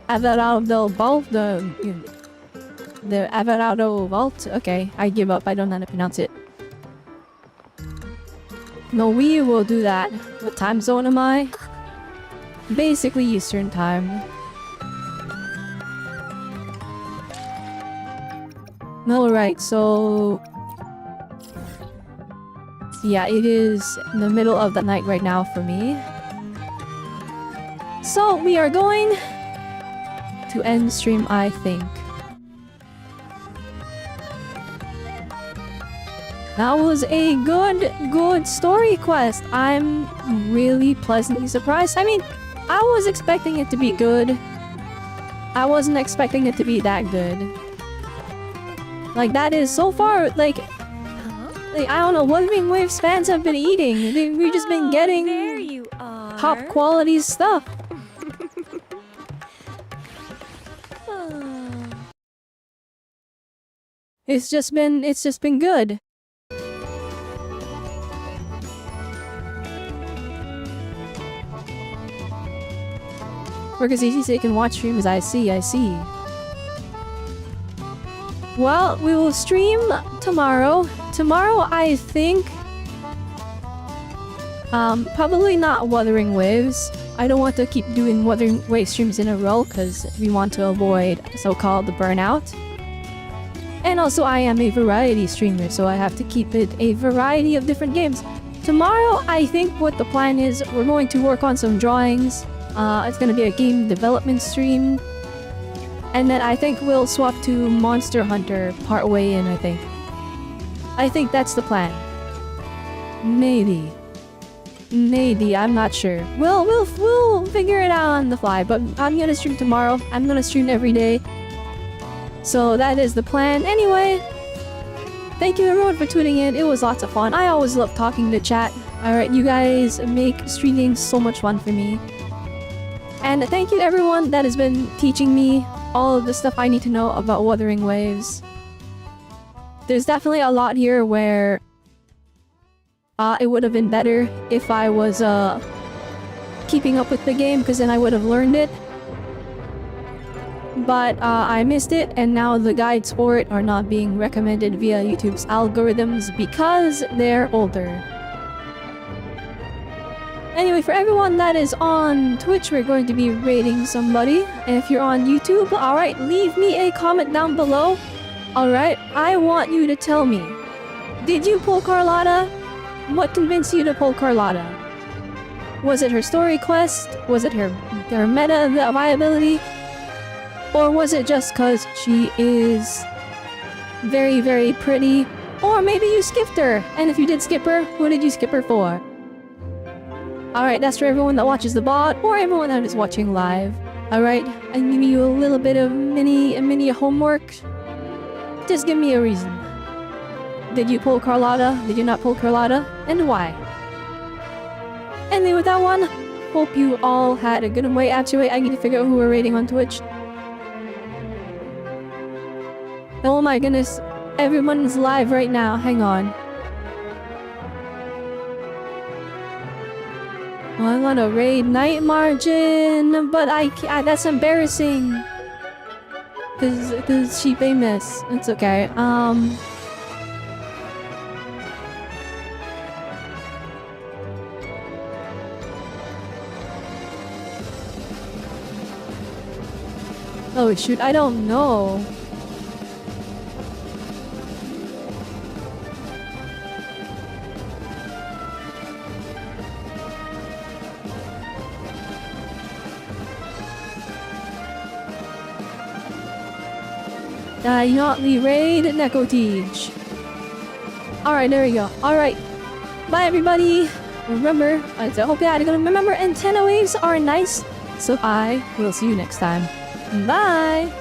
Everado Vault, the Everado Vault. Okay, I give up. I don't know how to pronounce it. No, we will do that. What time zone am I? Basically Eastern time. Alright, so... yeah, it is in the middle of the night right now for me. So, we are going to end stream, I think. That was a good story quest. I'm really pleasantly surprised. I mean, I was expecting it to be good. I wasn't expecting it to be that good. Like, that is so far, like I don't know what Wuthering Waves fans have been eating. We've just been getting top quality stuff. It's just been good. Because easy so you can watch streams. I see. Well, we will stream tomorrow. Tomorrow, I think... probably not Wuthering Waves. I don't want to keep doing Wuthering Wave streams in a row because we want to avoid so-called burnout. And also, I am a variety streamer, so I have to keep it a variety of different games. Tomorrow, I think what the plan is, we're going to work on some drawings. It's gonna be a game development stream. And then I think we'll swap to Monster Hunter partway in, I think. I think that's the plan. Maybe, I'm not sure. We'll figure it out on the fly, but I'm gonna stream tomorrow. I'm gonna stream every day. So that is the plan. Anyway, thank you everyone for tuning in. It was lots of fun. I always love talking to chat. Alright, you guys make streaming so much fun for me. And thank you to everyone that has been teaching me all of the stuff I need to know about Wuthering Waves. There's definitely a lot here where it would have been better if I was keeping up with the game, because then I would have learned it. But I missed it, and now the guides for it are not being recommended via YouTube's algorithms because they're older. Anyway, for everyone that is on Twitch, we're going to be rating somebody. And if you're on YouTube, alright, leave me a comment down below. Alright, I want you to tell me, did you pull Carlotta? What convinced you to pull Carlotta? Was it her story quest? Was it her meta viability? Or was it just because she is very, very pretty? Or maybe you skipped her, and if you did skip her, who did you skip her for? Alright, that's for everyone that watches the bot, or everyone that is watching live. Alright, I'm giving you a little bit of mini homework. Just give me a reason. Did you pull Carlotta? Did you not pull Carlotta? And why? Anyway, with that one, hope you all had a good one. Wait, actually, I need to figure out who we're rating on Twitch. Oh my goodness, everyone's live right now. Hang on. Oh, I want to raid Night Margin, but I can't. That's embarrassing. Cause she famous. It's okay. Oh shoot, I don't know. Yachtly Raid Nekotige. Alright, there we go. Alright. Bye everybody. Remember, I hope you had a good one. Remember, antenna waves are nice. So I will see you next time. Bye!